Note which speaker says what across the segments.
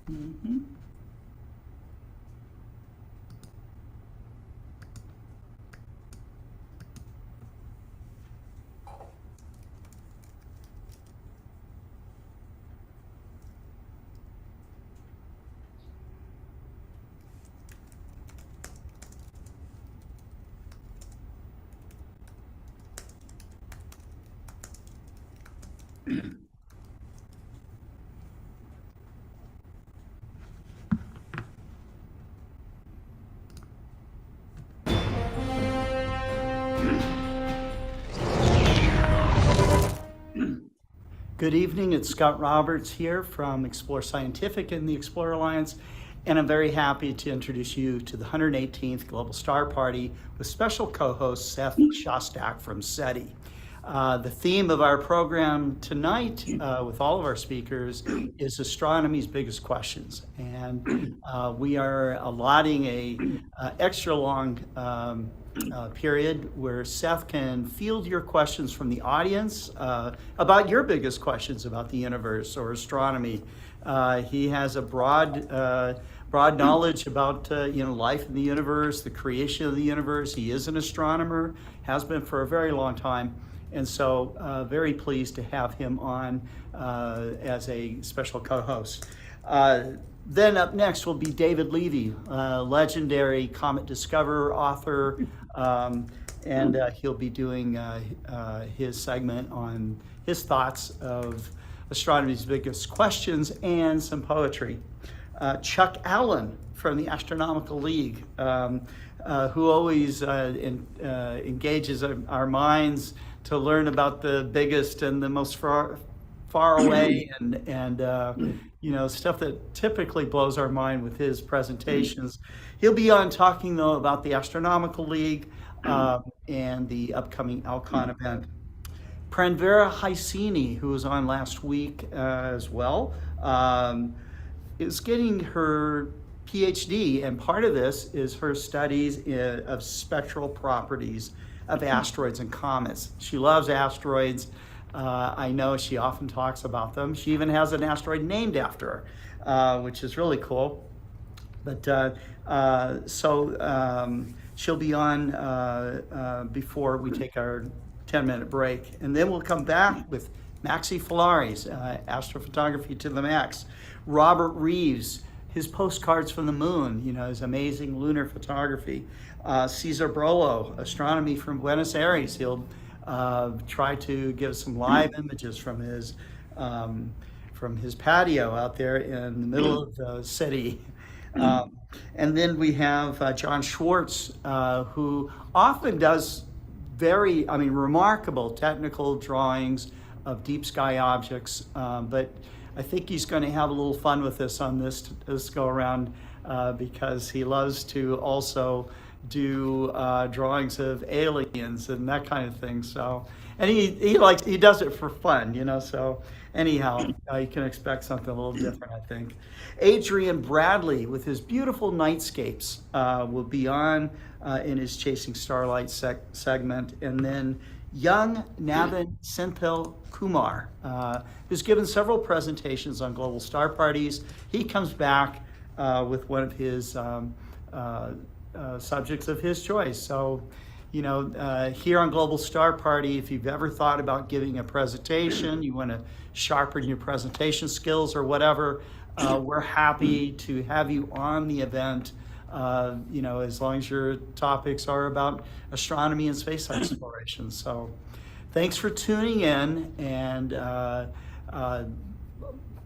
Speaker 1: Mhm. Good evening, it's Scott Roberts here from Explore Scientific and the Explorer Alliance, and I'm very happy to introduce you to the 118th Global Star Party with special co-host Seth Shostak from SETI. The theme of our program tonight with all of our speakers is astronomy's biggest questions, and we are allotting a extra long period where Seth can field your questions from the audience about your biggest questions about the universe or astronomy. He has a broad knowledge about life in the universe, the creation of the universe. He is an astronomer, has been for a very long time, and so very pleased to have him on as a special co-host. Then up next will be David Levy, legendary comet discoverer, author, and he'll be doing his segment on his thoughts of astronomy's biggest questions and some poetry. Chuck Allen from the Astronomical League, who always engages our minds to learn about the biggest and the most far away and stuff that typically blows our mind with his presentations. He'll be on talking though about the Astronomical League and the upcoming Alcon event. Pranvera Hyseni, who was on last week as well, is getting her PhD, and part of this is her studies of spectral properties of asteroids and comets. She loves asteroids. I know she often talks about them. She even has an asteroid named after her, which is really cool. But she'll be on before we take our 10-minute break. And then we'll come back with Maxi Filari's Astrophotography to the Max. Robert Reeves, his postcards from the moon, his amazing lunar photography. Cesar Brolo, Astronomy from Buenos Aires. He'll try to give some live images from his patio out there in the middle of the city. And then we have John Schwartz, who often does remarkable technical drawings of deep sky objects, but I think he's going to have a little fun with this on this go around because he loves to also do drawings of aliens and that kind of thing. So, and he does it for fun, So anyhow, you can expect something a little different, I think. Adrian Bradley with his beautiful nightscapes will be on in his Chasing Starlight segment, and then young Navin Senthil Kumar, who's given several presentations on global star parties. He comes back with one of his subjects of his choice. So, here on Global Star Party, if you've ever thought about giving a presentation, you want to sharpen your presentation skills or whatever, we're happy to have you on the event, as long as your topics are about astronomy and space exploration. So thanks for tuning in, and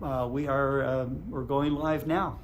Speaker 1: we're going live now.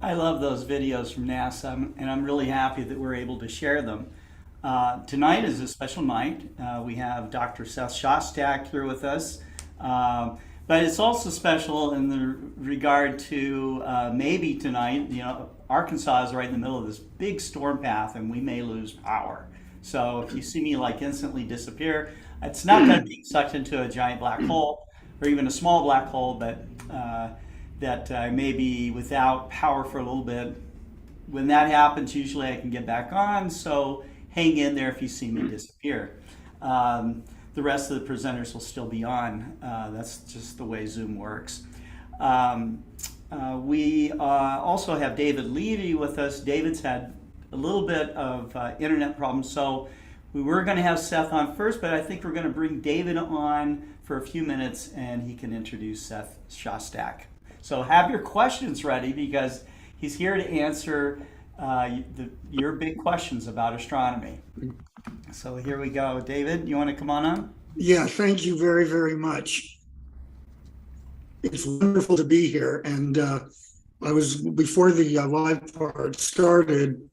Speaker 1: I love those videos from NASA, and I'm really happy that we're able to share them. Tonight is a special night. We have Dr. Seth Shostak here with us. But it's also special in the regard to maybe tonight, Arkansas is right in the middle of this big storm path and we may lose power. So if you see me like instantly disappear, it's not that being sucked into a giant black hole or even a small black hole, but that I may be without power for a little bit. When that happens, usually I can get back on, so hang in there if you see me disappear. The rest of the presenters will still be on. That's just the way Zoom works. We also have David Levy with us. David's had a little bit of internet problems, so we were going to have Seth on first, but I think we're going to bring David on for a few minutes and he can introduce Seth Shostak. So have your questions ready because he's here to answer your big questions about astronomy. So here we go. David, you want to come on?
Speaker 2: Yeah, thank you very, very much. It's wonderful to be here. And I was, before the live part started,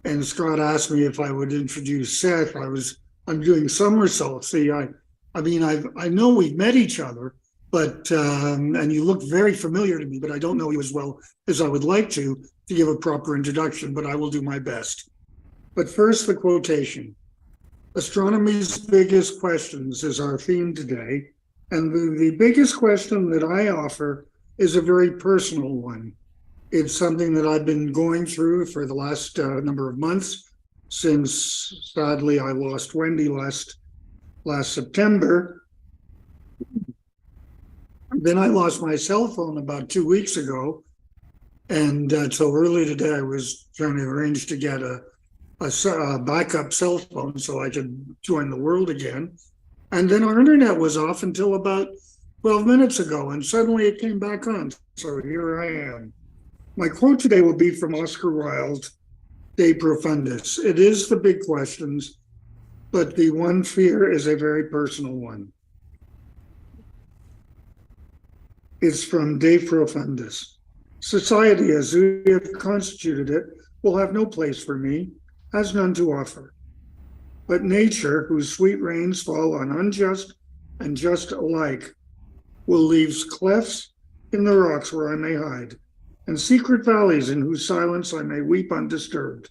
Speaker 2: and Scott asked me if I would introduce Seth, I'm doing somersaults. See, I know we've met each other, but, and you look very familiar to me, but I don't know you as well as I would like to give a proper introduction, but I will do my best. But first, the quotation. Astronomy's biggest questions is our theme today. And the biggest question that I offer is a very personal one. It's something that I've been going through for the last number of months since, sadly, I lost Wendy last September. Then I lost my cell phone about 2 weeks ago. And so early today, I was trying to arrange to get a backup cell phone so I could join the world again. And then our internet was off until about 12 minutes ago, and suddenly it came back on. So here I am. My quote today will be from Oscar Wilde, De Profundis. It is the big questions, but the one fear is a very personal one. It's from De Profundis. Society, as we have constituted it, will have no place for me, has none to offer. But nature, whose sweet rains fall on unjust and just alike, will leave clefts in the rocks where I may hide, and secret valleys in whose silence I may weep undisturbed.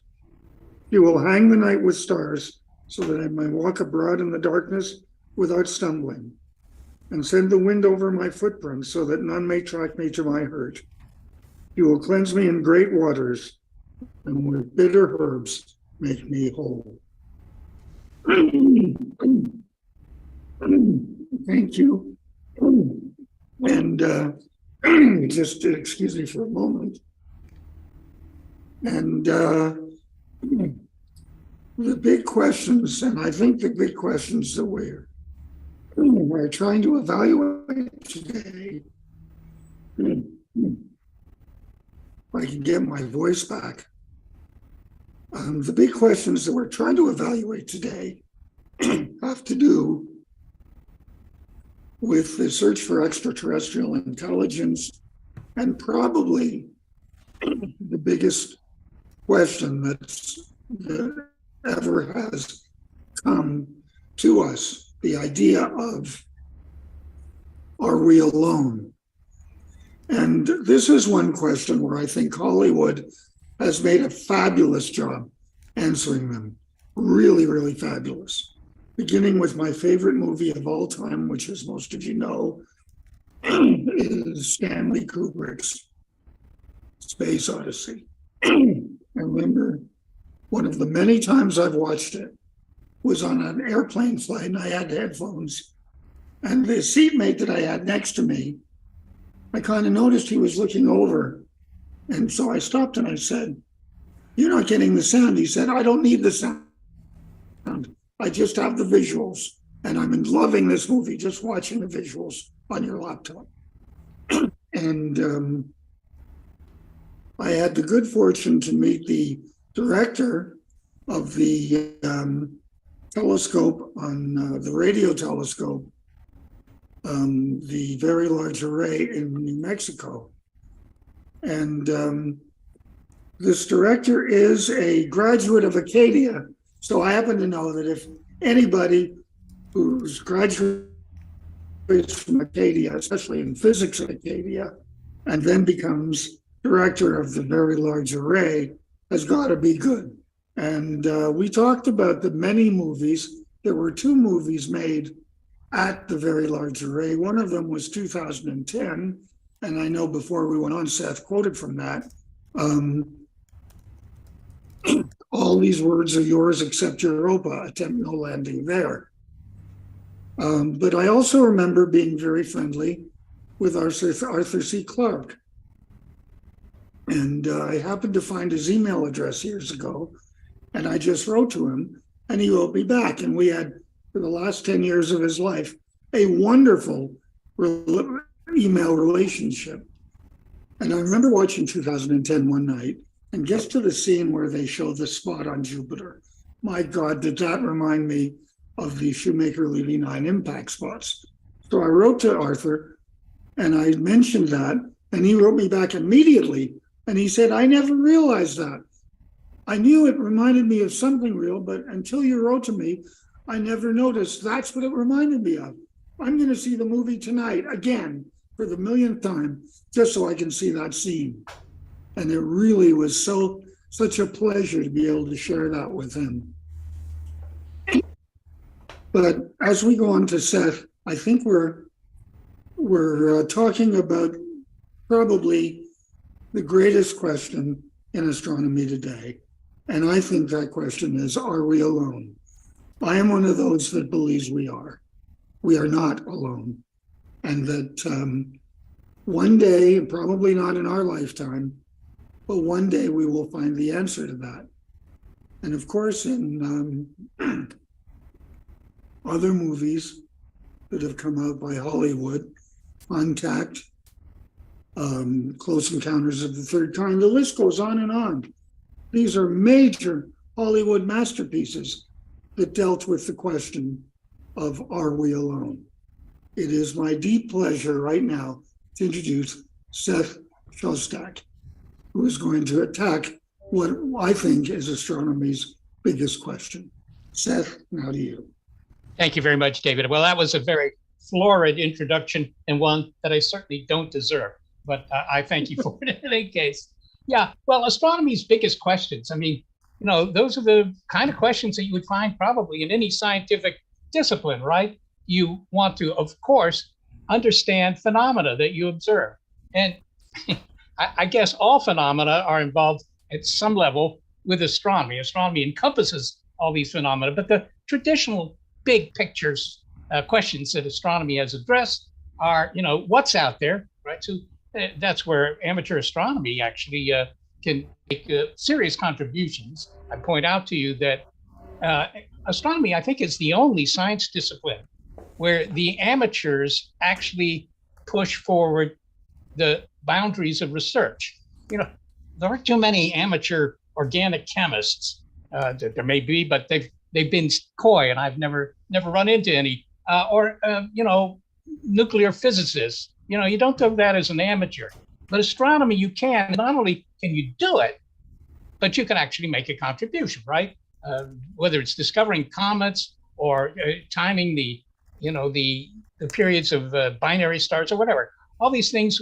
Speaker 2: She will hang the night with stars, so that I may walk abroad in the darkness without stumbling, and send the wind over my footprints, so that none may track me to my hurt. She will cleanse me in great waters, and with bitter herbs make me whole. Thank you. And just excuse me for a moment. And the big questions, and I think the big questions that we're trying to evaluate today, if I can get my voice back. The big questions that we're trying to evaluate today have to do with the search for extraterrestrial intelligence, and probably the biggest question that ever has come to us, the idea of, are we alone? And this is one question where I think Hollywood has made a fabulous job answering them. Really, really fabulous. Beginning with my favorite movie of all time, which, as most of you know, is Stanley Kubrick's Space Odyssey. I remember one of the many times I've watched it was on an airplane flight, and I had headphones. And the seatmate that I had next to me, I kind of noticed he was looking over. And so I stopped and I said, "You're not getting the sound." He said, "I don't need the sound. I just have the visuals. And I'm loving this movie, just watching the visuals on your laptop." And I had the good fortune to meet the director of the telescope on the radio telescope, the Very Large Array in New Mexico. And This director is a graduate of Acadia. So I happen to know that if anybody who's graduates from Acadia, especially in physics at Acadia, and then becomes director of the Very Large Array, has got to be good. And we talked about the many movies. There were 2 movies made at the Very Large Array. One of them was 2010. And I know before we went on, Seth quoted from that. All these words are yours except Europa, attempt no landing there. But I also remember being very friendly with Arthur C. Clarke. And I happened to find his email address years ago, and I just wrote to him, and he wrote me back. And we had, for the last 10 years of his life, a wonderful email relationship. And I remember watching 2010 one night, and gets to the scene where they show the spot on Jupiter. My God, did that remind me of the Shoemaker-Levy 9 impact spots. So I wrote to Arthur, and I mentioned that, and he wrote me back immediately, and he said, I never realized that. I knew it reminded me of something real, but until you wrote to me, I never noticed that's what it reminded me of. I'm going to see the movie tonight again for the millionth time, just so I can see that scene. And it really was such a pleasure to be able to share that with him. But as we go on to Seth, I think we're talking about probably the greatest question in astronomy today. And I think that question is, are we alone? I am one of those that believes we are. We are not alone. And that one day, probably not in our lifetime, but one day we will find the answer to that. And of course, in other movies that have come out by Hollywood, Contact, Close Encounters of the Third Kind, the list goes on and on. These are major Hollywood masterpieces that dealt with the question of, are we alone? It is my deep pleasure right now to introduce Seth Shostak, who is going to attack what I think is astronomy's biggest question. Seth, now to you.
Speaker 3: Thank you very much, David. Well, that was a very florid introduction and one that I certainly don't deserve, but I thank you for it in any case. Yeah, well, astronomy's biggest questions. I mean, those are the kind of questions that you would find probably in any scientific discipline, right? You want to, of course, understand phenomena that you observe. And I guess all phenomena are involved at some level with astronomy. Astronomy encompasses all these phenomena, but the traditional big pictures questions that astronomy has addressed are, what's out there, right? So that's where amateur astronomy actually can make serious contributions. I point out to you that astronomy, I think, is the only science discipline where the amateurs actually push forward the boundaries of research. There aren't too many amateur organic chemists. There may be, but they've been coy, and I've never run into any. Or nuclear physicists. You don't do that as an amateur. But astronomy, you can. Not only can you do it, but you can actually make a contribution, right? Whether it's discovering comets or timing the periods of binary stars or whatever. All these things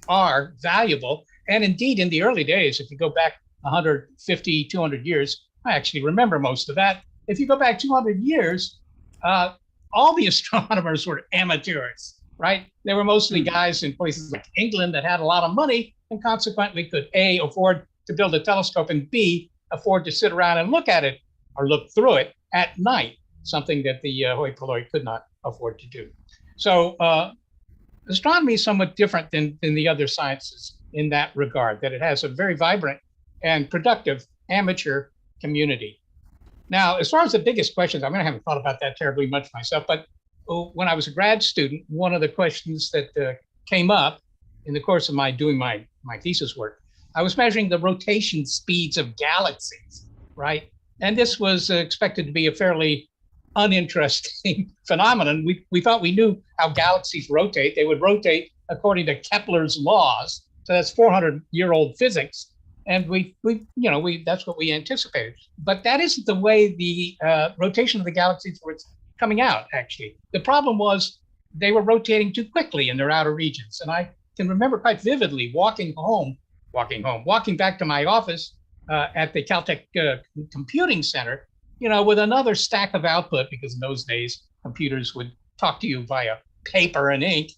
Speaker 3: are valuable. And indeed, in the early days, if you go back 150, 200 years, I actually remember most of that. If you go back 200 years, all the astronomers were amateurs, right? They were mostly guys in places like England that had a lot of money and consequently could A, afford to build a telescope, and B, afford to sit around and look at it or look through it at night, something that the hoi polloi could not afford to do. So astronomy is somewhat different than the other sciences in that regard, that it has a very vibrant and productive amateur community. Now, as far as the biggest questions, I haven't thought about that terribly much myself, but when I was a grad student, one of the questions that came up in the course of doing my thesis work, I was measuring the rotation speeds of galaxies, right? And this was expected to be a fairly uninteresting phenomenon. We thought we knew how galaxies rotate. They would rotate according to Kepler's laws. So that's 400-year-old physics. And that's what we anticipated. But that isn't the way the rotation of the galaxies was coming out, actually. The problem was they were rotating too quickly in their outer regions. And I can remember quite vividly walking back to my office at the Caltech Computing Center, with another stack of output, because in those days, computers would talk to you via paper and ink,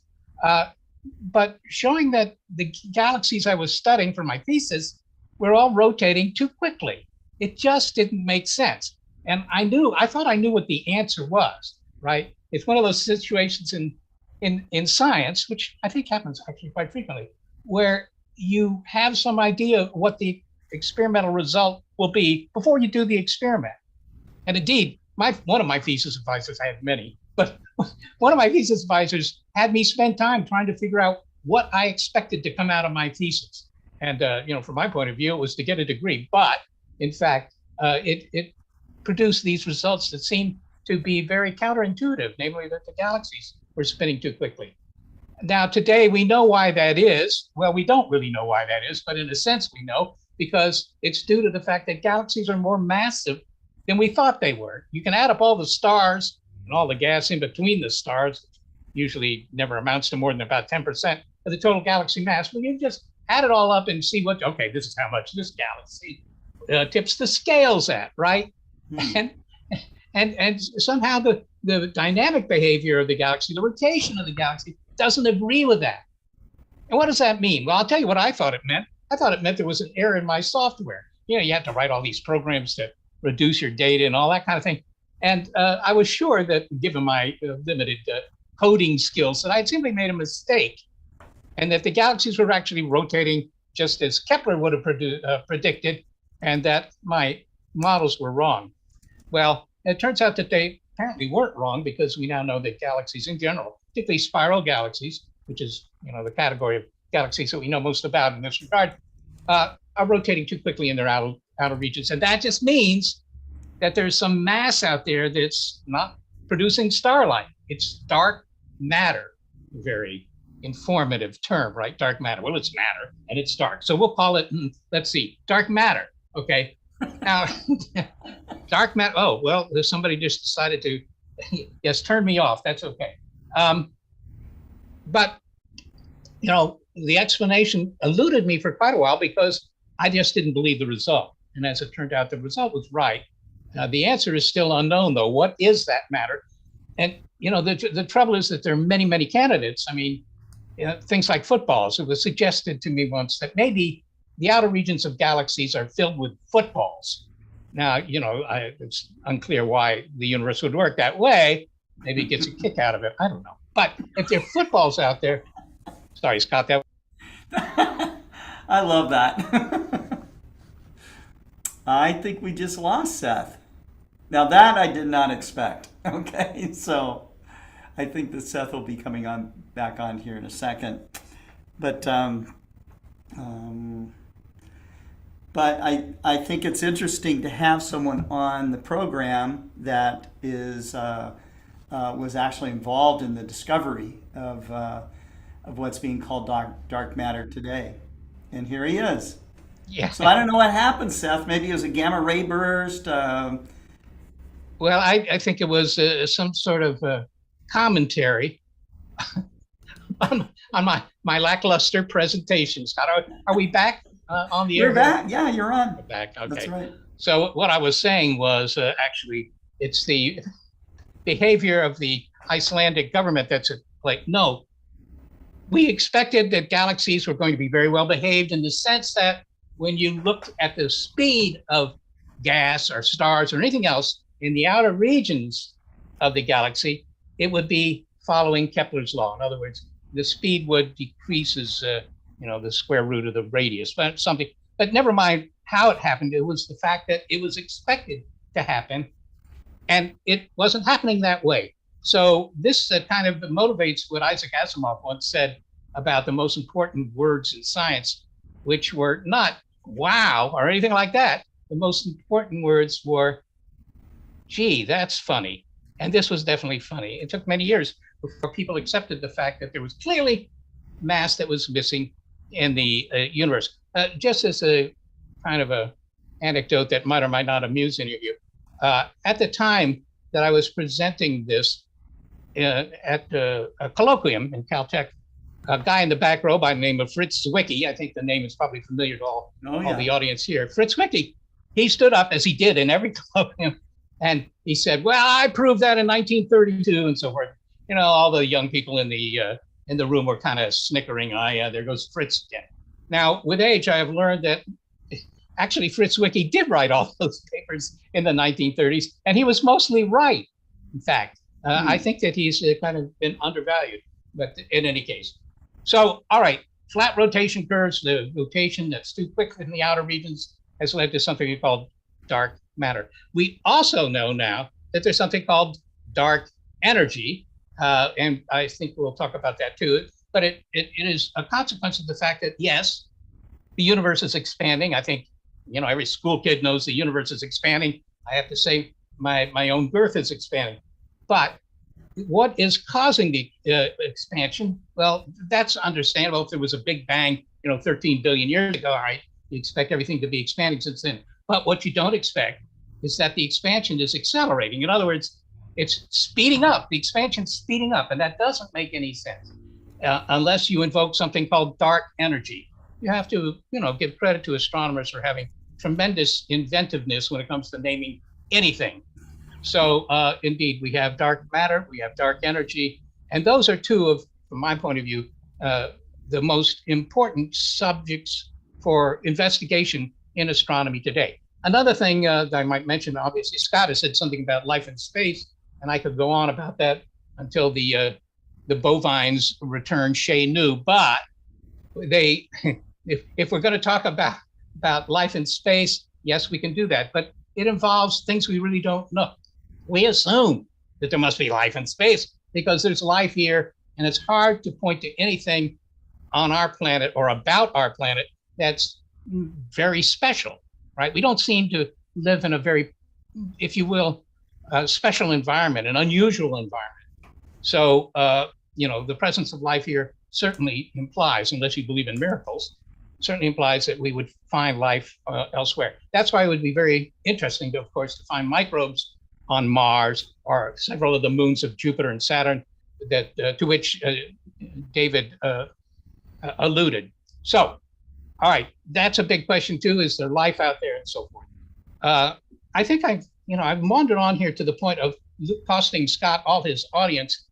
Speaker 3: but showing that the galaxies I was studying for my thesis were all rotating too quickly. It just didn't make sense. And I thought I knew what the answer was, right? It's one of those situations in science, which I think happens actually quite frequently, where you have some idea of what the experimental result will be before you do the experiment. And indeed, one of my thesis advisors, I had many, but one of my thesis advisors had me spend time trying to figure out what I expected to come out of my thesis. And, from my point of view, it was to get a degree. But in fact, it produced these results that seemed to be very counterintuitive, namely that the galaxies were spinning too quickly. Now, today, we know why that is. Well, we don't really know why that is, but in a sense, we know, because it's due to the fact that galaxies are more massive than we thought they were. You can add up all the stars and all the gas in between the stars, usually never amounts to more than about 10% of the total galaxy mass. But you just add it all up and see this is how much this galaxy tips the scales at, right? And somehow the dynamic behavior of the galaxy, the rotation of the galaxy, doesn't agree with that. And what does that mean? Well, I'll tell you what I thought it meant. I thought it meant there was an error in my software. You had to write all these programs to reduce your data and all that kind of thing. And I was sure that, given my limited coding skills, that I had simply made a mistake, and that the galaxies were actually rotating just as Kepler would have predicted, and that my models were wrong. Well, it turns out that they apparently weren't wrong, because we now know that galaxies in general, particularly spiral galaxies, which is the category of galaxies that we know most about in this regard, are rotating too quickly in their outer regions. And that just means that there's some mass out there that's not producing starlight. It's dark matter. Very informative term, right? Dark matter. Well, it's matter and it's dark. So we'll call it, dark matter. Okay. Now, dark matter. Oh, well, somebody just decided to, yes, turn me off. That's okay. But, the explanation eluded me for quite a while, because I just didn't believe the result. And as it turned out, the result was right. The answer is still unknown, though. What is that matter? And, the trouble is that there are many, many candidates. I mean, things like footballs. It was suggested to me once that maybe the outer regions of galaxies are filled with footballs. Now, it's unclear why the universe would work that way. Maybe it gets a kick out of it. I don't know. But if there are footballs out there, sorry, Scott, that.
Speaker 1: I love that. I think we just lost Seth. Now that I did not expect. Okay, so I think that Seth will be coming back on here in a second. But I think it's interesting to have someone on the program that was actually involved in the discovery of what's being called dark matter today. And here he is.
Speaker 3: Yeah.
Speaker 1: So I don't know what happened, Seth. Maybe it was a gamma ray burst.
Speaker 3: Well, I think it was some sort of commentary on my lackluster presentation. Scott, are we back on the air?
Speaker 1: We're back. Yeah, you're on.
Speaker 3: We're back. Okay.
Speaker 1: That's right.
Speaker 3: So what I was saying was actually it's the behavior of the Icelandic government that's at play. No, we expected that galaxies were going to be very well behaved, in the sense that when you looked at the speed of gas or stars or anything else in the outer regions of the galaxy, it would be following Kepler's law. In other words, the speed would decrease as the square root of the radius, but something. But never mind how it happened. It was the fact that it was expected to happen, and it wasn't happening that way. So this kind of motivates what Isaac Asimov once said about the most important words in science, which were not wow or anything like that. The most important words were, gee, that's funny. And this was definitely funny. It took many years before people accepted the fact that there was clearly mass that was missing in the universe. Just as a kind of a anecdote that might or might not amuse any of you. At the time that I was presenting this at a colloquium in Caltech, a guy in the back row by the name of Fritz Zwicky, I think the name is probably familiar to all the audience here. Fritz Zwicky, he stood up, as he did in every colloquium, and he said, well, I proved that in 1932 and so forth. You know, all the young people in the room were kind of snickering. Oh, yeah, there goes Fritz again. Now, with age, I have learned that actually Fritz Zwicky did write all those papers in the 1930s, and he was mostly right, in fact. I think that he's kind of been undervalued, but in any case. So, all right, flat rotation curves, the rotation that's too quick in the outer regions has led to something we call dark matter. We also know now that there's something called dark energy, and I think we'll talk about that too, but it is a consequence of the fact that, yes, the universe is expanding. I think, you know, every school kid knows the universe is expanding. I have to say my own girth is expanding. But what is causing the expansion? Well, that's understandable. If there was a big bang, 13 billion years ago, all right, you expect everything to be expanding since then. But what you don't expect is that the expansion is accelerating. In other words, it's speeding up. The expansion's speeding up, and that doesn't make any sense unless you invoke something called dark energy. You have to, give credit to astronomers for having tremendous inventiveness when it comes to naming anything. So indeed, we have dark matter, we have dark energy, and those are two of, from my point of view, the most important subjects for investigation in astronomy today. Another thing that I might mention, obviously, Scott has said something about life in space, and I could go on about that until the bovines return chez nous. But they, if we're going to talk about life in space, yes, we can do that, but it involves things we really don't know. We assume that there must be life in space because there's life here, and it's hard to point to anything on our planet or about our planet that's very special, right? We don't seem to live in a very, if you will, special environment, an unusual environment. So, the presence of life here certainly implies, unless you believe in miracles, certainly implies that we would find life elsewhere. That's why it would be very interesting, of course, to find microbes on Mars or several of the moons of Jupiter and Saturn that to which David alluded. So, all right, that's a big question too. Is there life out there and so forth? I think I've wandered on here to the point of costing Scott all his audience.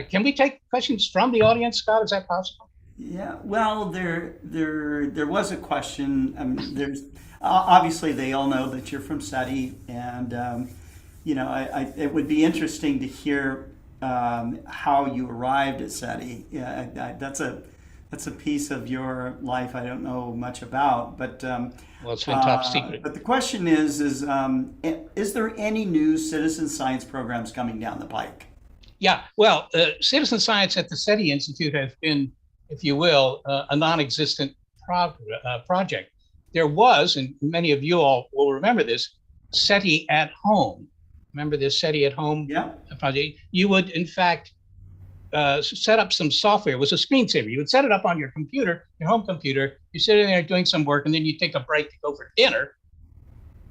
Speaker 3: Can we take questions from the audience, Scott? Is that possible?
Speaker 1: Yeah, well, there was a question. I mean, there's obviously they all know that you're from SETI, and it would be interesting to hear how you arrived at SETI. Yeah, that's a piece of your life I don't know much about, but
Speaker 3: well, it's been top secret.
Speaker 1: But the question is there any new citizen science programs coming down the pike?
Speaker 3: Yeah, well, citizen science at the SETI Institute has been, if you will, a non-existent project. There was, and many of you all will remember this, SETI at Home. Remember this SETI at Home project? You would, in fact, set up some software. It was a screensaver. You would set it up on your computer, your home computer. You're sitting there doing some work, and then you take a break to go for dinner.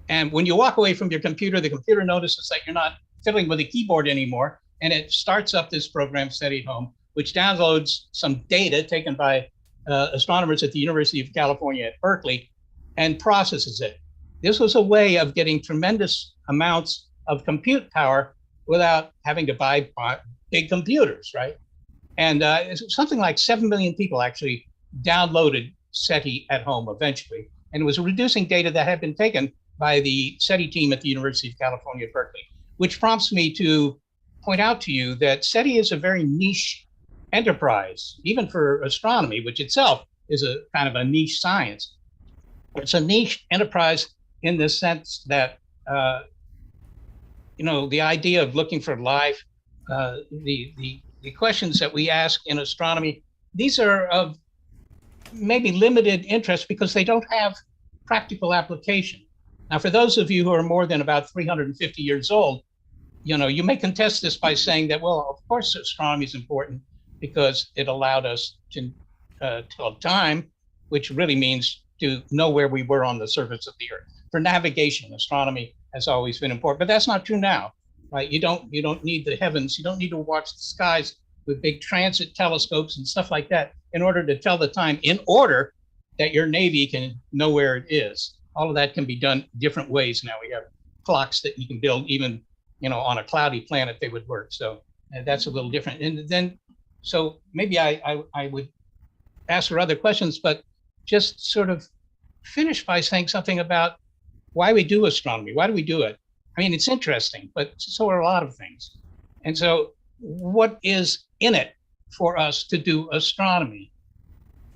Speaker 3: And when you walk away from your computer, the computer notices that you're not fiddling with a keyboard anymore, and it starts up this program, SETI at Home, which downloads some data taken by astronomers at the University of California at Berkeley and processes it. This was a way of getting tremendous amounts of compute power without having to buy big computers, right? And something like 7 million people actually downloaded SETI at Home eventually. And it was reducing data that had been taken by the SETI team at the University of California at Berkeley, which prompts me to point out to you that SETI is a very niche enterprise, even for astronomy, which itself is a kind of a niche science. It's a niche enterprise in the sense that, the idea of looking for life, the questions that we ask in astronomy, these are of maybe limited interest because they don't have practical application. Now, for those of you who are more than about 350 years old, you may contest this by saying that, well, of course, astronomy is important because it allowed us to tell time, which really means to know where we were on the surface of the Earth. For navigation, astronomy has always been important, but that's not true now, right? You don't need the heavens. You don't need to watch the skies with big transit telescopes and stuff like that in order to tell the time, in order that your Navy can know where it is. All of that can be done different ways now. We have clocks that you can build, even on a cloudy planet, they would work. So that's a little different. And then, so maybe I would ask her other questions, but just sort of finish by saying something about why we do astronomy. Why do we do it? I mean, it's interesting, but so are a lot of things. And so what is in it for us to do astronomy?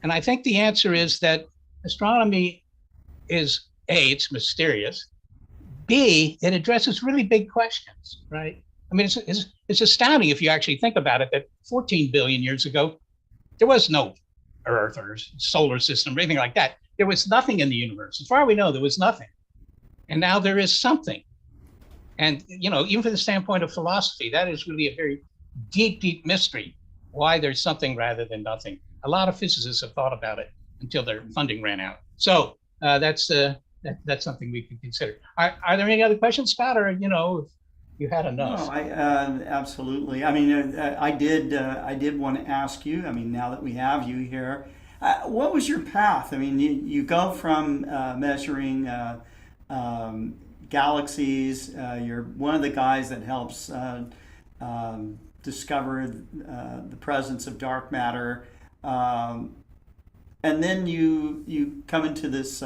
Speaker 3: And I think the answer is that astronomy is A, it's mysterious. B, it addresses really big questions, right? I mean, it's astounding if you actually think about it, that 14 billion years ago, there was no Earth or solar system or anything like that. There was nothing in the universe. As far as we know, there was nothing. And now there is something. And, even from the standpoint of philosophy, that is really a very deep, deep mystery, why there's something rather than nothing. A lot of physicists have thought about it until their funding ran out. So that's something we could consider. Are there any other questions, Scott, or, if you had enough?
Speaker 1: No, absolutely. I mean, I did want to ask you, I mean, now that we have you here, what was your path? I mean, you go from measuring galaxies. You're one of the guys that helps discover the presence of dark matter, and then you come into this.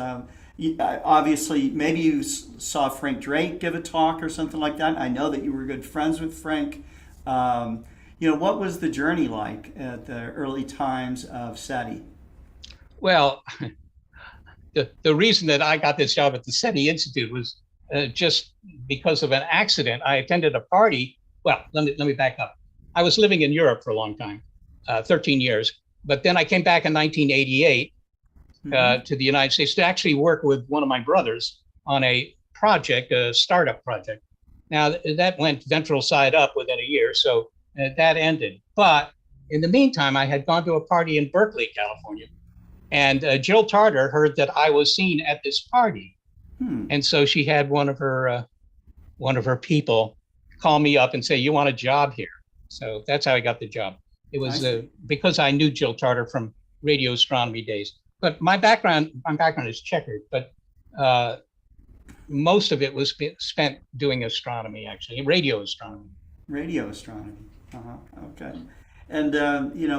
Speaker 1: Obviously, maybe you saw Frank Drake give a talk or something like that. I know that you were good friends with Frank. What was the journey like at the early times of SETI?
Speaker 3: Well, the reason that I got this job at the SETI Institute was just because of an accident. I attended a party. Well, let me back up. I was living in Europe for a long time, 13 years. But then I came back in 1988 to the United States to actually work with one of my brothers on a project, a startup project. Now, that went ventral side up within a year, so that ended. But in the meantime, I had gone to a party in Berkeley, California. And Jill Tarter heard that I was seen at this party. And so she had one of her people call me up and say, "You want a job here?" So that's how I got the job. It was because I knew Jill Tarter from radio astronomy days. But my background is checkered, but most of it was spent doing astronomy, actually, radio astronomy.
Speaker 1: Radio astronomy. Okay. And,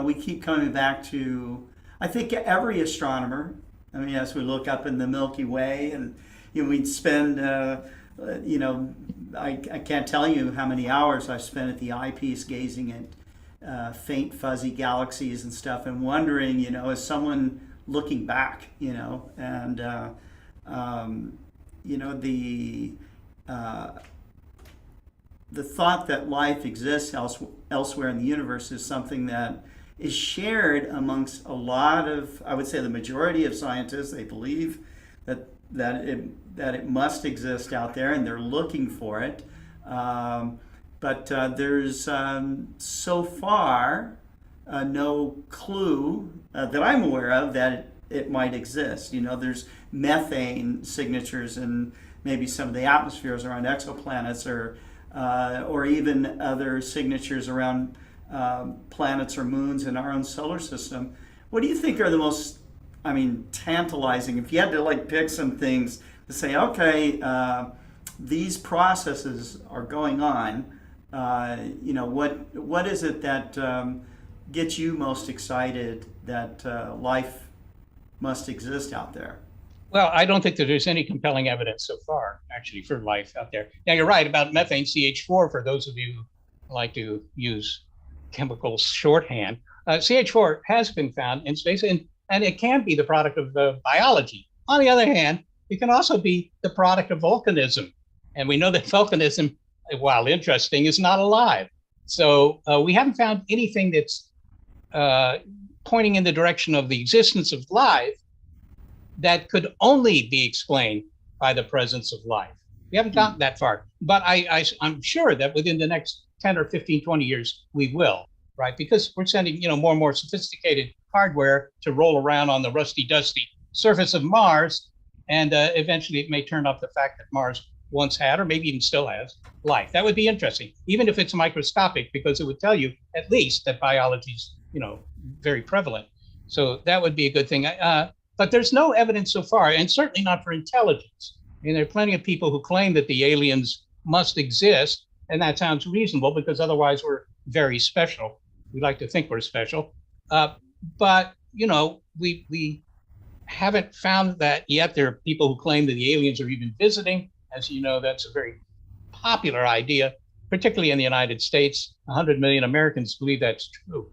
Speaker 1: we keep coming back to, I think every astronomer, I mean, as we look up in the Milky Way, and we'd spend, I can't tell you how many hours I've spent at the eyepiece gazing at faint, fuzzy galaxies and stuff, and wondering, is someone looking back, and the thought that life exists elsewhere in the universe is something that is shared amongst a lot of, I would say, the majority of scientists. They believe that it must exist out there, and they're looking for it. But there's so far no clue that I'm aware of that it might exist. There's methane signatures in maybe some of the atmospheres around exoplanets, or even other signatures around planets or moons in our own solar system. What do you think are the most, tantalizing? If you had to pick some things to say, okay, these processes are going on. What is it that gets you most excited that life must exist out there?
Speaker 3: Well, I don't think that there's any compelling evidence so far, actually, for life out there. Now, you're right about methane CH4, for those of you who like to use chemical shorthand. CH4 has been found in space, and it can be the product of biology. On the other hand, it can also be the product of volcanism. And we know that volcanism, while interesting, is not alive. So we haven't found anything that's pointing in the direction of the existence of life that could only be explained by the presence of life. We haven't gotten that far, but I'm sure that within the next 10 or 15, 20 years, we will, right? Because we're sending, more and more sophisticated hardware to roll around on the rusty, dusty surface of Mars, and eventually it may turn up the fact that Mars once had, or maybe even still has, life. That would be interesting, even if it's microscopic, because it would tell you at least that biology is, very prevalent. So that would be a good thing. But there's no evidence so far, and certainly not for intelligence. I mean, there are plenty of people who claim that the aliens must exist, and that sounds reasonable because otherwise we're very special. We like to think we're special. But, we haven't found that yet. There are people who claim that the aliens are even visiting. As you know, that's a very popular idea, particularly in the United States. 100 million Americans believe that's true.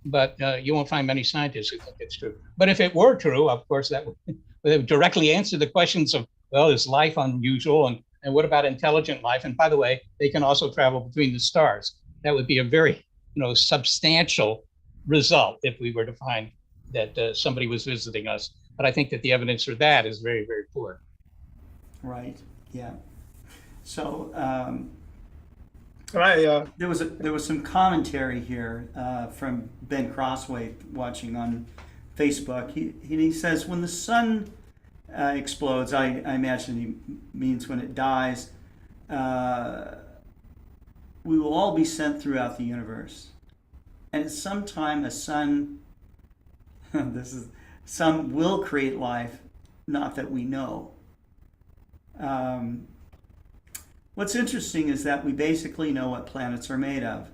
Speaker 3: But you won't find many scientists who think it's true. But if it were true, of course, that would directly answer the questions of, well, is life unusual? And what about intelligent life? And by the way, they can also travel between the stars. That would be a very, substantial result if we were to find that somebody was visiting us. But I think that the evidence for that is very, very poor.
Speaker 1: Right. Yeah. So there was some commentary here from Ben Crossway watching on Facebook. He says when the sun explodes, I imagine he means when it dies, we will all be sent throughout the universe, and at some time a sun some will create life, not that we know. What's interesting is that we basically know what planets are made of.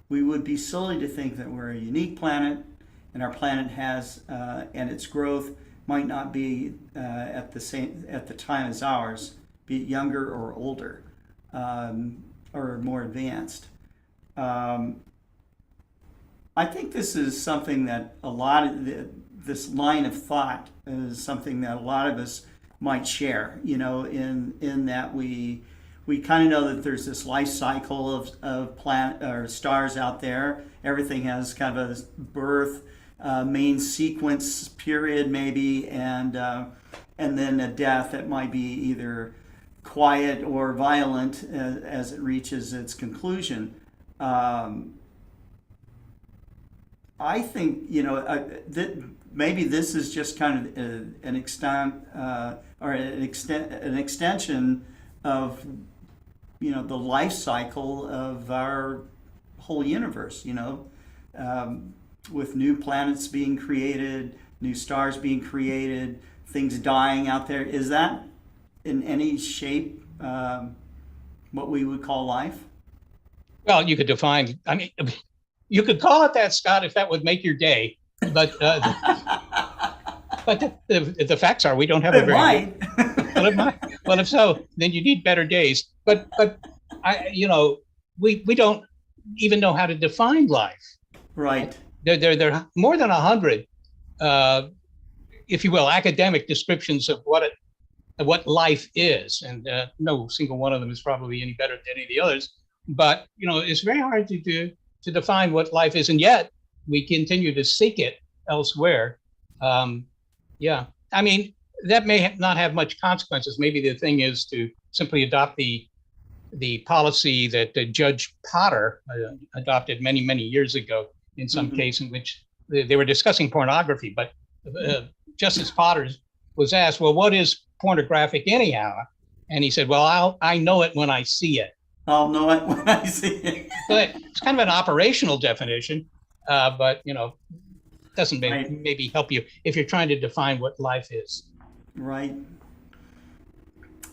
Speaker 1: We would be silly to think that we're a unique planet, and our planet has, and its growth might not be at the time as ours, be it younger or older, or more advanced. I think this is something that a lot of this line of thought is something that a lot of us might share. In that we kind of know that there's this life cycle of planet or stars out there. Everything has kind of a birth, main sequence period maybe, and then a death that might be either quiet or violent as it reaches its conclusion. I think that maybe this is just kind of an extension of the life cycle of our whole universe. With new planets being created, new stars being created, things dying out there. Is that in any shape what we would call life?
Speaker 3: Well, you could define, you could call it that, Scott, if that would make your day. But but the facts are we don't have a very good, well, if so, then you need better days. But we don't even know how to define life.
Speaker 1: Right.
Speaker 3: There are more than 100, if you will, academic descriptions of what life is, and no single one of them is probably any better than any of the others. But it's very hard to define what life is, and yet we continue to seek it elsewhere. That may not have much consequences. Maybe the thing is to simply adopt the policy that Judge Potter adopted many, many years ago in some case in which they were discussing pornography, but Justice Potter was asked, well, what is pornographic anyhow? And he said, well, I know it when I see it.
Speaker 1: I'll know it when I see it.
Speaker 3: But it's kind of an operational definition, but doesn't maybe help you if you're trying to define what life is.
Speaker 1: Right.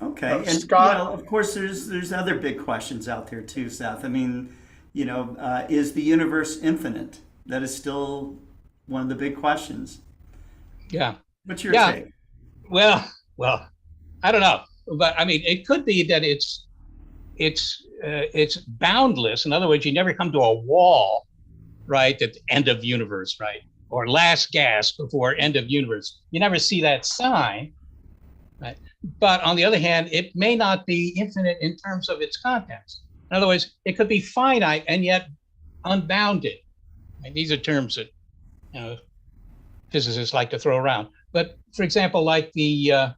Speaker 1: Okay. And
Speaker 4: Scott,
Speaker 1: of course, there's other big questions out there too, Seth. I mean, is the universe infinite? That is still one of the big questions.
Speaker 3: Yeah.
Speaker 1: What's your take?
Speaker 3: Well, I don't know, but it could be that it's boundless. In other words, you never come to a wall, right? At the end of universe, right? Or last gasp before end of universe. You never see that sign, right? But on the other hand, it may not be infinite in terms of its contents. In other words, it could be finite and yet unbounded. And these are terms that physicists like to throw around. But for example, like a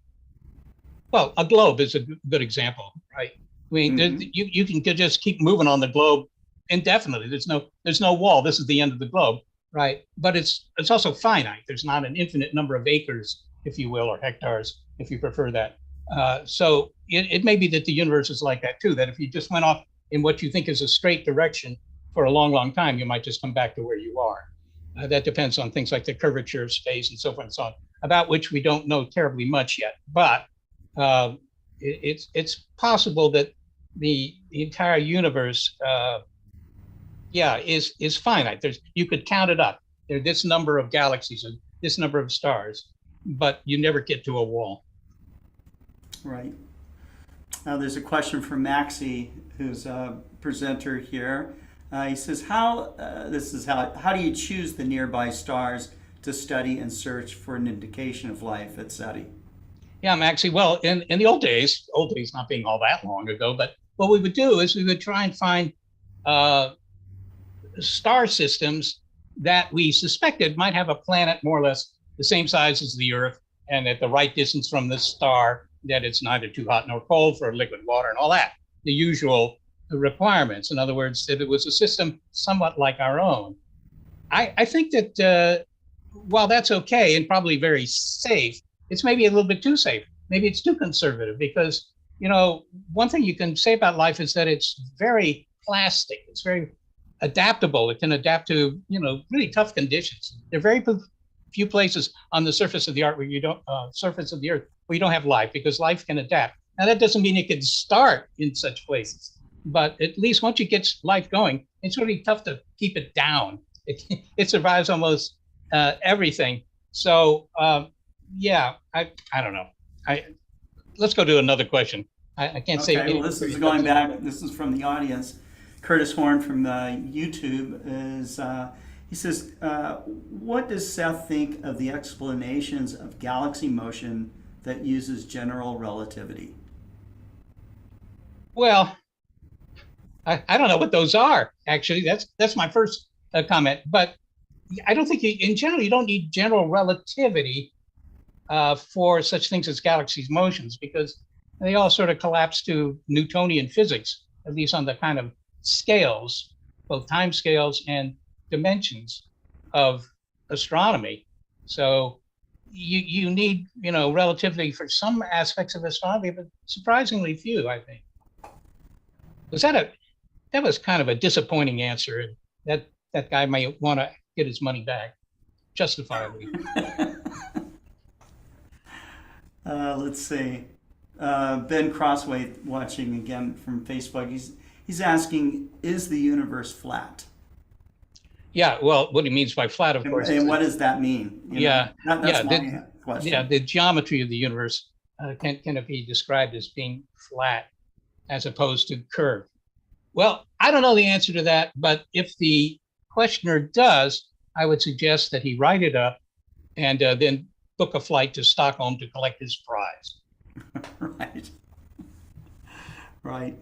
Speaker 3: globe is a good example, right? You can just keep moving on the globe indefinitely. There's no wall. This is the end of the globe, right? But it's also finite. There's not an infinite number of acres if you will, or hectares, if you prefer that. So it may be that the universe is like that too, that if you just went off in what you think is a straight direction for a long, long time, you might just come back to where you are. That depends on things like the curvature of space and so forth and so on, about which we don't know terribly much yet. But it's possible that the entire universe, is finite. You could count it up. There are this number of galaxies and this number of stars, but you never get to a wall.
Speaker 1: Right. Now there's a question from Maxie, who's a presenter here. He says, how do you choose the nearby stars to study and search for an indication of life at SETI?
Speaker 3: Yeah, Maxie. Well, in the old days not being all that long ago, but what we would do is we would try and find star systems that we suspected might have a planet more or less the same size as the Earth and at the right distance from the star, that it's neither too hot nor cold for liquid water and all that, the usual requirements. In other words, that it was a system somewhat like our own. I think that while that's okay and probably very safe, it's maybe a little bit too safe. Maybe it's too conservative because, one thing you can say about life is that it's very plastic. It's very adaptable. It can adapt to, really tough conditions. There are very few places on the surface of the Earth where you don't have life, because life can adapt. Now that doesn't mean it can start in such places, but at least once you get life going, it's really tough to keep it down. It survives almost everything. So I don't know. Let's go to another question. I can't say.
Speaker 1: Okay, well, this is going back. This is from the audience. Curtis Horn from YouTube is. He says, what does Seth think of the explanations of galaxy motion that uses general relativity?
Speaker 3: Well, I don't know what those are, actually. That's my first comment. But I don't think, in general, you don't need general relativity for such things as galaxies' motions, because they all sort of collapse to Newtonian physics, at least on the kind of scales, both time scales and dimensions of astronomy. So you need, relativity for some aspects of astronomy, but surprisingly few, I think. That was kind of a disappointing answer. That guy may want to get his money back, justifiably.
Speaker 1: Let's see. Ben Crossway watching again from Facebook. He's asking, is the universe flat?
Speaker 3: Yeah, well, what he means by flat, of course.
Speaker 1: And what does that mean? That's my question.
Speaker 3: Yeah, the geometry of the universe can it be described as being flat as opposed to curved? Well, I don't know the answer to that, but if the questioner does, I would suggest that he write it up and then book a flight to Stockholm to collect his prize.
Speaker 1: Right.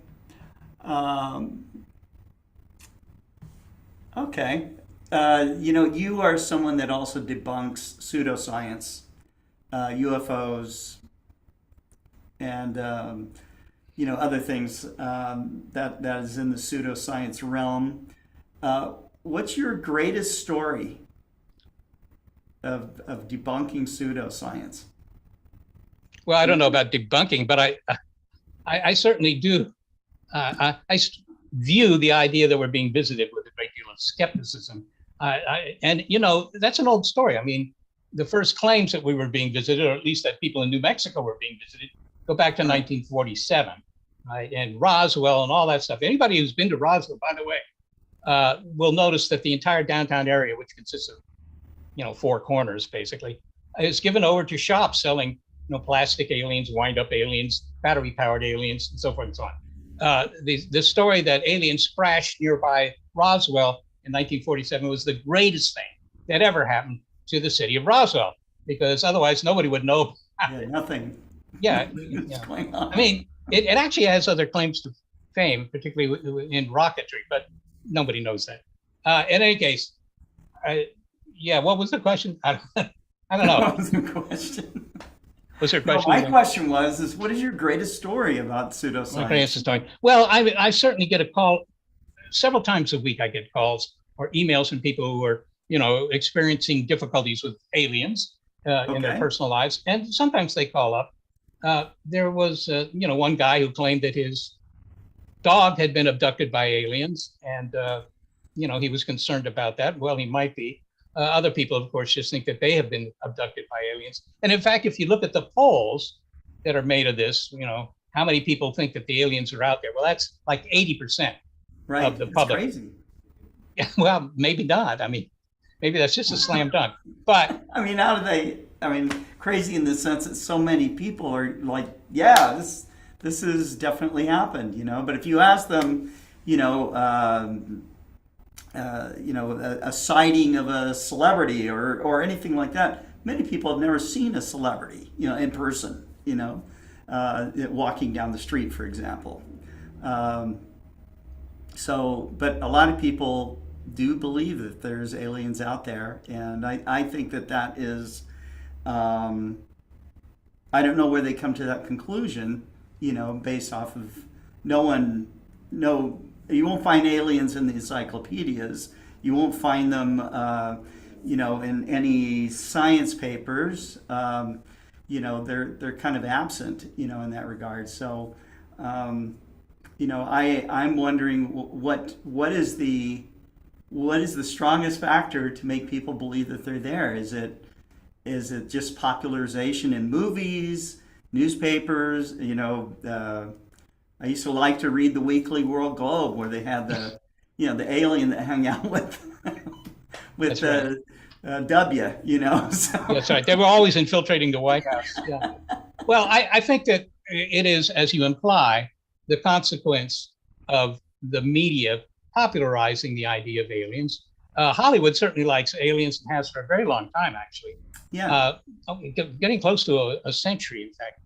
Speaker 1: Okay. You are someone that also debunks pseudoscience, UFOs, and other things that is in the pseudoscience realm. What's your greatest story of debunking pseudoscience?
Speaker 3: Well, I don't know about debunking, but I certainly do. I view the idea that we're being visited with a great deal of skepticism. And that's an old story. I mean, the first claims that we were being visited, or at least that people in New Mexico were being visited, go back to 1947, right? And Roswell and all that stuff. Anybody who's been to Roswell, by the way, will notice that the entire downtown area, which consists of, four corners basically, is given over to shops selling, plastic aliens, wind-up aliens, battery-powered aliens, and so forth and so on. The story that aliens crashed nearby Roswell in 1947 was the greatest thing that ever happened to the city of Roswell, because otherwise nobody would know.
Speaker 1: Nothing.
Speaker 3: Yeah.
Speaker 1: Going on.
Speaker 3: I mean, it actually has other claims to fame, particularly in rocketry, but nobody knows that. In any case, what was the question? I don't know.
Speaker 1: What was the question?
Speaker 3: Was there a question?
Speaker 1: My question was, what is your greatest story about pseudoscience?
Speaker 3: My greatest story. Well, I certainly get a call several times a week. I get calls or emails from people who are, experiencing difficulties with aliens. in their
Speaker 1: Okay.
Speaker 3: personal lives, and sometimes they call up. There was, one guy who claimed that his dog had been abducted by aliens, and he was concerned about that. Well, he might be. Other people, of course, just think that they have been abducted by aliens. And in fact, if you look at the polls that are made of this, how many people think that the aliens are out there? Well, that's like 80%
Speaker 1: Right.
Speaker 3: of the
Speaker 1: It's
Speaker 3: public.
Speaker 1: crazy.
Speaker 3: Yeah, well, maybe not. I mean, maybe that's just a slam dunk. But
Speaker 1: I mean, how do they? I mean, crazy in the sense that so many people are like, yeah, this has definitely happened, But if you ask them, a sighting of a celebrity or anything like that, many people have never seen a celebrity, in person, walking down the street, for example. But a lot of people do believe that there's aliens out there, and I think that is, I don't know where they come to that conclusion, based off of you won't find aliens in the encyclopedias. You won't find them, in any science papers. They're kind of absent, in that regard. So, I'm wondering what is the strongest factor to make people believe that they're there? Is it just popularization in movies, newspapers? I used to like to read the Weekly World Globe, where they had the alien that hung out with
Speaker 3: That's right.
Speaker 1: W. So.
Speaker 3: That's right. They were always infiltrating the White House. Yeah. Well, I think that it is, as you imply, the consequence of the media popularizing the idea of aliens. Hollywood certainly likes aliens and has for a very long time, actually.
Speaker 1: Yeah.
Speaker 3: Getting close to a century, in fact.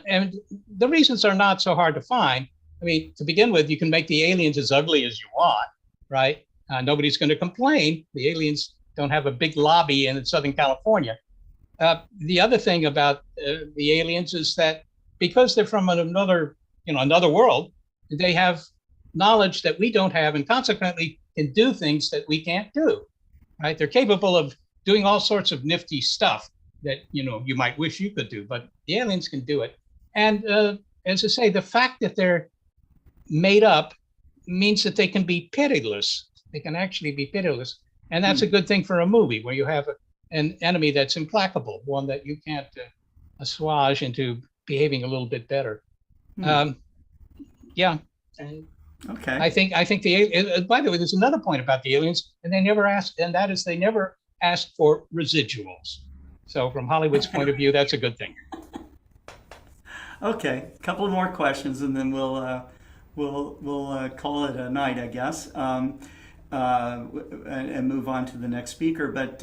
Speaker 3: And the reasons are not so hard to find. I mean, to begin with, you can make the aliens as ugly as you want, right? Nobody's going to complain. The aliens don't have a big lobby in Southern California. The other thing about the aliens is that because they're from another world, they have knowledge that we don't have, and consequently can do things that we can't do, right? They're capable of doing all sorts of nifty stuff that you might wish you could do, but the aliens can do it. And as I say, the fact that they're made up means that they can be pitiless. They can actually be pitiless, and that's a good thing for a movie where you have an enemy that's implacable, one that you can't assuage into behaving a little bit better. Yeah.
Speaker 1: Okay.
Speaker 3: I think by the way, there's another point about the aliens, and that is they never asked for residuals. So from Hollywood's point of view, that's a good thing.
Speaker 1: Okay, a couple more questions, and then we'll call it a night, I guess, and move on to the next speaker. But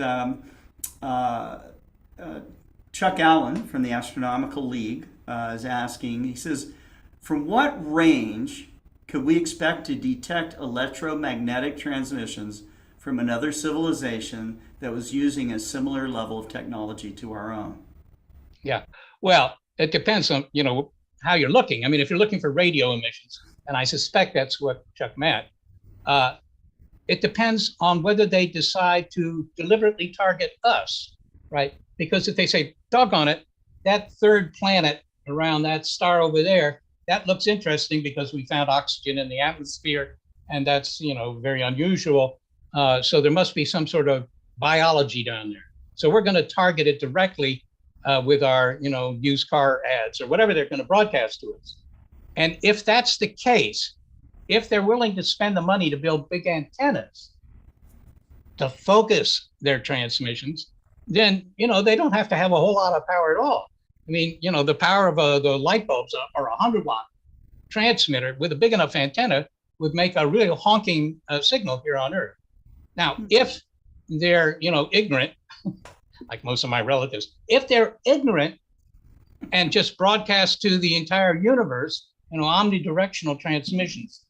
Speaker 1: Chuck Allen from the Astronomical League is asking. He says, "From what range could we expect to detect electromagnetic transmissions from another civilization that was using a similar level of technology to our own?"
Speaker 3: Yeah, well, it depends on how you're looking. I mean, if you're looking for radio emissions, and I suspect that's what Chuck meant, it depends on whether they decide to deliberately target us, right? Because if they say, doggone it, that third planet around that star over there, that looks interesting because we found oxygen in the atmosphere, and that's very unusual. So there must be some sort of biology down there. So we're going to target it directly with our used car ads or whatever they're going to broadcast to us. And if that's the case, if they're willing to spend the money to build big antennas to focus their transmissions, then they don't have to have a whole lot of power at all. I mean, the power of the light bulbs or a 100-watt transmitter with a big enough antenna would make a real honking signal here on Earth. Now, if they're ignorant, like most of my relatives, if they're ignorant and just broadcast to the entire universe, omnidirectional transmissions,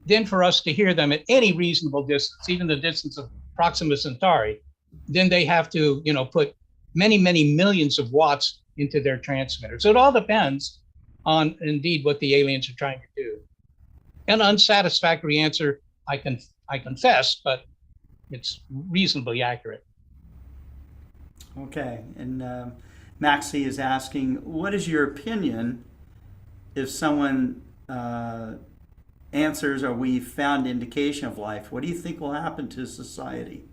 Speaker 3: then for us to hear them at any reasonable distance, even the distance of Proxima Centauri, then they have to put many, many millions of watts into their transmitter. So it all depends on indeed what the aliens are trying to do. An unsatisfactory answer, I confess, but it's reasonably accurate.
Speaker 1: Okay, and Maxie is asking, what is your opinion if someone answers, or we found indication of life? What do you think will happen to society?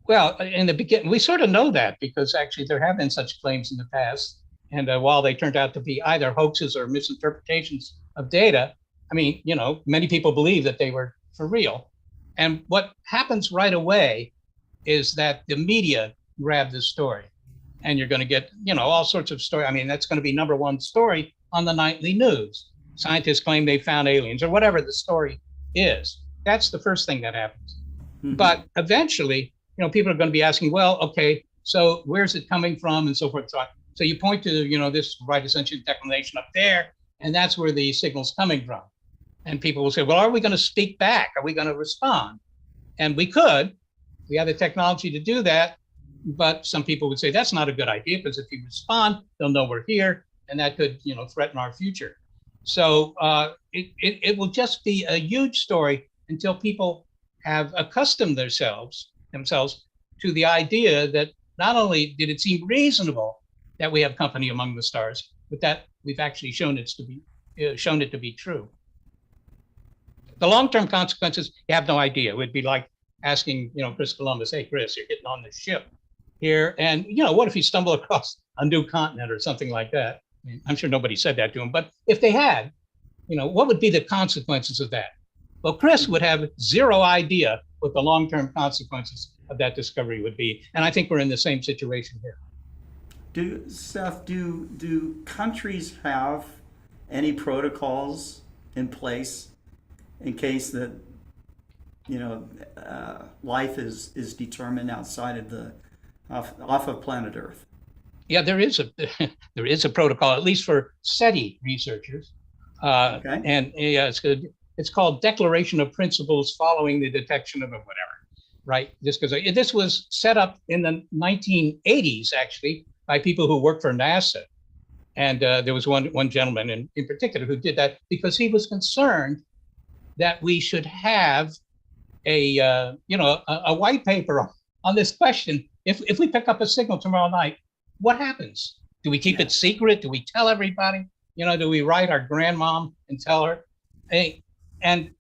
Speaker 3: Well, in the beginning, we sort of know that because actually there have been such claims in the past. And while they turned out to be either hoaxes or misinterpretations of data, I mean, many people believe that they were for real. And what happens right away is that the media grab the story, and you're going to get, all sorts of story. I mean, that's going to be number one story on the nightly news. Scientists claim they found aliens, or whatever the story is. That's the first thing that happens. Mm-hmm. But eventually, people are going to be asking, well, okay, so where's it coming from, and so forth. So you point to, this right ascension declination up there, and that's where the signal's coming from. And people will say, well, are we going to speak back? Are we going to respond? And we could. We have the technology to do that. But some people would say that's not a good idea, because if you respond, they'll know we're here, and that could, threaten our future. So it will just be a huge story until people have accustomed themselves to the idea that not only did it seem reasonable that we have company among the stars, but that we've actually shown it to be true. The long-term consequences, you have no idea. It would be like asking, Chris Columbus, hey, Chris, you're getting on the ship here, and what if you stumble across a new continent or something like that? I mean, I'm sure nobody said that to him, but if they had, what would be the consequences of that? Well, Chris would have zero idea what the long-term consequences of that discovery would be, and I think we're in the same situation here.
Speaker 1: Seth, do countries have any protocols in place in case that life is determined outside of off of planet Earth?
Speaker 3: Yeah, there is a protocol, at least for SETI researchers. Okay. And yeah, it's good. It's called Declaration of Principles Following the Detection of a whatever, right? Just because this was set up in the 1980s, actually, by people who worked for NASA. And there was one gentleman in particular who did that because he was concerned that we should have a white paper on this question. If we pick up a signal tomorrow night, what happens? Do we keep it secret? Do we tell everybody? Do we write our grandmom and tell her? Hey, and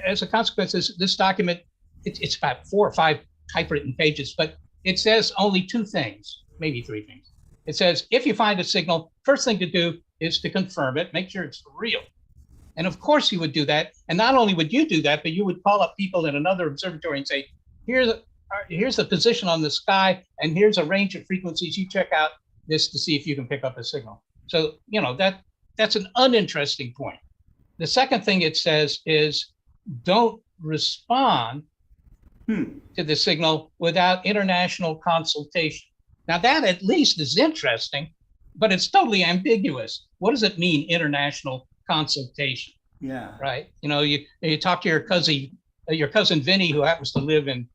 Speaker 3: as a consequence, this document, it's about 4 or 5 typewritten pages, but it says only 2 things, maybe 3 things. It says, if you find a signal, first thing to do is to confirm it, make sure it's real. And of course you would do that. And not only would you do that, but you would call up people in another observatory and say, here's the position on the sky, and here's a range of frequencies. You check out this to see if you can pick up a signal. So, that's an uninteresting point. The second thing it says is don't respond to the signal without international consultation. Now that at least is interesting, but it's totally ambiguous. What does it mean, international consultation?
Speaker 1: Yeah.
Speaker 3: Right. You talk to your cousin Vinny, who happens to live in,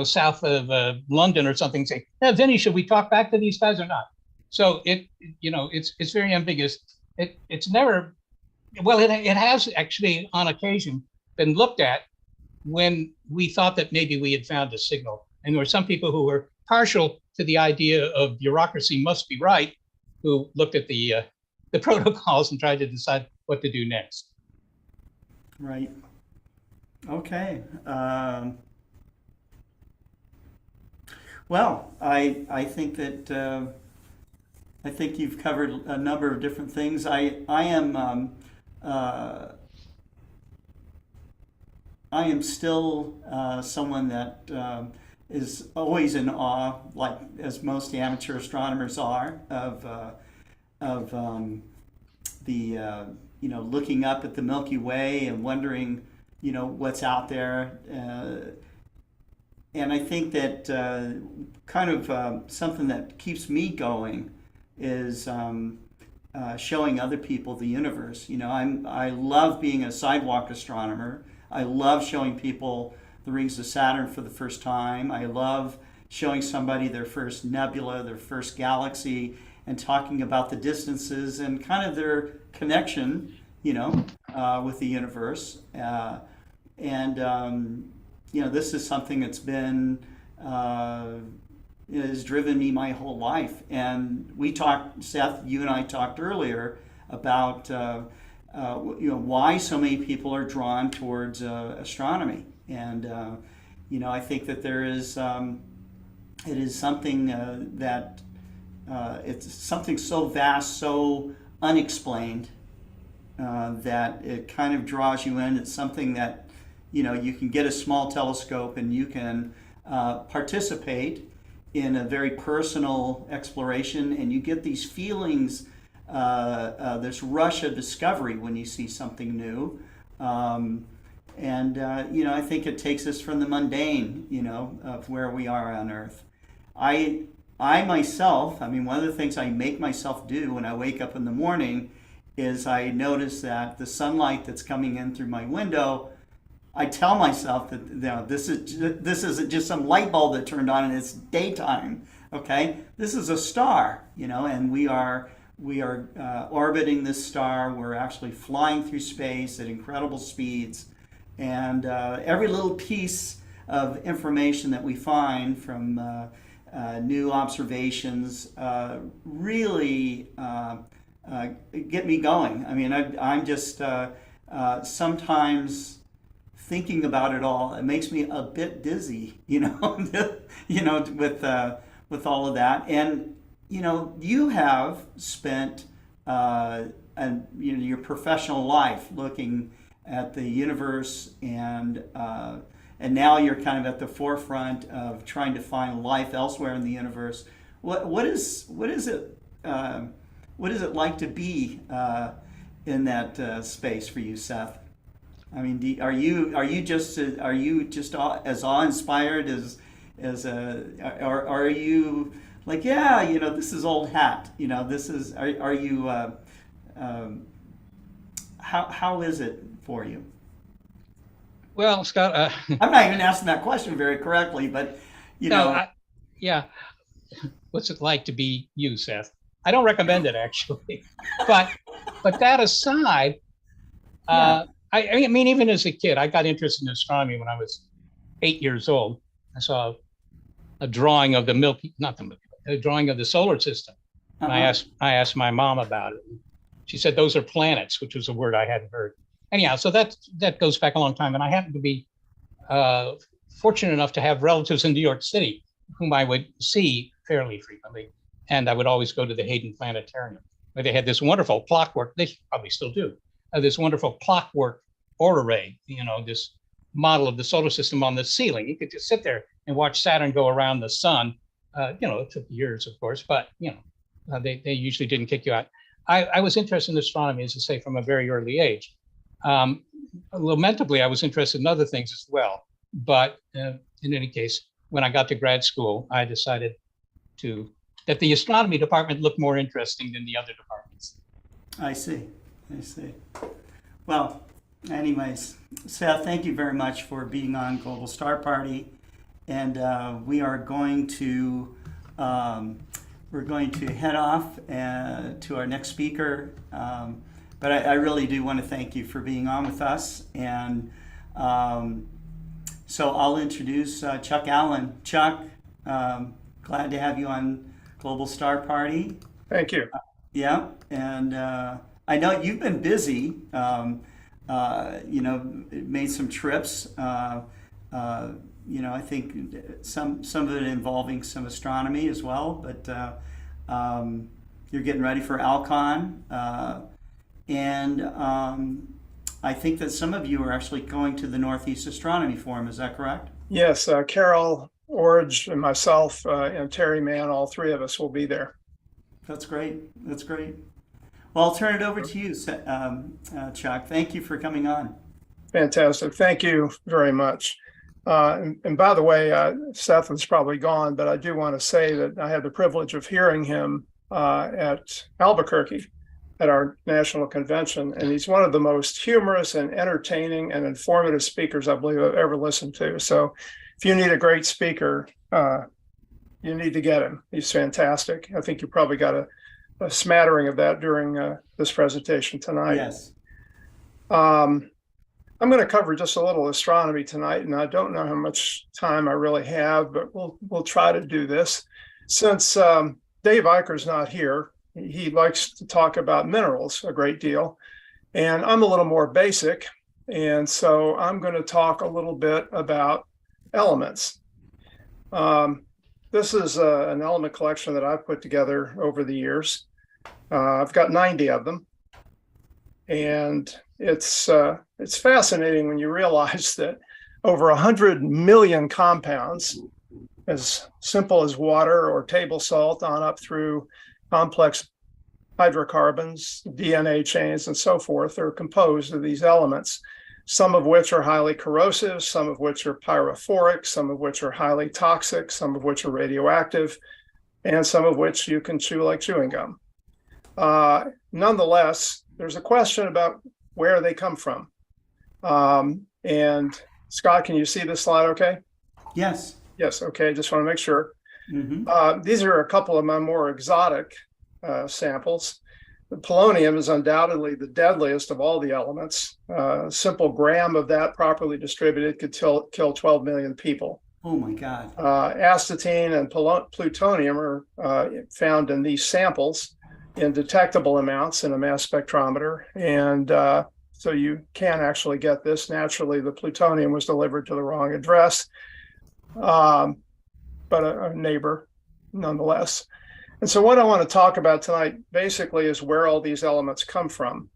Speaker 3: south of London or something, say, hey, Vinny, should we talk back to these guys or not? So it's very ambiguous. It's never, well, it has actually on occasion been looked at when we thought that maybe we had found a signal. And there were some people who were partial to the idea of bureaucracy must be right, who looked at the protocols and tried to decide what to do next.
Speaker 1: Right. Okay. Well, I think that I think you've covered a number of different things. I am still someone that is always in awe, like as most amateur astronomers are, of the looking up at the Milky Way and wondering what's out there. And I think that kind of something that keeps me going is showing other people the universe. I love being a sidewalk astronomer. I love showing people the rings of Saturn for the first time. I love showing somebody their first nebula, their first galaxy, and talking about the distances and kind of their connection, with the universe. This is something that's been has driven me my whole life. And we talked, Seth, you and I talked earlier about why so many people are drawn towards astronomy. And I think that there is it is something that it's something so vast, so unexplained, that it kind of draws you in. It's something that you can get a small telescope and you can participate in a very personal exploration, and you get these feelings, this rush of discovery when you see something new. I think it takes us from the mundane, of where we are on Earth. I myself, one of the things I make myself do when I wake up in the morning is I notice that the sunlight that's coming in through my window, I tell myself that this isn't just some light bulb that turned on and it's daytime. Okay, this is a star, and we are orbiting this star. We're actually flying through space at incredible speeds, and every little piece of information that we find from new observations really get me going. I'm just sometimes thinking about it all. It makes me a bit dizzy, with all of that. And you have spent your professional life looking at the universe, and now you're kind of at the forefront of trying to find life elsewhere in the universe. What is it like to be in that space for you, Seth? Are you just as awe-inspired or are you like, this is old hat, this is, are you how is it for you?
Speaker 3: Well, Scott,
Speaker 1: I'm not even asking that question very correctly, but
Speaker 3: what's it like to be you, Seth? I don't recommend it, actually, but that aside, even as a kid, I got interested in astronomy when I was 8 years old. I saw a drawing of a drawing of the solar system. And I asked my mom about it. She said, those are planets, which was a word I hadn't heard. Anyhow, so that goes back a long time. And I happen to be fortunate enough to have relatives in New York City whom I would see fairly frequently. And I would always go to the Hayden Planetarium, where they had this wonderful clockwork, they probably still do, this wonderful clockwork array, this model of the solar system on the ceiling. You could just sit there and watch Saturn go around the sun. It took years, of course, but they usually didn't kick you out. I was interested in astronomy, as I say, from a very early age. Lamentably, I was interested in other things as well. But in any case, when I got to grad school, I decided that the astronomy department looked more interesting than the other departments.
Speaker 1: I see. Well, anyways, Seth, thank you very much for being on Global Star Party, and we are going to head off to our next speaker. But I really do want to thank you for being on with us, and so I'll introduce Chuck Allen. Chuck, glad to have you on Global Star Party.
Speaker 4: Thank you.
Speaker 1: And I know you've been busy. Made some trips. I think some of it involving some astronomy as well. But you're getting ready for Alcon, and I think that some of you are actually going to the Northeast Astronomy Forum. Is that correct?
Speaker 4: Yes, Carol Orge and myself and Terry Mann, all three of us will be there.
Speaker 1: That's great. Well, I'll turn it over to you, Chuck. Thank you for coming on.
Speaker 4: Fantastic. Thank you very much. And by the way, Seth is probably gone, but I do want to say that I had the privilege of hearing him at Albuquerque at our national convention. And he's one of the most humorous and entertaining and informative speakers I believe I've ever listened to. So if you need a great speaker, you need to get him. He's fantastic. I think you probably got a smattering of that during this presentation tonight.
Speaker 1: Yes.
Speaker 4: I I'm going to cover just a little astronomy tonight, and I don't know how much time I really have, but we'll try to do this. Since Dave Eicher's not here, he likes to talk about minerals a great deal, and I'm a little more basic, and so I'm going to talk a little bit about elements. This is an element collection that I've put together over the years. I've got 90 of them, and it's fascinating when you realize that over 100 million compounds, as simple as water or table salt on up through complex hydrocarbons, DNA chains, and so forth, are composed of these elements, some of which are highly corrosive, some of which are pyrophoric, some of which are highly toxic, some of which are radioactive, and some of which you can chew like chewing gum. Nonetheless, there's a question about where they come from. And Scott, can you see this slide okay?
Speaker 1: Yes.
Speaker 4: Yes, okay, just want to make sure.
Speaker 1: Mm-hmm.
Speaker 4: These are a couple of my more exotic samples. The polonium is undoubtedly the deadliest of all the elements. A simple gram of that properly distributed could kill 12 million people.
Speaker 1: Oh my God.
Speaker 4: Astatine and plutonium are found in these samples in detectable amounts in a mass spectrometer. And so you can actually get this. Naturally, the plutonium was delivered to the wrong address, but a neighbor nonetheless. And so what I want to talk about tonight basically is where all these elements come from.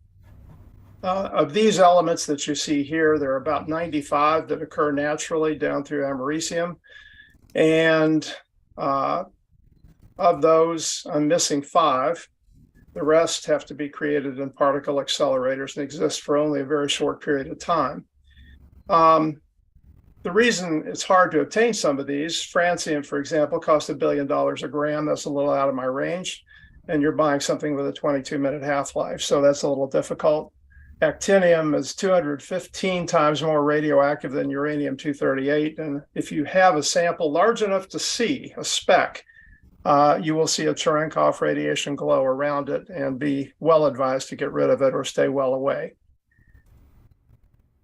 Speaker 4: Of these elements that you see here, there are about 95 that occur naturally down through americium. And of those, I'm missing 5. The rest have to be created in particle accelerators and exist for only a very short period of time. The reason it's hard to obtain some of these, francium, for example, costs $1 billion a gram. That's a little out of my range. And you're buying something with a 22-minute half-life, so that's a little difficult. Actinium is 215 times more radioactive than uranium-238. And if you have a sample large enough to see a speck, you will see a Cherenkov radiation glow around it and be well advised to get rid of it or stay well away.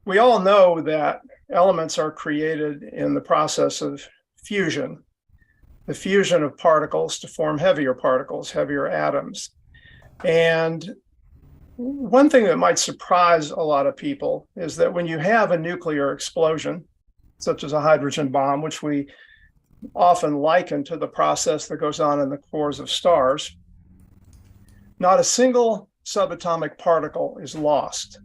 Speaker 4: We all know that elements are created in the process of fusion, the fusion of particles to form heavier particles, heavier atoms. And one thing that might surprise a lot of people is that when you have a nuclear explosion, such as a hydrogen bomb, which we often liken to the process that goes on in the cores of stars, not a single subatomic particle is lost.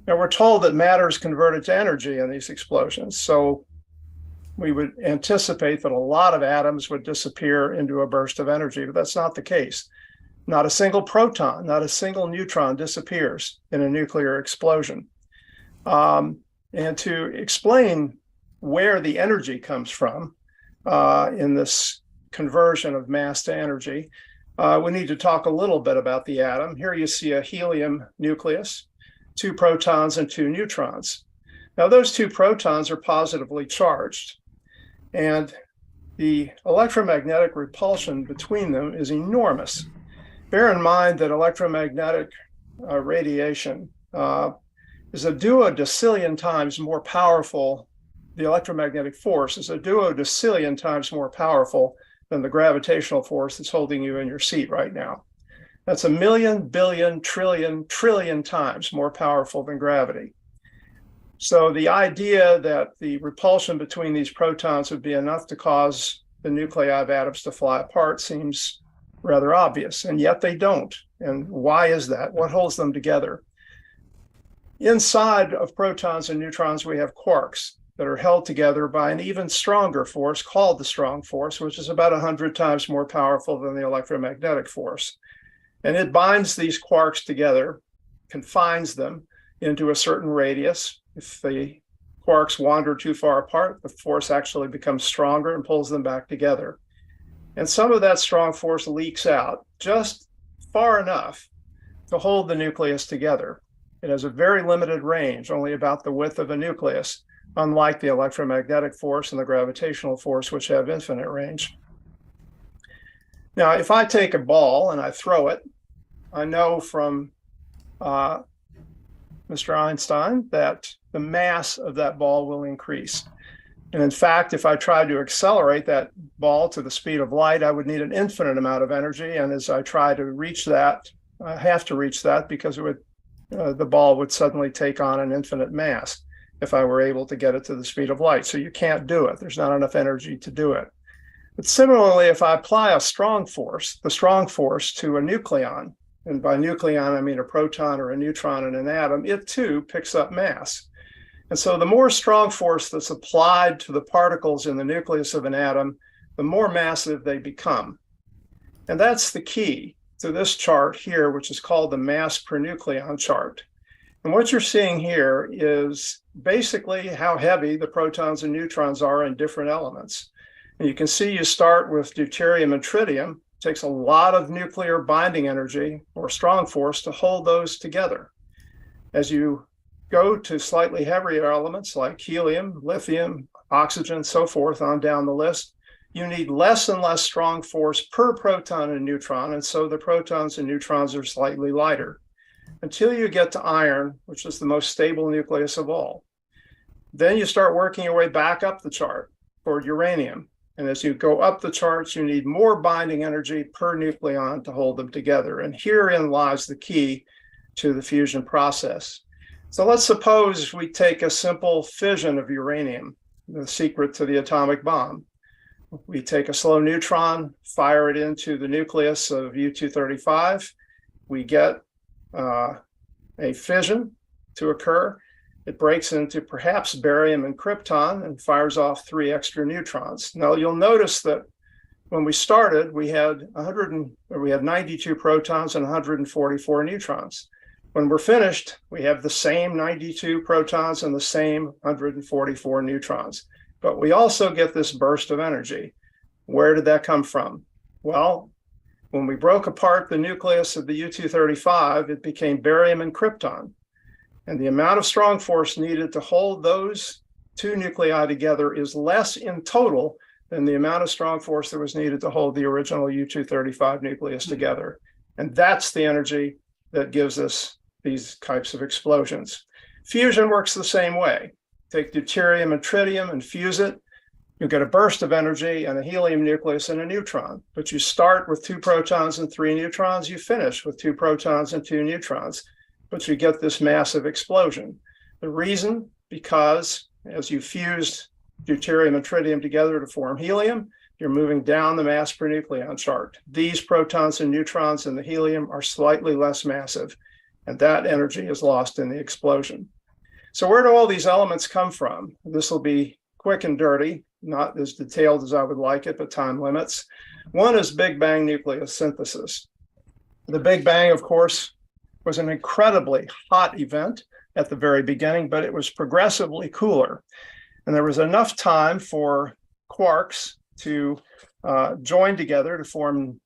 Speaker 4: Now, we're told that matter is converted to energy in these explosions, so we would anticipate that a lot of atoms would disappear into a burst of energy, but that's not the case. Not a single proton, not a single neutron disappears in a nuclear explosion. And to explain where the energy comes from in this conversion of mass to energy, we need to talk a little bit about the atom. Here you see a helium nucleus, 2 protons and 2 neutrons. Now, those 2 protons are positively charged, and the electromagnetic repulsion between them is enormous. Bear in mind that electromagnetic radiation is a duodecillion times more powerful. The electromagnetic force is a duodecillion times more powerful than the gravitational force that's holding you in your seat right now. That's 1 million, billion, trillion times more powerful than gravity. So the idea that the repulsion between these protons would be enough to cause the nuclei of atoms to fly apart seems rather obvious, and yet they don't. And why is that? What holds them together? Inside of protons and neutrons, we have quarks that are held together by an even stronger force called the strong force, which is about 100 times more powerful than the electromagnetic force. And it binds these quarks together, confines them into a certain radius. If the quarks wander too far apart, the force actually becomes stronger and pulls them back together. And some of that strong force leaks out just far enough to hold the nucleus together. It has a very limited range, only about the width of a nucleus, unlike the electromagnetic force and the gravitational force, which have infinite range. Now, if I take a ball and I throw it, I know from the Mr. Einstein, that the mass of that ball will increase. And in fact, if I tried to accelerate that ball to the speed of light, I would need an infinite amount of energy. And as I try to reach that, I have to reach that because it would, the ball would suddenly take on an infinite mass if I were able to get it to the speed of light. So you can't do it. There's not enough energy to do it. But similarly, if I apply a strong force, the strong force to a nucleon, and by nucleon, I mean a proton or a neutron in an atom, it too picks up mass. And so the more strong force that's applied to the particles in the nucleus of an atom, the more massive they become. And that's the key to this chart here, which is called the mass per nucleon chart. And what you're seeing here is basically how heavy the protons and neutrons are in different elements. And you can see you start with deuterium and tritium. It takes a lot of nuclear binding energy or strong force to hold those together. As you go to slightly heavier elements like helium, lithium, oxygen, so forth on down the list, you need less and less strong force per proton and neutron. And so the protons and neutrons are slightly lighter until you get to iron, which is the most stable nucleus of all. Then you start working your way back up the chart toward uranium. And as you go up the charts, you need more binding energy per nucleon to hold them together. And herein lies the key to the fusion process. So let's suppose we take a simple fission of uranium, the secret to the atomic bomb. We take a slow neutron, fire it into the nucleus of U-235. We get a fission to occur. It breaks into perhaps barium and krypton and fires off 3 extra neutrons. Now you'll notice that when we started, we had 92 protons and 144 neutrons. When we're finished, we have the same 92 protons and the same 144 neutrons. But we also get this burst of energy. Where did that come from? Well, when we broke apart the nucleus of the U-235, it became barium and krypton. And the amount of strong force needed to hold those 2 nuclei together is less in total than the amount of strong force that was needed to hold the original U-235 nucleus together. And that's the energy that gives us these types of explosions. Fusion works the same way. Take deuterium and tritium and fuse it. You get a burst of energy and a helium nucleus and a neutron. But you start with 2 protons and 3 neutrons. You finish with 2 protons and 2 neutrons. But you get this massive explosion. The reason, because as you fuse deuterium and tritium together to form helium, you're moving down the mass per nucleon chart. These protons and neutrons in the helium are slightly less massive, and that energy is lost in the explosion. So where do all these elements come from? This will be quick and dirty, not as detailed as I would like it, but time limits. One is Big Bang nucleosynthesis. The Big Bang, of course, was an incredibly hot event at the very beginning, but it was progressively cooler. And there was enough time for quarks to join together to form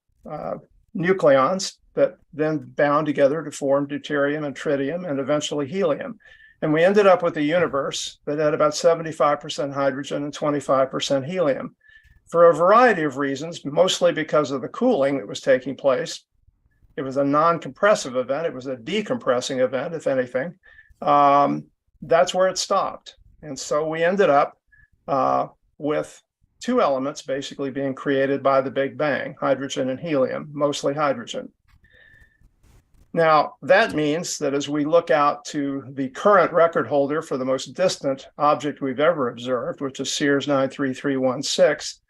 Speaker 4: nucleons that then bound together to form deuterium and tritium and eventually helium. And we ended up with a universe that had about 75% hydrogen and 25% helium. For a variety of reasons, mostly because of the cooling that was taking place. It was a non-compressive event. It was a decompressing event, if anything. That's where it stopped. And so we ended up with 2 elements basically being created by the Big Bang, hydrogen and helium, mostly hydrogen. Now, that means that as we look out to the current record holder for the most distant object we've ever observed, which is Sears 93316,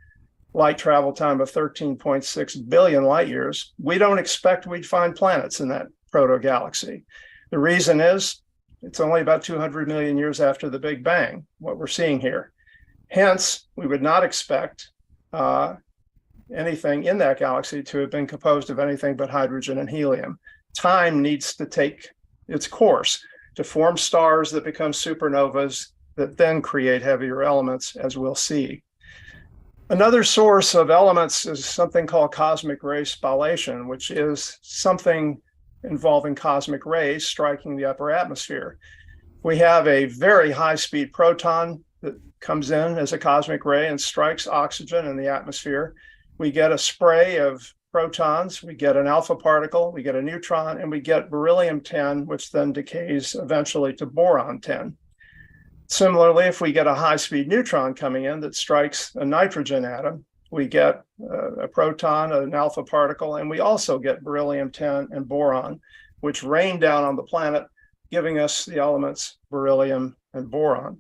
Speaker 4: light travel time of 13.6 billion light years, we don't expect we'd find planets in that proto-galaxy. The reason is it's only about 200 million years after the Big Bang, what we're seeing here. Hence, we would not expect anything in that galaxy to have been composed of anything but hydrogen and helium. Time needs to take its course to form stars that become supernovas that then create heavier elements, as we'll see. Another source of elements is something called cosmic ray spallation, which is something involving cosmic rays striking the upper atmosphere. We have a very high-speed proton that comes in as a cosmic ray and strikes oxygen in the atmosphere. We get a spray of protons, we get an alpha particle, we get a neutron, and we get beryllium-10, which then decays eventually to boron-10. Similarly, if we get a high-speed neutron coming in that strikes a nitrogen atom, we get a proton, an alpha particle, and we also get beryllium-10 and boron, which rain down on the planet, giving us the elements beryllium and boron.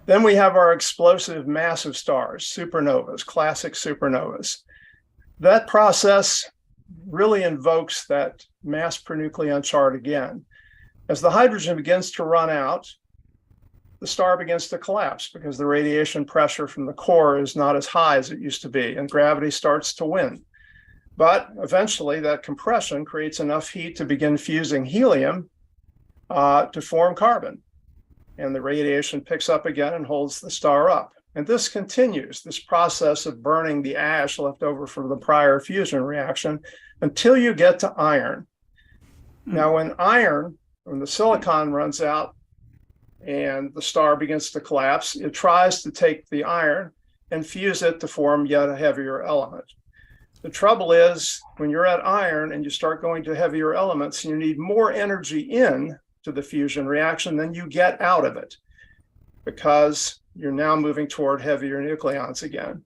Speaker 4: Then we have our explosive massive stars, supernovas, classic supernovas. That process really invokes that mass per nucleon chart again. As the hydrogen begins to run out, the star begins to collapse because the radiation pressure from the core is not as high as it used to be, and gravity starts to win. But eventually that compression creates enough heat to begin fusing helium to form carbon. And the radiation picks up again and holds the star up. And this continues, this process of burning the ash left over from the prior fusion reaction until you get to iron. Now, when the silicon runs out and the star begins to collapse, it tries to take the iron and fuse it to form yet a heavier element. The trouble is, when you're at iron and you start going to heavier elements, you need more energy in to the fusion reaction than you get out of it, because you're now moving toward heavier nucleons again.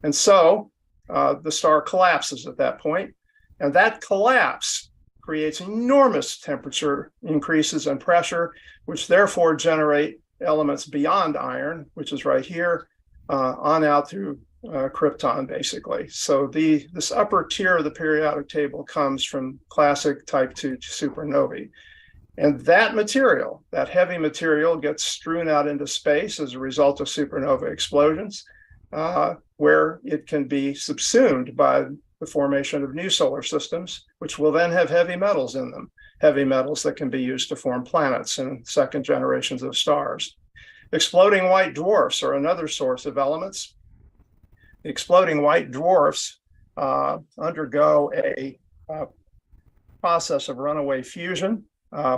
Speaker 4: And so the star collapses at that point, and that collapse creates enormous temperature increases and pressure, which therefore generate elements beyond iron, which is right here, on out through krypton, basically. So this upper tier of the periodic table comes from classic type 2 supernovae. And that material, that heavy material, gets strewn out into space as a result of supernova explosions, where it can be subsumed by the formation of new solar systems, which will then have heavy metals in them, heavy metals that can be used to form planets and second generations of stars. Exploding white dwarfs are another source of elements. The exploding white dwarfs undergo a process of runaway fusion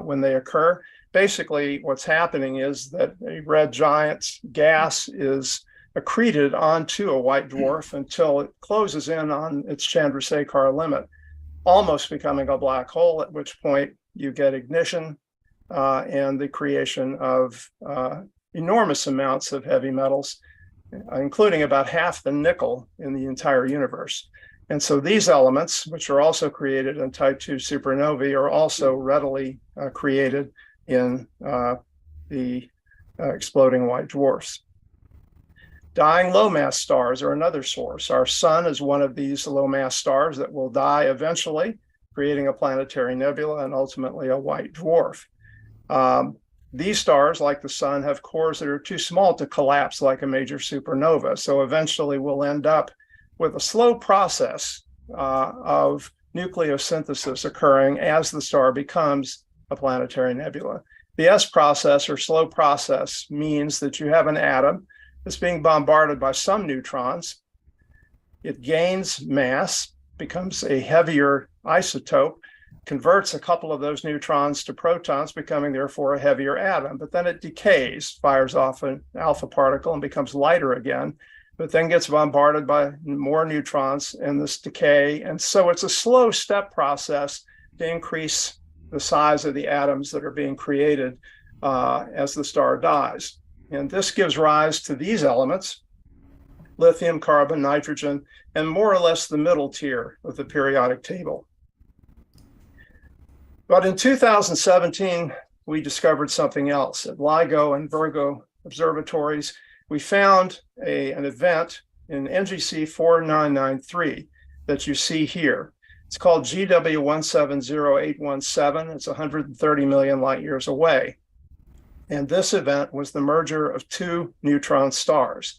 Speaker 4: when they occur. Basically, what's happening is that a red giant gas is accreted onto a white dwarf until it closes in on its Chandrasekhar limit, almost becoming a black hole, at which point you get ignition and the creation of enormous amounts of heavy metals, including about half the nickel in the entire universe. And so these elements, which are also created in type 2 supernovae, are also readily created in the exploding white dwarfs. Dying low mass stars are another source. Our sun is one of these low mass stars that will die eventually, creating a planetary nebula and ultimately a white dwarf. These stars, like the sun, have cores that are too small to collapse like a major supernova. So eventually we'll end up with a slow process of nucleosynthesis occurring as the star becomes a planetary nebula. The S process, or slow process, means that you have an atom that's being bombarded by some neutrons. It gains mass, becomes a heavier isotope, converts a couple of those neutrons to protons, becoming therefore a heavier atom. But then it decays, fires off an alpha particle and becomes lighter again, but then gets bombarded by more neutrons in this decay. And so it's a slow step process to increase the size of the atoms that are being created as the star dies. And this gives rise to these elements: lithium, carbon, nitrogen, and more or less the middle tier of the periodic table. But in 2017, we discovered something else. At LIGO and Virgo observatories, we found an event in NGC 4993 that you see here. It's called GW170817. It's 130 million light years away. And this event was the merger of two neutron stars.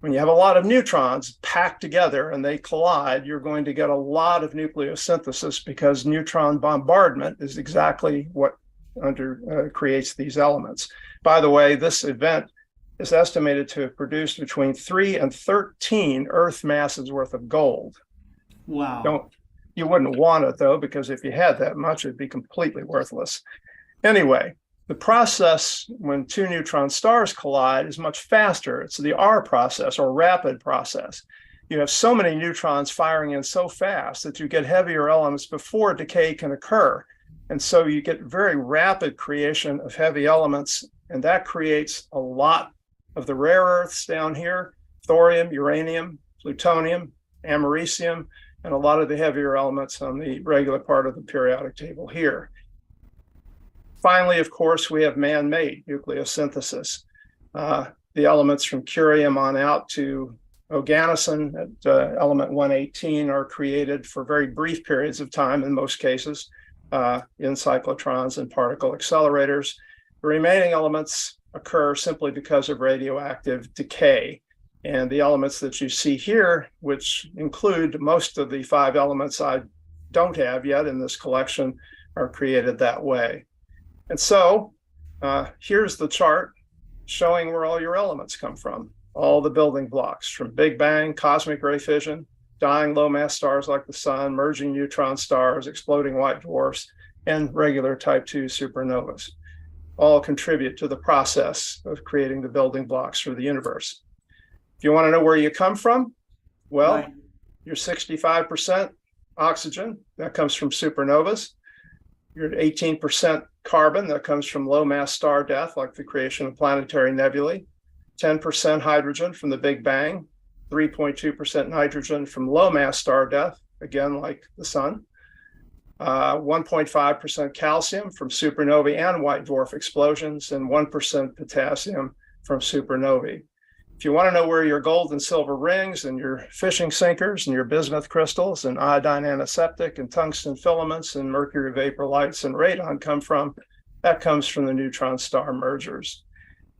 Speaker 4: When you have a lot of neutrons packed together and they collide, you're going to get a lot of nucleosynthesis, because neutron bombardment is exactly what creates these elements. By the way, this event is estimated to have produced between 3 and 13 Earth masses worth of gold.
Speaker 1: Wow.
Speaker 4: You wouldn't want it, though, because if you had that much, it'd be completely worthless. Anyway, the process when two neutron stars collide is much faster. It's the R process, or rapid process. you have so many neutrons firing in so fast that you get heavier elements before decay can occur. And so you get very rapid creation of heavy elements, and that creates a lot of the rare earths down here: thorium, uranium, plutonium, americium, and a lot of the heavier elements on the regular part of the periodic table here. Finally, of course, we have man-made nucleosynthesis. The elements from curium on out to oganesson at element 118 are created for very brief periods of time in most cases in cyclotrons and particle accelerators. The remaining elements occur simply because of radioactive decay. And the elements that you see here, which include most of the 5 elements I don't have yet in this collection, are created that way. And so here's the chart showing where all your elements come from, all the building blocks from Big Bang, cosmic ray fission, dying low mass stars like the sun, merging neutron stars, exploding white dwarfs, and regular type 2 supernovas. All contribute to the process of creating the building blocks for the universe. If you want to know where you come from, well,
Speaker 1: Right.
Speaker 4: you're 65% oxygen, that comes from supernovas. You're 18% carbon, that comes from low mass star death, like the creation of planetary nebulae. 10% hydrogen from the Big Bang, 3.2% nitrogen from low mass star death, again, like the sun. 1.5% calcium from supernovae and white dwarf explosions, and 1% potassium from supernovae. If you want to know where your gold and silver rings and your fishing sinkers and your bismuth crystals and iodine antiseptic and tungsten filaments and mercury vapor lights and radon come from, that comes from the neutron star mergers.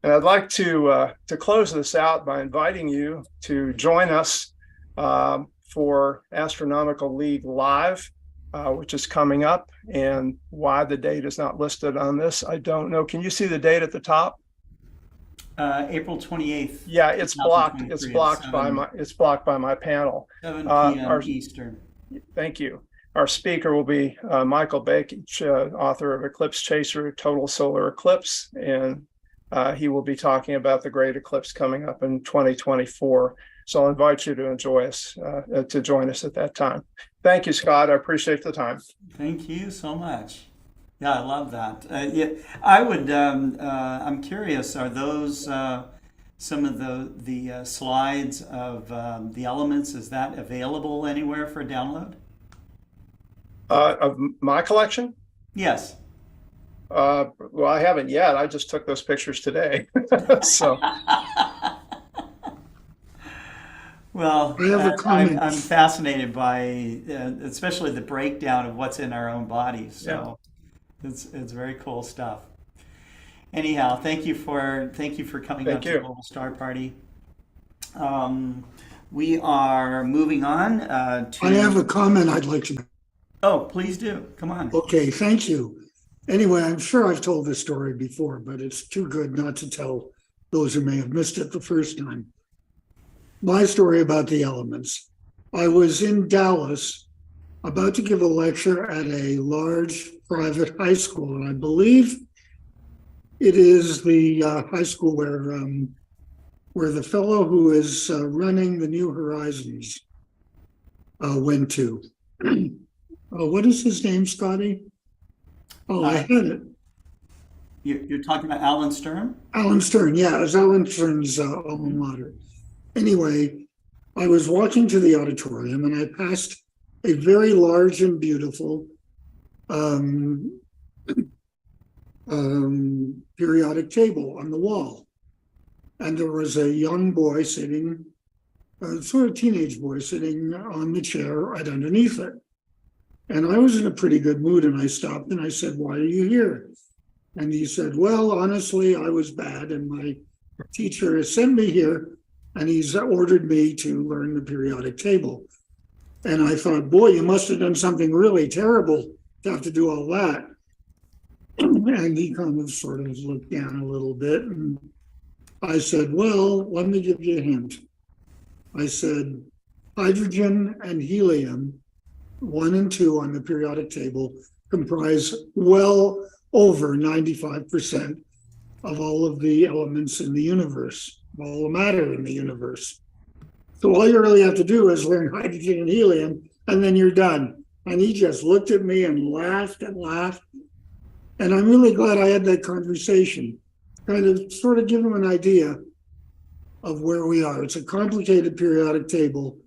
Speaker 4: And I'd like to close this out by inviting you to join us for Astronomical League Live, which is coming up. And why the date is not listed on this, I don't know. Can you see the date at the top?
Speaker 1: April 28th.
Speaker 4: Yeah, it's blocked. It's
Speaker 1: 2023
Speaker 4: blocked
Speaker 1: at
Speaker 4: by my panel.
Speaker 1: 7 p.m.
Speaker 4: Our-
Speaker 1: Eastern.
Speaker 4: Thank you. Our speaker will be Michael Bakich, author of Eclipse Chaser, Total Solar Eclipse, and he will be talking about the great eclipse coming up in 2024. So I'll invite you to join us at that time. Thank you, Scott. I appreciate the time.
Speaker 1: Thank you so much. Yeah, I love that. Yeah, I would. I'm curious. Are those some of the slides of the elements? Is that available anywhere for download?
Speaker 4: Of my collection?
Speaker 1: Yes.
Speaker 4: Well, I haven't yet. I just took those pictures today. So
Speaker 1: Well,
Speaker 2: I have a comment.
Speaker 1: I'm fascinated by especially the breakdown of what's in our own bodies. So it's very cool stuff. Anyhow, thank you for coming
Speaker 4: Thank
Speaker 1: up to
Speaker 4: you.
Speaker 1: the Global Star Party. We are moving on to.
Speaker 2: I have a comment I'd like to.
Speaker 1: Oh, please do. Come on.
Speaker 2: Okay, thank you. Anyway, I'm sure I've told this story before, but it's too good not to tell those who may have missed it the first time. My story about the elements. I was in Dallas about to give a lecture at a large private high school, and I believe it is the high school where the fellow who is running the New Horizons went to. What is his name, Scotty? Oh, I had it.
Speaker 1: You're talking about Alan Stern?
Speaker 2: Alan Stern, yeah, it was Alan Stern's alma mater. Anyway, I was walking to the auditorium and I passed a very large and beautiful periodic table on the wall. And there was a young boy sitting, sort of teenage boy sitting on the chair right underneath it. And I was in a pretty good mood and I stopped and I said, "Why are you here?" And he said, "Well, honestly, I was bad and my teacher has sent me here and he's ordered me to learn the periodic table." And I thought, boy, you must have done something really terrible to have to do all that. And he kind of sort of looked down a little bit. And I said, "Well, let me give you a hint." I said, hydrogen and helium, 1 and 2 on the periodic table, comprise well over 95% of all of the elements in the universe, all the matter in the universe. So all you really have to do is learn hydrogen and helium, and then you're done. And he just looked at me and laughed and laughed. And I'm really glad I had that conversation, kind of sort of give him an idea of where we are. It's a complicated periodic table,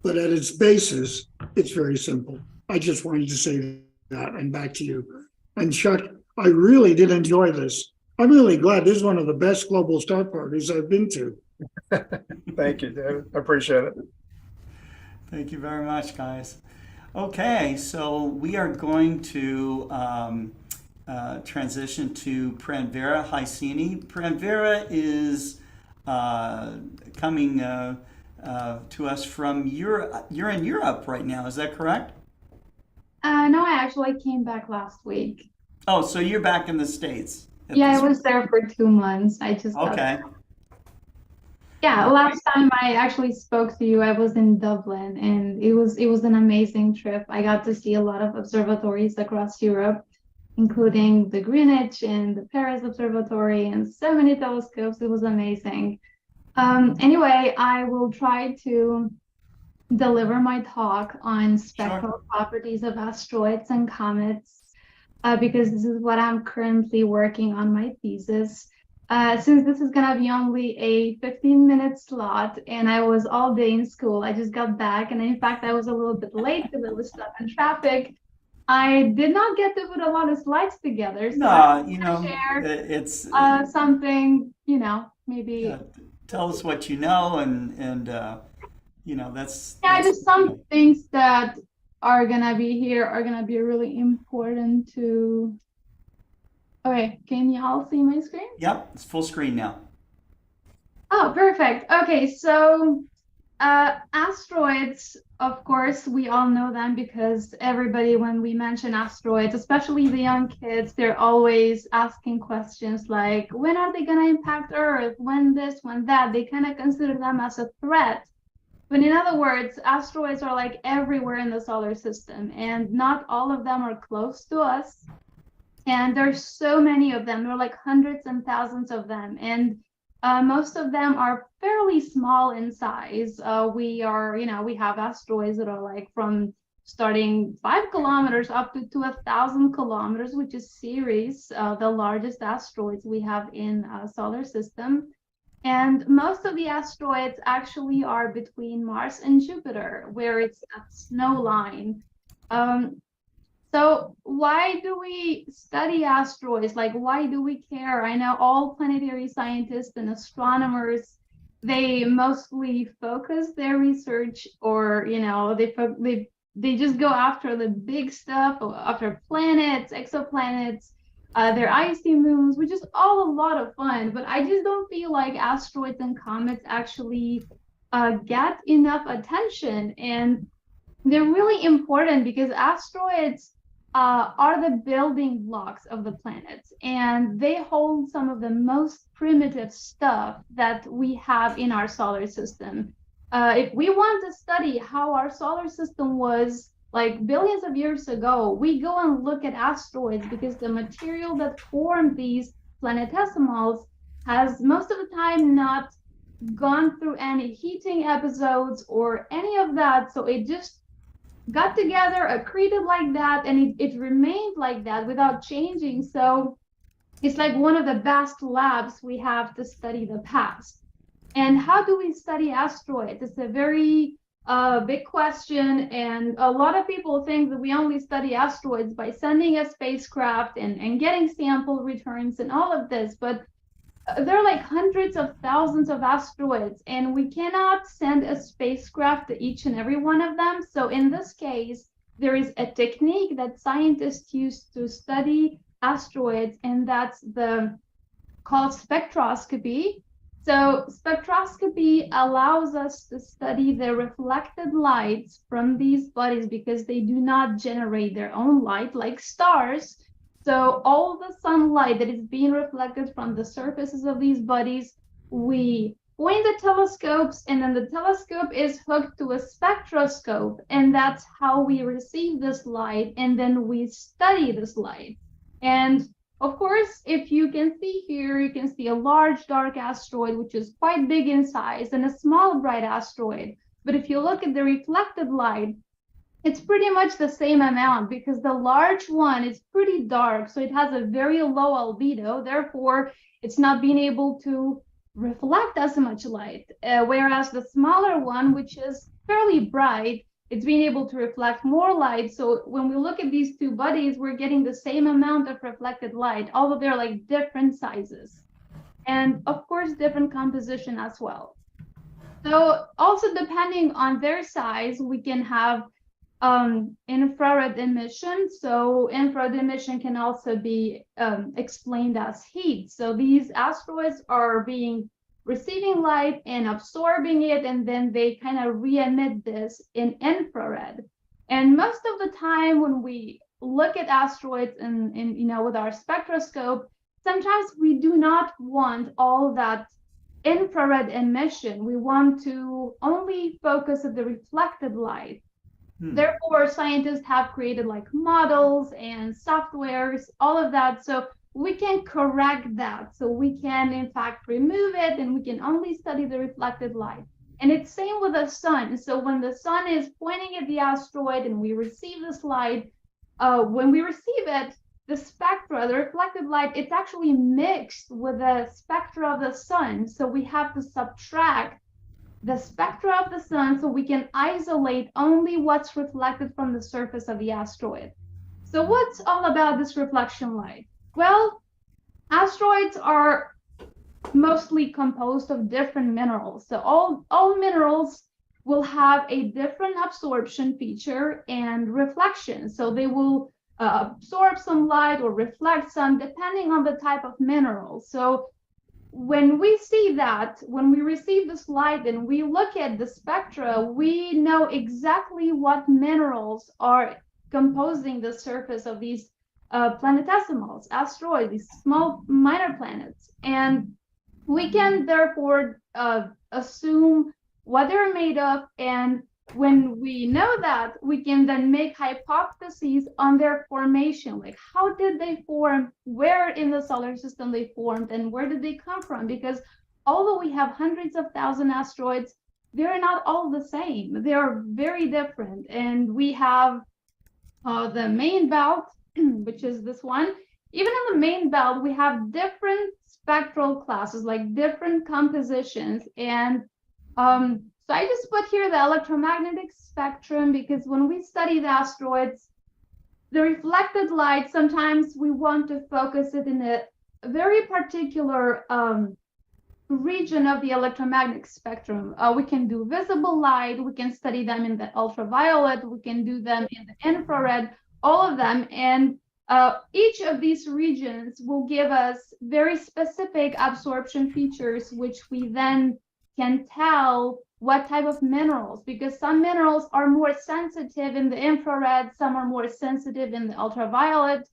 Speaker 2: but at its basis, it's very simple. I just wanted to say that, and back to you. And Chuck, I really did enjoy this. I'm really glad this is one of the best global star parties I've been to.
Speaker 4: Thank you, David. I appreciate it.
Speaker 1: Thank you very much, guys. Okay, so we are going to transition to Pranvera Hyseni. Pranvera is coming to us from Europe. You're in Europe right now, is that correct?
Speaker 5: No, I actually came back last week.
Speaker 1: Oh, so you're back in the States.
Speaker 5: Yeah, I was there for 2 months. I just got
Speaker 1: Okay.
Speaker 5: back. Yeah, last time I actually spoke to you, I was in Dublin, and it was an amazing trip. I got to see a lot of observatories across Europe, including the Greenwich and the Paris Observatory, and so many telescopes. It was amazing. Anyway, I will try to deliver my talk on spectral properties of asteroids and comets, because this is what I'm currently working on my thesis. Since this is gonna be only a 15-minute slot, and I was all day in school, I just got back, and in fact, I was a little bit late because I was stuck in traffic. I did not get to put a lot of slides together, so
Speaker 1: No, you know,
Speaker 5: share
Speaker 1: it's
Speaker 5: something, maybe.
Speaker 1: yeah, tell us what you know, and that's
Speaker 5: Just some things that are gonna be here are gonna be really important to. Okay, can you all see my screen?
Speaker 1: Yep, it's full screen now.
Speaker 5: Oh, perfect. Okay, so asteroids, of course, we all know them because everybody, when we mention asteroids, especially the young kids, they're always asking questions like, when are they going to impact Earth? When this, when that? They kind of consider them as a threat. But in other words, asteroids are like everywhere in the solar system, and not all of them are close to us. And there's so many of them. There are like hundreds and thousands of them. And most of them are fairly small in size. We have asteroids that are like from starting 5 kilometers up to 1,000 kilometers, which is Ceres, the largest asteroids we have in our solar system. And most of the asteroids actually are between Mars and Jupiter, where it's a snow line. So why do we study asteroids? Like, why do we care? I know all planetary scientists and astronomers, they mostly focus their research, or they just go after the big stuff, after planets, exoplanets, their icy moons, which is all a lot of fun. But I just don't feel like asteroids and comets actually get enough attention, and they're really important because asteroids are the building blocks of the planets, and they hold some of the most primitive stuff that we have in our solar system. If we want to study how our solar system was like billions of years ago, we go and look at asteroids, because the material that formed these planetesimals has most of the time not gone through any heating episodes or any of that, so it just got together, accreted like that, and it remained like that without changing. So it's like one of the best labs we have to study the past. And how do we study asteroids? It's a very big question, and a lot of people think that we only study asteroids by sending a spacecraft and getting sample returns and all of this, but there are like hundreds of thousands of asteroids, and we cannot send a spacecraft to each and every one of them. So in this case, there is a technique that scientists use to study asteroids, and that's called spectroscopy. So spectroscopy allows us to study the reflected lights from these bodies, because they do not generate their own light like stars. So all the sunlight that is being reflected from the surfaces of these bodies, we point the telescopes, and then the telescope is hooked to a spectroscope, and that's how we receive this light, and then we study this light. And Of course, if you can see here, you can see a large dark asteroid, which is quite big in size, and a small bright asteroid. But if you look at the reflected light, it's pretty much the same amount because the large one is pretty dark, so it has a very low albedo. Therefore, it's not being able to reflect as much light, whereas the smaller one, which is fairly bright, it's being able to reflect more light. So when we look at these two bodies, we're getting the same amount of reflected light, although they're like different sizes. And of course, different composition as well. So also depending on their size, we can have infrared emission. So infrared emission can also be explained as heat. So these asteroids are receiving light and absorbing it, and then they kind of re-emit this in infrared. And most of the time when we look at asteroids with our spectroscope, sometimes we do not want all that infrared emission. We want to only focus at the reflected light. Therefore, scientists have created like models and softwares, all of that. So we can correct that. So we can, in fact, remove it, and we can only study the reflected light. And it's same with the sun. So when the sun is pointing at the asteroid and we receive this light, when we receive it, the spectra, the reflected light, it's actually mixed with the spectra of the sun. So we have to subtract the spectra of the sun so we can isolate only what's reflected from the surface of the asteroid. So what's all about this reflection light? Well, asteroids are mostly composed of different minerals. So all minerals will have a different absorption feature and reflection. So they will absorb some light or reflect some depending on the type of mineral. So when we see that, when we receive this light and we look at the spectra, we know exactly what minerals are composing the surface of these planetesimals, asteroids, these small minor planets. And we can therefore assume what they're made of. And when we know that, we can then make hypotheses on their formation, like how did they form, where in the solar system they formed, and where did they come from? Because although we have hundreds of thousands of asteroids, they're not all the same. They're very different. And we have the main belt, which is this one. Even in the main belt, we have different spectral classes, like different compositions. And so I just put here the electromagnetic spectrum because when we study the asteroids, the reflected light, sometimes we want to focus it in a very particular region of the electromagnetic spectrum. We can do visible light, we can study them in the ultraviolet, we can do them in the infrared, all of them. And each of these regions will give us very specific absorption features, which we then can tell what type of minerals, because some minerals are more sensitive in the infrared, some are more sensitive in the ultraviolet,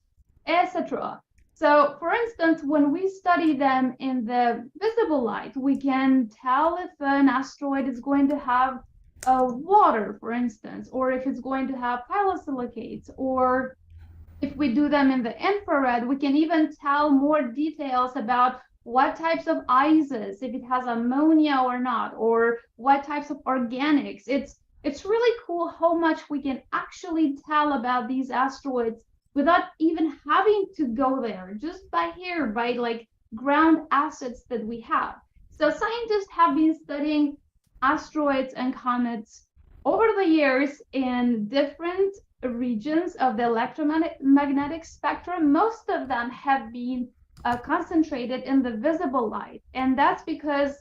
Speaker 5: etc. So for instance, when we study them in the visible light, we can tell if an asteroid is going to have water, for instance, or if it's going to have phyllosilicates, or if we do them in the infrared, we can even tell more details about what types of ices, if it has ammonia or not, or what types of organics. It's really cool how much we can actually tell about these asteroids without even having to go there, just by like ground assets that we have. So scientists have been studying asteroids and comets over the years in different regions of the electromagnetic spectrum. Most of them have been concentrated in the visible light, and that's because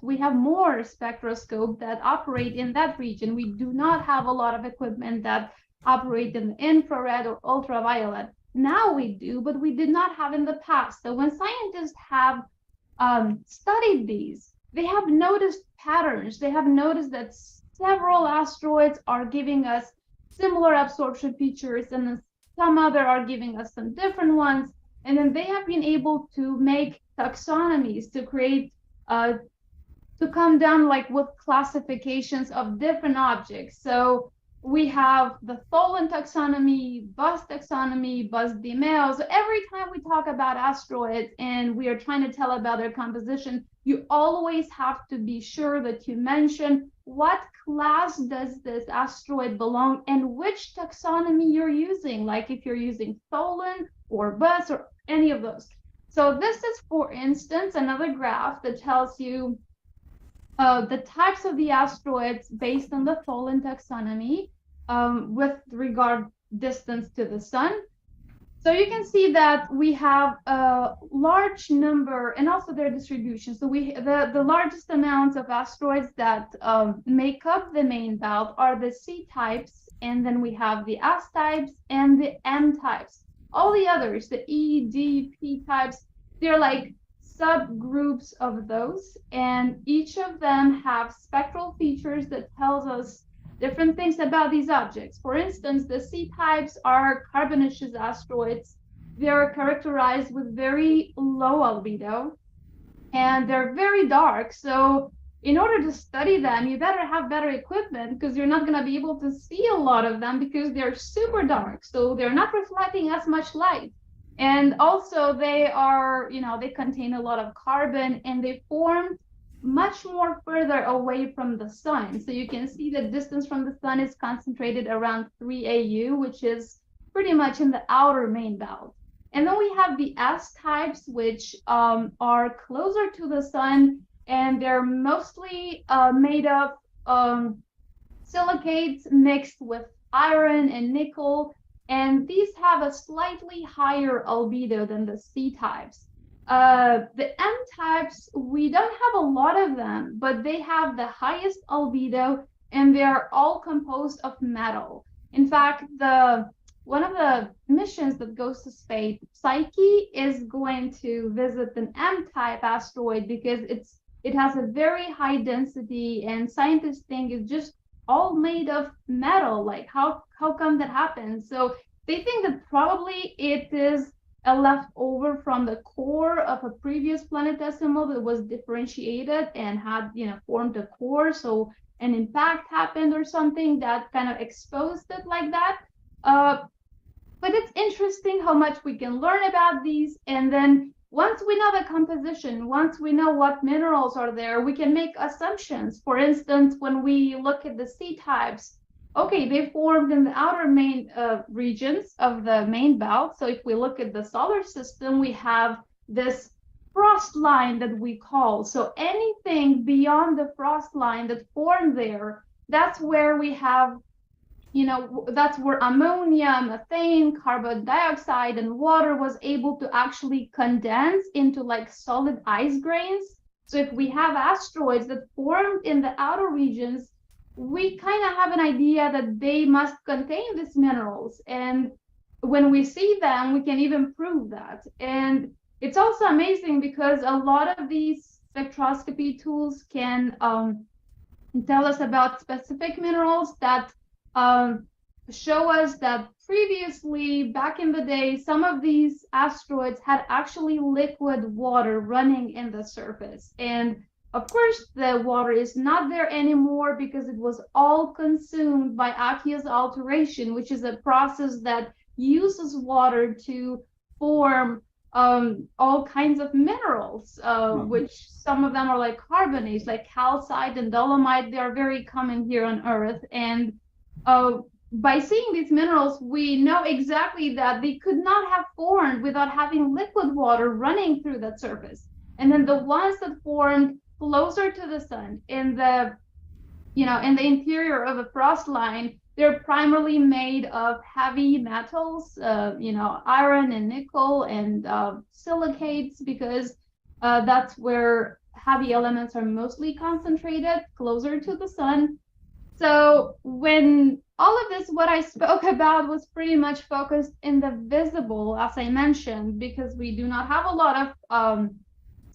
Speaker 5: we have more spectroscope that operate in that region. We do not have a lot of equipment that operate in the infrared or ultraviolet. Now we do, but we did not have in the past. So when scientists have studied these, they have noticed patterns. They have noticed that several asteroids are giving us similar absorption features, and then some other are giving us some different ones. And then they have been able to make taxonomies to create, to come down like with classifications of different objects. So we have the Tholen taxonomy, Bus taxonomy, Bus Dimeo. So every time we talk about asteroids and we are trying to tell about their composition, you always have to be sure that you mention what class does this asteroid belong and which taxonomy you're using, like if you're using Tholen or Bus or any of those. So this is, for instance, another graph that tells you the types of the asteroids based on the Tholen taxonomy with regard distance to the sun. So you can see that we have a large number, and also their distribution. So the largest amounts of asteroids that make up the main belt are the C types, and then we have the S types and the M types. All the others, the E, D, P types, they're like subgroups of those, and each of them have spectral features that tells us different things about these objects. For instance, the C types are carbonaceous asteroids. They are characterized with very low albedo, and they're very dark. So in order to study them, you better have better equipment, because you're not going to be able to see a lot of them because they're super dark. So they're not reflecting as much light. And also they are, they contain a lot of carbon, and they form much more further away from the sun. So you can see the distance from the sun is concentrated around 3 AU, which is pretty much in the outer main belt. And then we have the S types, which are closer to the sun, and they're mostly made up silicates mixed with iron and nickel. And these have a slightly higher albedo than the C types. The M types, we don't have a lot of them, but they have the highest albedo, and they're all composed of metal. In fact, one of the missions that goes to space, Psyche, is going to visit an M-type asteroid because it has a very high density, and scientists think it's just all made of metal. Like, how come that happens? So they think that probably it is a leftover from the core of a previous planetesimal that was differentiated and had, formed a core. So an impact happened or something that kind of exposed it like that. But it's interesting how much we can learn about these. And then once we know the composition, once we know what minerals are there, we can make assumptions. For instance, when we look at the C types, okay, they formed in the outer main regions of the main belt. So if we look at the solar system, we have this frost line that we call. So anything beyond the frost line that formed there, that's where we have, that's where ammonia, methane, carbon dioxide, and water was able to actually condense into like solid ice grains. So if we have asteroids that formed in the outer regions, we kind of have an idea that they must contain these minerals. And when we see them, we can even prove that. And it's also amazing because a lot of these spectroscopy tools can tell us about specific minerals that show us that previously, back in the day, some of these asteroids had actually liquid water running in the surface. And of course, the water is not there anymore because it was all consumed by aqueous alteration, which is a process that uses water to form all kinds of minerals, which some of them are like carbonates, like calcite and dolomite. They are very common here on Earth. And by seeing these minerals, we know exactly that they could not have formed without having liquid water running through that surface. And then the ones that formed closer to the sun in the interior of a frost line, they're primarily made of heavy metals, iron and nickel and silicates, because that's where heavy elements are mostly concentrated, closer to the sun. So when all of this, what I spoke about, was pretty much focused in the visible, as I mentioned, because we do not have a lot of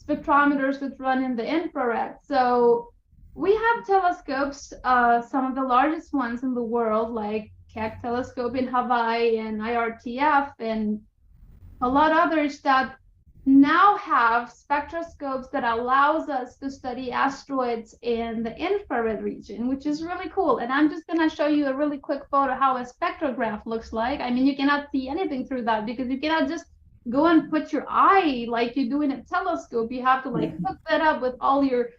Speaker 5: spectrometers that run in the infrared. So we have telescopes, some of the largest ones in the world, like Keck telescope in Hawaii and IRTF, and a lot others that now have spectroscopes that allows us to study asteroids in the infrared region, which is really cool. And I'm just going to show you a really quick photo how a spectrograph looks like. I mean, you cannot see anything through that because you cannot just go and put your eye like you do in a telescope. You have to like hook that up with all your,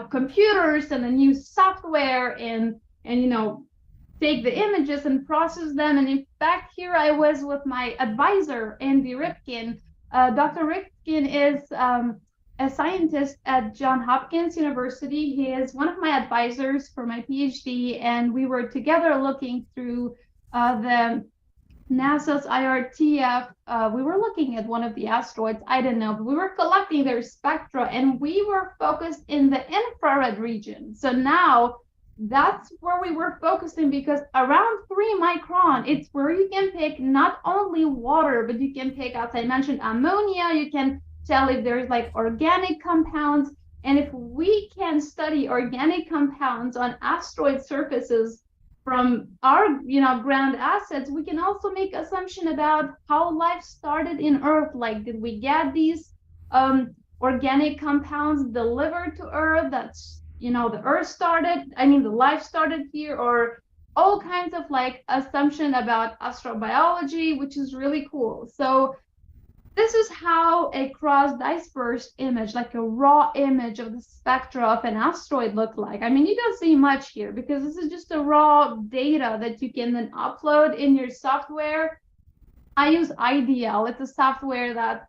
Speaker 5: computers and then use software and take the images and process them. And in fact, here I was with my advisor, Andy Ripkin. Dr. Ripkin is a scientist at Johns Hopkins University. He is one of my advisors for my PhD, and we were together looking through the NASA's IRTF. We were looking at one of the asteroids, I don't know, but we were collecting their spectra, and we were focused in the infrared region. So now that's where we were focusing, because around 3 micron, it's where you can pick not only water, but you can pick, as I mentioned, ammonia. You can tell if there's like organic compounds. And if we can study organic compounds on asteroid surfaces from our ground assets, we can also make assumption about how life started in Earth. Like, did we get these organic compounds delivered to Earth? That's the Earth started, the life started here, or all kinds of like assumption about astrobiology, which is really cool. So this is how a cross-dispersed image, like a raw image of the spectra of an asteroid look like. You don't see much here because this is just a raw data that you can then upload in your software. I use IDL. It's a software that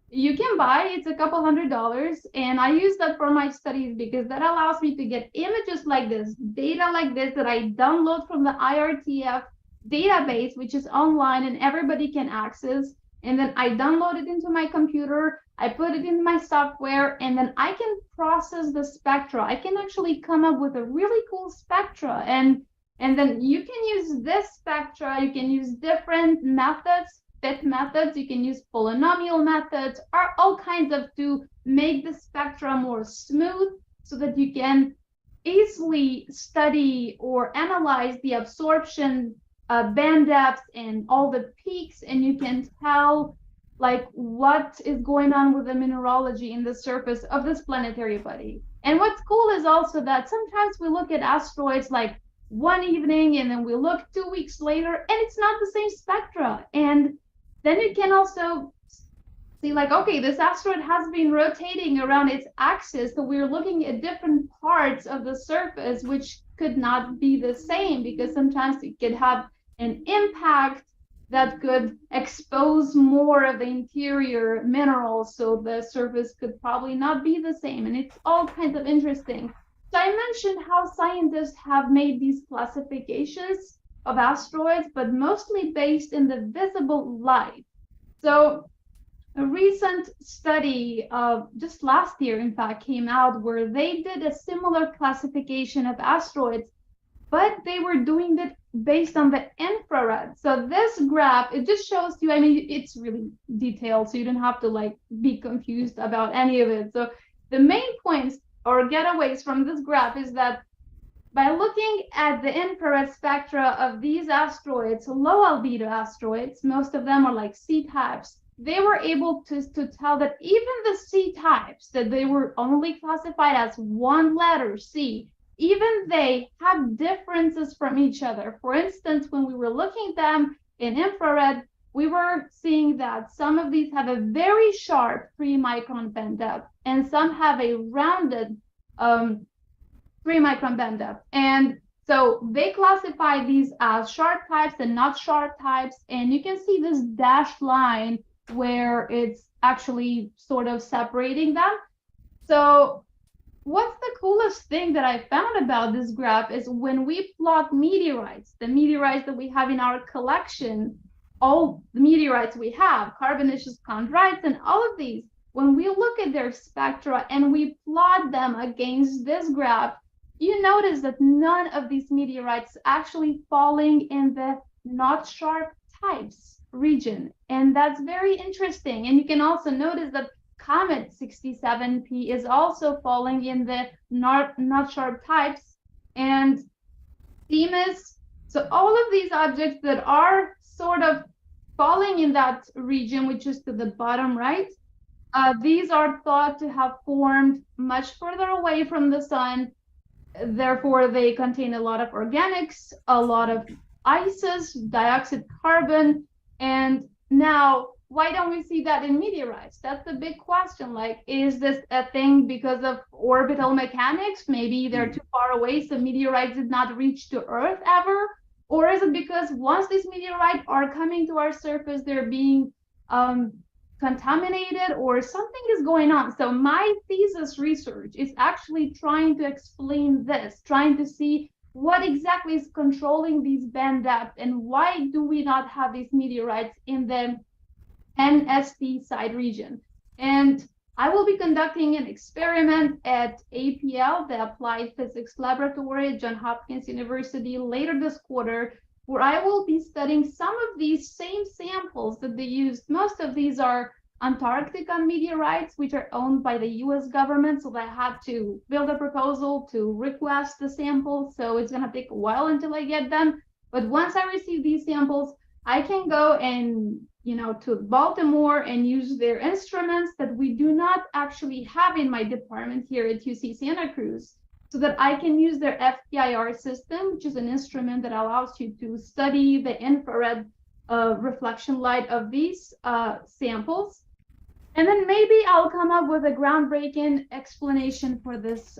Speaker 5: you can buy. It's a couple $100s, and I use that for my studies because that allows me to get images like this, data like this that I download from the IRTF database, which is online and everybody can access. And then I download it into my computer, I put it in my software, and then I can process the spectra. I can actually come up with a really cool spectra, and then you can use this spectra. You can use different methods, fit methods, you can use polynomial methods, or all kinds of to make the spectra more smooth so that you can easily study or analyze the absorption band depth and all the peaks, and you can tell like what is going on with the mineralogy in the surface of this planetary body. And what's cool is also that sometimes we look at asteroids like one evening and then we look 2 weeks later and it's not the same spectra. And then you can also see like, okay, this asteroid has been rotating around its axis, so we're looking at different parts of the surface which could not be the same, because sometimes it could have an impact that could expose more of the interior minerals, so the surface could probably not be the same. And it's all kinds of interesting. So I mentioned how scientists have made these classifications of asteroids, but mostly based in the visible light. So a recent study just last year, in fact, came out where they did a similar classification of asteroids, but they were doing it based on the infrared. So this graph, it just shows you, it's really detailed, so you don't have to like be confused about any of it. So the main points or getaways from this graph is that by looking at the infrared spectra of these asteroids, low albedo asteroids, most of them are like C-types, they were able to tell that even the C-types that they were only classified as one letter C, even they have differences from each other. For instance, when we were looking at them in infrared, we were seeing that some of these have a very sharp 3 micron band depth, and some have a rounded 3 micron band depth. And so they classify these as sharp types and not sharp types. And you can see this dashed line where it's actually sort of separating them. So what's the coolest thing that I found about this graph is when we plot meteorites, the meteorites that we have in our collection, all the meteorites we have, carbonaceous chondrites and all of these, when we look at their spectra and we plot them against this graph, you notice that none of these meteorites actually falling in the not sharp types region. And that's very interesting. And you can also notice that Comet 67P is also falling in the not sharp types, and Themis. So all of these objects that are sort of falling in that region, which is to the bottom right, These are thought to have formed much further away from the sun. Therefore, they contain a lot of organics, a lot of ices, dioxide, carbon. And now, why don't we see that in meteorites? That's the big question. Like, is this a thing because of orbital mechanics? Maybe they're too far away, so meteorites did not reach to Earth ever. Or is it because once these meteorites are coming to our surface, they're being contaminated, or something is going on? So my thesis research is actually trying to explain this, trying to see what exactly is controlling these band depth, and why do we not have these meteorites in the NST side region. And I will be conducting an experiment at APL, the Applied Physics Laboratory at Johns Hopkins University, later this quarter, where I will be studying some of these same samples that they used. Most of these are Antarctica meteorites, which are owned by the US government. So I had to build a proposal to request the samples. So it's gonna take a while until I get them. But once I receive these samples, I can go and, to Baltimore and use their instruments that we do not actually have in my department here at UC Santa Cruz, so that I can use their FTIR system, which is an instrument that allows you to study the infrared reflection light of these samples. And then maybe I'll come up with a groundbreaking explanation for this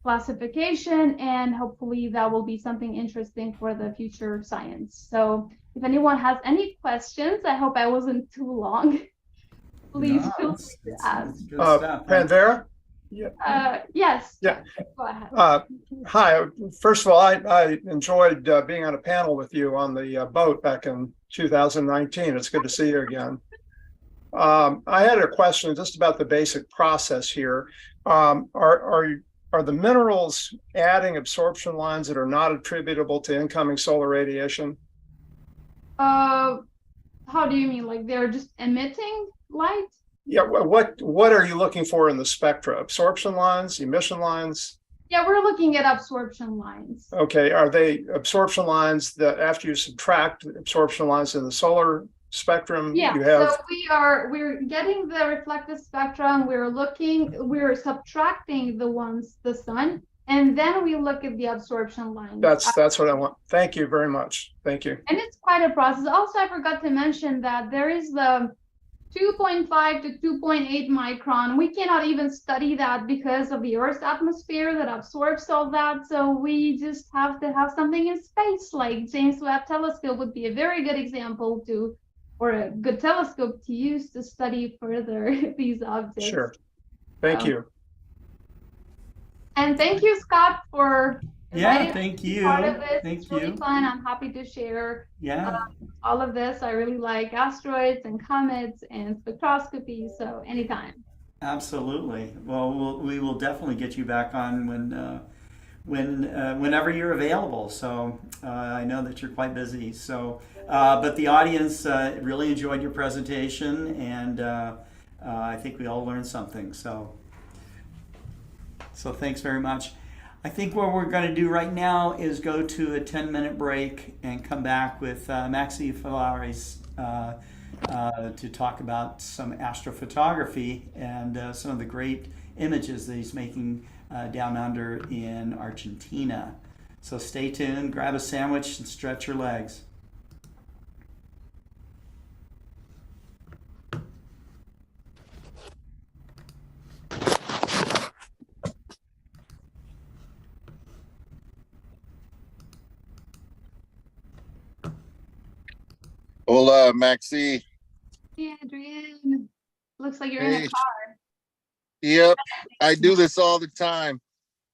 Speaker 5: classification, and hopefully that will be something interesting for the future science. So if anyone has any questions, I hope I wasn't too long. Please feel free to ask.
Speaker 4: Pranvera?
Speaker 5: Yes.
Speaker 4: Yeah.
Speaker 5: Go ahead.
Speaker 4: Hi. First of all, I enjoyed being on a panel with you on the boat back in 2019. It's good to see you again. I had a question just about the basic process here. Are the minerals adding absorption lines that are not attributable to incoming solar radiation?
Speaker 5: How do you mean? Like they're just emitting light?
Speaker 4: Yeah. What are you looking for in the spectra? Absorption lines, emission lines?
Speaker 5: Yeah, we're looking at absorption lines.
Speaker 4: Okay. Are they absorption lines that after you subtract absorption lines in the solar spectrum,
Speaker 5: yeah,
Speaker 4: you have?
Speaker 5: So we're getting the reflected spectrum, we're subtracting the ones the sun, and then we look at the absorption lines.
Speaker 4: That's what I want. Thank you very much. Thank you.
Speaker 5: And it's quite a process. Also, I forgot to mention that there is the 2.5 to 2.8 micron. We cannot even study that because of the Earth's atmosphere that absorbs all that. So we just have to have something in space, like James Webb Telescope would be a very good example or a good telescope to use to study further these objects.
Speaker 4: Sure. Thank you.
Speaker 5: And thank you, Scott, for
Speaker 1: thank you.
Speaker 5: Part of this.
Speaker 1: Thank
Speaker 5: it's
Speaker 1: you.
Speaker 5: really fun. I'm happy to share
Speaker 1: all
Speaker 5: of this. I really like asteroids and comets and spectroscopy. So anytime.
Speaker 1: Absolutely. Well, we will definitely get you back on whenever you're available. So I know that you're quite busy. So, but the audience really enjoyed your presentation, and I think we all learned something. So thanks very much. I think what we're going to do right now is go to a 10-minute break and come back with Maxi Falaris to talk about some astrophotography and some of the great images that he's making down under in Argentina. So stay tuned, grab a sandwich, and stretch your legs.
Speaker 6: Hola, Maxi.
Speaker 5: Hey, Adrian. Looks like you're in a car.
Speaker 6: Yep, I do this all the time.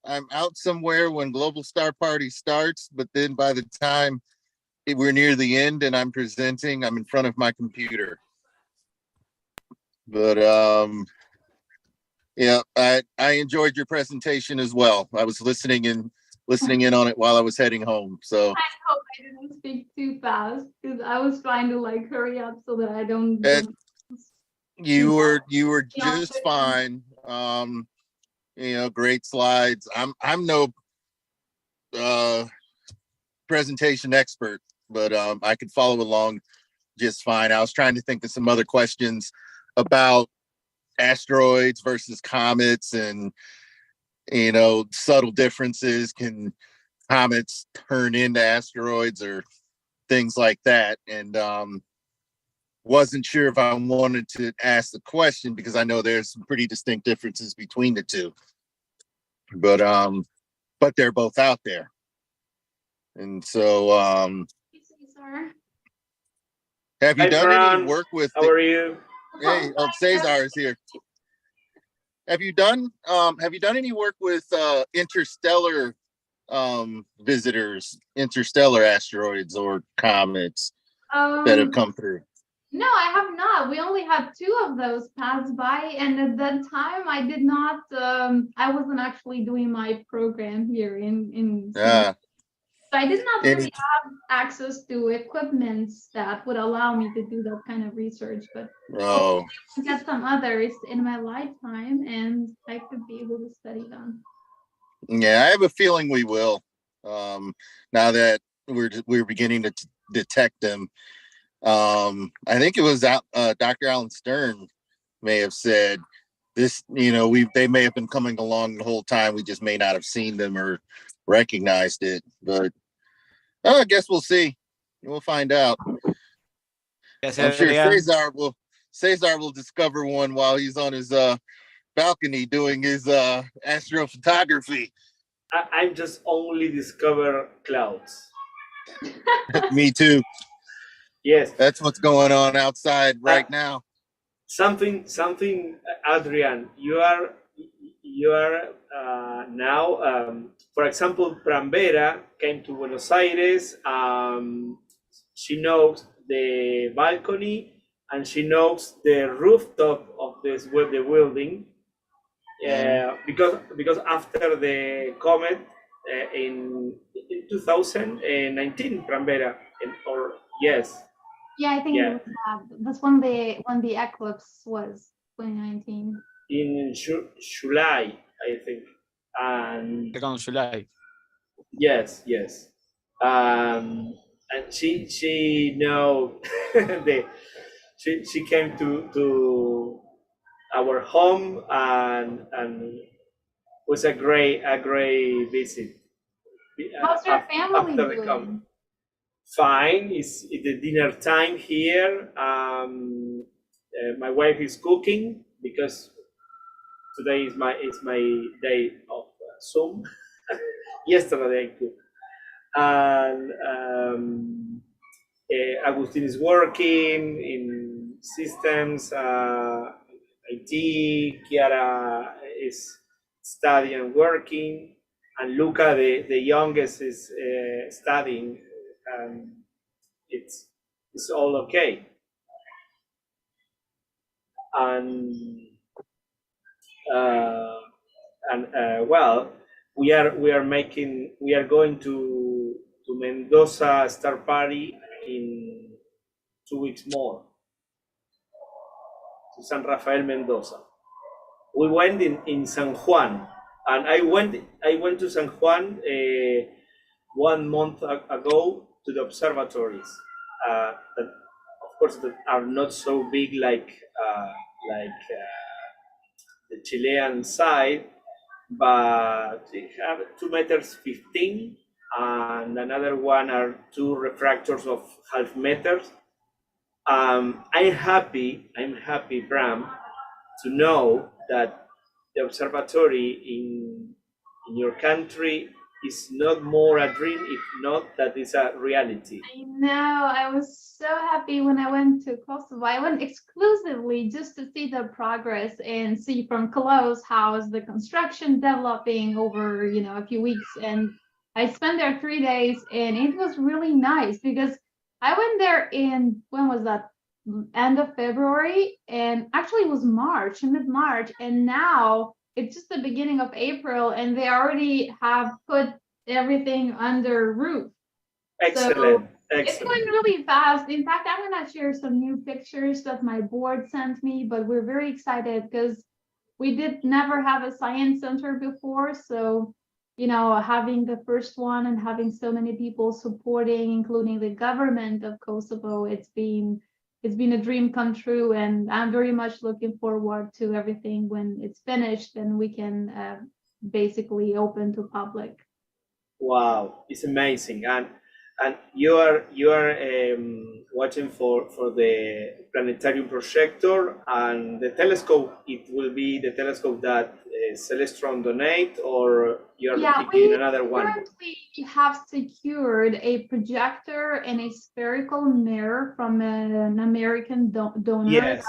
Speaker 6: I'm out somewhere when Global Star Party starts, but then by the time we're near the end and I'm presenting, I'm in front of my computer. But yeah, I enjoyed your presentation as well. I was listening in on it while I was heading home. So
Speaker 5: I hope I didn't speak too fast, because I was trying to hurry up so that I don't.
Speaker 6: You were just fine. Great slides. I'm no presentation expert, but I could follow along just fine. I was trying to think of some other questions about asteroids versus comets, and subtle differences. Can comets turn into asteroids or things like that? And wasn't sure if I wanted to ask the question because I know there's some pretty distinct differences between the two. But they're both out there. And so have you
Speaker 7: Hi,
Speaker 6: done
Speaker 7: Fran.
Speaker 6: any work with
Speaker 7: How are you?
Speaker 6: Hey, Cesar is here. Have you done any work with interstellar visitors, interstellar asteroids or comets that have come through?
Speaker 5: No, I have not. We only had 2 of those pass by, and at that time I did not. I wasn't actually doing my program here in. So I did not really have access to equipments that would allow me to do that kind of research, but hopefully I will get some others in my lifetime and I could be able to study them.
Speaker 6: Yeah, I have a feeling we will. Now that we're beginning to detect them. I think it was Dr. Alan Stern may have said this, they may have been coming along the whole time. We just may not have seen them or recognized it, but I guess we'll see. We'll find out.
Speaker 8: Yes,
Speaker 6: I'm sure
Speaker 8: Adrian.
Speaker 6: Cesar will discover one while he's on his balcony doing his astrophotography.
Speaker 7: I just only discover clouds.
Speaker 6: Me too.
Speaker 7: Yes.
Speaker 6: That's what's going on outside right now.
Speaker 7: Something, Adrian, you are now, for example, Pranvera came to Buenos Aires. She knows the balcony and she knows the rooftop of the building. Because after the comet in 2019, Pranvera, yes.
Speaker 5: Yeah, I think it was that's when the eclipse was 2019.
Speaker 7: In July, I think. And
Speaker 8: July.
Speaker 7: yes. And she know she came to our home and was a great visit.
Speaker 5: How's your family doing?
Speaker 7: Fine. It's the dinner time here. My wife is cooking because today is my day of Zoom. Yesterday I cooked, and Agustin is working in systems, IT. Chiara is studying and working, and Luca, the youngest, is studying. It's all okay. And well, we are going to Mendoza Star Party in 2 weeks more, to San Rafael, Mendoza. We went in San Juan, and I went to San Juan 1 month ago to the observatories that, of course, that are not so big like the Chilean side, but they have 2 meters 15, and another one are 2 refractors of half meters. I'm happy, Bram, to know that the observatory in your country is not more a dream, if not that is a reality.
Speaker 5: I know. I was so happy when I went to Kosovo. I went exclusively just to see the progress and see from close how is the construction developing over, a few weeks. And I spent there 3 days, and it was really nice because I went there when was that? End of February, and actually it was mid-March, and now it's just the beginning of April, and they already have put everything under roof.
Speaker 7: Excellent.
Speaker 5: It's going really fast. In fact, I'm gonna share some new pictures that my board sent me, but we're very excited because we did never have a science center before. So, having the first one and having so many people supporting, including the government of Kosovo, it's been it's been a dream come true, and I'm very much looking forward to everything when it's finished and we can basically open to public.
Speaker 7: Wow, it's amazing. And you are watching for the planetarium projector and the telescope. It will be the telescope that Celestron donate, or you're picking another one?
Speaker 5: Currently have secured a projector and a spherical mirror from an American donor.
Speaker 7: Yes.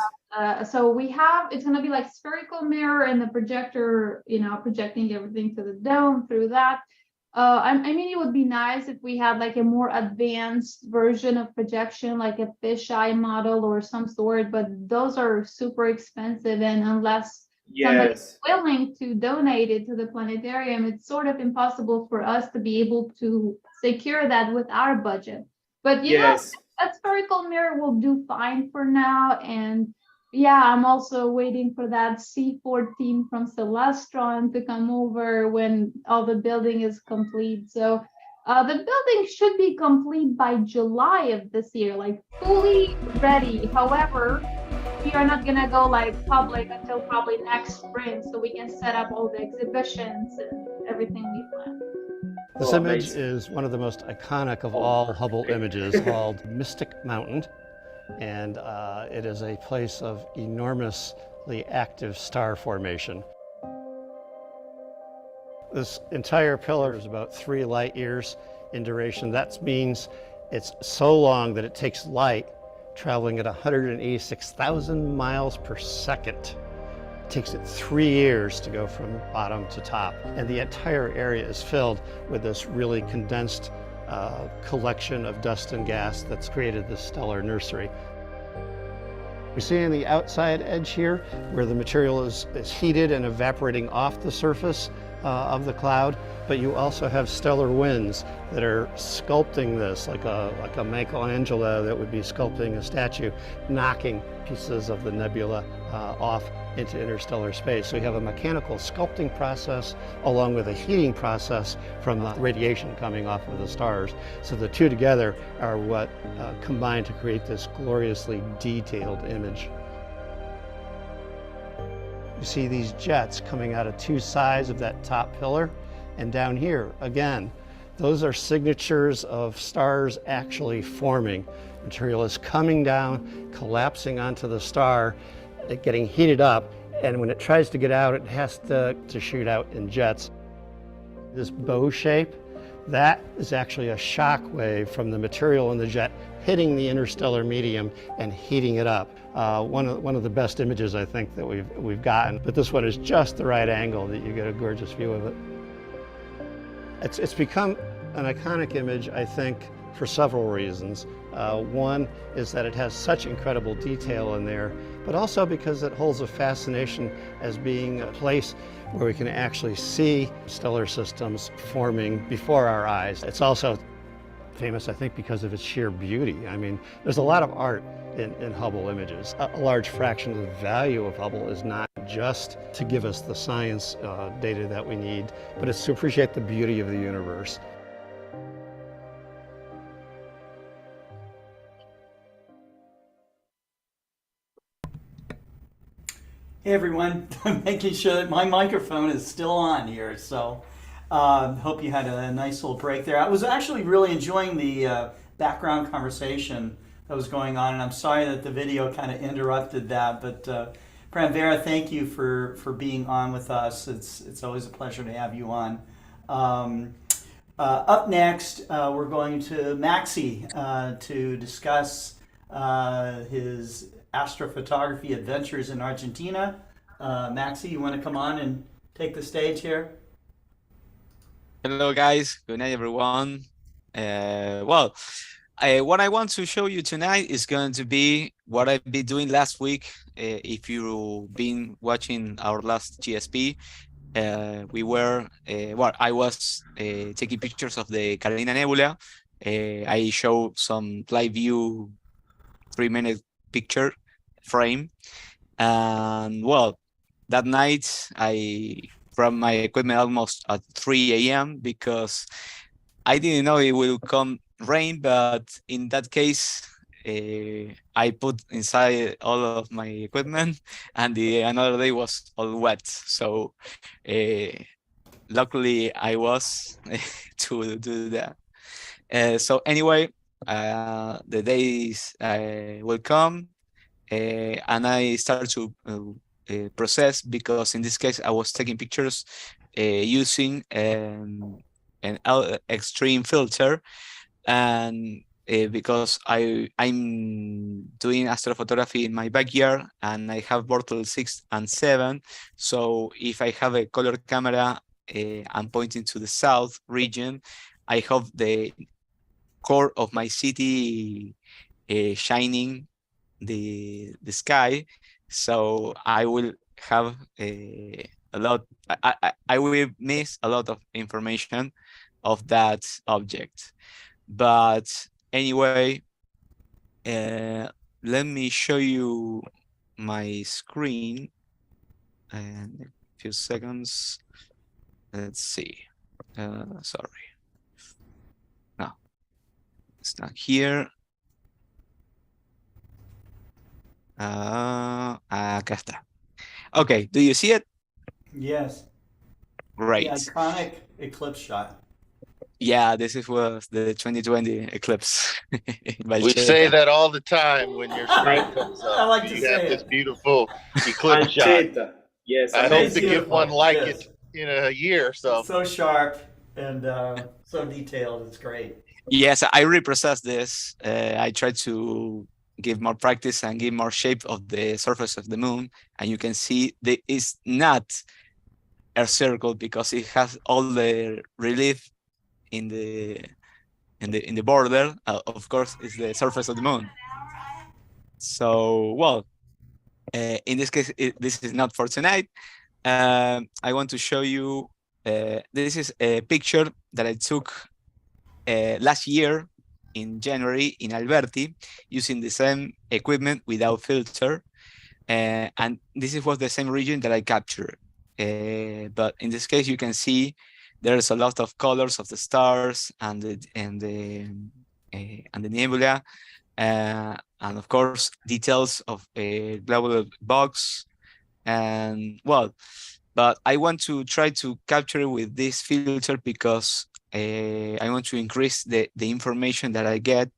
Speaker 5: So we have, it's going to be like spherical mirror and the projector, projecting everything to the dome through that. I mean, it would be nice if we had like a more advanced version of projection, like a fisheye model or some sort, but those are super expensive, and unless somebody's willing to donate it to the planetarium, it's sort of impossible for us to be able to secure that with our budget. But a spherical mirror will do fine for now. And yeah, I'm also waiting for that C14 from Celestron to come over when all the building is complete. So the building should be complete by July of this year, like fully ready. However, we are not gonna go like public until probably next spring, so we can set up all the exhibitions and everything we plan.
Speaker 9: This image is one of the most iconic of all Hubble images, called Mystic Mountain. And it is a place of enormously active star formation. This entire pillar is about 3 light years in duration. That means it's so long that it takes light traveling at 186,000 miles per second. It takes it 3 years to go from bottom to top. And the entire area is filled with this really condensed collection of dust and gas that's created this stellar nursery. We see on the outside edge here where the material is heated and evaporating off the surface of the cloud, but you also have stellar winds that are sculpting this like a Michelangelo that would be sculpting a statue, knocking pieces of the nebula off into interstellar space. So you have a mechanical sculpting process along with a heating process from the radiation coming off of the stars. So the two together are what combine to create this gloriously detailed image. You see these jets coming out of 2 sides of that top pillar, and down here, again, those are signatures of stars actually forming. Material is coming down, collapsing onto the star, getting heated up, and when it tries to get out, it has to shoot out in jets. This bow shape, that is actually a shock wave from the material in the jet hitting the interstellar medium and heating it up. One of the best images I think that we've gotten, but this one is just the right angle that you get a gorgeous view of it. It's become an iconic image, I think, for several reasons. One is that it has such incredible detail in there, but also because it holds a fascination as being a place where we can actually see stellar systems forming before our eyes. It's also famous, I think, because of its sheer beauty. I mean, there's a lot of art in Hubble images. A large fraction of the value of Hubble is not just to give us the science data that we need, but it's to appreciate the beauty of the universe.
Speaker 1: Hey everyone, I'm making sure that my microphone is still on here, so hope you had a nice little break there. I was actually really enjoying the background conversation that was going on, and I'm sorry that the video kind of interrupted that, but Pranvera, thank you for being on with us. It's always a pleasure to have you on. Up next, we're going to Maxi to discuss his astrophotography adventures in Argentina. Maxi, you want to come on and take the stage here?
Speaker 8: Hello, guys. Good night, everyone. What I want to show you tonight is going to be what I've been doing last week. If you've been watching our last GSP, I was taking pictures of the Carolina Nebula. I showed some live view 3-minute picture frame, and well, that night I brought my equipment almost at 3 a.m. because I didn't know it will come rain, but in that case I put inside all of my equipment, and the another day was all wet. So luckily I was to do that. So anyway, the days will come, and I start to process, because in this case I was taking pictures using an extreme filter, and because I'm doing astrophotography in my backyard, and I have Bortle 6 and 7. So if I have a color camera, I'm pointing to the south region, I have the core of my city shining the sky. So I will have a lot, I will miss a lot of information of that object. But anyway, let me show you my screen in a few seconds. Let's see. Sorry. No, it's not here. Acá está. Okay, do you see it?
Speaker 1: Yes.
Speaker 8: Great.
Speaker 1: The iconic eclipse shot.
Speaker 8: Yeah, this was the 2020 eclipse.
Speaker 6: We say that all the time when your screen comes up.
Speaker 1: I like to
Speaker 6: you
Speaker 1: say
Speaker 6: have
Speaker 1: it.
Speaker 6: this beautiful eclipse shot.
Speaker 7: Manchetta. Yes,
Speaker 6: I hope to
Speaker 1: Beautiful.
Speaker 6: get one like
Speaker 1: Yes.
Speaker 6: it in a year or so.
Speaker 1: So sharp and so detailed. It's great.
Speaker 8: Yes, I reprocess this. I try to give more practice and give more shape of the surface of the moon, and you can see that it's not a circle because it has all the relief in the border. Of course, it's the surface of the moon. So, well, in this case, this is not for tonight. I want to show you. This is a picture that I took last year in January in Alberti using the same equipment without filter. And this was the same region that I captured. But in this case, you can see there's a lot of colors of the stars and the nebula, and of course details of a globular box. And well, but I want to try to capture it with this filter because I want to increase the information that I get.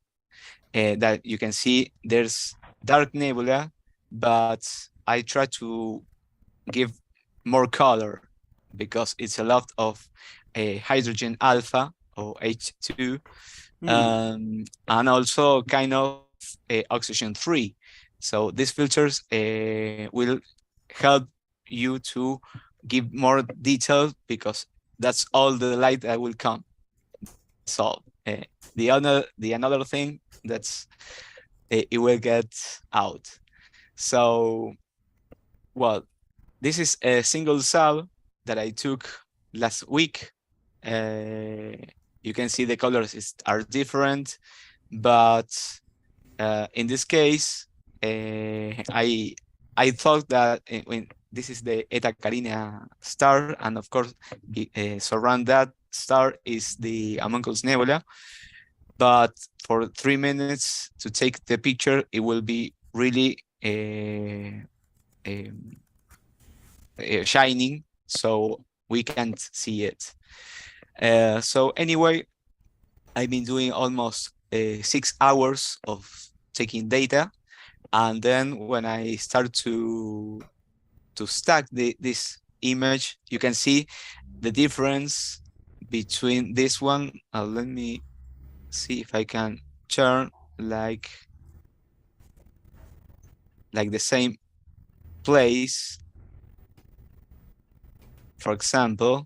Speaker 8: That you can see there's dark nebula, but I try to give more color because it's a lot of hydrogen alpha or H2, and also kind of oxygen 3. So these filters will help you to give more detail because that's all the light that will come. So the another thing that's it will get out. So, well, this is a single cell that I took last week. You can see the colors are different, but in this case, I thought that when this is the Eta Carina star, and of course, surround that star is the Homunculus Nebula. But for 3 minutes to take the picture, it will be really shining, so we can't see it. So anyway, I've been doing almost 6 hours of taking data, and then when I start to stack this image, you can see the difference between this one. Let me see if I can turn like the same place. For example,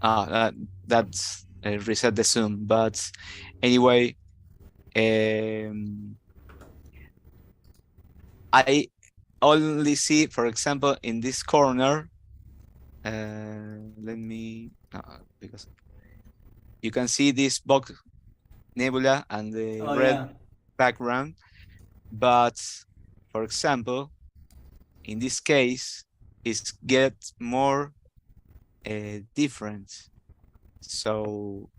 Speaker 8: that's reset the zoom. But anyway, I only see, for example, in this corner. Let me because you can see this box nebula and the red background, but for example, in this case, it gets more different. So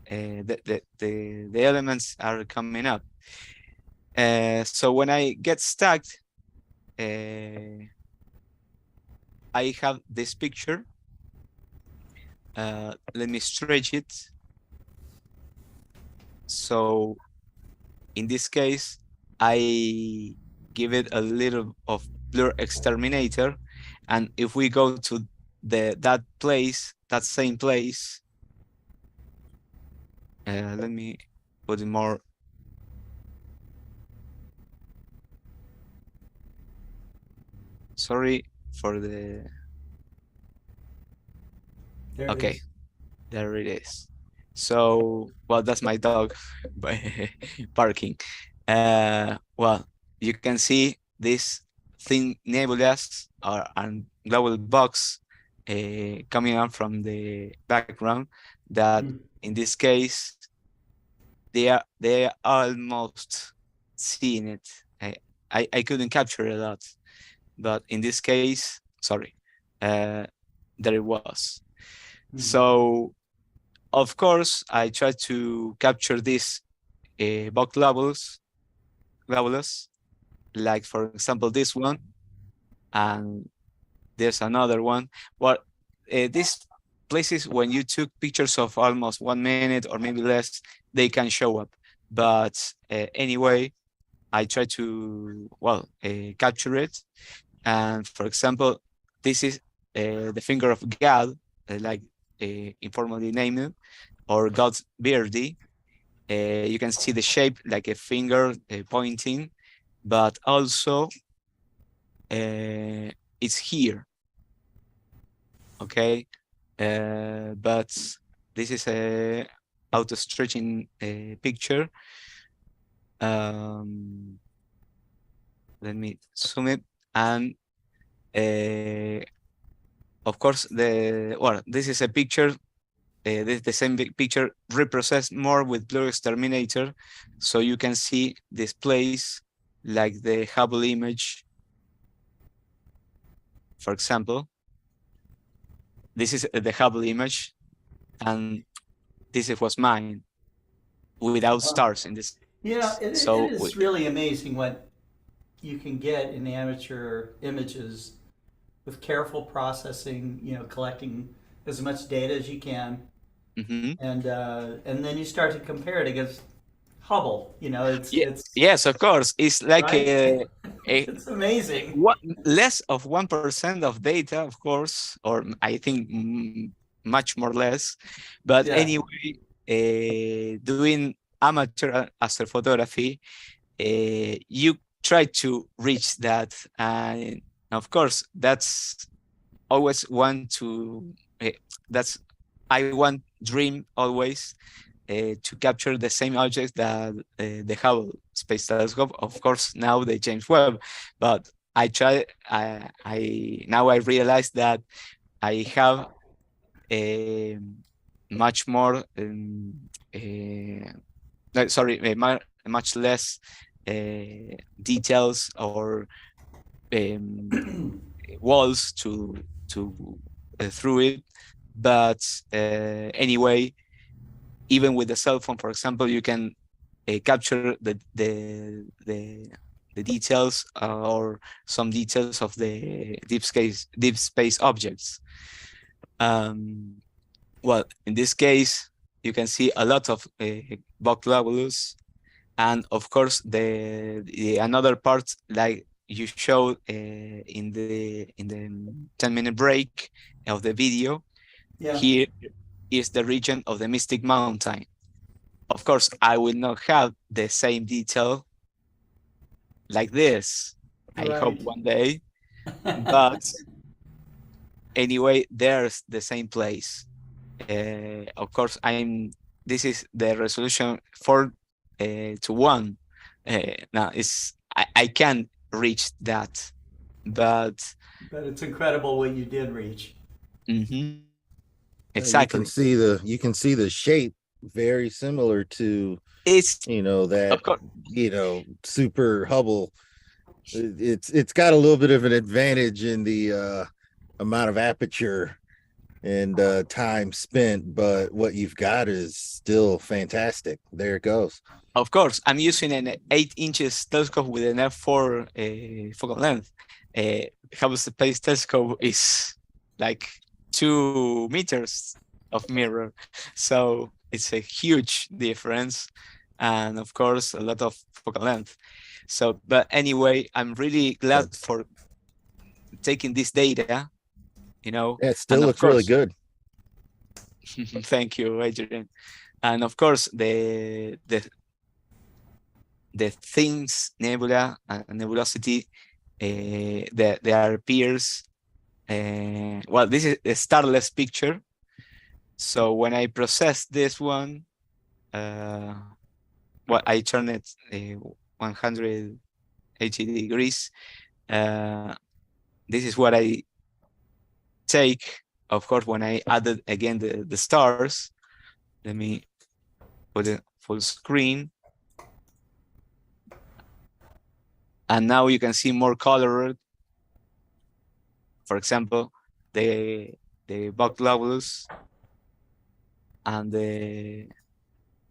Speaker 8: the elements are coming up. So when I get stuck, I have this picture. Let me stretch it. So in this case, I give it a little of blur exterminator. And if we go to that same place, let me put it more. Sorry for the. Okay, there it is. So, well, that's my dog barking. Well, you can see this thin nebulas and global box coming out from the background that in this case, they are almost seeing it. I couldn't capture a lot, but in this case, sorry, there it was. So, of course, I try to capture these box globulus, like for example this one, and there's another one. Well, these places, when you took pictures of almost 1 minute or maybe less, they can show up. But anyway, I try to, well, capture it. And for example, this is the finger of God, like informally named, or God's beardy. You can see the shape like a finger pointing, but also it's here. Okay, but this is a auto-stretching picture. Let me zoom it, and of course, this is a picture. The same big picture reprocessed more with blur exterminator, so you can see this place like the Hubble image. For example, this is the Hubble image, and this was mine without stars in this.
Speaker 1: Yeah, it
Speaker 8: So
Speaker 1: is really amazing what you can get in amateur images with careful processing, collecting as much data as you can. And then you start to compare it against Hubble.
Speaker 8: Yes, of course. It's like
Speaker 1: right? It's amazing.
Speaker 8: Less of 1% of data, of course, or I think much more less. But anyway, doing amateur astrophotography, you try to reach that, and of course, that's always want to. That's I want dream always to capture the same objects that the Hubble Space Telescope. Of course, now the James Webb, but I try. Now I realize that I have much more. Much less details or walls to through it. But anyway, even with the cell phone, for example, you can capture the details or some details of the deep space objects. Well, in this case, you can see a lot of Bok globulus, and of course the another part like you showed in the 10-minute break of the video. Here is the region of the Mystic Mountain. Of course, I will not have the same detail like this. I hope one day, but anyway, there's the same place. Of course, this is the resolution 4:1. Now I can't reach that, but
Speaker 1: it's incredible what you did reach.
Speaker 8: Exactly.
Speaker 6: You can see the shape very similar to super Hubble. It's got a little bit of an advantage in the amount of aperture and time spent, but what you've got is still fantastic. There it goes.
Speaker 8: Of course, I'm using an 8 inches telescope with an f4 focal length. Hubble Space Telescope is like 2 meters of mirror, so it's a huge difference, and of course a lot of focal length. So, but anyway, I'm really glad for taking this data, you know.
Speaker 6: Yeah, it still looks really good.
Speaker 8: Thank you, Adrian. And of course, the things nebula and nebulosity, there appears. Well, this is a starless picture. So when I process this one, well, I turn it 180 degrees. This is what I take. Of course, when I added again the stars, let me put it full screen. And now you can see more colored. For example, the Bok globulus and the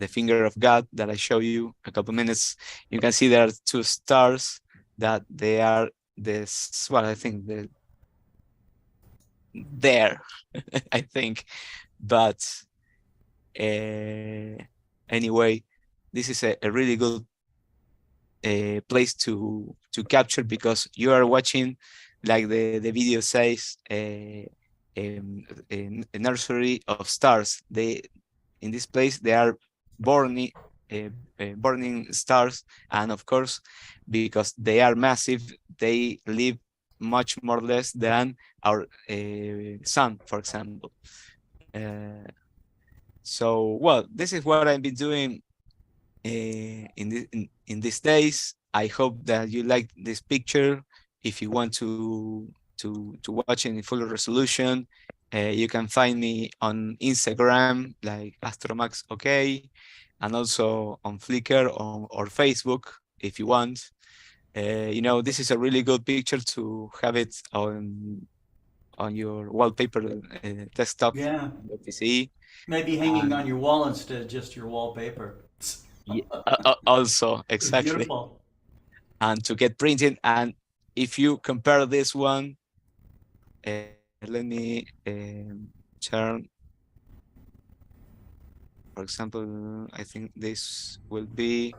Speaker 8: finger of God that I showed you a couple minutes. You can see there are 2 stars that they are this. Well, I think there, I think, but anyway, this is a really good place to capture, because you are watching, like the video says, a nursery of stars. In this place they are burning stars, and of course, because they are massive, they live much more less than our sun, for example. So, well, this is what I've been doing in these days. I hope that you like this picture. If you want to watch it in full resolution, you can find me on Instagram, like Astromax OK, and also on Flickr or Facebook if you want. You know, this is a really good picture to have it on your wallpaper desktop.
Speaker 1: Yeah.
Speaker 8: PC.
Speaker 1: Maybe hanging on your wall instead of just your wallpaper.
Speaker 8: Yeah, also, exactly.
Speaker 1: Beautiful.
Speaker 8: And to get printed. And if you compare this one, let me turn, for example, I think this will be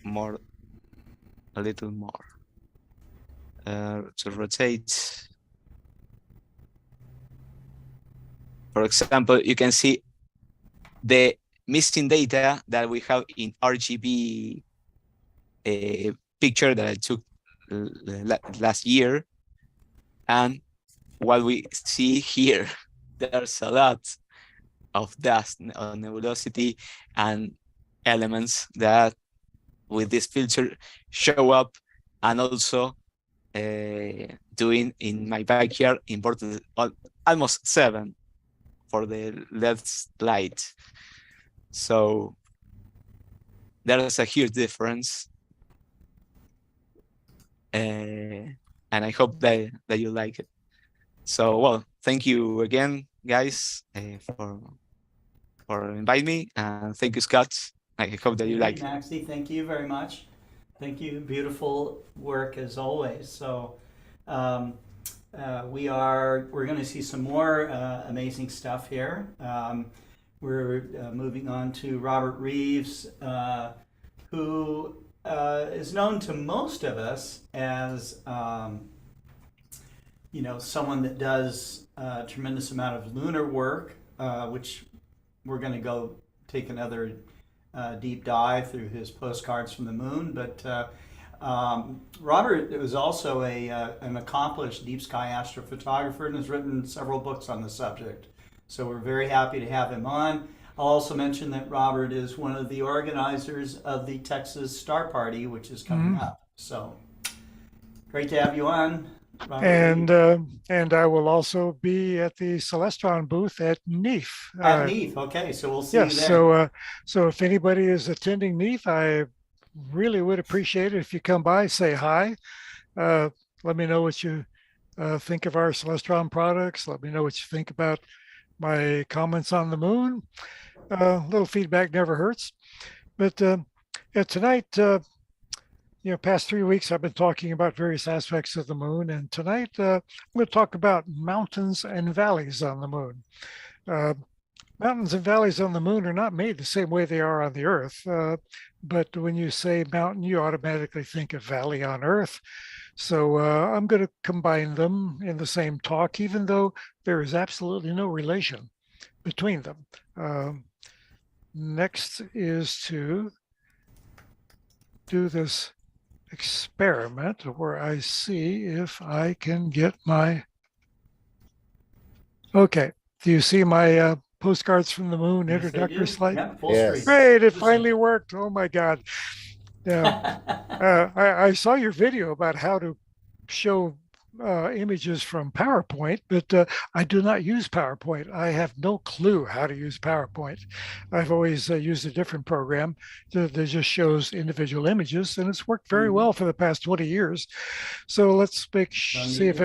Speaker 8: more, a little more, to rotate. For example, you can see the missing data that we have in RGB picture that I took last year. And what we see here, there's a lot of dust on nebulosity and elements that with this filter show up, and also doing in my backyard imported almost 7 for the LED light. So there's a huge difference. And I hope that you like it. So, well, thank you again, guys, for inviting me, and thank you, Scott. I hope that you like it.
Speaker 1: Maxie, thank you very much. Thank you. Beautiful work as always. So we're going to see some more amazing stuff here. We're moving on to Robert Reeves, who is known to most of us as someone that does a tremendous amount of lunar work, which we're going to go take another deep dive through his postcards from the moon. But Robert was also an accomplished deep sky astrophotographer and has written several books on the subject. So we're very happy to have him on. I'll also mention that Robert is one of the organizers of the Texas Star Party, which is coming up. So great to have you on, Robert.
Speaker 10: And I will also be at the Celestron booth at NEAF.
Speaker 1: At NEAF, okay. So we'll see you
Speaker 10: Yes,
Speaker 1: there.
Speaker 10: so if anybody is attending NEAF, I really would appreciate it if you come by, say hi. Let me know what you think of our Celestron products. Let me know what you think about my comments on the moon. Little feedback never hurts. But yeah, tonight, past 3 weeks, I've been talking about various aspects of the moon. And tonight, I'm going to talk about mountains and valleys on the moon. Mountains and valleys on the moon are not made the same way they are on the Earth. But when you say mountain, you automatically think of valley on Earth. So I'm going to combine them in the same talk, even though there is absolutely no relation between them. Next is to do this experiment where I see if I can get my, okay, do you see my postcards from the moon
Speaker 1: Yes, they
Speaker 10: introductory
Speaker 1: do.
Speaker 10: slide?
Speaker 1: Yep, full
Speaker 6: Yes.
Speaker 1: screen.
Speaker 10: Great, it finally worked. Oh my God. Yeah. I saw your video about how to show images from PowerPoint, but I do not use PowerPoint. I have no clue how to use PowerPoint. I've always used a different program that just shows individual images, and it's worked very well for the past 20 years. So let's see if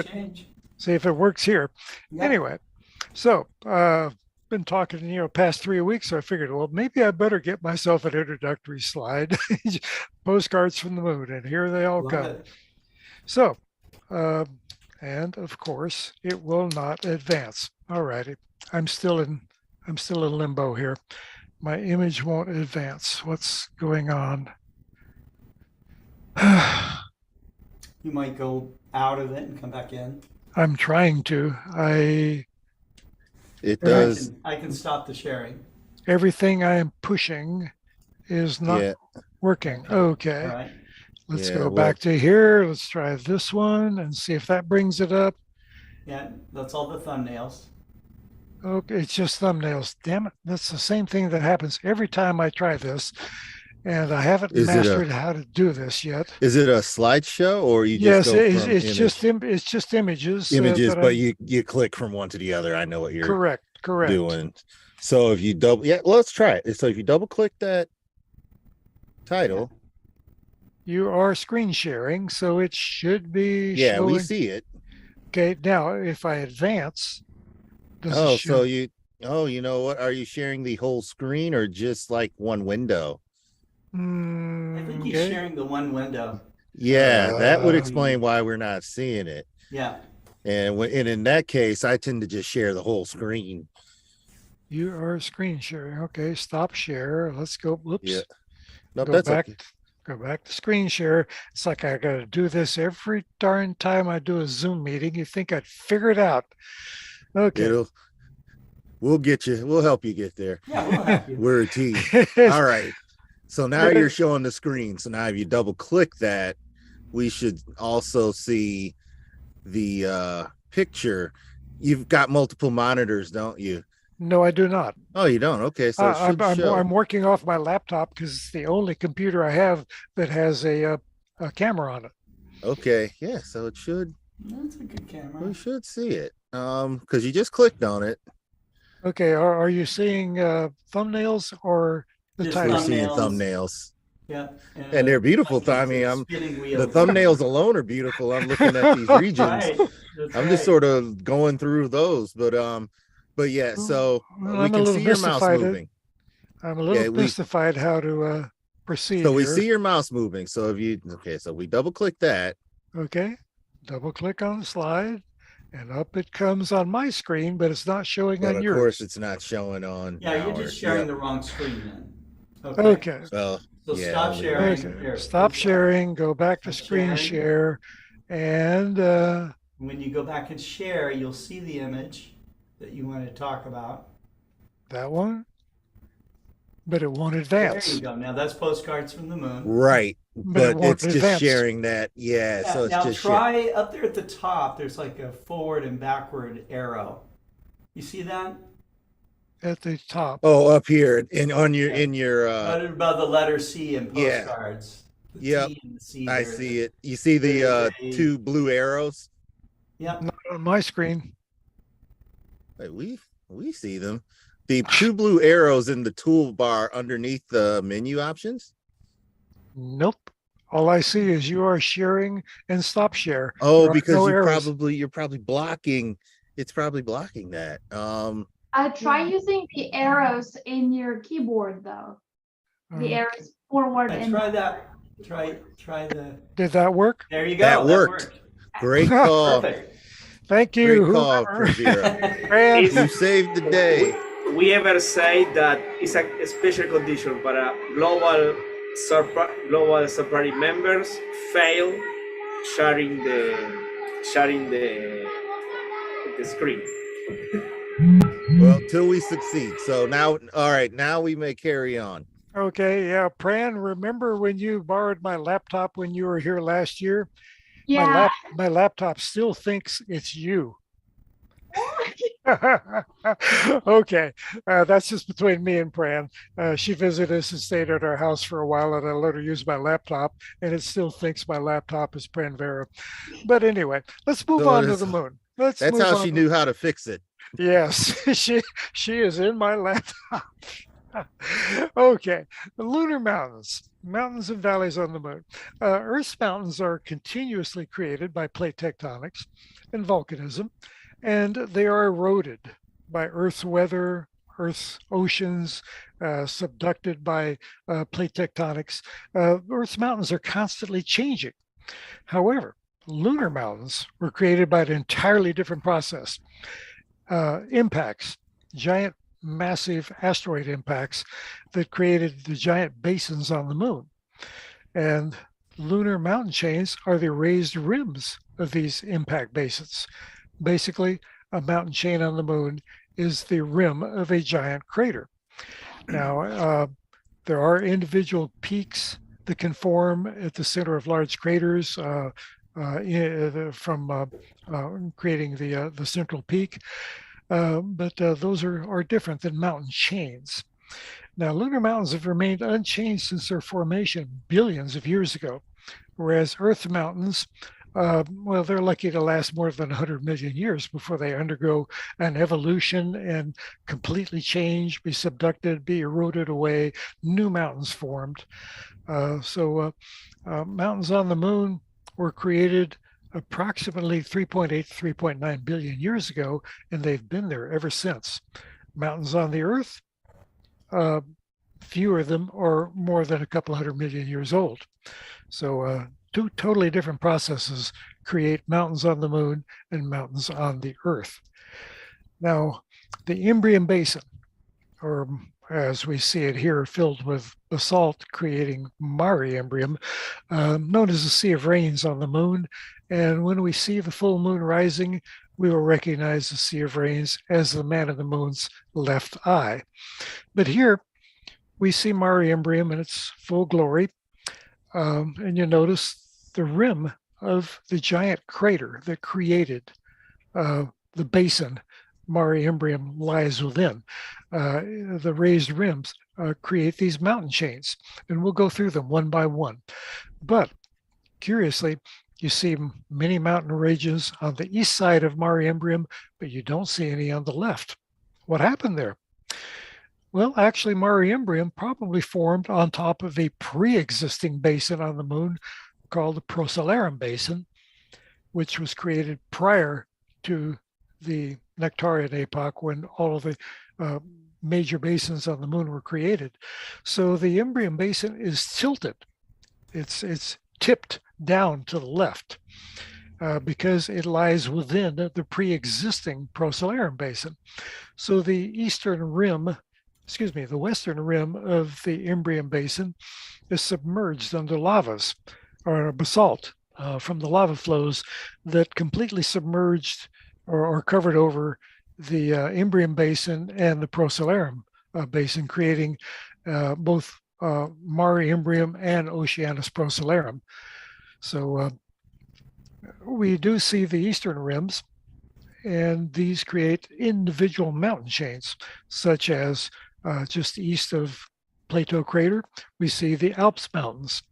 Speaker 10: it works here.
Speaker 1: Yep.
Speaker 10: Anyway, so been talking, past 3 weeks, so I figured, well, maybe I better get myself an introductory slide, postcards from the moon, and here they all
Speaker 1: Love
Speaker 10: come.
Speaker 1: it.
Speaker 10: So, and of course, it will not advance. All righty, I'm still in limbo here. My image won't advance. What's going on?
Speaker 1: You might go out of it and come back in.
Speaker 10: I'm trying to.
Speaker 6: It does.
Speaker 1: I can stop the sharing.
Speaker 10: Everything I am pushing is not working. Okay.
Speaker 1: All right.
Speaker 10: Let's
Speaker 6: Yeah,
Speaker 10: go
Speaker 6: well-
Speaker 10: back to here. Let's try this one and see if that brings it up.
Speaker 1: Yeah, that's all the thumbnails.
Speaker 10: Okay, it's just thumbnails. Damn it. That's the same thing that happens every time I try this. And I haven't
Speaker 6: Is it
Speaker 10: mastered how to do this yet.
Speaker 6: Is it a slideshow or you
Speaker 10: Yes,
Speaker 6: just go
Speaker 10: it's,
Speaker 6: from
Speaker 10: it's
Speaker 6: image-
Speaker 10: just images.
Speaker 6: images,
Speaker 10: that
Speaker 6: but
Speaker 10: I'm-
Speaker 6: you click from one to the other. I know what you're
Speaker 10: correct.
Speaker 6: doing. So if you let's try it. So if you double click that title,
Speaker 10: You are screen sharing, so it should be
Speaker 6: yeah,
Speaker 10: showing.
Speaker 6: we see it.
Speaker 10: Okay, now if I advance, does
Speaker 6: Oh,
Speaker 10: it show?
Speaker 6: so you know what? Are you sharing the whole screen or just like one window?
Speaker 1: I think he's
Speaker 10: Okay.
Speaker 1: sharing the one window.
Speaker 6: Yeah, that would
Speaker 10: Uh,
Speaker 6: explain why we're not seeing it.
Speaker 1: Yeah.
Speaker 6: And in that case, I tend to just share the whole screen.
Speaker 10: You are screen sharing. Okay, stop share. Let's go. Whoops.
Speaker 6: Yeah. Nope,
Speaker 10: Go
Speaker 6: that's
Speaker 10: back.
Speaker 6: okay.
Speaker 10: Go back to screen share. It's like I got to do this every darn time I do a Zoom meeting. You think I'd figure it out? Okay.
Speaker 6: We'll get you. We'll help you get there.
Speaker 1: Yeah, we'll help you.
Speaker 6: We're a team. All right. So now you're showing the screen. So now if you double click that, we should also see the picture. You've got multiple monitors, don't you?
Speaker 10: No, I do not.
Speaker 6: Oh, you don't? Okay. So it should show.
Speaker 10: I'm working off my laptop because it's the only computer I have that has a camera on it.
Speaker 6: Okay. Yeah. So it should.
Speaker 1: That's a good camera.
Speaker 6: We should see it. Because you just clicked on it.
Speaker 10: Okay. Are you seeing thumbnails or the
Speaker 1: Just
Speaker 10: title?
Speaker 6: We're seeing
Speaker 1: Thumbnails.
Speaker 6: thumbnails.
Speaker 1: Yeah.
Speaker 6: And they're beautiful.
Speaker 1: Like
Speaker 6: I mean,
Speaker 1: spinning
Speaker 6: the
Speaker 1: wheels.
Speaker 6: thumbnails alone are beautiful. I'm looking at these regions.
Speaker 1: Right. That's
Speaker 6: I'm just
Speaker 1: right.
Speaker 6: sort of going through those, but yeah. So
Speaker 10: Well,
Speaker 6: we
Speaker 10: I'm a
Speaker 6: can
Speaker 10: little
Speaker 6: see your mouse
Speaker 10: mystified.
Speaker 6: moving.
Speaker 10: I'm a little mystified how to proceed.
Speaker 6: So we
Speaker 10: here.
Speaker 6: see your mouse moving. So so we double click that.
Speaker 10: Okay. Double click on the slide and up it comes on my screen, but it's not showing
Speaker 6: But
Speaker 10: on
Speaker 6: of
Speaker 10: yours.
Speaker 6: course, it's not showing on.
Speaker 1: Yeah, you're
Speaker 6: ours.
Speaker 1: just sharing
Speaker 6: Yep.
Speaker 1: the wrong screen then.
Speaker 10: Okay.
Speaker 6: Well,
Speaker 1: So
Speaker 6: yeah,
Speaker 1: stop
Speaker 6: we-
Speaker 1: sharing.
Speaker 10: Okay.
Speaker 1: Here,
Speaker 10: Stop
Speaker 1: please
Speaker 10: sharing, go back to
Speaker 1: Stop
Speaker 10: screen
Speaker 1: sharing.
Speaker 10: share, and
Speaker 1: When you go back and share, you'll see the image that you want to talk about.
Speaker 10: that one. But it won't
Speaker 1: There
Speaker 10: advance.
Speaker 1: you go. Now that's postcards from the moon.
Speaker 6: right,
Speaker 10: But it
Speaker 6: but
Speaker 10: won't
Speaker 6: it's just
Speaker 10: advance.
Speaker 6: sharing that. Yeah,
Speaker 1: Yeah,
Speaker 6: so it's
Speaker 1: now
Speaker 6: just
Speaker 1: try up there at the top. There's like a forward and backward arrow. You see that?
Speaker 10: At the top.
Speaker 6: Oh, up here in your
Speaker 1: Right above the letter C in
Speaker 6: yeah.
Speaker 1: postcards. The
Speaker 6: Yep.
Speaker 1: T and the C
Speaker 6: I
Speaker 1: there.
Speaker 6: see it. You see the
Speaker 1: There's a-
Speaker 6: two blue arrows?
Speaker 1: Yep.
Speaker 10: Not on my screen.
Speaker 6: Wait, we see them. The two blue arrows in the toolbar underneath the menu options.
Speaker 10: Nope. All I see is you are sharing and stop share.
Speaker 11: Oh,
Speaker 10: There are
Speaker 11: because
Speaker 10: no
Speaker 11: you're
Speaker 10: errors.
Speaker 11: probably blocking. It's probably blocking that.
Speaker 5: Try using the arrows in your keyboard though. The arrows forward and
Speaker 1: Try that. Try the.
Speaker 10: Did that work?
Speaker 1: There you go.
Speaker 11: That worked. Great call.
Speaker 1: Perfect.
Speaker 10: Thank you.
Speaker 11: Great call,
Speaker 10: whoever.
Speaker 11: Pranvera.
Speaker 10: Fran,
Speaker 11: You saved the day.
Speaker 7: We ever say that it's a special condition, but global subparty members fail sharing the screen.
Speaker 11: Well, till we succeed. So now, all right, now we may carry on.
Speaker 10: Okay, yeah. Pran, remember when you borrowed my laptop when you were here last year?
Speaker 5: yeah.
Speaker 10: My laptop still thinks it's you. Okay, that's just between me and Pran. She visited us and stayed at our house for a while, and I let her use my laptop, and it still thinks my laptop is Pranvera. But anyway, let's move
Speaker 11: So
Speaker 10: on to
Speaker 11: that's-
Speaker 10: the moon. Let's
Speaker 11: That's
Speaker 10: move
Speaker 11: how
Speaker 10: on
Speaker 11: she
Speaker 10: to-
Speaker 11: knew how to fix it.
Speaker 10: Yes, she is in my laptop. Okay, the lunar mountains and valleys on the moon. Earth's mountains are continuously created by plate tectonics and volcanism, and they are eroded by Earth's weather, Earth's oceans, subducted by plate tectonics. Earth's mountains are constantly changing. However, lunar mountains were created by an entirely different process. Impacts, giant, massive asteroid impacts that created the giant basins on the moon. And lunar mountain chains are the raised rims of these impact basins. Basically, a mountain chain on the moon is the rim of a giant crater. Now, there are individual peaks that can form at the center of large craters from creating the central peak. But those are different than mountain chains. Now, lunar mountains have remained unchanged since their formation billions of years ago, whereas Earth mountains, well, they're lucky to last more than 100 million years before they undergo an evolution and completely change, be subducted, be eroded away, new mountains formed. Mountains on the moon were created approximately 3.8 to 3.9 billion years ago, and they've been there ever since. Mountains on the Earth, fewer of them are more than a couple 100 million years old. So two totally different processes create mountains on the moon and mountains on the Earth. Now, the Imbrium Basin, or as we see it here, filled with basalt, creating Mare Imbrium, known as the Sea of Rains on the moon. And when we see the full moon rising, we will recognize the Sea of Rains as the man in the moon's left eye. But here we see Mare Imbrium in its full glory. And you notice the rim of the giant crater that created the basin Mare Imbrium lies within. The raised rims create these mountain chains, and we'll go through them one by one. But curiously, you see many mountain ranges on the east side of Mare Imbrium, but you don't see any on the left. What happened there? Well, actually, Mare Imbrium probably formed on top of a pre-existing basin on the moon called the Procellarum Basin, which was created prior to the Nectarian epoch, when all of the major basins on the moon were created. So the Imbrium Basin is tilted. It's tipped down to the left because it lies within the pre-existing Procellarum Basin. So the western rim of the Imbrium Basin is submerged under lavas or basalt from the lava flows that completely submerged or covered over the Imbrium Basin and the Procellarum Basin, creating both Mare Imbrium and Oceanus Procellarum. So we do see the eastern rims, and these create individual mountain chains, such as just east of Plateau Crater, we see the Alps Mountains,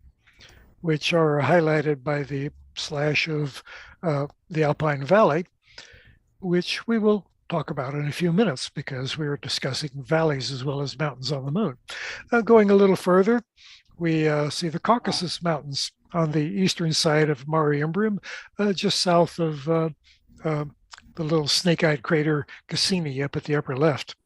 Speaker 10: which are highlighted by the slash of the Alpine Valley, which we will talk about in a few minutes because we are discussing valleys as well as mountains on the moon. Going a little further, we see the Caucasus Mountains on the eastern side of Mare Imbrium, just south of the little snake-eyed crater Cassini up at the upper left.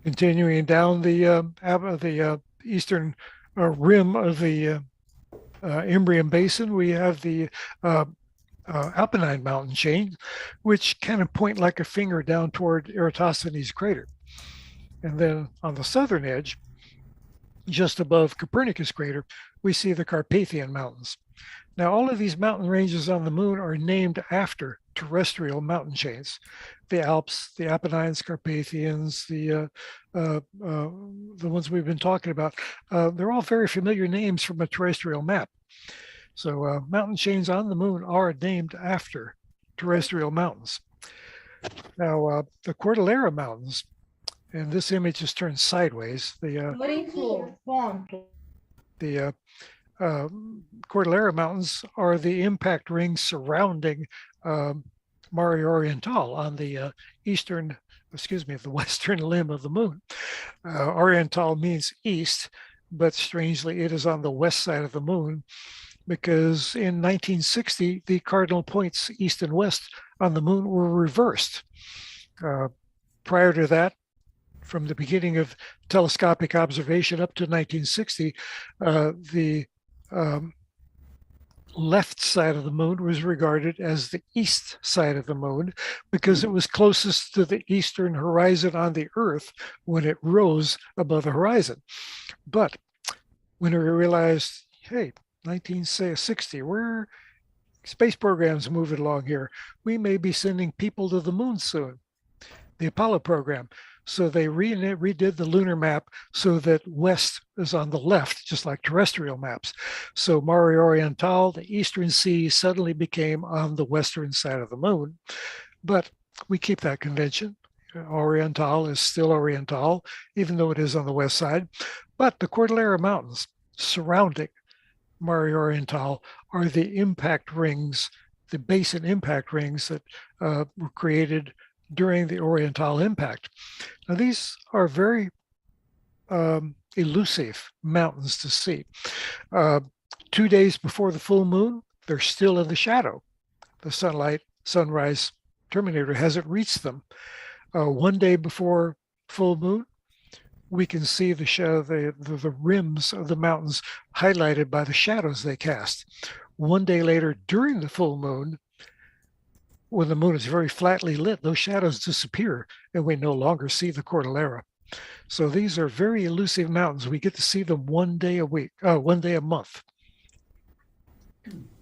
Speaker 10: Continuing down the eastern rim of the Imbrium Basin, we have the Apennine mountain chain, which kind of point like a finger down toward Eratosthenes crater. And then on the southern edge, just above Copernicus crater, we see the Carpathian Mountains. Now, all of these mountain ranges on the moon are named after terrestrial mountain chains. The Alps, the Apennines, Carpathians, the ones we've been talking about, they're all very familiar names from a terrestrial map. So mountain chains on the moon are named after terrestrial mountains. Now, the Cordillera Mountains, and this image is turned sideways. The Cordillera Mountains are the impact rings surrounding Mare Orientale on the the western limb of the moon. Orientale means east, but strangely, it is on the west side of the moon because in 1960, the cardinal points east and west on the moon were reversed. Prior to that, from the beginning of telescopic observation up to 1960, the left side of the moon was regarded as the east side of the moon because it was closest to the eastern horizon on the Earth when it rose above the horizon. But when we realized, hey, 1960, we're space program's moving along here. We may be sending people to the moon soon. The Apollo program. So they redid the lunar map so that west is on the left, just like terrestrial maps. So Mare Orientale, the eastern sea, suddenly became on the western side of the moon. But we keep that convention. Orientale is still Orientale, even though it is on the west side. But the Cordillera Mountains surrounding Mare Orientale are the impact rings, the basin impact rings that were created during the Orientale impact. Now, these are very elusive mountains to see. 2 days before the full moon, they're still in the shadow. The sunrise terminator hasn't reached them. 1 day before full moon, we can see the rims of the mountains highlighted by the shadows they cast. 1 day later, during the full moon, when the moon is very flatly lit, those shadows disappear and we no longer see the Cordillera. So these are very elusive mountains. We get to see them 1 day a week, 1 day a month.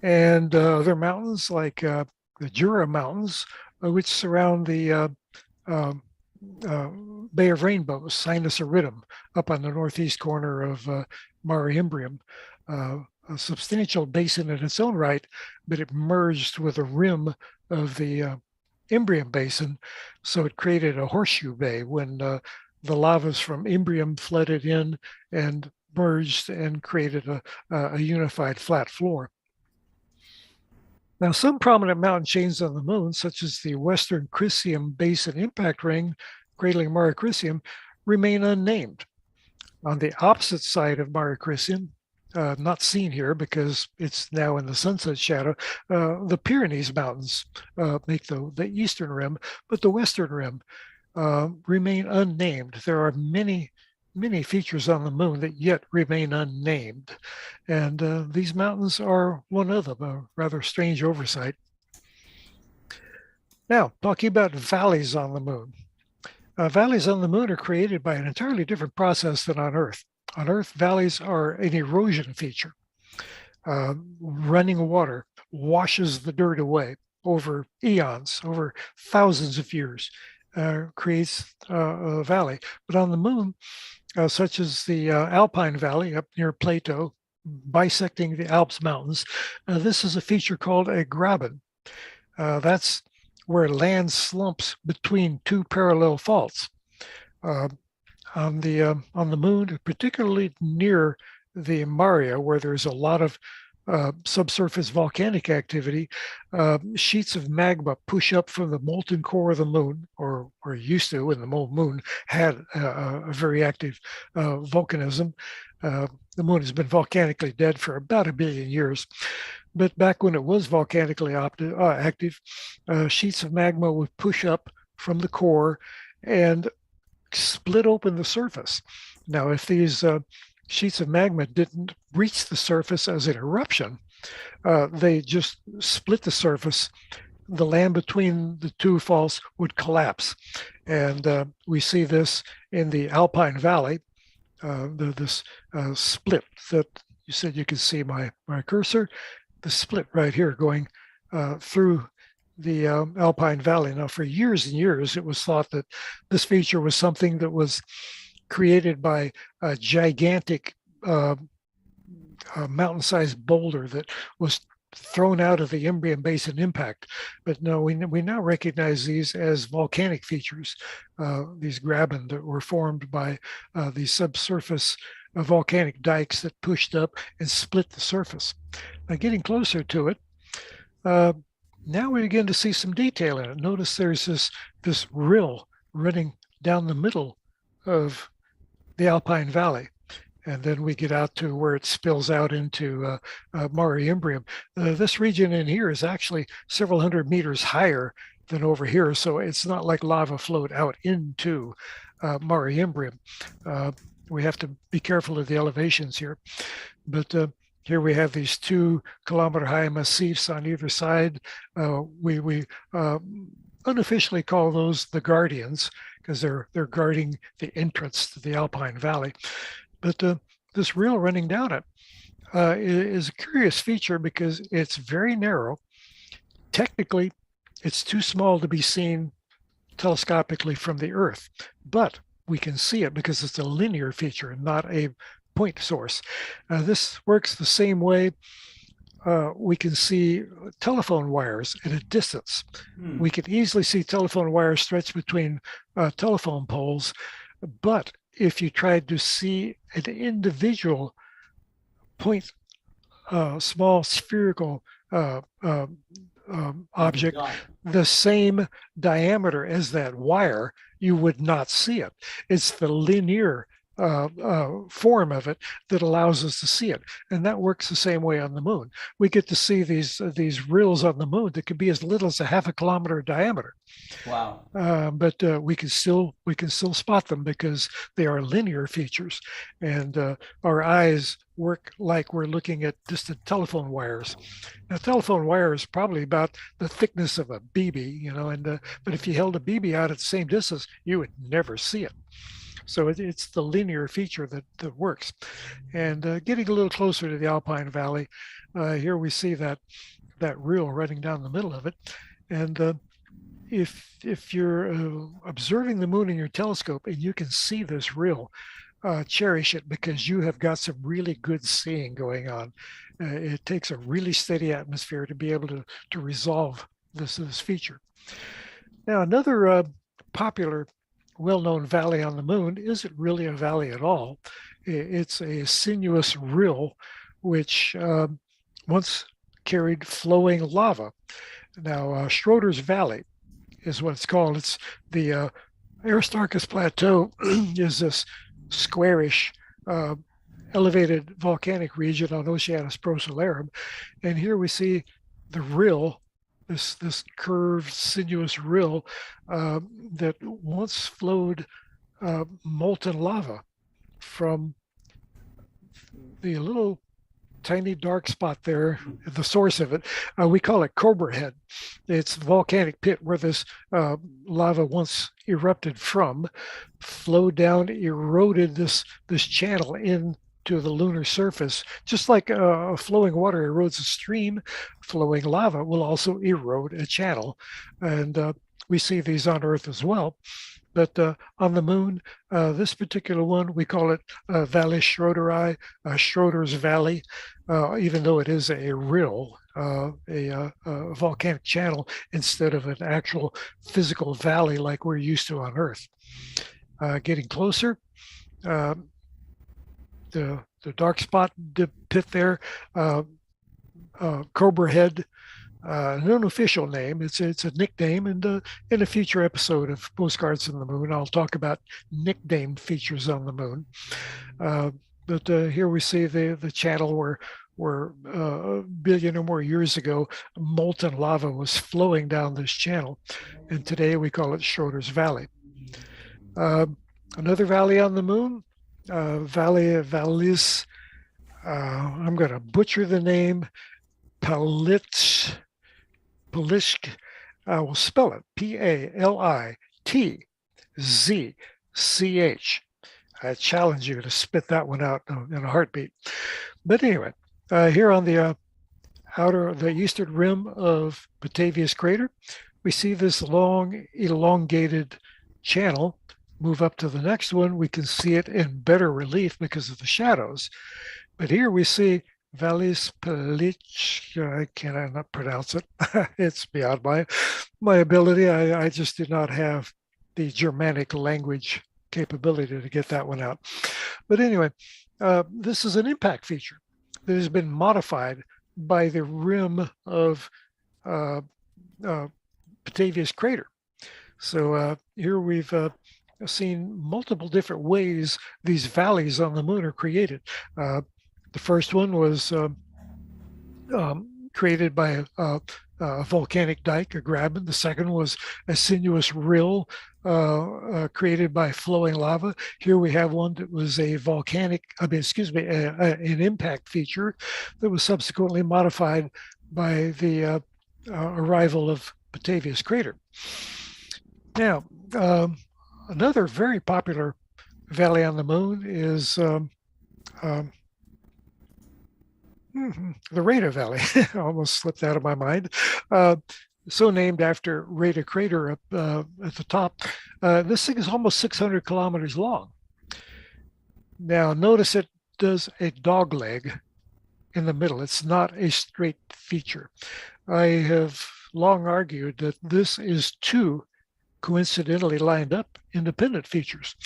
Speaker 10: And other mountains like the Jura Mountains, which surround the Bay of Rainbows, Sinus Iridum, up on the northeast corner of Mare Imbrium. A substantial basin in its own right, but it merged with the rim of the Imbrium Basin. So it created a horseshoe bay when the lavas from Imbrium flooded in and merged and created a unified flat floor. Now, some prominent mountain chains on the moon, such as the Western Crisium Basin Impact Ring, cradling Mare Crisium, remain unnamed. On the opposite side of Mare Crisium, not seen here because it's now in the sunset shadow, the Pyrenees Mountains make the eastern rim, but the western rim remain unnamed. There are many features on the moon that yet remain unnamed. And these mountains are one of them, a rather strange oversight. Now, talking about valleys on the moon. Valleys on the moon are created by an entirely different process than on Earth. On Earth, valleys are an erosion feature. Running water washes the dirt away over eons, over thousands of years, creates a valley. But on the moon, such as the Alpine Valley up near Plato, bisecting the Alps mountains, this is a feature called a graben. That's where land slumps between two parallel faults. On the moon, particularly near the Maria, where there's a lot of subsurface volcanic activity, sheets of magma push up from the molten core of the moon, or used to when the moon had a very active volcanism. The moon has been volcanically dead for about 1 billion years. But back when it was volcanically active, sheets of magma would push up from the core and split open the surface. Now, if these sheets of magma didn't reach the surface as an eruption, they just split the surface. The land between the two faults would collapse. And we see this in the Alpine Valley, this split that you said you could see my cursor, the split right here going through the Alpine Valley. Now, for years and years, it was thought that this feature was something that was created by a gigantic mountain-sized boulder that was thrown out of the Imbrium Basin impact. But no, we now recognize these as volcanic features, these graben that were formed by these subsurface volcanic dikes that pushed up and split the surface. Now, getting closer to it, now we begin to see some detail in it. Notice there's this rill running down the middle of the Alpine Valley. And then we get out to where it spills out into Mare Imbrium. This region in here is actually several hundred meters higher than over here. So it's not like lava flowed out into Mare Imbrium. We have to be careful of the elevations here. But here we have these 2 kilometer high massifs on either side. We unofficially call those the guardians because they're guarding the entrance to the Alpine Valley. But this rill running down it is a curious feature because it's very narrow. Technically, it's too small to be seen telescopically from the Earth, but we can see it because it's a linear feature and not a point source. This works the same way we can see telephone wires at a distance. We can easily see telephone wires stretched between telephone poles, but if you tried to see an individual point, small spherical object, the same diameter as that wire, you would not see it. It's the linear form of it that allows us to see it. And that works the same way on the moon. We get to see these rills on the moon that can be as little as ½ a kilometer diameter.
Speaker 1: Wow.
Speaker 10: But we can still spot them because they are linear features, and our eyes work like we're looking at distant telephone wires. Now, telephone wire is probably about the thickness of a BB, you know, and but if you held a BB out at the same distance, you would never see it. So it's the linear feature that works. And getting a little closer to the Alpine Valley, here we see that rill running down the middle of it. And if you're observing the moon in your telescope and you can see this rill, cherish it because you have got some really good seeing going on. It takes a really steady atmosphere to be able to resolve this feature. Now, another popular well-known valley on the moon isn't really a valley at all. It's a sinuous rill which once carried flowing lava. Now, Schroeder's Valley is what it's called. It's the Aristarchus Plateau is this squarish elevated volcanic region on Oceanus Procellarum. And here we see the rill, this curved sinuous rill that once flowed molten lava from the little tiny dark spot there, the source of it. We call it Cobra Head. It's the volcanic pit where this lava once erupted from, flowed down, eroded this channel into the lunar surface. Just like flowing water erodes a stream, flowing lava will also erode a channel. And we see these on Earth as well. But on the moon, this particular one, we call it Vallis Schroederi, Schroeder's Valley, even though it is a rill, a volcanic channel, instead of an actual physical valley like we're used to on Earth. Getting closer, the dark spot pit there, Cobra Head, no official name. It's a nickname, and in a future episode of Postcards from the Moon, I'll talk about nickname features on the moon. But here we see the channel where a billion or more years ago, molten lava was flowing down this channel. And today we call it Schroeder's Valley. Another valley on the moon, Vallis, I'm going to butcher the name, Palitsk. I will spell it Palitzch. I challenge you to spit that one out in a heartbeat. But anyway, here on the eastern rim of Batavius crater, we see this long elongated channel. Move up to the next one, we can see it in better relief because of the shadows. But here we see Vallis Palitch. I cannot pronounce it. It's beyond my ability. I just did not have the Germanic language capability to get that one out. But anyway, this is an impact feature that has been modified by the rim of Batavius crater. So here we've seen multiple different ways these valleys on the moon are created. The first one was created by a volcanic dike, a graben. The second was a sinuous rill created by flowing lava. Here we have one that was a an impact feature that was subsequently modified by the arrival of Batavius crater. Now, another very popular valley on the moon is the Rada Valley. Almost slipped out of my mind. So named after Rada crater up at the top. This thing is almost 600 kilometers long. Now, notice it does a dog leg in the middle. It's not a straight feature. I have long argued that this is two coincidentally lined up independent features.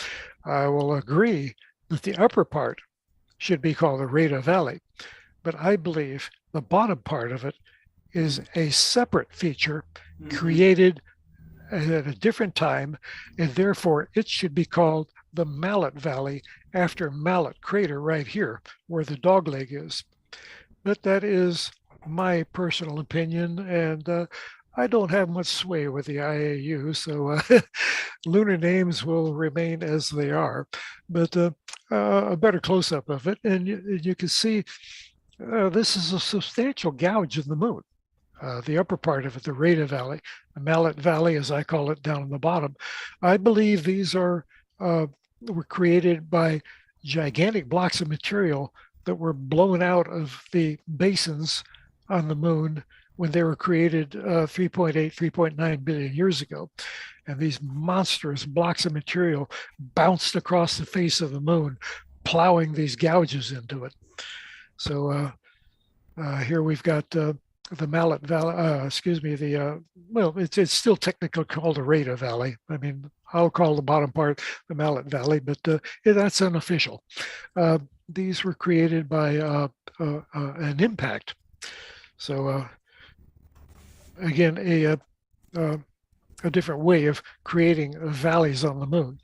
Speaker 10: I will agree that the upper part should be called the Rada Valley, but I believe the bottom part of it is a separate feature created at a different time, and therefore it should be called the Mallet Valley after Mallet crater right here where the dogleg is. But that is my personal opinion, and I don't have much sway with the IAU, so lunar names will remain as they are. But a better close-up of it, and you can see this is a substantial gouge in the moon. The upper part of it, the Rada Valley, the Mallet Valley, as I call it, down on the bottom. I believe these were created by gigantic blocks of material that were blown out of the basins on the moon when they were created 3.8, 3.9 billion years ago. And these monstrous blocks of material bounced across the face of the moon, plowing these gouges into it. So here we've got the Mallet Valley, well, it's still technically called the Rada Valley. I mean, I'll call the bottom part the Mallet Valley, but that's unofficial. These were created by an impact. So again, a different way of creating valleys on the moon.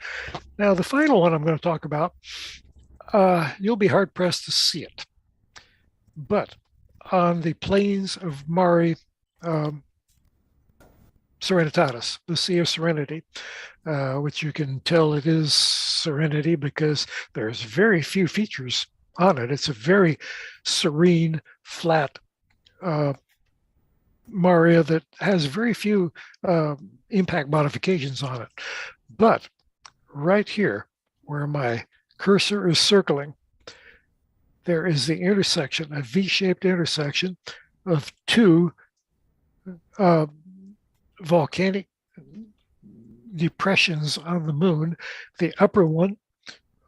Speaker 10: Now, the final one I'm going to talk about, you'll be hard pressed to see it, but on the plains of Mare Serenitatis, the Sea of Serenity, which you can tell it is Serenity because there's very few features on it. It's a very serene, flat Mare that has very few impact modifications on it. But right here, where my cursor is circling, there is the intersection, a V-shaped intersection of two volcanic depressions on the moon. The upper one,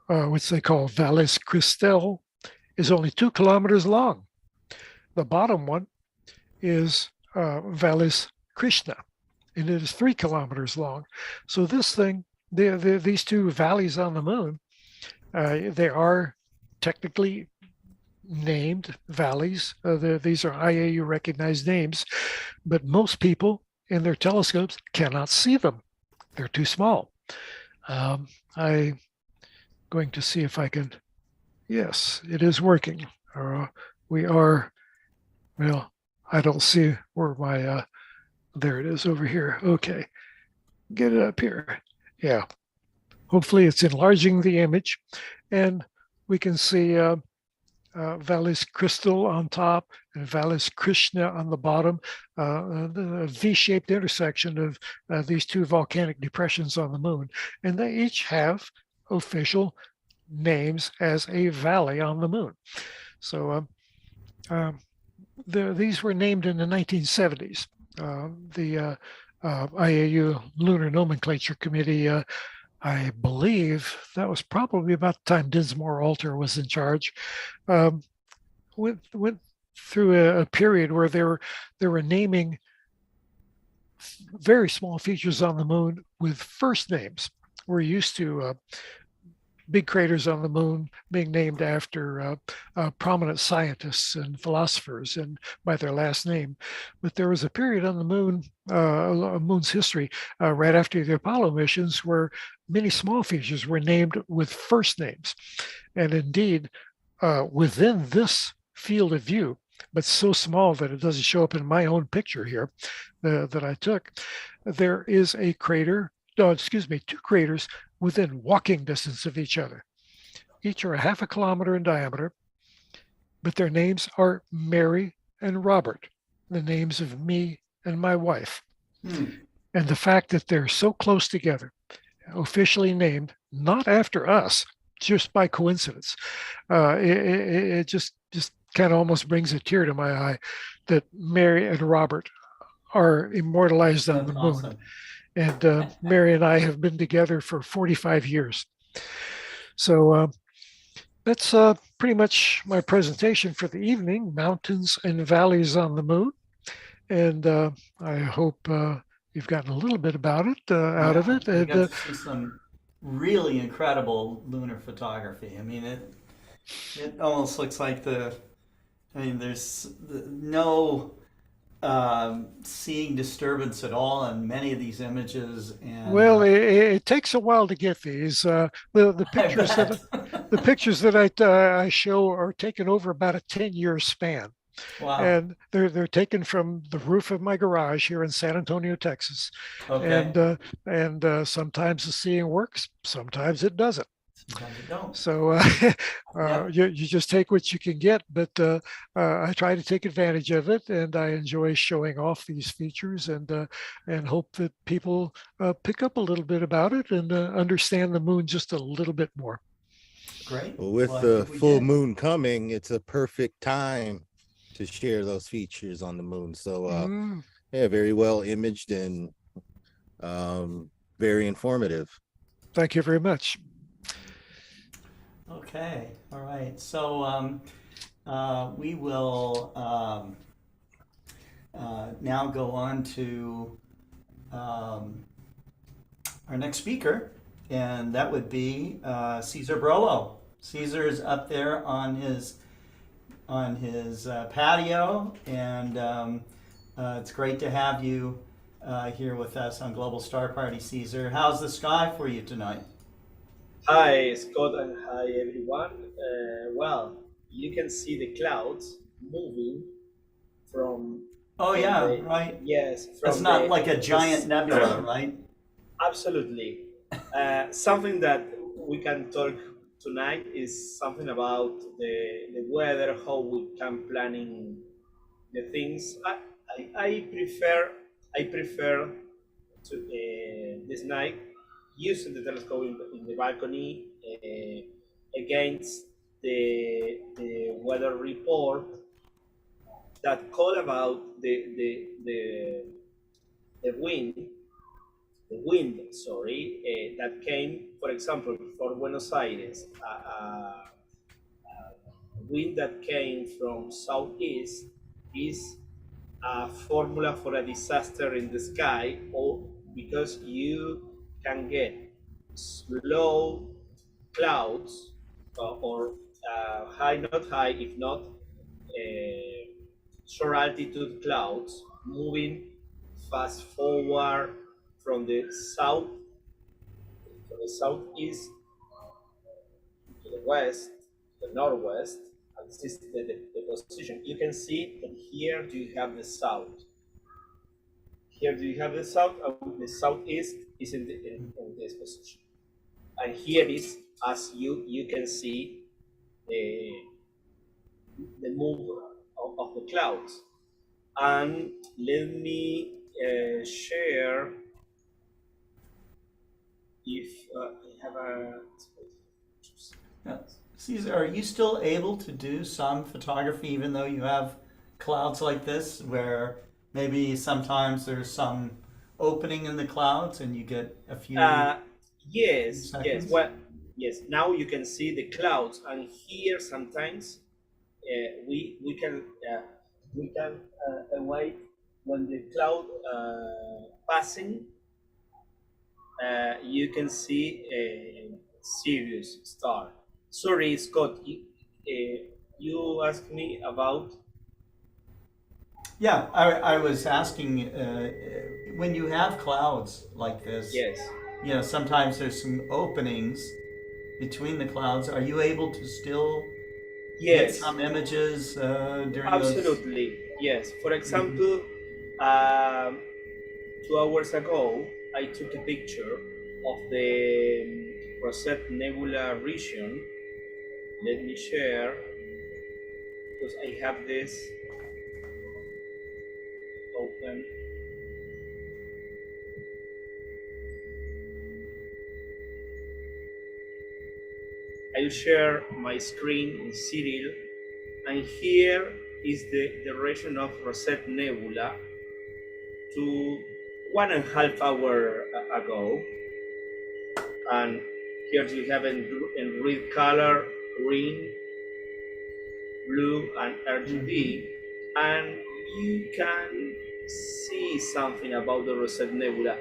Speaker 10: which they call Vallis Christel, is only 2 kilometers long. The bottom one is Vallis Krishna, and it is 3 kilometers long. So this thing, these two valleys on the moon, they are technically named valleys. These are IAU recognized names, but most people in their telescopes cannot see them. They're too small. I'm going to see if I can, Yes, it is working. We are, well, I don't see where my, there it is over here. Okay, get it up here. Yeah, hopefully it's enlarging the image, and we can see Valles Crystal on top and Valles Krishna on the bottom, the V-shaped intersection of these two volcanic depressions on the moon. And they each have official names as a valley on the moon. So these were named in the 1970s. The IAU Lunar Nomenclature Committee, I believe that was probably about the time Dinsmore Alter was in charge, went through a period where they were naming very small features on the moon with first names. We're used to big craters on the moon being named after prominent scientists and philosophers and by their last name. But there was a period on the moon, moon's history, right after the Apollo missions, where many small features were named with first names. And indeed, within this field of view, but so small that it doesn't show up in my own picture here that I took, there is a crater, two craters within walking distance of each other. Each are a half a kilometer in diameter, but their names are Mary and Robert, the names of me and my wife. And the fact that they're so close together, officially named, not after us, just by coincidence, it just kind of almost brings a tear to my eye that Mary and Robert are immortalized on the moon.
Speaker 1: Awesome.
Speaker 10: And Mary and I have been together for 45 years. So that's pretty much my presentation for the evening, Mountains and Valleys on the Moon. And I hope you've gotten a little bit about it, out of it.
Speaker 1: We
Speaker 10: And
Speaker 1: got to see some really incredible lunar photography. I mean, it almost looks like there's no seeing disturbance at all in many of these images. And
Speaker 10: well, it takes a while to get these. The pictures the pictures that I show are taken over about a 10-year span.
Speaker 1: Wow.
Speaker 10: And they're taken from the roof of my garage here in San Antonio, Texas.
Speaker 1: Okay.
Speaker 10: And sometimes the seeing works, sometimes it doesn't.
Speaker 1: Sometimes you don't.
Speaker 10: So you just take what you can get, but I try to take advantage of it, and I enjoy showing off these features, and hope that people pick up a little bit about it and understand the moon just a little bit more.
Speaker 1: Great.
Speaker 11: Well, with the full moon coming, it's a perfect time to share those features on the moon. So yeah, very well imaged and very informative.
Speaker 10: Thank you very much.
Speaker 1: Okay, all right. So we will now go on to our next speaker, and that would be Cesar Brolo. Cesar is up there on his patio, and it's great to have you here with us on Global Star Party, Cesar. How's the sky for you tonight?
Speaker 7: Hi, Scott, and hi, everyone. Well, you can see the clouds moving from.
Speaker 1: Oh, yeah, right.
Speaker 7: Yes.
Speaker 1: It's not like a giant nebula, right?
Speaker 7: Absolutely. Something that we can talk tonight is something about the weather, how we can planning the things. I prefer to this night using the telescope in the balcony against the weather report that call about the wind, that came, for example, for Buenos Aires, wind that came from southeast is a formula for a disaster in the sky, or because you can get slow clouds or high, not high, if not short altitude clouds moving fast forward from the southeast to the west, the northwest, and this is the position. You can see that here you have the south. Here you have the south, and the southeast is in this position. And here is, as you can see, the move of the clouds. And let me share, if I have a...
Speaker 1: Yeah. Cesar, are you still able to do some photography even though you have clouds like this, where maybe sometimes there's some opening in the clouds and you get a few
Speaker 7: yes,
Speaker 1: seconds?
Speaker 7: well, yes, now you can see the clouds, and here sometimes we can wait when the cloud passing, you can see a Sirius star. Sorry, Scott, you asked me about...
Speaker 1: Yeah, I was asking, when you have clouds like this,
Speaker 7: Yes.
Speaker 1: you know, sometimes there's some openings between the clouds. Are you able to still get
Speaker 7: Yes,
Speaker 1: some images during those?
Speaker 7: absolutely. Yes. For example, 2 hours ago, I took a picture of the Rosette Nebula region. Let me share, because I have this open. I'll share my screen in Cyril, and here is the region of Rosette Nebula to 1.5 hours ago. And here you have in red color, green, blue, and RGB, and you can see something about the Rosette Nebula.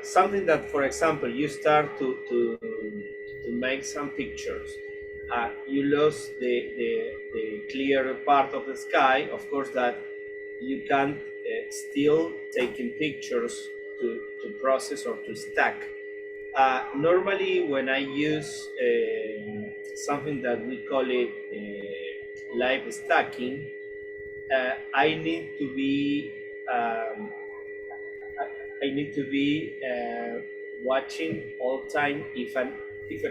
Speaker 7: Something that, for example, you start to make some pictures. You lose the clear part of the sky. Of course, that you can still taking pictures to process or to stack. Normally, when I use something that we call it live stacking, I need to be watching all time if a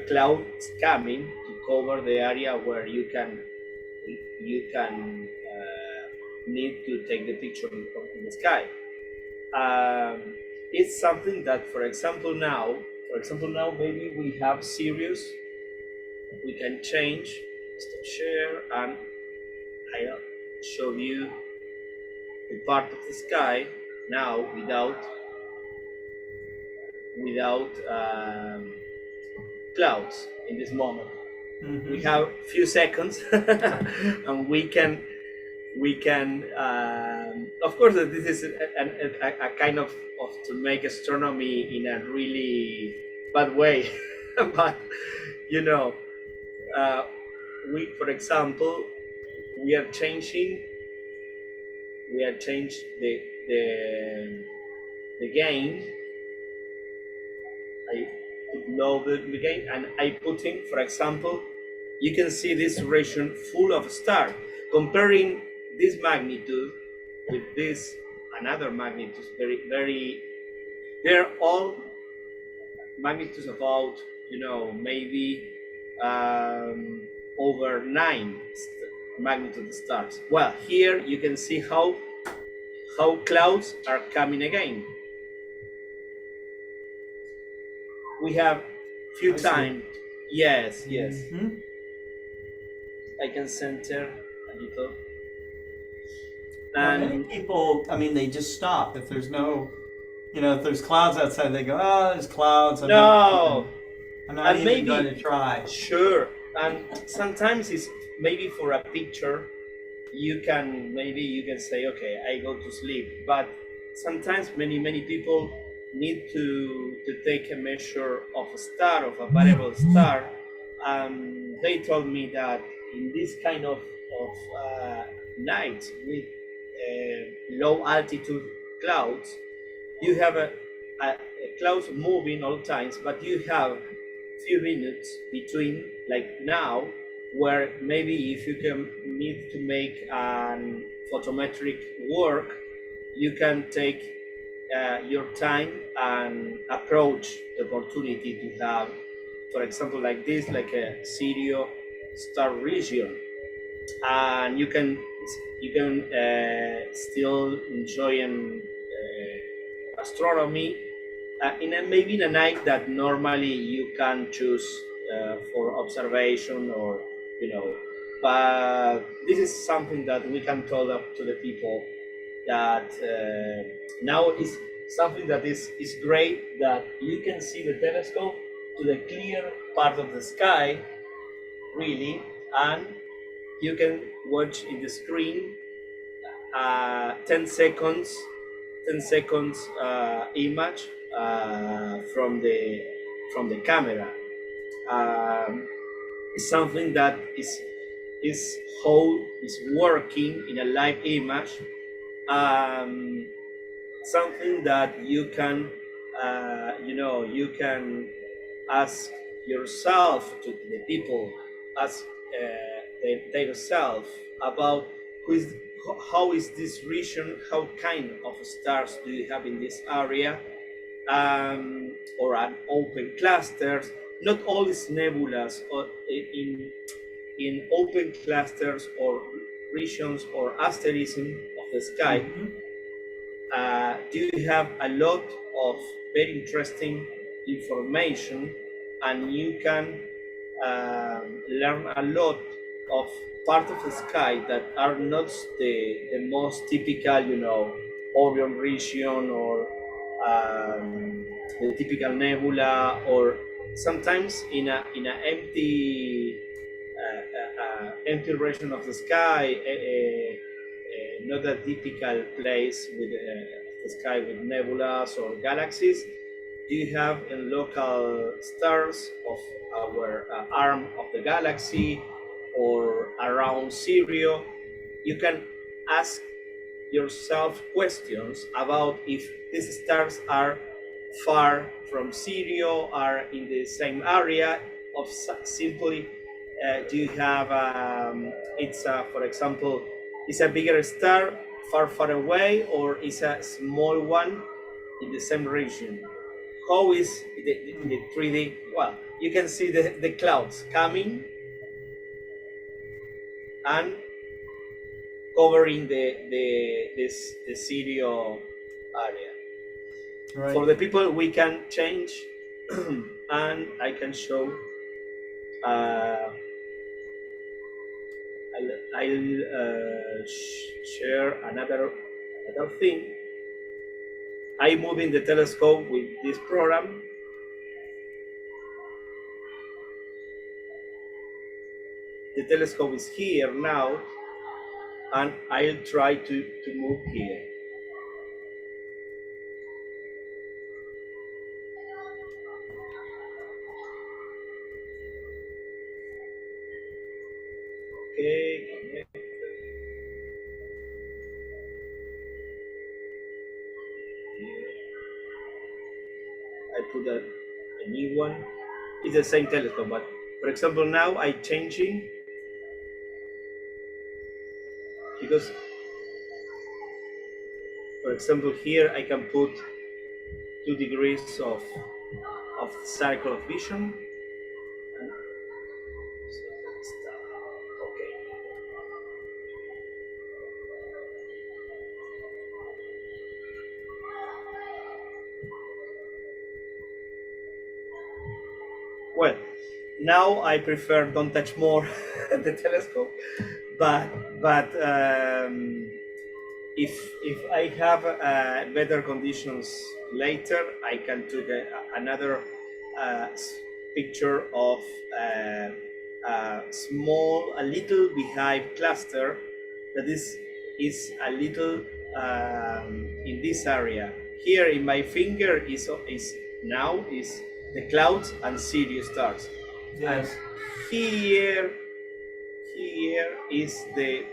Speaker 7: cloud is coming to cover the area where you can need to take the picture in the sky. It's something that, for example, now maybe we have Sirius. We can change, stop share, and I'll show you the part of the sky now without clouds in this moment.
Speaker 1: Mm-hmm.
Speaker 7: We have a few seconds, and we can. Of course, this is a kind of to make astronomy in a really bad way, but you know, for example, we are changed the gain. I load the gain, and I put in, for example, you can see this region full of stars. Comparing this magnitude with this another magnitude, they're all magnitudes about, maybe over 9 magnitude stars. Well, here you can see how clouds are coming again. We have few time. Yes.
Speaker 1: Mm-hmm.
Speaker 7: I can center a little.
Speaker 1: Well, many people, they just stop. If there's no, if there's clouds outside, they go, oh, there's clouds. I'm not even going to try.
Speaker 7: Sure. And sometimes it's maybe for a picture, you can say, okay, I go to sleep. But sometimes many people need to take a measure of a star, of a variable star. They told me that in this kind of night with low altitude clouds, you have a clouds moving all times, but you have few minutes between, like now, where maybe if you can need to make photometric work, you can take your time and approach the opportunity to have, for example, like this, like a Sirio star region, and you can still enjoy astronomy maybe in a night that normally you can choose for observation, or but this is something that we can tell up to the people that now is something that is great, that you can see the telescope to the clear part of the sky, really, and you can watch in the screen 10 seconds image from the camera. It's something that is how is working in a live image. Something that you can you can ask yourself, to the people, ask themselves about how is this region, how kind of stars do you have in this area, or an open clusters. Not all is nebulas, or in open clusters or regions or asterism of the sky. Do you have a lot of very interesting information, and you can learn a lot of part of the sky that are not the most typical, Orion region, or the typical nebula, or sometimes in a empty region of the sky, not a typical place with the sky with nebulas or galaxies. You have local stars of our arm of the galaxy, or around Sirio. You can ask yourself questions about if these stars are far from Sirio, are in the same area of simply. Do you have for example, is a bigger star far away, or is a small one in the same region? How is the 3D? Well, you can see the clouds coming and covering the Sirio area.
Speaker 1: Right.
Speaker 7: For the people, we can change, and I can show. I'll share another thing. I'm moving the telescope with this program. The telescope is here now, and I'll try to move here. Okay, connect. I put a new one. It's the same telescope, but for example, now I'm changing, because, for example, here I can put 2 degrees of circle of vision. Okay. Well, now I prefer don't touch more the telescope, but if I have better conditions later, I can take another picture of a little beehive cluster that is a little in this area. Here in my finger is the clouds and Sirius stars.
Speaker 1: Yes.
Speaker 7: And here is the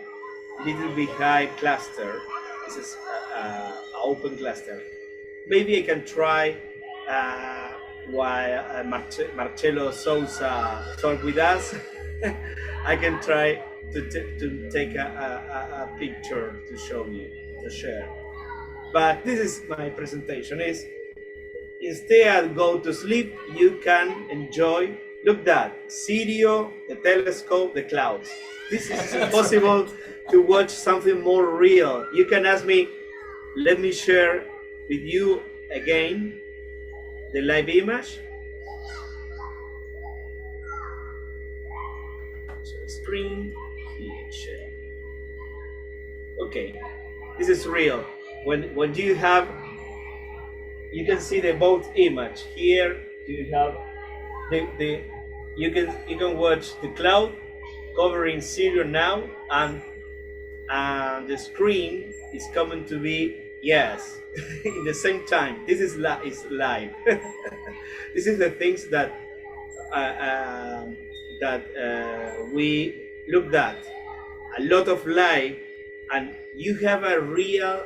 Speaker 7: little beehive cluster. This is an open cluster. Maybe I can try while Marcelo Souza talk with us, I can try to take a picture to show you, to share. But this is my presentation. Is instead go to sleep, you can enjoy. Look that Sirio, the telescope, the clouds. This is impossible to watch something more real. You can ask me. Let me share with you again the live image. Screen share. Okay, this is real. When you have, you can see the both image here. You have you can watch the cloud covering Sirio now, and the screen is coming to be yes in the same time. This is live. This is the things that we looked at. A lot of light, and you have a real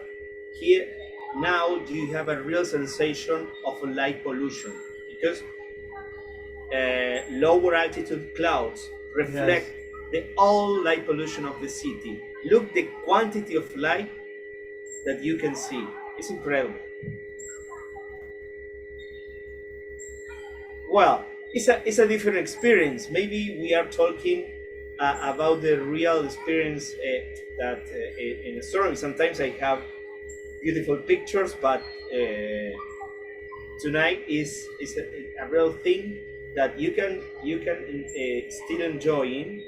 Speaker 7: here now. You have a real sensation of light pollution because lower altitude clouds reflect the all light pollution of the city. Look the quantity of light that you can see. It's incredible. Well, it's a different experience. Maybe we are talking about the real experience that in astronomy. Sometimes I have beautiful pictures, but tonight is a real thing that you can still enjoy in.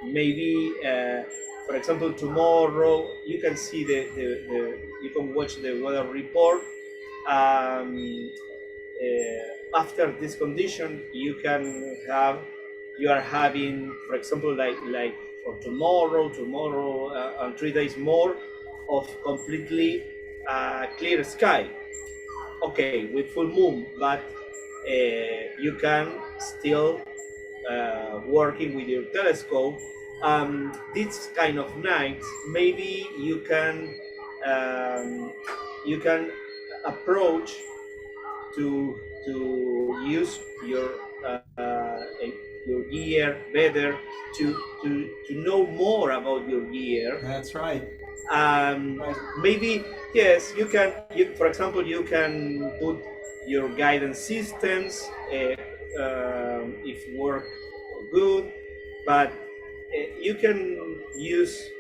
Speaker 7: Maybe for example, tomorrow you can see you can watch the weather report. After this condition, you are having, for example, like for tomorrow and 3 days more of completely clear sky. Okay, with full moon, but you can still working with your telescope. This kind of nights, maybe you can approach to use your gear better, to know more about your gear.
Speaker 1: That's right.
Speaker 7: Maybe yes, you can. For example, you can put your guidance systems if work good, but you can use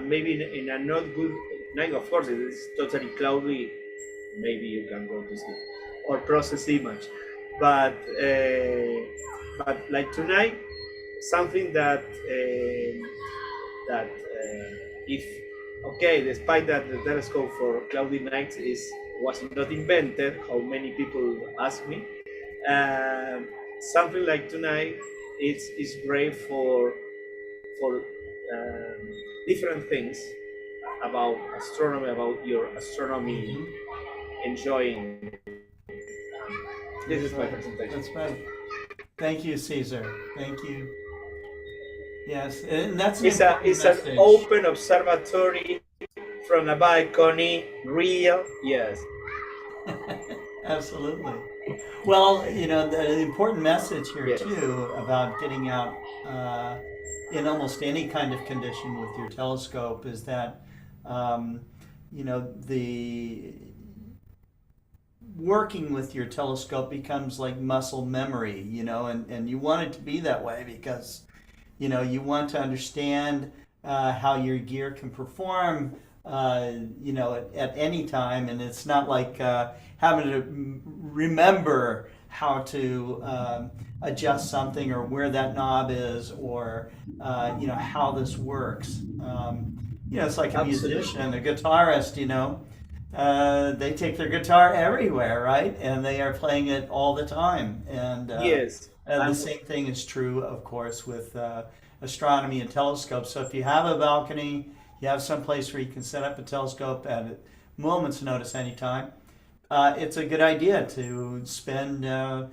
Speaker 7: maybe in a not good night. Of course, it is totally cloudy. Maybe you can go to sleep or process image, but like tonight, something that if okay, despite that the telescope for cloudy nights was not invented, how many people ask me, something like tonight is great for different things about astronomy, about your astronomy, enjoying. This is my presentation.
Speaker 1: That's right. Thank you, Cesar. Thank you. Yes, and that's
Speaker 7: it's an open observatory from a balcony. Real, yes.
Speaker 1: Absolutely. Well, the important message here too about getting out in almost any kind of condition with your telescope is that the working with your telescope becomes like muscle memory, and you want it to be that way because you want to understand how your gear can perform at any time, and it's not like having to remember how to adjust something or where that knob is or how this works. It's like a musician, a guitarist, they take their guitar everywhere, right? And they are playing it all the time. And
Speaker 7: yes.
Speaker 1: And the same thing is true, of course, with astronomy and telescopes. So if you have a balcony, you have some place where you can set up a telescope at a moment's notice anytime, it's a good idea to spend a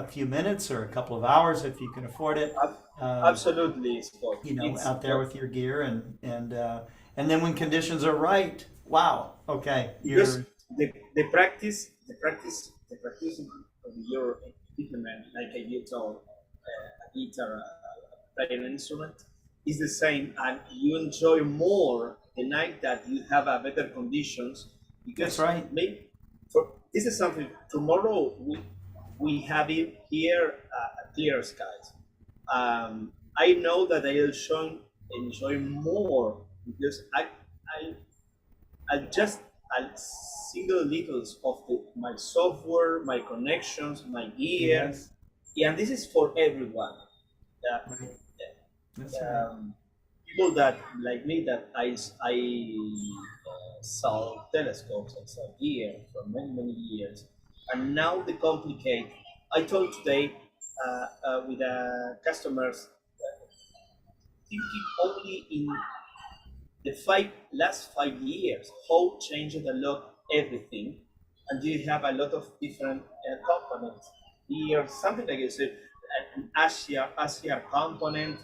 Speaker 1: few minutes or a couple of hours if you can afford it.
Speaker 7: Absolutely, Scott.
Speaker 1: Out there with your gear, and then when conditions are right, wow, okay,
Speaker 7: because the the practicing of your equipment, like a guitar, playing an instrument, is the same, and you enjoy more the night that you have a better conditions, because
Speaker 1: That's right.
Speaker 7: maybe this is something tomorrow we have it here, clear skies. I know that I enjoy more because I just a single details of my software, my connections, my gear,
Speaker 1: Yes.
Speaker 7: yeah, and this is for everyone. Yeah,
Speaker 1: Right. That's right.
Speaker 7: people that like me that saw telescopes and saw gear for many years, and now they complicate. I told today with customers thinking only in the last 5 years, how changed a lot everything, and you have a lot of different components here, something like you said, an Asia component.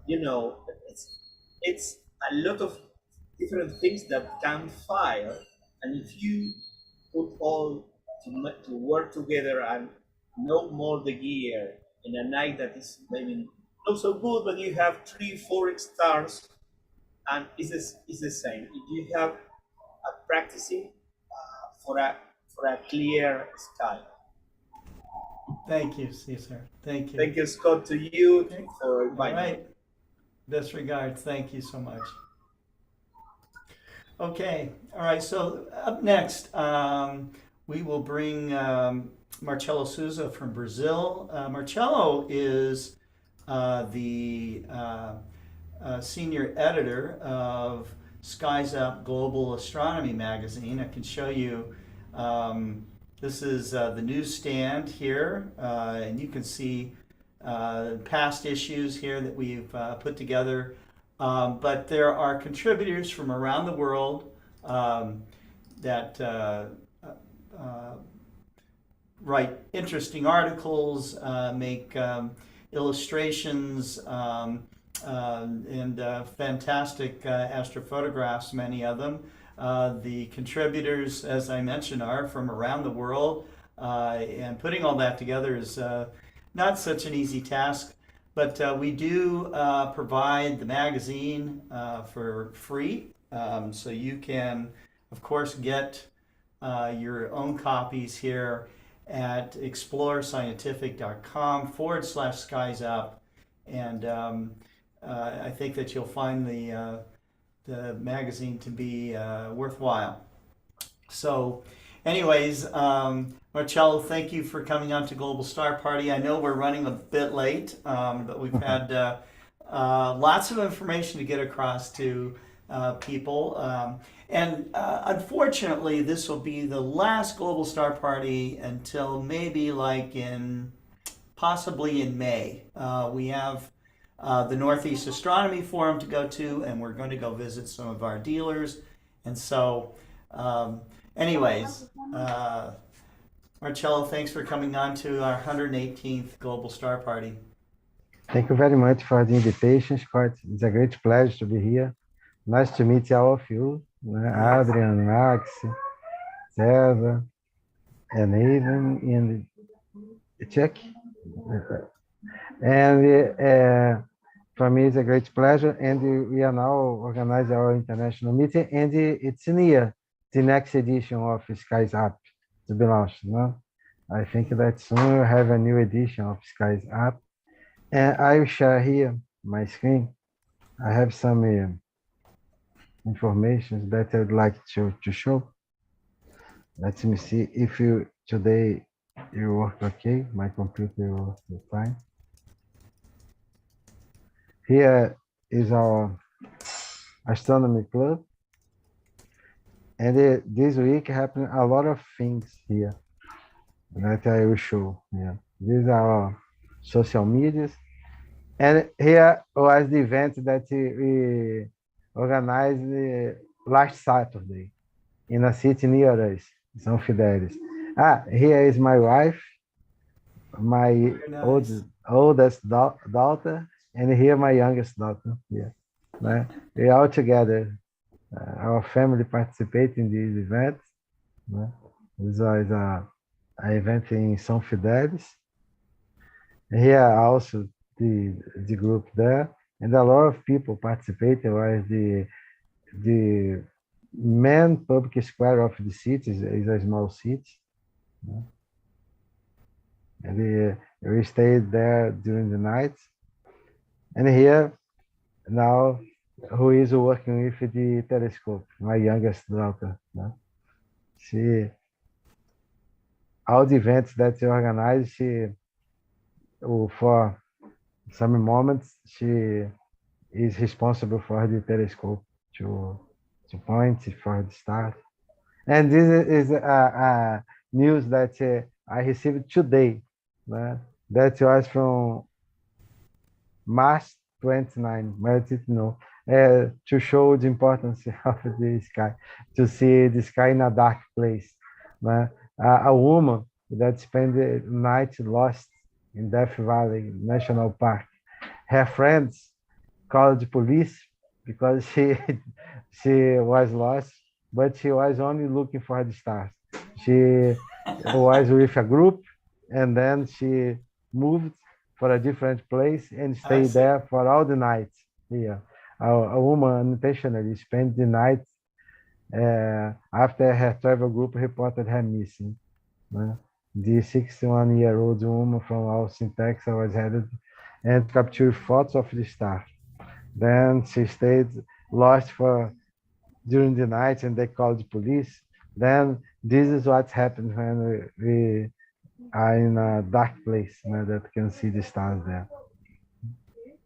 Speaker 7: You know, it's a lot of different things that can fire, and if you put all to work together and know more the gear in a night that is maybe not so good, but you have 3-4 stars, and it's the same. If you have a practicing for a clear sky.
Speaker 1: Thank you, Cesar. Thank you.
Speaker 7: Thank you, Scott, to you for
Speaker 1: All
Speaker 7: inviting me.
Speaker 1: right. Best regards. Thank you so much. Okay. All right. So up next, we will bring Marcelo Souza from Brazil. Marcelo is the senior editor of Skies Up Global Astronomy magazine. I can show you. This is the newsstand here, and you can see past issues here that we've put together. But there are contributors from around the world that write interesting articles, make illustrations, and fantastic astrophotographs, many of them. The contributors, as I mentioned, are from around the world, and putting all that together is not such an easy task, but we do provide the magazine for free, so you can, of course, get your own copies here at explorerscientific.com/skies-up, and I think that you'll find the magazine to be worthwhile. So anyways, Marcello, thank you for coming on to Global Star Party. I know we're running a bit late, but we've had lots of information to get across to people. And unfortunately, this will be the last Global Star Party until maybe possibly in May. We have the Northeast Astronomy Forum to go to, and we're going to go visit some of our dealers. And so, anyways, Marcello, thanks for coming on to our 118th Global Star Party.
Speaker 12: Thank you very much for the invitation, Scott. It's a great pleasure to be here. Nice to meet all of you, Adrian, Max, Cesar, and even in Czech. And for me, it's a great pleasure. And we are now organizing our international meeting, and it's near the next edition of Skies Up to be launched. No? I think that soon we'll have a new edition of Skies Up. And I will share here my screen. I have some information that I would like to show. Let me see if today you work okay. My computer works fine. Here is our astronomy club. And this week happened a lot of things here that I will show. Yeah. These are our social medias. And here was the event that we organized last Saturday in a city near us, São Fidélis. Here is my wife, my
Speaker 1: Nice.
Speaker 12: oldest daughter, and here my youngest daughter. Yeah, we all together. Our family participate in these events. This was an event in São Fidélis. Here also the group there, and a lot of people participated. Was the main public square of the city is a small city, and we stayed there during the night. And here now, who is working with the telescope? My youngest daughter. She all the events that she organized, for some moments she is responsible for the telescope to point for the stars. And this is a news that I received today. That was from March 29, but I didn't know. To show the importance of the sky, to see the sky in a dark place. A woman that spent the night lost in Death Valley National Park. Her friends called the police because she was lost, but she was only looking for the stars. She was with a group, and then she moved for a different place and stayed there for all the night here. A woman unintentionally spent the night after her travel group reported her missing. The 61-year-old woman from Austin, Texas was headed and captured photos of the star. Then she stayed lost during the night, and they called the police. Then this is what happens when we are in a dark place that can see the stars there.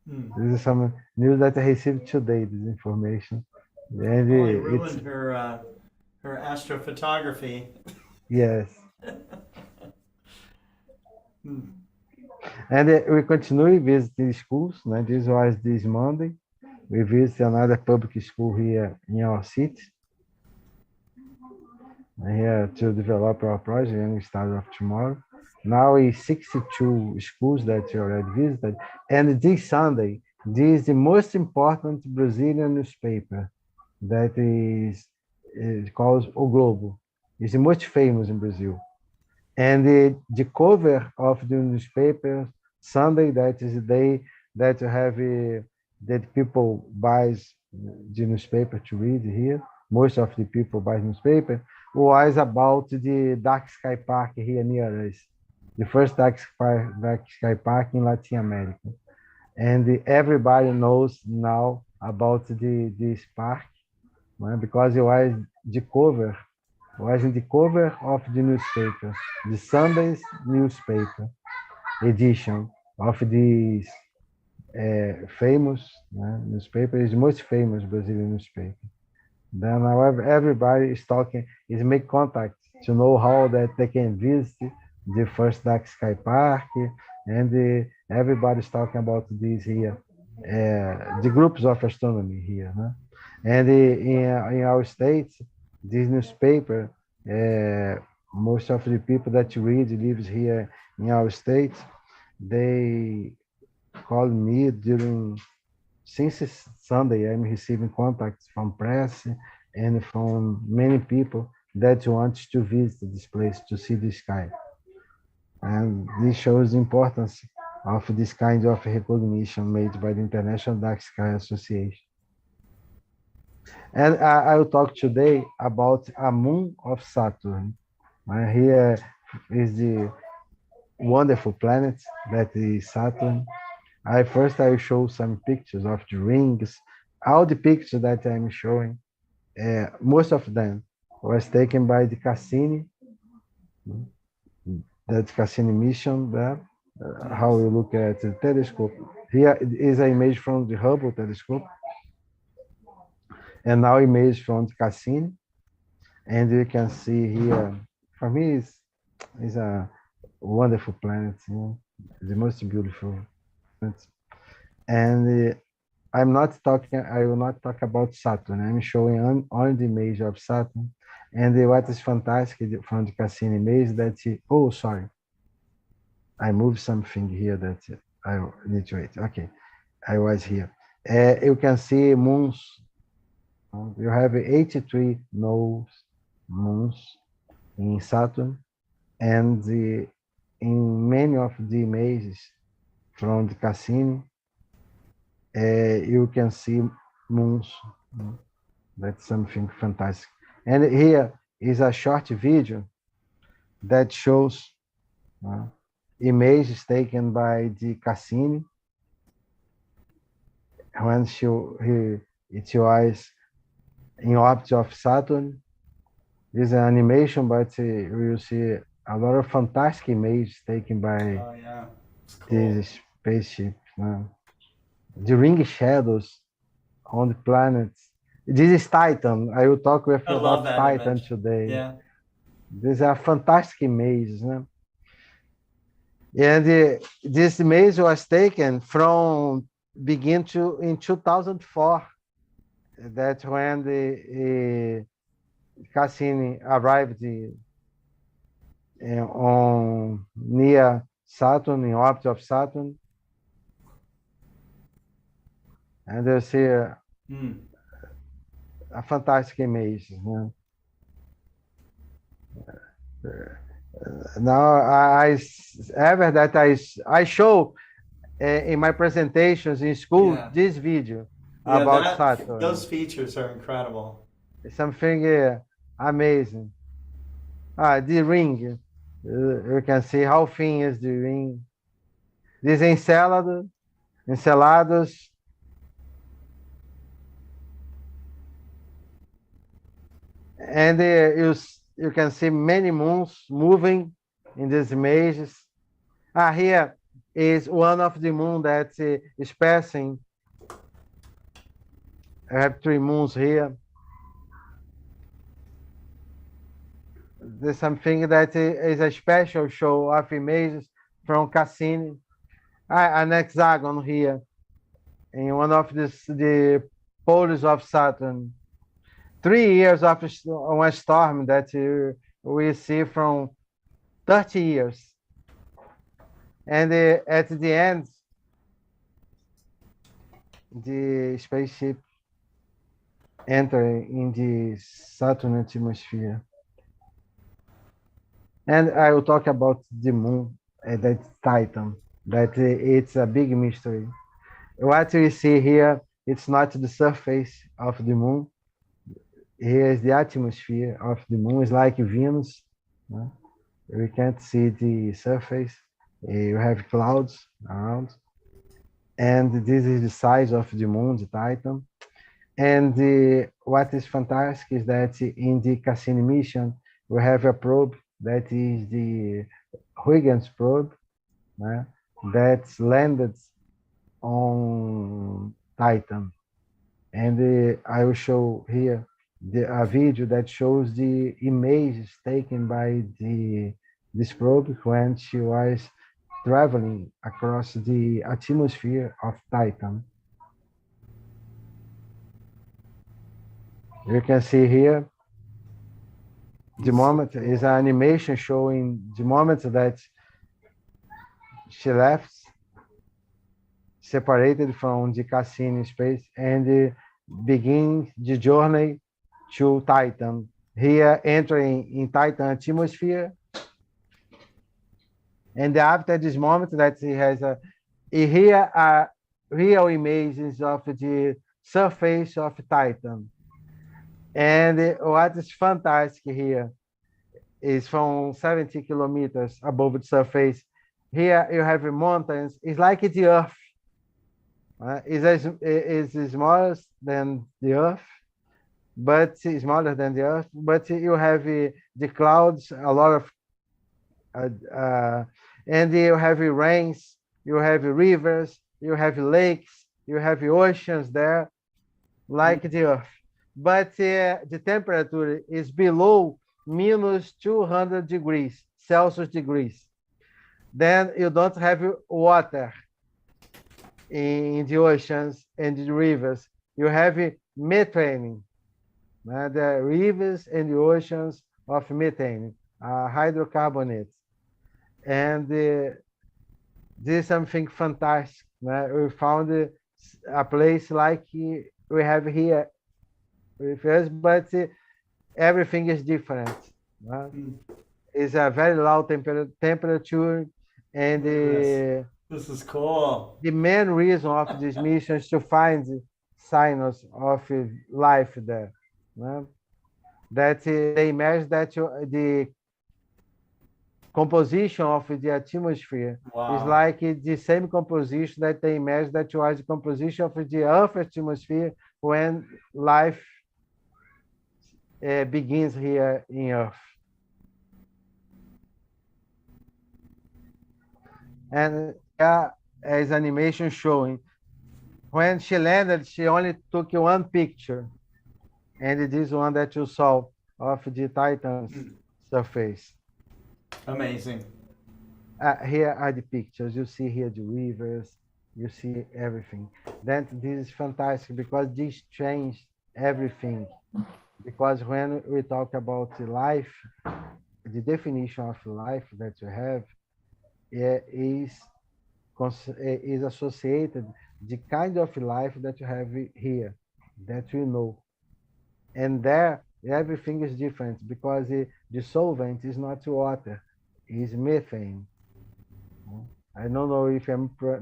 Speaker 12: This is some news that I received today, this information. And
Speaker 1: it ruined her astrophotography.
Speaker 12: Yes. And we continue visiting schools. This was this Monday. We visit another public school here in our city. Here to develop our project, and we start off tomorrow. Now it's 62 schools that we already visited. And this Sunday, this is the most important Brazilian newspaper that is called O Globo. It's the most famous in Brazil. And the cover of the newspaper Sunday, that is the day that you have that people buys the newspaper to read here. Most of the people buy newspaper. Was about the dark sky park here near us, the first dark sky park in Latin America, and everybody knows now about this park because it was in the cover of the newspaper, the Sunday's newspaper edition of this famous newspaper. Is the most famous Brazilian newspaper. Then, however, everybody is talking, is make contact to know how that they can visit the first dark sky park, and everybody's talking about this here, the groups of astronomy here. And in our state, this newspaper, most of the people that read lives here in our state, they call me since Sunday. I'm receiving contacts from press and from many people that want to visit this place to see the sky. And this shows the importance of this kind of recognition made by the International Dark Sky Association. And I will talk today about a moon of Saturn. Here is the wonderful planet that is Saturn. I will show some pictures of the rings. All the pictures that I'm showing, most of them was taken by the Cassini, that Cassini mission there. How we look at the telescope. Here is an image from the Hubble telescope, and now image from the Cassini. And you can see here, for me, it's a wonderful planet, the most beautiful. And I will not talk about Saturn. I'm showing only the image of Saturn. And what is fantastic from the Cassini image that I moved something here that I need to wait. Okay, I was here. You can see moons. You have 83 moons. in Saturn, and in many of the images from the Cassini, you can see moons. That's something fantastic. And here is a short video that shows images taken by the Cassini when it was in orbit of Saturn. It's an animation, but we will see a lot of fantastic images taken by this spaceship. The ring shadows on the planets. This is Titan. I will talk with you about Titan today.
Speaker 1: Yeah.
Speaker 12: These are fantastic images. And this image was taken from in 2004. That's when the Cassini arrived on near Saturn, in orbit of Saturn. And you see a fantastic image. Now I show in my presentations in school this video about Saturn.
Speaker 1: Those features are incredible.
Speaker 12: It's something amazing. The ring. You can see how thin is the ring. This Encelados. And you can see many moons moving in these images. Here is one of the moon that is passing. I have 3 moons here. There's something that is a special show of images from Cassini. An hexagon here in one of the poles of Saturn. 3 years of one storm that we see from 30 years. And at the end, the spaceship entering in the Saturn atmosphere. And I will talk about the moon, that's Titan, that it's a big mystery. What we see here, it's not the surface of the moon. Here is the atmosphere of the moon. It's like Venus. We can't see the surface. You have clouds around. And this is the size of the moon, the Titan. And what is fantastic is that in the Cassini mission, we have a probe that is the Huygens probe that's landed on Titan. And I will show here a video that shows the images taken by this probe when she was traveling across the atmosphere of Titan. You can see here the moment is an animation showing the moment that she left, separated from the Cassini space, and begin the journey to Titan. Here, entering in Titan atmosphere, and after this moment, that he has here are real images of the surface of Titan. And what is fantastic here is from 70 kilometers above the surface. Here you have mountains. It's like the Earth. It's smaller than the Earth, but smaller than the Earth. But you have the clouds, a lot of, and you have rains. You have rivers. You have lakes. You have oceans there, like the Earth. But the temperature is below minus 200 degrees Celsius degrees. Then you don't have water in the oceans and the rivers. You have methane, the rivers and the oceans of methane, hydrocarbonates. And this is something fantastic. We found a place like we have here with us, but everything is different. It's a very low temperature, and
Speaker 1: this is cool.
Speaker 12: The main reason of this mission is to find signs of life there. That they imagine that the composition of the atmosphere is like the same composition that they imagine that was the composition of the Earth atmosphere when life begins here in Earth. And as animation showing, when she landed, she only took one picture, and this one that you saw of the Titan's surface.
Speaker 1: Amazing.
Speaker 12: Here are the pictures. You see here the rivers, you see everything. Then this is fantastic because this changed everything. Because when we talk about life, the definition of life that you have is associated the kind of life that you have here, that we know. And there, everything is different because the solvent is not water, it's methane. I don't know if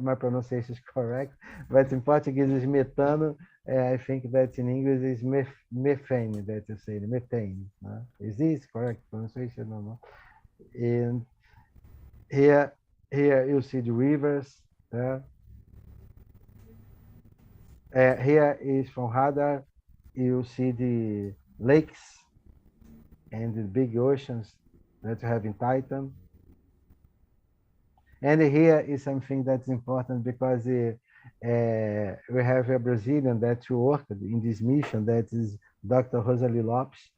Speaker 12: my pronunciation is correct, but in Portuguese it's metano. I think that in English is methane that you say, methane. Is this correct pronunciation? No. And here you see the rivers. Here is from radar. You see the lakes and the big oceans that you have in Titan. And here is something that's important because we have a Brazilian that worked in this mission, that is Dr. Rosalie Lopes.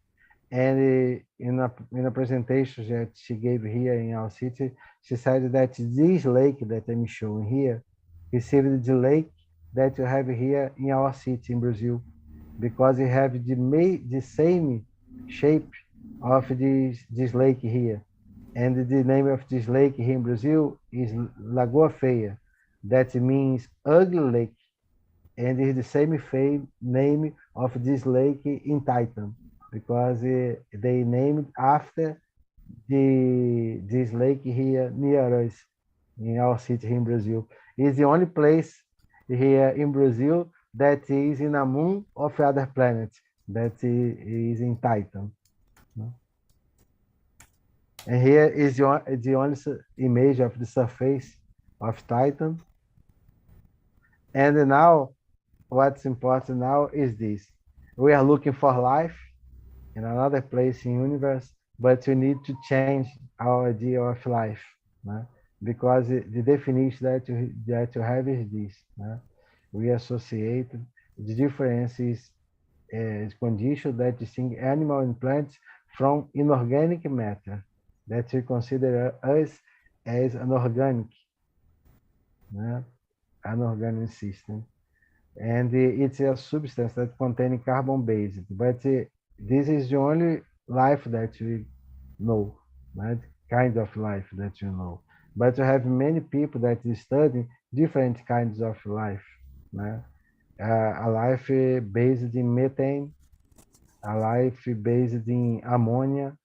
Speaker 12: And in a presentation that she gave here in our city, she said that this lake that I'm showing here received the lake that you have here in our city in Brazil, because it have the same shape of this lake here. And the name of this lake here in Brazil is Lagoa Feia. That means ugly lake. And it's the same name of this lake in Titan, because they named after this lake here near us in our city here in Brazil. It's the only place here in Brazil that is in a moon of other planets, that is in Titan. And here is the only image of the surface of Titan. And now, what's important now is this. We are looking for life in another place in the universe, but we need to change our idea of life, because the definition that you have is this. We associate the differences as conditions that distinguish animal and plants from inorganic matter that we consider us as an organic system. And it's a substance that contains carbon-based, but this is the only life that we know, right? Kind of life that you know. But you have many people that study different kinds of life. A life based in methane, a life based in ammonia.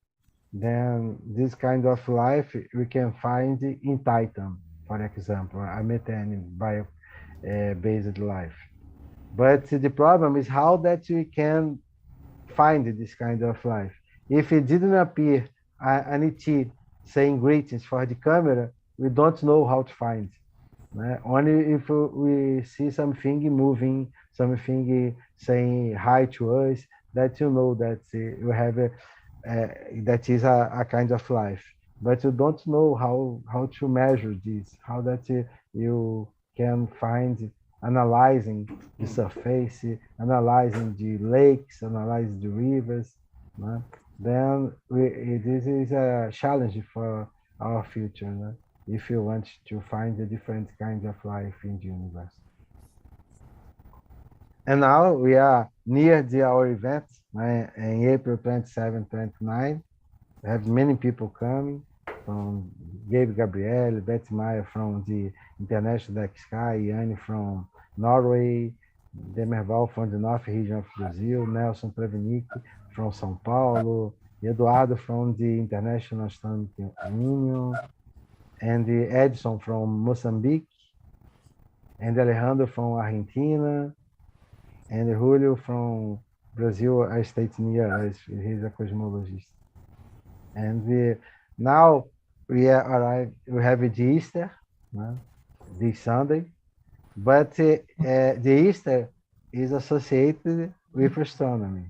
Speaker 12: Then this kind of life we can find in Titan, for example, a methane bio-based life. But the problem is how that we can find this kind of life. If it didn't appear an ET saying greetings for the camera, we don't know how to find. Only if we see something moving, something saying hi to us, that you know that we have that is a kind of life. But you don't know how to measure this, how that you can find analyzing the surface, analyzing the lakes, analyzing the rivers. Then this is a challenge for our future, if you want to find the different kinds of life in the universe. And now we are near our event in April 27, 29. We have many people coming from Gabriel, Betty Meyer from the International Dark Sky, Yanni from Norway, Demerval from the North region of Brazil, Nelson Trevenick from São Paulo, Eduardo from the International Astronomical Union, and the Edson from Mozambique, and Alejandro from Argentina, and Julio from Brazil, a state near us. He's a cosmologist. And now we arrived, we have the Easter, this Sunday, but the Easter is associated with astronomy.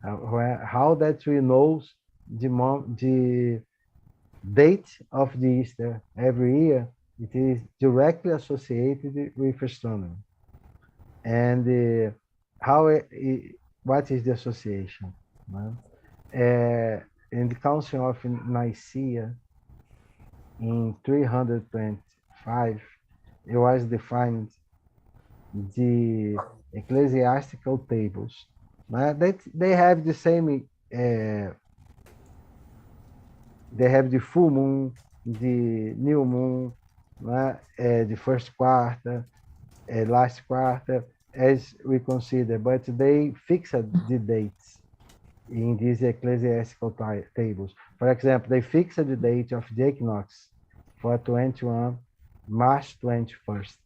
Speaker 12: How that we know the date of the Easter every year, it is directly associated with astronomy. And what is the association? In the Council of Nicaea in 325, it was defined the ecclesiastical tables. They have the same. They have the full moon, the new moon, the first quarter, last quarter, as we consider, but they fixed the dates in these ecclesiastical tables. For example, they fixed the date of the equinox for 21 March 21st.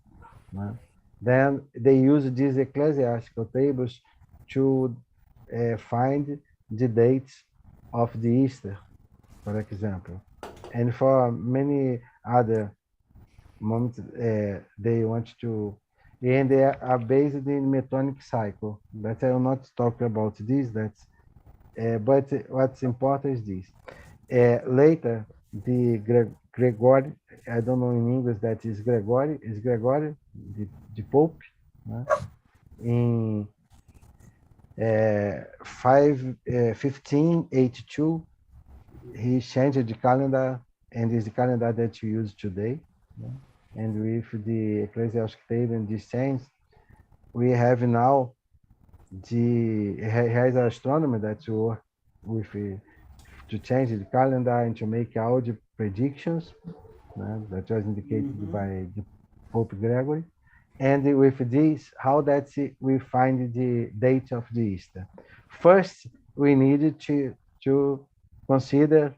Speaker 12: Then they use these ecclesiastical tables to find the dates of the Easter, for example. And for many other moments, they want to, and they are based in Metonic cycle. But I will not talk about this. But what's important is this. Later, the Gregory, I don't know in English that is Gregory, the Pope, in 1582, he changed the calendar, and is the calendar that you use today. And with the ecclesiastical table and this change, we have now he has an astronomer that work with to change the calendar and to make all the predictions that was indicated by the Pope Gregory. And with this, how that we find the date of the Easter. First, we needed to consider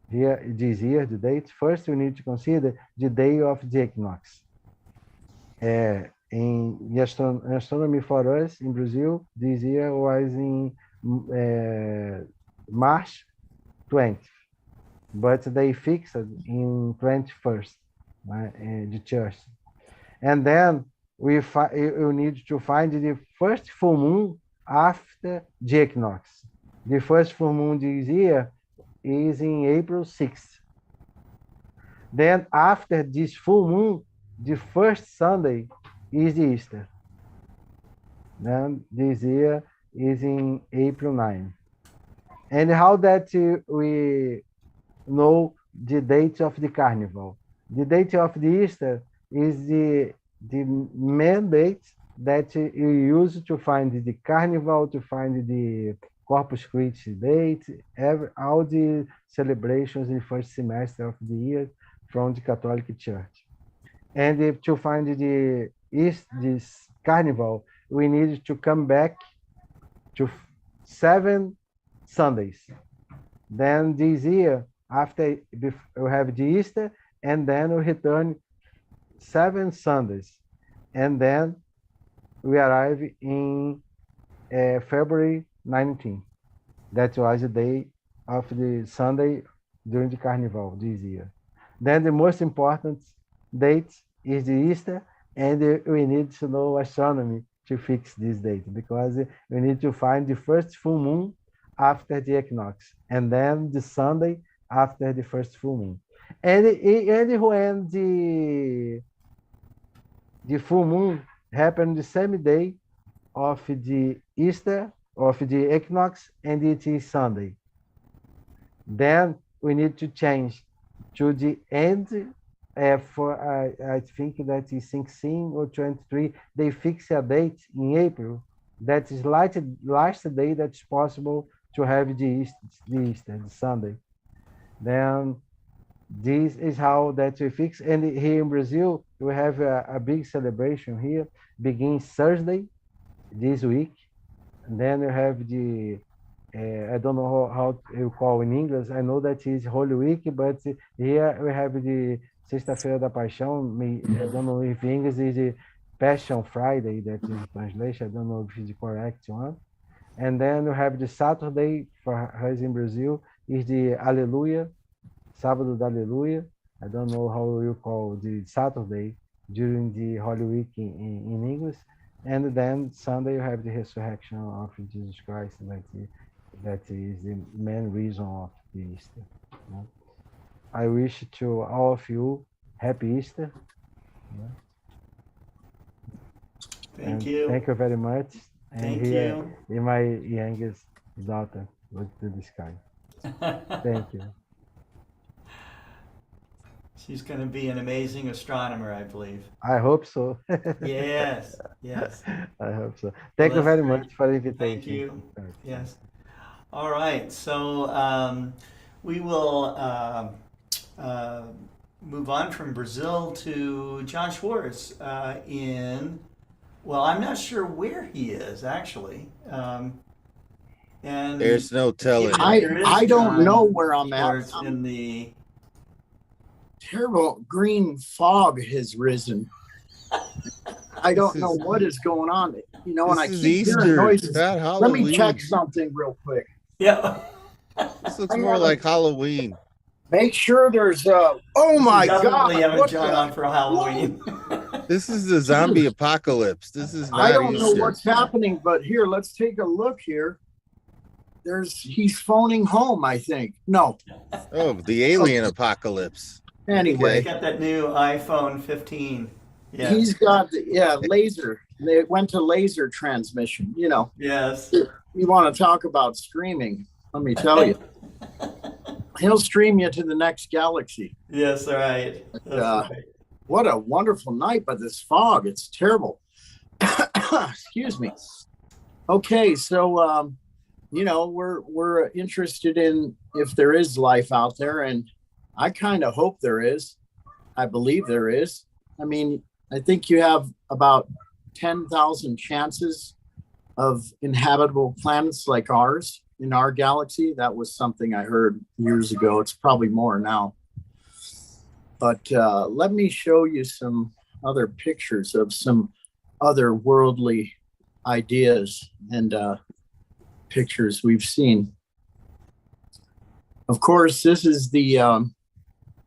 Speaker 12: here this year, the date. First, we need to consider the day of the equinox. In astronomy for us in Brazil, this year was in March 20th, but they fixed in 21st, the church. And then we need to find the first full moon after the equinox. The first full moon this year is in April 6th. Then after this full moon, the first Sunday is Easter. Then this year is in April 9. And how that we know the date of the carnival? The date of the Easter is the main date that you use to find the carnival, to find the Corpus Christi date, all the celebrations in the first semester of the year from the Catholic Church. And to find this carnival, we need to come back to 7 Sundays. Then this year, after we have the Easter, and then we return 7 Sundays. And then we arrive in February 19th. That was the day of the Sunday during the carnival this year. Then the most important date is the Easter, and we need to know astronomy to fix this date, because we need to find the first full moon after the equinox, and then the Sunday after the first full moon. And when the full moon happened the same day of the Easter, of the equinox, and it is Sunday, then we need to change to the end for I think that is 16 or 23. They fix a date in April that is last day that's possible to have the Easter, the Sunday. Then this is how that we fix. And here in Brazil, we have a big celebration here, begins Thursday this week. And then we have the I don't know how you call in English. I know that is Holy Week, but here we have the Sexta-feira da Paixão. I don't know if English is the Passion Friday, that is translation. I don't know if it's the correct one. And then we have the Saturday for us in Brazil is the Aleluia, Sábado da Aleluia. I don't know how you call the Saturday during the Holy Week in English. And then Sunday you have the resurrection of Jesus Christ. That is the main reason of the Easter. I wish to all of you happy Easter.
Speaker 1: Thank you.
Speaker 12: Thank you very much. And
Speaker 1: Thank
Speaker 12: here
Speaker 1: you.
Speaker 12: is my youngest daughter with the sky. Thank you.
Speaker 1: She's going to be an amazing astronomer, I believe.
Speaker 12: I hope so.
Speaker 1: Yes, yes.
Speaker 12: I hope so. Thank you
Speaker 1: Well, that's
Speaker 12: very
Speaker 1: great.
Speaker 12: much for the invitation.
Speaker 1: Thank you. Yes. All right. So we will move on from Brazil to John Schwartz well, I'm not sure where he is actually. And
Speaker 11: There's no telling.
Speaker 13: I don't know where I'm
Speaker 1: Schwartz
Speaker 13: at.
Speaker 1: in the
Speaker 13: Terrible green fog has risen. I don't know what is going on. You know, and I keep hearing noises. Let me check something real quick.
Speaker 1: Yeah.
Speaker 11: This looks more like Halloween.
Speaker 13: Make sure there's oh my God.
Speaker 1: Definitely haven't John on for Halloween.
Speaker 11: This is the zombie apocalypse. This is not
Speaker 13: I don't know
Speaker 11: Easter.
Speaker 13: what's happening, but here, let's take a look here. He's phoning home, I think. No.
Speaker 11: Oh, the alien apocalypse.
Speaker 13: Anyway.
Speaker 1: He's got that new iPhone 15. Yeah.
Speaker 13: He's got, laser. They went to laser transmission, you know.
Speaker 1: Yes.
Speaker 13: You want to talk about streaming, let me tell you. He'll stream you to the next galaxy.
Speaker 1: Yes, right. Right.
Speaker 13: What a wonderful night, but this fog, it's terrible. Excuse me. Okay, so you know, we're interested in if there is life out there, and I kind of hope there is. I believe there is. I mean, I think you have about 10,000 chances of inhabitable planets like ours in our galaxy. That was something I heard years ago. It's probably more now. But let me show you some other pictures of some other worldly ideas and pictures we've seen. Of course, this is the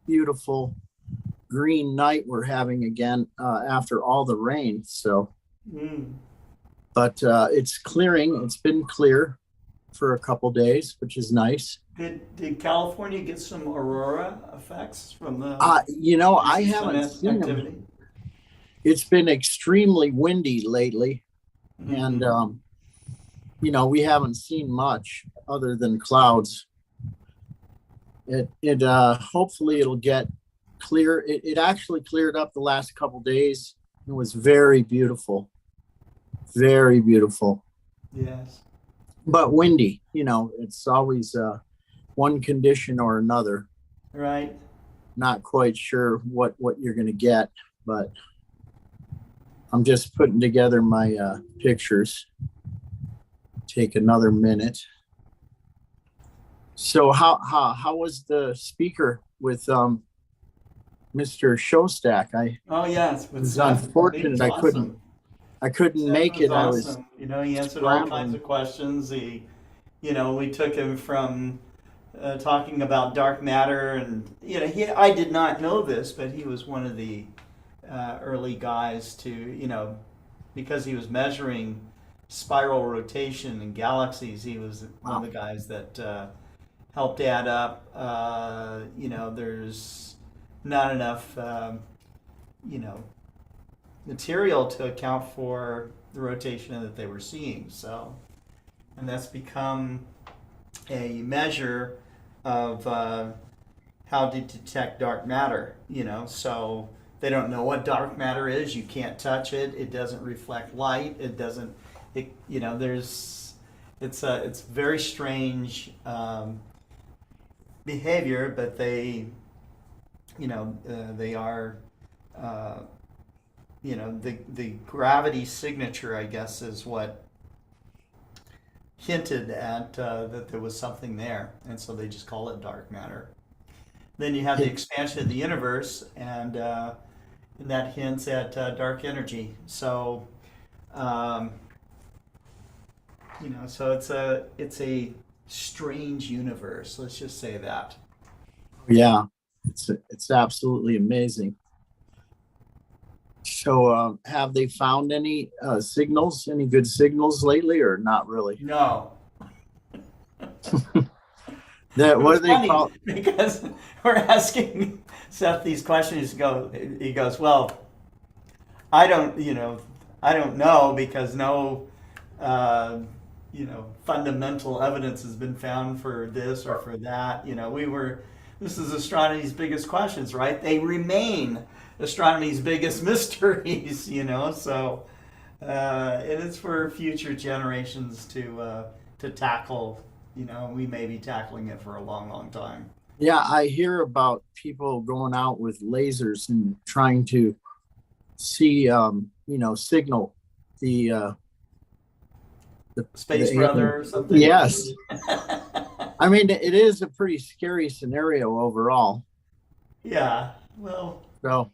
Speaker 13: beautiful green night we're having again after all the rain. So, but it's clearing. It's been clear for a couple days, which is nice.
Speaker 1: Did California get some aurora effects from the?
Speaker 13: You know, I haven't seen them. It's been extremely windy lately, and you know, we haven't seen much other than clouds. It hopefully it'll get clear. It actually cleared up the last couple days. It was very beautiful, very beautiful.
Speaker 1: Yes.
Speaker 13: But windy, you know, it's always one condition or another.
Speaker 1: Right.
Speaker 13: Not quite sure what you're going to get, but I'm just putting together my pictures. Take another minute. So how was the speaker with Mr. Shostak?
Speaker 1: Oh yes,
Speaker 13: it was unfortunate.
Speaker 1: Awesome.
Speaker 13: I couldn't make it.
Speaker 1: Awesome.
Speaker 13: I was,
Speaker 1: you know, he answered all kinds of questions. We took him from talking about dark matter, and you know, I did not know this, but he was one of the early guys to, you know, because he was measuring spiral rotation in galaxies. He was one of the guys that helped add up. You know, there's not enough, you know, material to account for the rotation that they were seeing. So, and that's become a measure of how to detect dark matter, you know. So they don't know what dark matter is. You can't touch it. It doesn't reflect light. It doesn't, you know, it's very strange behavior, but they, you know, they are, you know, the gravity signature, I guess, is what hinted at that there was something there, and so they just call it dark matter. Then you have the expansion of the universe, and that hints at dark energy. So, so it's a strange universe. Let's just say that.
Speaker 13: Yeah, it's absolutely amazing. So, have they found any signals, any good signals lately, or not really?
Speaker 1: No.
Speaker 13: What do they call?
Speaker 1: Because we're asking Seth these questions. He goes, well, I don't know because no, fundamental evidence has been found for this or for that. This is astronomy's biggest questions, right? They remain astronomy's biggest mysteries, so it is for future generations to tackle. We may be tackling it for a long, long time.
Speaker 13: Yeah, I hear about people going out with lasers and trying to see, signal the
Speaker 1: Space Brother or something.
Speaker 13: Yes. I mean, it is a pretty scary scenario overall.
Speaker 1: Yeah. Well.
Speaker 13: So,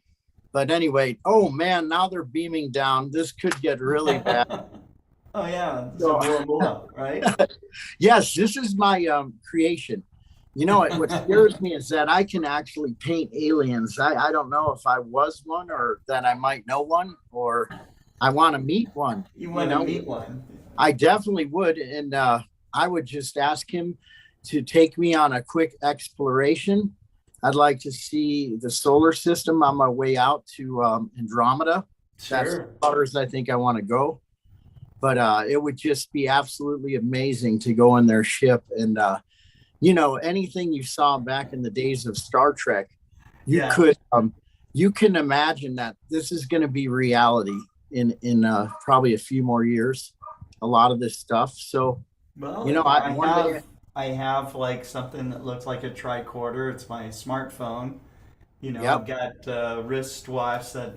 Speaker 13: but anyway, oh man, now they're beaming down. This could get really bad.
Speaker 1: Oh yeah, so, right?
Speaker 13: Yes, this is my creation. What scares me is that I can actually paint aliens. I don't know if I was one or that I might know one or I want to meet one.
Speaker 1: You want to meet one?
Speaker 13: I definitely would. And I would just ask him to take me on a quick exploration. I'd like to see the solar system on my way out to Andromeda.
Speaker 1: Sure.
Speaker 13: That's as far as I think I want to go. But it would just be absolutely amazing to go in their ship. And, anything you saw back in the days of Star Trek, you can imagine that this is going to be reality in probably a few more years, a lot of this stuff. So,
Speaker 1: well, I have like something that looks like a tricorder. It's my smartphone. I've got a wristwatch that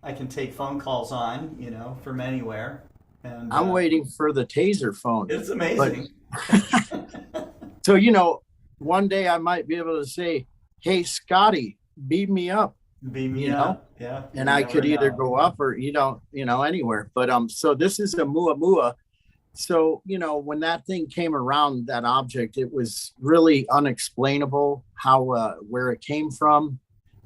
Speaker 1: I can take phone calls on, from anywhere. And
Speaker 13: I'm waiting for the taser phone.
Speaker 1: It's amazing.
Speaker 13: So, one day I might be able to say, hey, Scotty, beam me up.
Speaker 1: Beam me up. Yeah.
Speaker 13: And I could either go up or, anywhere. But so this is a Muamua. So, when that thing came around, that object, it was really unexplainable how where it came from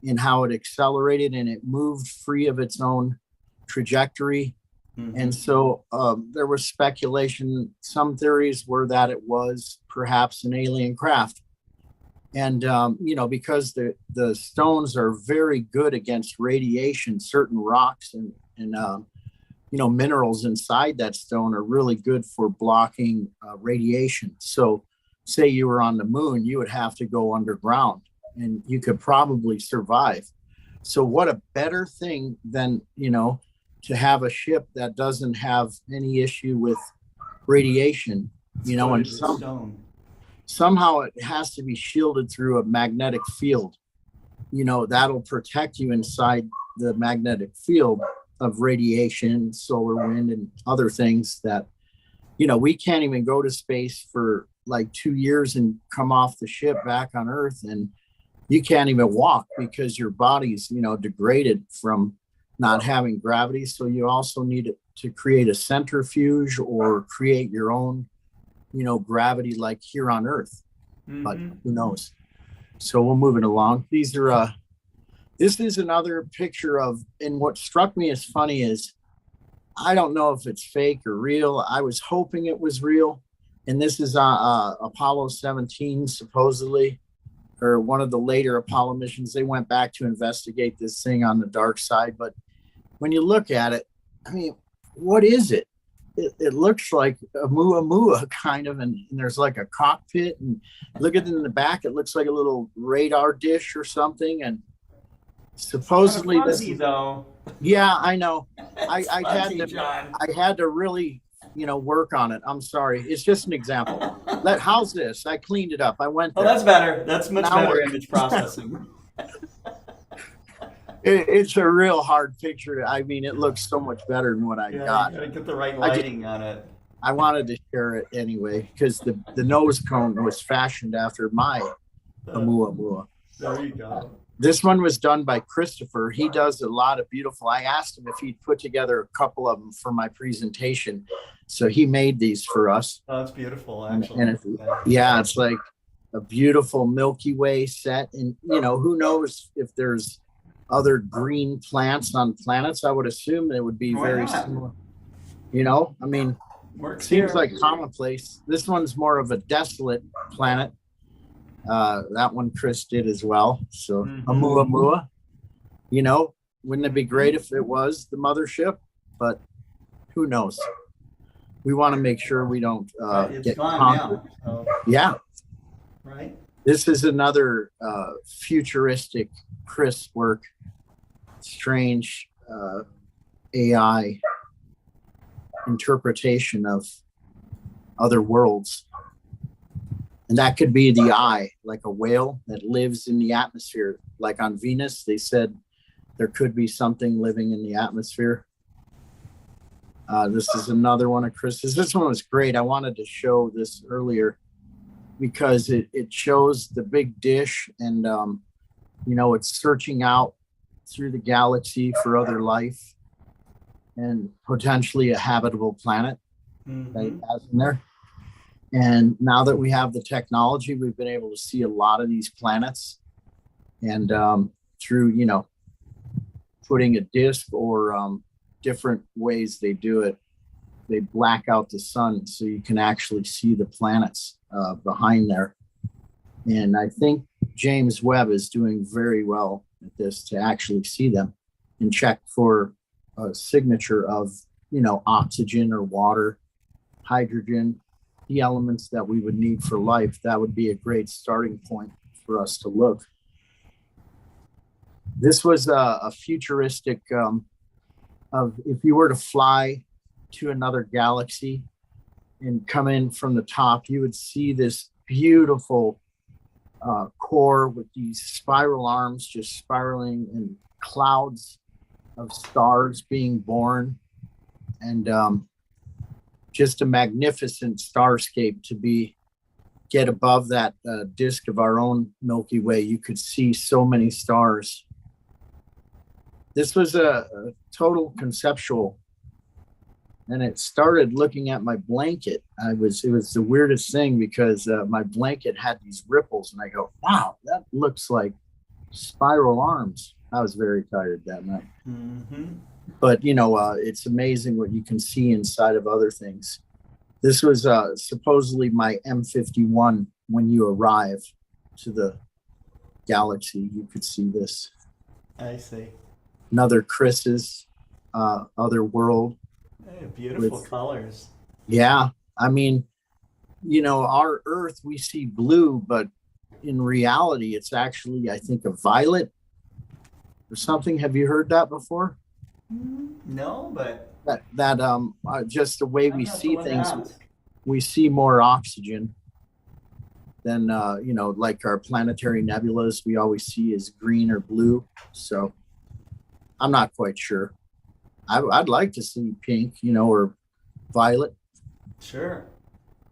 Speaker 13: and how it accelerated and it moved free of its own trajectory. Mm-hmm. And so there was speculation. Some theories were that it was perhaps an alien craft. And, because the stones are very good against radiation, certain rocks and minerals inside that stone are really good for blocking radiation. So say you were on the moon, you would have to go underground and you could probably survive. So what a better thing than, to have a ship that doesn't have any issue with radiation, and somehow it has to be shielded through a magnetic field, that'll protect you inside the magnetic field of radiation, solar wind, and other things that, we can't even go to space for like 2 years and come off the ship back on Earth. And you can't even walk because your body's, degraded from not having gravity. So you also need to create a centrifuge or create your own, gravity like here on Earth. Mm-hmm. But who knows? So we'll move it along. These are, this is another picture of, and what struck me as funny is, I don't know if it's fake or real. I was hoping it was real. And this is Apollo 17, supposedly, or one of the later Apollo missions. They went back to investigate this thing on the dark side. But when you look at it, I mean, what is it? It looks like a Muamua kind of, and there's like a cockpit. And look at it in the back. It looks like a little radar dish or something. And supposedly
Speaker 1: this is, though.
Speaker 13: Yeah, I know. I had to really, work on it. I'm sorry. It's just an example. How's this? I cleaned it up. I went there.
Speaker 1: Oh, that's better. That's much better image processing.
Speaker 13: It's a real hard picture. I mean, it looks so much better than what I got.
Speaker 1: You gotta get the right lighting on it.
Speaker 13: I wanted to share it anyway because the nose cone was fashioned after my Oumuamua.
Speaker 1: There you go.
Speaker 13: This one was done by Christopher. He does a lot of beautiful. I asked him if he'd put together a couple of them for my presentation. So he made these for us.
Speaker 1: Oh, that's beautiful, actually.
Speaker 13: And yeah, it's like a beautiful Milky Way set. And, you know, who knows if there's other green plants on planets. I would assume it would be very similar. You know, I mean, seems like commonplace. This one's more of a desolate planet. That one Chris did as well. So Oumuamua, you know, wouldn't it be great if it was the mothership? But who knows? We want to make sure we don't get conquered.
Speaker 1: So.
Speaker 13: Yeah.
Speaker 1: Right.
Speaker 13: This is another futuristic Chris work. Strange AI interpretation of other worlds. And that could be the eye, like a whale that lives in the atmosphere. Like on Venus, they said there could be something living in the atmosphere. This is another one of Chris's. This one was great. I wanted to show this earlier because it shows the big dish and, you know, it's searching out through the galaxy for other life and potentially a habitable planet that it has in there. And now that we have the technology, we've been able to see a lot of these planets. And through, you know, putting a disk or different ways they do it, they black out the sun so you can actually see the planets behind there. And I think James Webb is doing very well at this to actually see them and check for a signature of, you know, oxygen or water, hydrogen, the elements that we would need for life. That would be a great starting point for us to look. This was a futuristic of if you were to fly to another galaxy and come in from the top, you would see this beautiful core with these spiral arms just spiraling and clouds of stars being born, and just a magnificent starscape to get above that disk of our own Milky Way. You could see so many stars. This was a total conceptual, and it started looking at my blanket. It was the weirdest thing because my blanket had these ripples, and I go, wow, that looks like spiral arms. I was very tired that night. But, you know, it's amazing what you can see inside of other things. This was supposedly my M51 when you arrive to the galaxy. You could see this.
Speaker 1: I see.
Speaker 13: Another Chris's other world.
Speaker 1: Hey, beautiful colors.
Speaker 13: Yeah. I mean, you know, our Earth, we see blue, but in reality, it's actually, I think, a violet or something. Have you heard that before?
Speaker 1: No, but
Speaker 13: that just the way we see things, we see more oxygen than you know, like our planetary nebulas we always see is green or blue. So I'm not quite sure. I'd like to see pink, you know, or violet.
Speaker 1: Sure.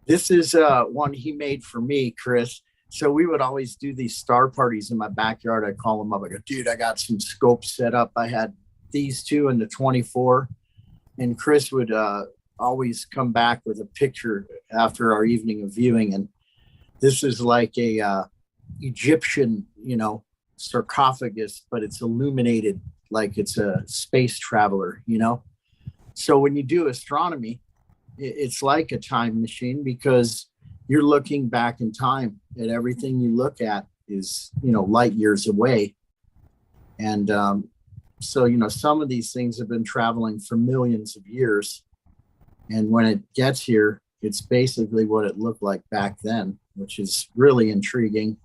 Speaker 13: This is one he made for me, Chris. So we would always do these star parties in my backyard. I'd call him up. I go, dude, I got some scopes set up. I had these two and the 24. And Chris would always come back with a picture after our evening of viewing. And this is like a Egyptian, you know, sarcophagus, but it's illuminated like it's a space traveler, you know? So when you do astronomy, it's like a time machine because you're looking back in time and everything you look at is, you know, light years away. And so, you know, some of these things have been traveling for millions of years. And when it gets here, it's basically what it looked like back then, which is really intriguing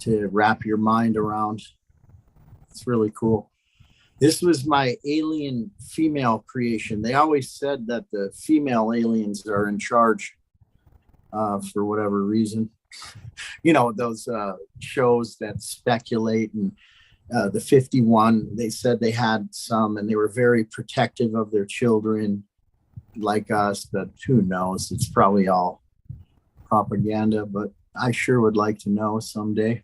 Speaker 13: to wrap your mind around. It's really cool. This was my alien female creation. They always said that the female aliens are in charge for whatever reason. You know, those shows that speculate, and the 51, they said they had some and they were very protective of their children. like us, but who knows? It's probably all propaganda, but I sure would like to know someday.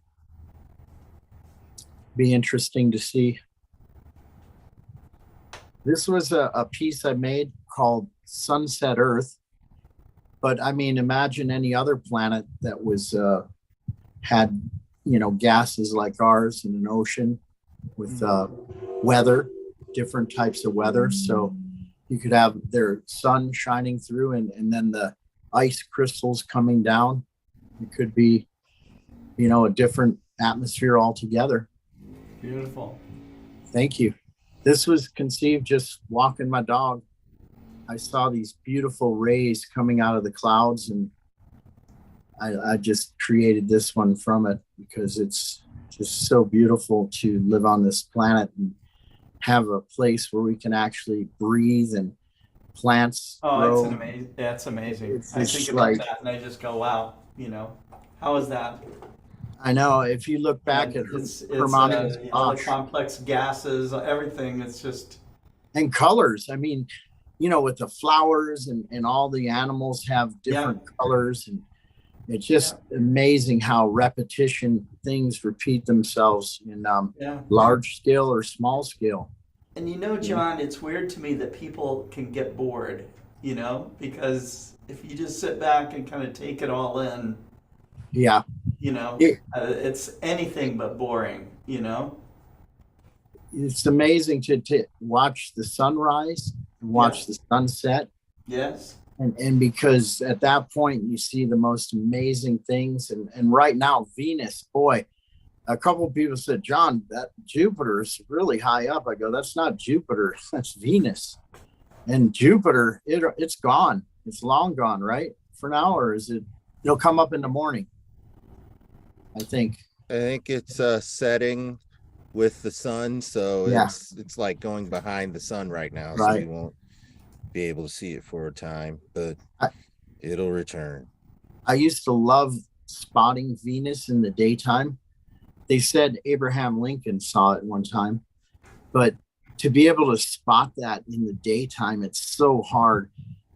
Speaker 13: Be interesting to see. This was a piece I made called Sunset Earth. But I mean, imagine any other planet that was had, you know, gases like ours in an ocean with weather, different types of weather. So you could have their sun shining through and then the ice crystals coming down. It could be, you know, a different atmosphere altogether.
Speaker 1: Beautiful.
Speaker 13: Thank you. This was conceived just walking my dog. I saw these beautiful rays coming out of the clouds, and I just created this one from it because it's just so beautiful to live on this planet and have a place where we can actually breathe and plants grow.
Speaker 1: It's amazing. That's amazing.
Speaker 13: It's
Speaker 1: I think about
Speaker 13: like
Speaker 1: that and I just go, wow, you know, how is that?
Speaker 13: I know if you look back at Hermann's
Speaker 1: you know, the complex gases, everything, it's just.
Speaker 13: And colors. I mean, you know, with the flowers and all the animals have different colors, and it's just amazing how repetition things repeat themselves in large scale or small scale.
Speaker 1: And you know, John, it's weird to me that people can get bored, you know, because if you just sit back and kind of take it all in, you know, it's anything but boring, you know.
Speaker 13: It's amazing to watch the sunrise and watch the sunset.
Speaker 1: Yes.
Speaker 13: And because at that point you see the most amazing things. And right now, Venus, boy, a couple of people said, John, that Jupiter is really high up. I go, that's not Jupiter, that's Venus. And Jupiter, it's gone. It's long gone, right? For now, or is it, it'll come up in the morning, I think.
Speaker 11: I think it's setting with the sun, so it's like going behind the sun right now, so we won't be able to see it for a time, but it'll return.
Speaker 13: I used to love spotting Venus in the daytime. They said Abraham Lincoln saw it one time, but to be able to spot that in the daytime, it's so hard.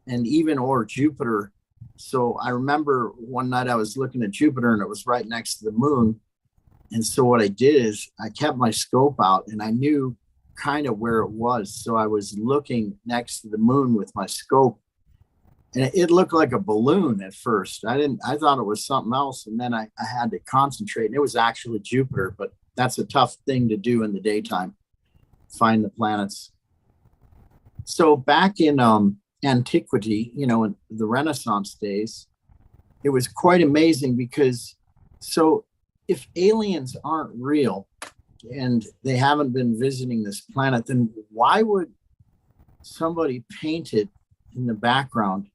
Speaker 13: And even or Jupiter. So I remember one night I was looking at Jupiter and it was right next to the moon. And so what I did is I kept my scope out and I knew kind of where it was. So I was looking next to the moon with my scope, and it looked like a balloon at first. I thought it was something else. And then I had to concentrate, and it was actually Jupiter, but that's a tough thing to do in the daytime, find the planets. So back in antiquity, you know, in the Renaissance days, it was quite amazing because if aliens aren't real and they haven't been visiting this planet, then why would somebody paint it in the background?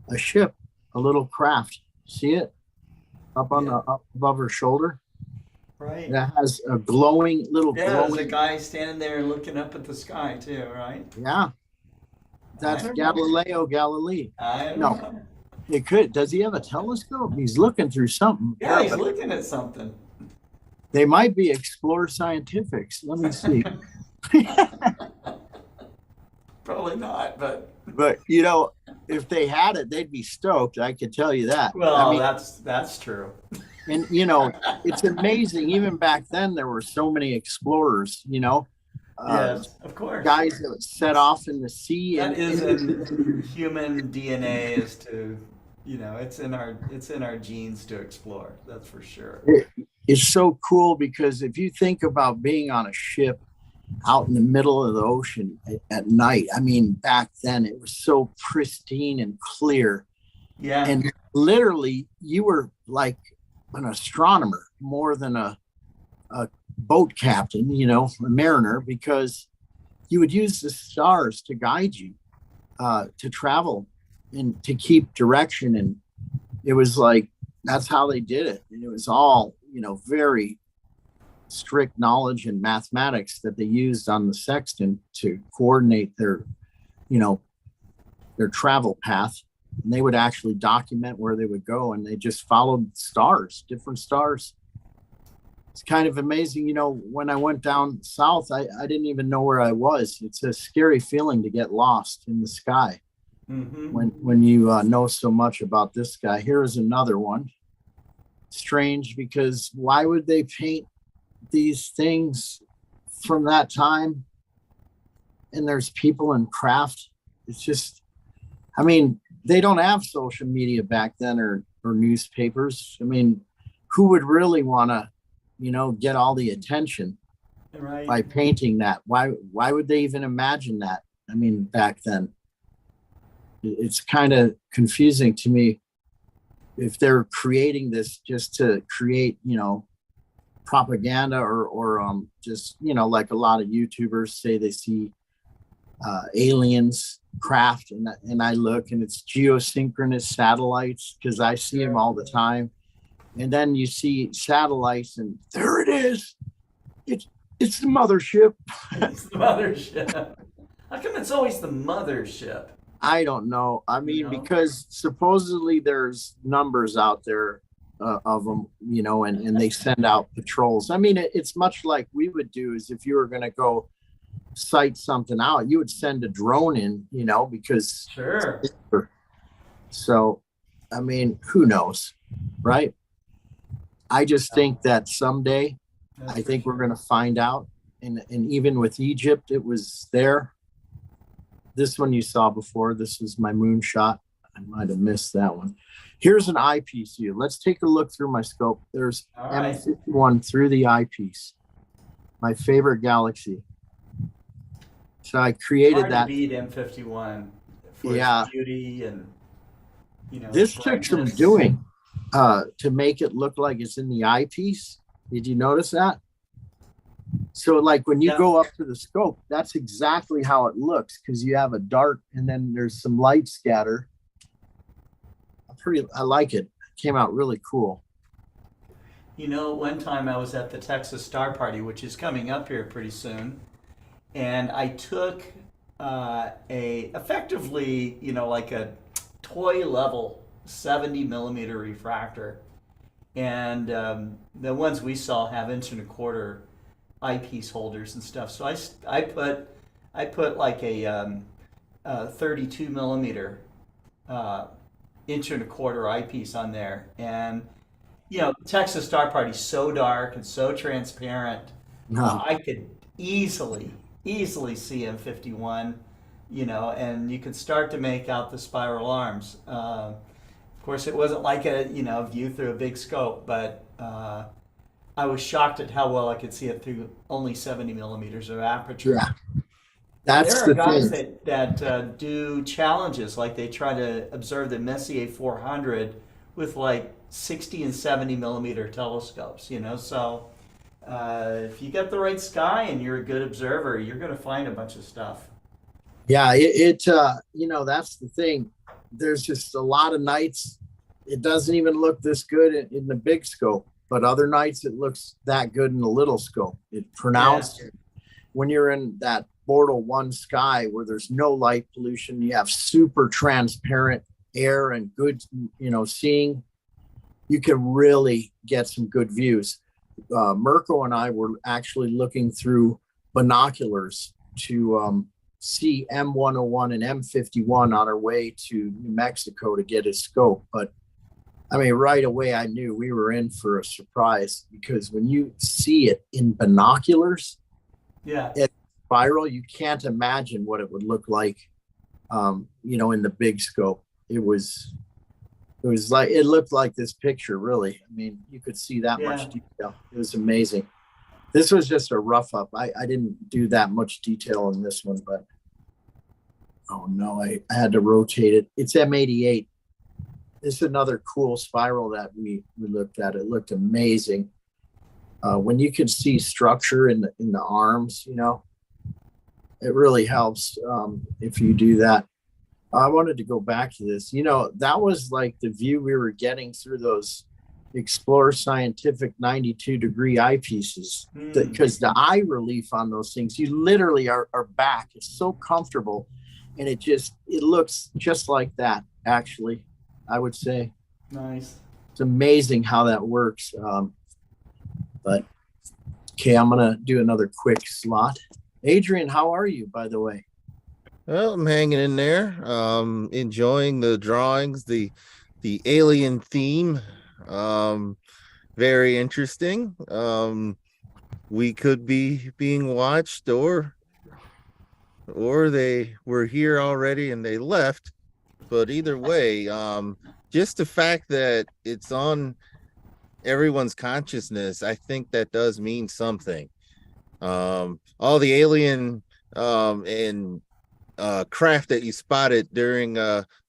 Speaker 13: A ship, a little craft. See it up on up above her shoulder?
Speaker 1: Right.
Speaker 13: That has a glowing little
Speaker 1: there's a guy standing there looking up at the sky too, right?
Speaker 13: Yeah. That's Galileo Galilei.
Speaker 1: I don't know.
Speaker 13: It could. Does he have a telescope? He's looking through something.
Speaker 1: Yeah, he's looking at something.
Speaker 13: They might be Explore Scientifics. Let me see.
Speaker 1: Probably not, but
Speaker 13: you know, if they had it, they'd be stoked. I could tell you that.
Speaker 1: Well,
Speaker 13: I mean,
Speaker 1: that's true.
Speaker 13: And you know, it's amazing. Even back then, there were so many explorers. You know.
Speaker 1: Yes, of course.
Speaker 13: Guys that would set off in the sea.
Speaker 1: That is in human DNA, is to, you know, it's in our genes to explore. That's for sure.
Speaker 13: It's so cool because if you think about being on a ship out in the middle of the ocean at night, I mean, back then it was so pristine and clear.
Speaker 1: Yeah.
Speaker 13: And literally, you were like an astronomer more than a boat captain, you know, a mariner, because you would use the stars to guide you to travel and to keep direction. And it was like, that's how they did it. And it was all, you know, very strict knowledge and mathematics that they used on the sextant to coordinate their, you know, their travel path. And they would actually document where they would go, and they just followed stars, different stars. it's kind of amazing. You know, when I went down south, I didn't even know where I was. It's a scary feeling to get lost in the sky when you know so much about this guy. Here is another one. Strange, because why would they paint these things from that time? And there's people in craft. It's just, I mean, they don't have social media back then or newspapers. I mean, who would really want to, you know, get all the attention by painting that? Why would they even imagine that? I mean, back then, it's kind of confusing to me if they're creating this just to create, you know, propaganda or just, you know, like a lot of YouTubers say they see aliens craft, and I look and it's geosynchronous satellites because I see them all the time. And then you see satellites, and there it is. It's the mothership.
Speaker 1: It's the mothership. How come it's always the mothership?
Speaker 13: I don't know. I mean, because supposedly there's numbers out there of them, you know, and they send out patrols. I mean, it's much like we would do is if you were going to go sight something out, you would send a drone in, you know, because.
Speaker 1: Sure.
Speaker 13: So, I mean, who knows, right? I just think that someday, I think we're going to find out. And even with Egypt, it was there. This one you saw before. This is my moonshot. I might have missed that one. Here's an eyepiece view. Let's take a look through my scope. There's M51 through the eyepiece. My favorite galaxy. So I created that.
Speaker 1: To beat M51 for its beauty and, you know.
Speaker 13: This took some doing to make it look like it's in the eyepiece. Did you notice that? So like when you go up to the scope, that's exactly how it looks, because you have a dart and then there's some light scatter. I like it. It came out really cool.
Speaker 1: You know, one time I was at the Texas Star Party, which is coming up here pretty soon, and I took effectively, you know, like a toy level 70 millimeter refractor, and the ones we saw have 1.25" eyepiece holders and stuff. So I put like a 32 millimeter 1.25" eyepiece on there, and you know, Texas Star Party's so dark and so transparent. I could easily see M51, you know, and you could start to make out the spiral arms. Of course, it wasn't like a, you know, view through a big scope, but I was shocked at how well I could see it through only 70 millimeters of aperture.
Speaker 13: Yeah, that's
Speaker 1: there are
Speaker 13: the
Speaker 1: guys
Speaker 13: thing.
Speaker 1: that do challenges, like they try to observe the Messier 400 with like 60 and 70 millimeter telescopes, you know. So if you get the right sky and you're a good observer, you're going to find a bunch of stuff.
Speaker 13: Yeah, you know, that's the thing. There's just a lot of nights it doesn't even look this good in the big scope, but other nights it looks that good in the little scope. It pronounced when you're in that Bortle 1 sky where there's no light pollution, you have super transparent air and good, you know, seeing, you can really get some good views. Mirko and I were actually looking through binoculars to see M101 and M51 on our way to New Mexico to get a scope. But I mean, right away, I knew we were in for a surprise, because when you see it in binoculars, at spiral, you can't imagine what it would look like, you know, in the big scope. It was like, it looked like this picture, really. I mean, you could see that much detail. It was amazing. This was just a rough up. I didn't do that much detail in this one, but oh no, I had to rotate it. It's M88. This is another cool spiral that we looked at. It looked amazing. When you can see structure in the arms, you know, it really helps if you do that. I wanted to go back to this. You know, that was like the view we were getting through those Explorer Scientific 92-degree eyepieces, because the eye relief on those things, you literally are back. It's so comfortable, and it looks just like that, actually, I would say.
Speaker 1: Nice.
Speaker 13: It's amazing how that works. But Okay, I'm gonna do another quick slot. Adrian, how are you, by the way?
Speaker 11: Well, I'm hanging in there, enjoying the drawings, the alien theme. Very interesting. We could be being watched, or they were here already and they left. But either way, just the fact that it's on everyone's consciousness, I think that does mean something. All the alien and craft that you spotted during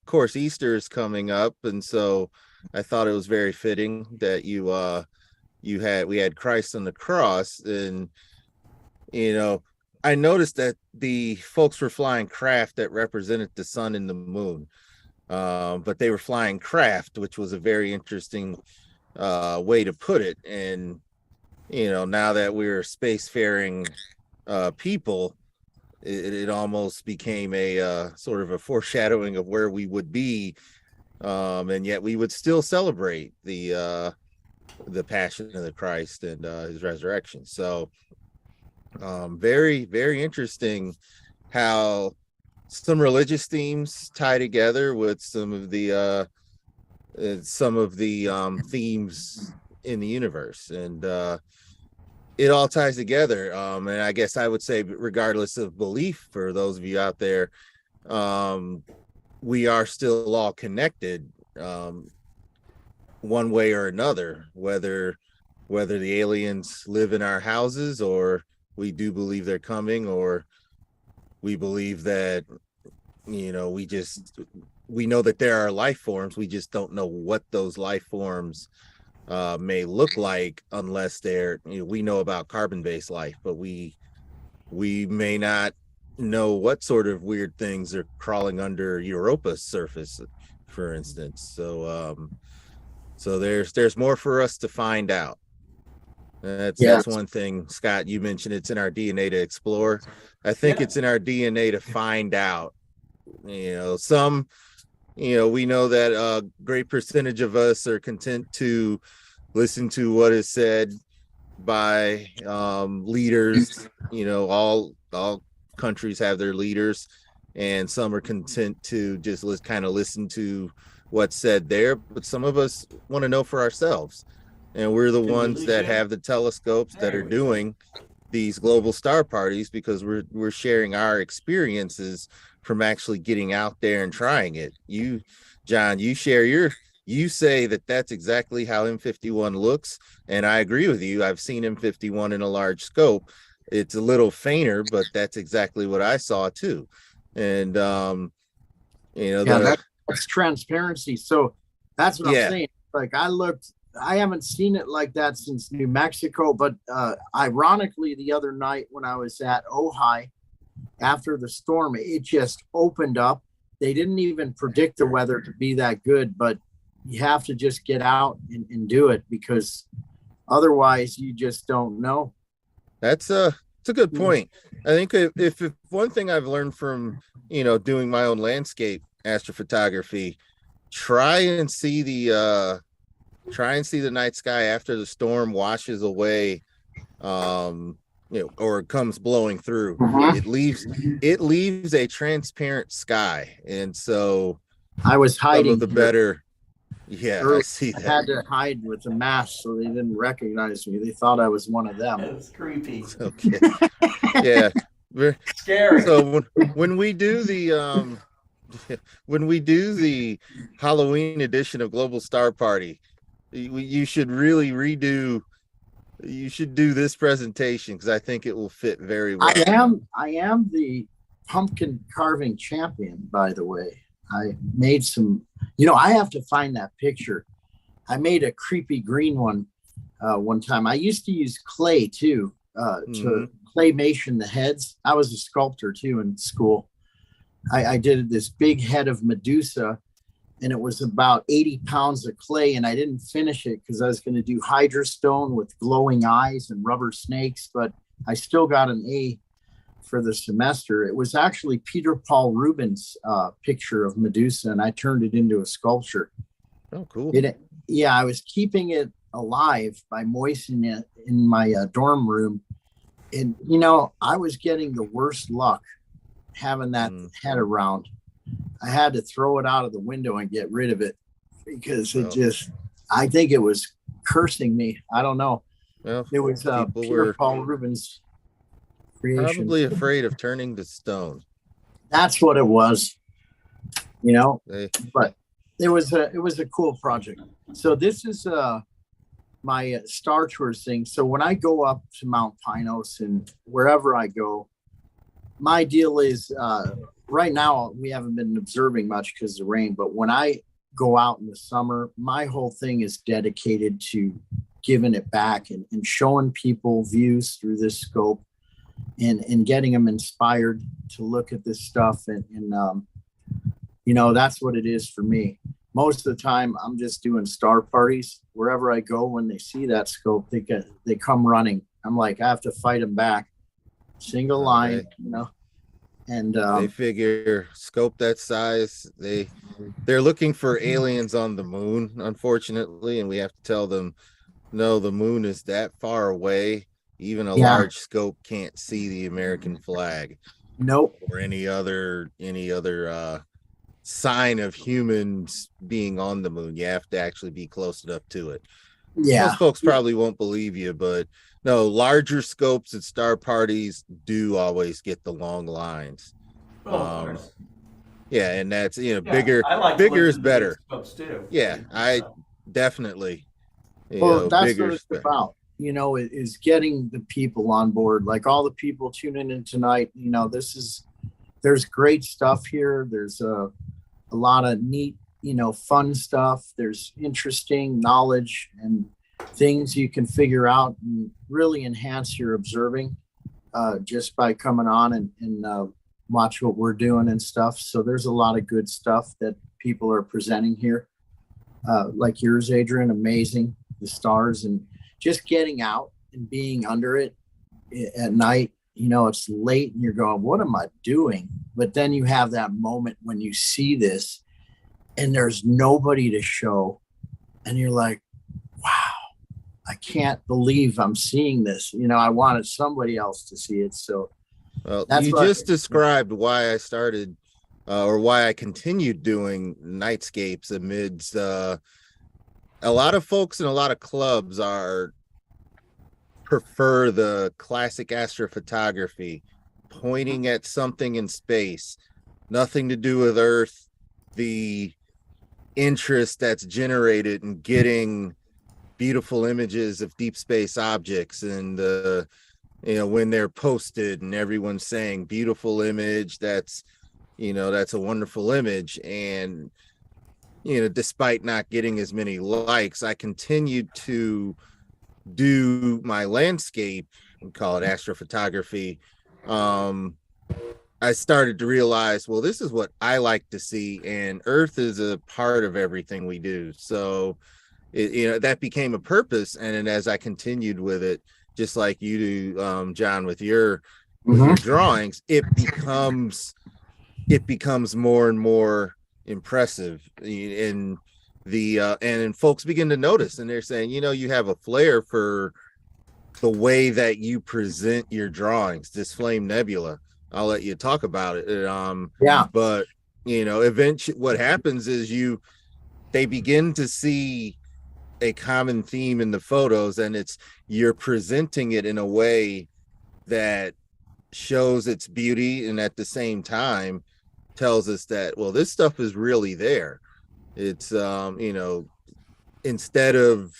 Speaker 11: course Easter is coming up, and so I thought it was very fitting that we had Christ on the cross. And I noticed that the folks were flying craft that represented the sun and the moon, but they were flying craft, which was a very interesting way to put it. And now that we're spacefaring people, it almost became a sort of a foreshadowing of where we would be, and yet we would still celebrate the passion of the Christ and his resurrection. So very, very interesting how some religious themes tie together with some of the themes in the universe, and it all ties together. And I guess I would say, regardless of belief, for those of you out there, we are still all connected, one way or another, whether the aliens live in our houses, or we do believe they're coming, or we believe that, we know that there are life forms. We just don't know what those life forms may look like, unless they're, we know about carbon-based life, but we may not know what sort of weird things are crawling under Europa's surface, for instance. So there's more for us to find out. That's one thing, Scott, you mentioned it's in our DNA to explore. I think it's in our DNA to find out. We know that a great percentage of us are content to listen to what is said by leaders. All countries have their leaders, and some are content to just kind of listen to what's said there. But some of us want to know for ourselves, and we're the ones that have the telescopes that are doing these global star parties, because we're sharing our experiences from actually getting out there and trying it. You, John, you say that that's exactly how M51 looks, and I agree with you. I've seen M51 in a large scope. It's a little fainter, but that's exactly what I saw too. And
Speaker 13: that's transparency. So that's what I'm saying. Like, I haven't seen it like that since New Mexico, but ironically, the other night when I was at Ojai after the storm, it just opened up. They didn't even predict the weather to be that good, but you have to just get out and do it, because otherwise you just don't know.
Speaker 11: It's a good point. I think if one thing I've learned from doing my own landscape astrophotography, try and see the night sky after the storm washes away, or comes blowing through. It leaves a transparent sky, and so
Speaker 13: I was hiding.
Speaker 11: Some of the better. I see that.
Speaker 13: I had to hide with the mask so they didn't recognize me. They thought I was one of them.
Speaker 1: That's creepy.
Speaker 11: Okay. Yeah.
Speaker 1: Scary.
Speaker 11: So when we do the Halloween edition of Global Star Party, you should really you should do this presentation, because I think it will fit very well.
Speaker 13: I am the pumpkin carving champion, by the way. I made some, I have to find that picture. I made a creepy green one one time. I used to use clay too, to claymation the heads. I was a sculptor too in school. I did this big head of Medusa, and it was about 80 pounds of clay, and I didn't finish it because I was going to do hydra stone with glowing eyes and rubber snakes, but I still got an A for the semester. It was actually Peter Paul Rubens' picture of Medusa, and I turned it into a sculpture.
Speaker 11: Oh, cool.
Speaker 13: I was keeping it alive by moistening it in my dorm room. And, you know, I was getting the worst luck having that head around. I had to throw it out of the window and get rid of it because it just, I think it was cursing me. I don't know.
Speaker 11: Well,
Speaker 13: it was Peter Paul Rubens' creation.
Speaker 11: Probably afraid of turning to stone.
Speaker 13: That's what it was, you know, but it was a cool project. So this is my Star Tours thing. So when I go up to Mount Pinos and wherever I go, my deal is right now we haven't been observing much because of the rain, but when I go out in the summer, my whole thing is dedicated to giving it back and showing people views through this scope and getting them inspired to look at this stuff. And you know, that's what it is for me. Most of the time I'm just doing star parties wherever I go. When they see that scope, they come running. I'm like, I have to fight them back. Single line, you know, and
Speaker 11: they figure scope that size. They're looking for aliens on the moon, unfortunately, and we have to tell them, no, the moon is that far away. Even a large scope can't see the American flag.
Speaker 13: Nope.
Speaker 11: Or any other sign of humans being on the moon. You have to actually be close enough to it.
Speaker 13: Yeah.
Speaker 11: Most folks probably won't believe you, but no, larger scopes at star parties do always get the long lines. Yeah, and that's, you know, bigger is better.
Speaker 1: Scopes too.
Speaker 11: Yeah, I definitely.
Speaker 13: Well, that's what it's about. You know, is getting the people on board, like all the people tuning in tonight. You know, there's great stuff here. There's a lot of neat, you know, fun stuff. There's interesting knowledge and things you can figure out and really enhance your observing just by coming on and watch what we're doing and stuff. So there's a lot of good stuff that people are presenting here. Like yours, Adrian, amazing. The stars and just getting out and being under it at night. You know, it's late and you're going, what am I doing? But then you have that moment when you see this and there's nobody to show. And you're like, wow, I can't believe I'm seeing this. You know, I wanted somebody else to see it. So
Speaker 11: well, you just described why I started or why I continued doing nightscapes amidst a lot of folks in a lot of clubs prefer the classic astrophotography, pointing at something in space, nothing to do with Earth, the interest that's generated in getting beautiful images of deep space objects and you know, when they're posted and everyone's saying beautiful image, that's, you know, that's a wonderful image. And you know, despite not getting as many likes, I continued to do my landscape, we call it astrophotography. I started to realize, well, this is what I like to see, and Earth is a part of everything we do. So, you know, that became a purpose. And then as I continued with it, just like you do, John, with your drawings, it becomes more and more impressive and folks begin to notice and they're saying, you know, you have a flair for the way that you present your drawings, this flame nebula. I'll let you talk about it. But you know, eventually what happens is they begin to see a common theme in the photos, and you're presenting it in a way that shows its beauty and at the same time tells us that, well, this stuff is really there. It's you know, instead of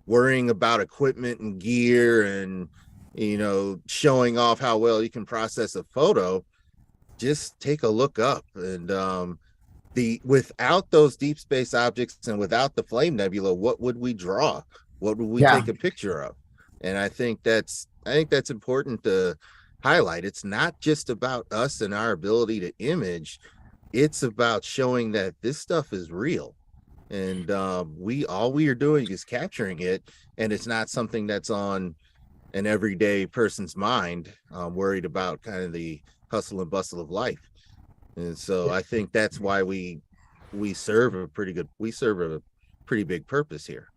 Speaker 11: worrying about equipment and gear and, you know, showing off how well you can process a photo, just take a look up. And without those deep space objects and without the flame nebula, what would we draw? What would we take a picture of? And I think that's important to highlight. It's not just about us and our ability to image. It's about showing that this stuff is real, and all we are doing is capturing it, and it's not something that's on an everyday person's mind, worried about kind of the hustle and bustle of life. And so I think that's why we serve a pretty big purpose here.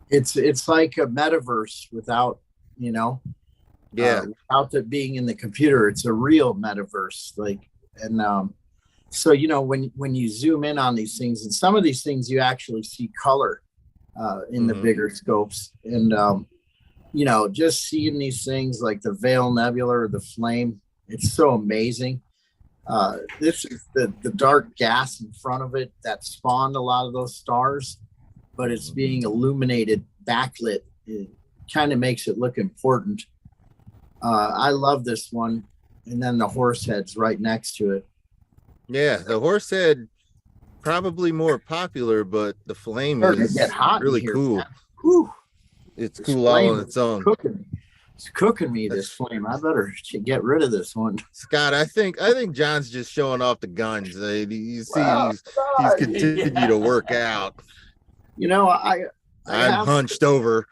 Speaker 13: It's like a metaverse without, you know, without it being in the computer. It's a real metaverse. Like, and so, you know, when you zoom in on these things, and some of these things you actually see color in the bigger scopes, and you know, just seeing these things like the Veil Nebula or the Flame, it's so amazing. This is the dark gas in front of it that spawned a lot of those stars, but it's being illuminated, backlit. It kind of makes it look important. I love this one. And then the Horsehead's right next to it.
Speaker 11: Yeah, the Horsehead probably more popular, but the Flame is really cool. It's cool all on its own.
Speaker 13: It's cooking me, this Flame. I better get rid of this one.
Speaker 11: Scott, I think John's just showing off the guns. You see, he's continued to work out.
Speaker 13: You know,
Speaker 11: I'm hunched over.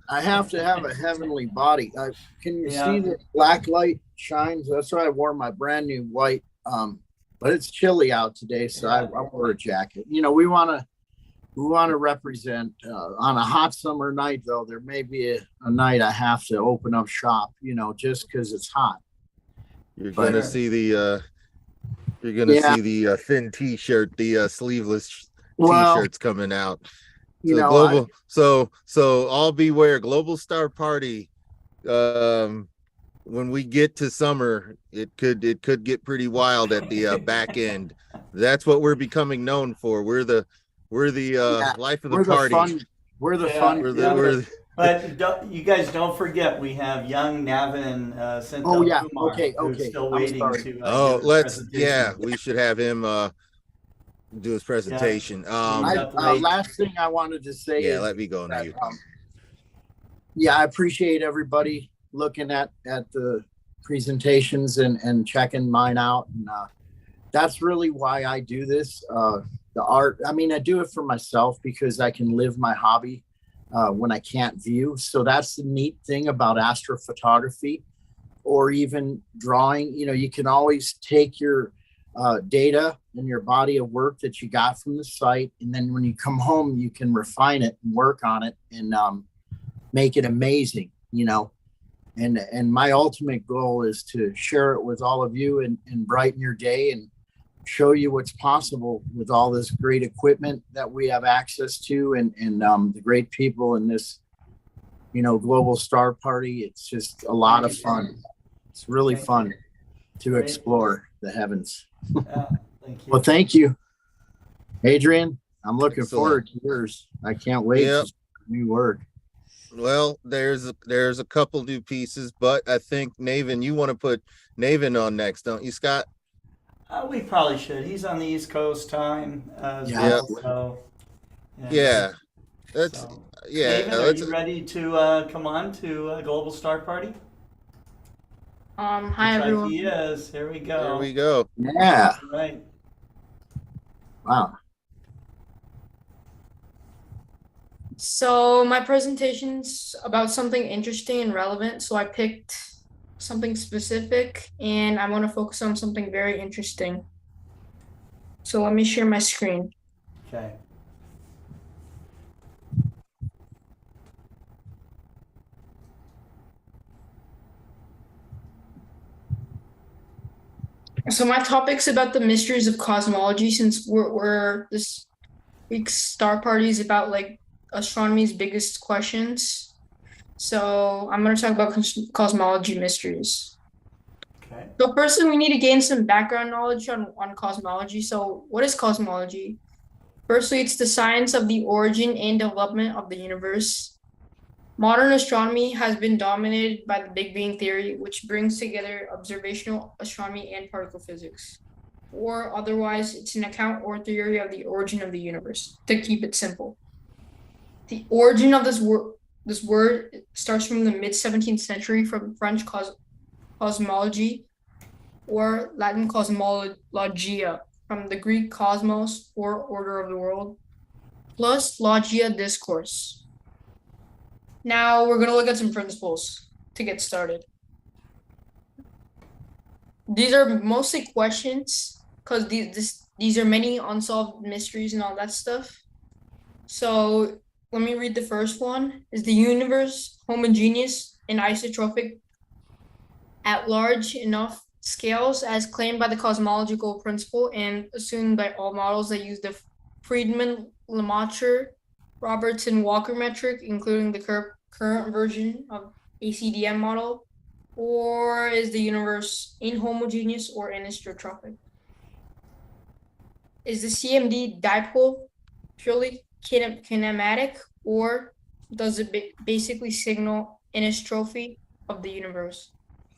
Speaker 13: I have to have a heavenly body. Can you see the black light shines? That's why I wore my brand new white. But it's chilly out today, so I wore a jacket. You know, we want to represent on a hot summer night, though. There may be a night I have to open up shop, you know, just because it's hot.
Speaker 11: You're gonna see the see the thin T-shirt, the sleeveless T-shirts coming out.
Speaker 13: You
Speaker 11: so
Speaker 13: know,
Speaker 11: global. So all beware. Global Star Party. When we get to summer, it could get pretty wild at the back end. That's what we're becoming known for. We're the life of the party.
Speaker 13: We're the fun.
Speaker 1: But you guys don't forget, we have young Navin Kumar, who's still waiting to.
Speaker 11: We should have him do his presentation.
Speaker 13: Last thing I wanted to say is
Speaker 11: let me go now.
Speaker 13: I appreciate everybody looking at the presentations and checking mine out, and that's really why I do this. The art, I mean, I do it for myself because I can live my hobby when I can't view. So that's the neat thing about astrophotography, or even drawing. You know, you can always take your data and your body of work that you got from the site, and then when you come home, you can refine it and work on it and make it amazing, you know. And my ultimate goal is to share it with all of you and brighten your day and show you what's possible with all this great equipment that we have access to, and the great people in this, you know, global star party. It's just a lot of fun. It's really fun to explore the heavens.
Speaker 1: Thank you.
Speaker 13: Well, thank you, Adrian. I'm looking forward to yours. I can't wait to see new work.
Speaker 11: Well, there's a couple new pieces, but I think Navin, you want to put Navin on next, don't you, Scott?
Speaker 1: We probably should. He's on the East Coast time as well. So, Navin, are you ready to come on to Global Star Party?
Speaker 14: Hi everyone.
Speaker 1: He is. Here we go.
Speaker 11: There we go.
Speaker 13: Yeah.
Speaker 1: All right.
Speaker 13: Wow.
Speaker 14: So my presentation's about something interesting and relevant. So I picked something specific, and I want to focus on something very interesting. So let me share my screen.
Speaker 1: Okay.
Speaker 14: So my topic's about the mysteries of cosmology, since we're this week's star party is about like astronomy's biggest questions. So I'm going to talk about cosmology mysteries.
Speaker 1: Okay.
Speaker 14: So firstly, we need to gain some background knowledge on cosmology. So what is cosmology? Firstly, it's the science of the origin and development of the universe. Modern astronomy has been dominated by the Big Bang theory, which brings together observational astronomy and particle physics. Or otherwise, it's an account or theory of the origin of the universe, to keep it simple. The origin of this word starts from the mid-17th century from French cosmology, or Latin cosmologia, from the Greek cosmos, or order of the world, plus logia, discourse. Now we're going to look at some principles to get started. These are mostly questions because these are many unsolved mysteries and all that stuff. So let me read the first one. Is the universe homogeneous and isotropic at large enough scales as claimed by the cosmological principle and assumed by all models that use the Friedmann-Lemaitre Robertson-Walker metric, including the current version of ACDM model? Or is the universe inhomogeneous or anisotropic? Is the CMD dipole purely kinematic, or does it basically signal anisotropy of the universe,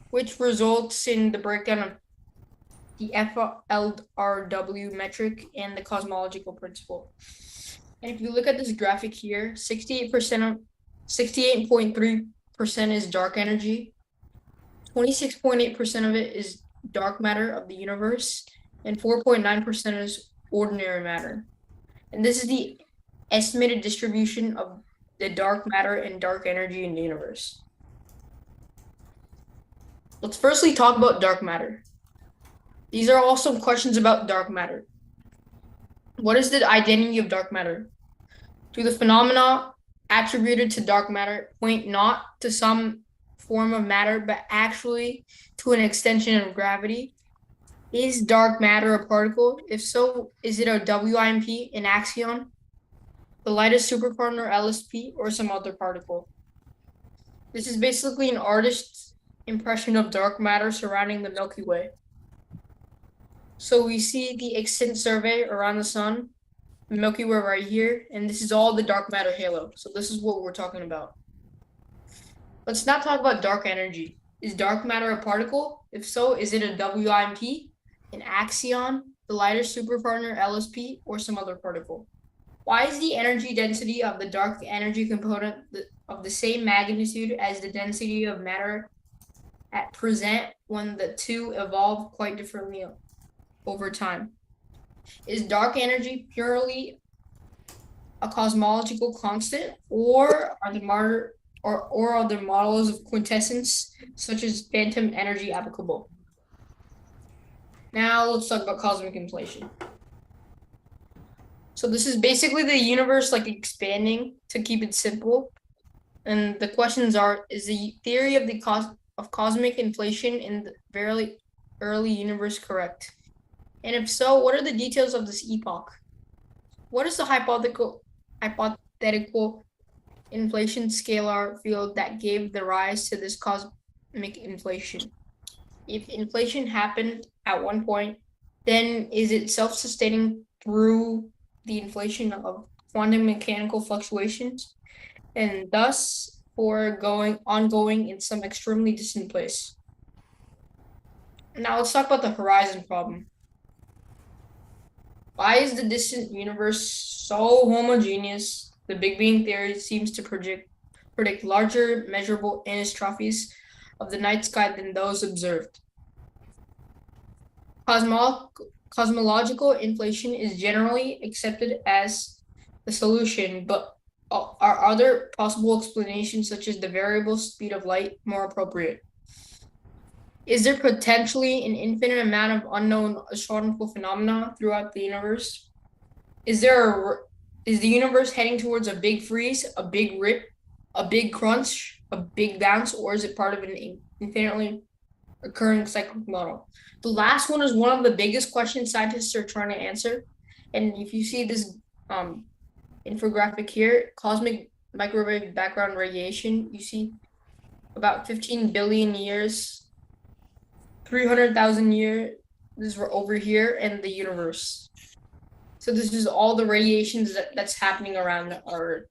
Speaker 14: which results in the breakdown of the FLRW metric and the cosmological principle? And if you look at this graphic here, 68.3% is dark energy, 26.8% of it is dark matter of the universe, and 4.9% is ordinary matter. And this is the estimated distribution of the dark matter and dark energy in the universe. Let's firstly talk about dark matter. These are all some questions about dark matter. What is the identity of dark matter? Do the phenomena attributed to dark matter point not to some form of matter, but actually to an extension of gravity? Is dark matter a particle? If so, is it a WIMP, an axion, the lightest superpartner LSP, or some other particle? This is basically an artist's impression of dark matter surrounding the Milky Way. So we see the extent survey around the sun, the Milky Way right here, and this is all the dark matter halo. So this is what we're talking about. Let's not talk about dark energy. Is dark matter a particle? If so, is it a WIMP, an axion, the lighter superpartner LSP, or some other particle? Why is the energy density of the dark energy component of the same magnitude as the density of matter at present when the two evolve quite differently over time? Is dark energy purely a cosmological constant, or are the models of quintessence such as phantom energy applicable? Now let's talk about cosmic inflation. So this is basically the universe like expanding, to keep it simple. And the questions are, is the theory of cosmic inflation in the very early universe correct? And if so, what are the details of this epoch? What is the hypothetical inflation scalar field that gave the rise to this cosmic inflation? If inflation happened at one point, then is it self-sustaining through the inflation of quantum mechanical fluctuations, and thus ongoing in some extremely distant place? Now let's talk about the horizon problem. Why is the distant universe so homogeneous? The Big Bang theory seems to predict larger measurable anisotrophies of the night sky than those observed. Cosmological inflation is generally accepted as the solution, but are other possible explanations, such as the variable speed of light, more appropriate? Is there potentially an infinite amount of unknown astronomical phenomena throughout the universe? Is the universe heading towards a big freeze, a big rip, a big crunch, a big bounce, or is it part of an infinitely occurring cyclic model? The last one is one of the biggest questions scientists are trying to answer. And if you see this infographic here, cosmic microwave background radiation, you see about 15 billion years, 300,000 years were over here in the universe. So this is all the radiations that's happening around our Earth.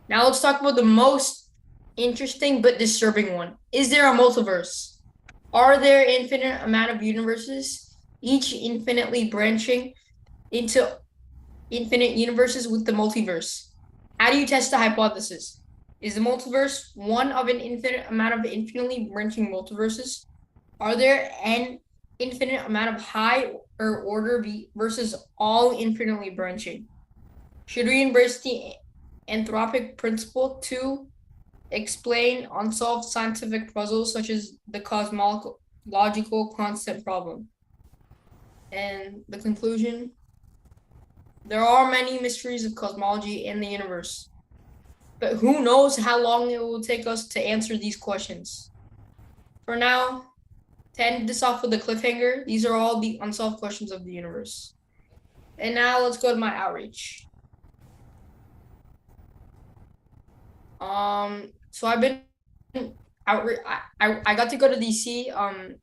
Speaker 14: Now let's talk about the most interesting but disturbing one. Is there a multiverse? Are there infinite amount of universes, each infinitely branching into infinite universes with the multiverse? How do you test the hypothesis? Is the multiverse one of an infinite amount of infinitely branching multiverses? Are there an infinite amount of higher order versus all infinitely branching? Should we embrace the anthropic principle to explain unsolved scientific puzzles such as the cosmological constant problem? And the conclusion, There are many mysteries of cosmology in the universe, but who knows how long it will take us to answer these questions. For now, to end this off with a cliffhanger, these are all the unsolved questions of the universe. And now let's go to my outreach. So I've been I got to go to DC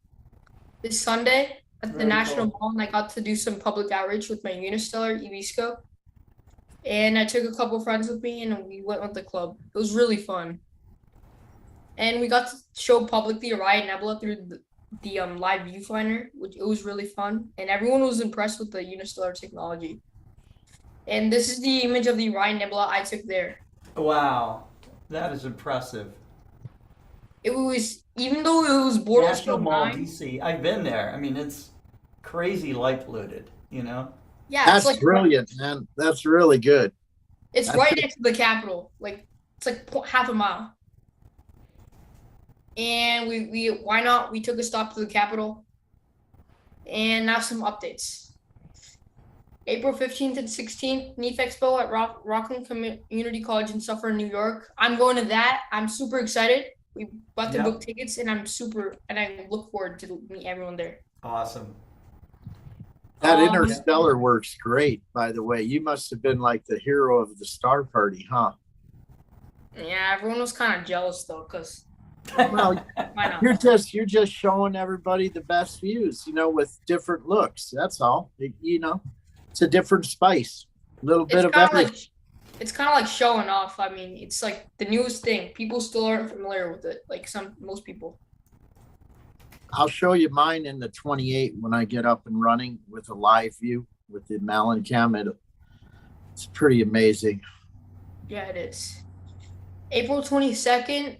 Speaker 14: this Sunday at the
Speaker 1: Very
Speaker 14: National
Speaker 1: cool.
Speaker 14: Mall, and I got to do some public outreach with my Unistellar EV scope. And I took a couple friends with me, and we went with the club. It was really fun. And we got to show publicly Orion Nebula through the live viewfinder, which it was really fun. And everyone was impressed with the Unistellar technology. And this is the image of the Orion Nebula I took there.
Speaker 1: Wow, that is impressive.
Speaker 14: It was, even though it was border
Speaker 1: National
Speaker 14: scope
Speaker 1: Mall,
Speaker 14: 9.
Speaker 1: DC. I've been there. I mean, it's crazy light polluted, you know?
Speaker 14: Yeah,
Speaker 13: That's
Speaker 14: it's like
Speaker 13: brilliant, man. That's really good.
Speaker 14: it's
Speaker 13: That's
Speaker 14: right
Speaker 13: good.
Speaker 14: next to the Capitol. Like it's like half a mile. And we why not? We took a stop to the Capitol. And now some updates. April 15th and 16th, NEAF Expo at Rockland Community College in Suffern, New York. I'm going to that. I'm super excited. We got to book tickets, and I look forward to meet everyone there.
Speaker 1: Awesome.
Speaker 13: That interstellar works great, by the way. You must have been like the hero of the star party, huh?
Speaker 14: Yeah, everyone was kind of jealous though, because
Speaker 13: Well,
Speaker 14: why not?
Speaker 13: you're just showing everybody the best views, with different looks. That's all. It's a different spice. A little bit of everything.
Speaker 14: It's kind of like showing off. I mean, it's like the newest thing. People still aren't familiar with it, like most people.
Speaker 13: I'll show you mine in the 28 when I get up and running with a live view with the Malin cam. It's pretty amazing.
Speaker 14: Yeah, it is. April 22nd,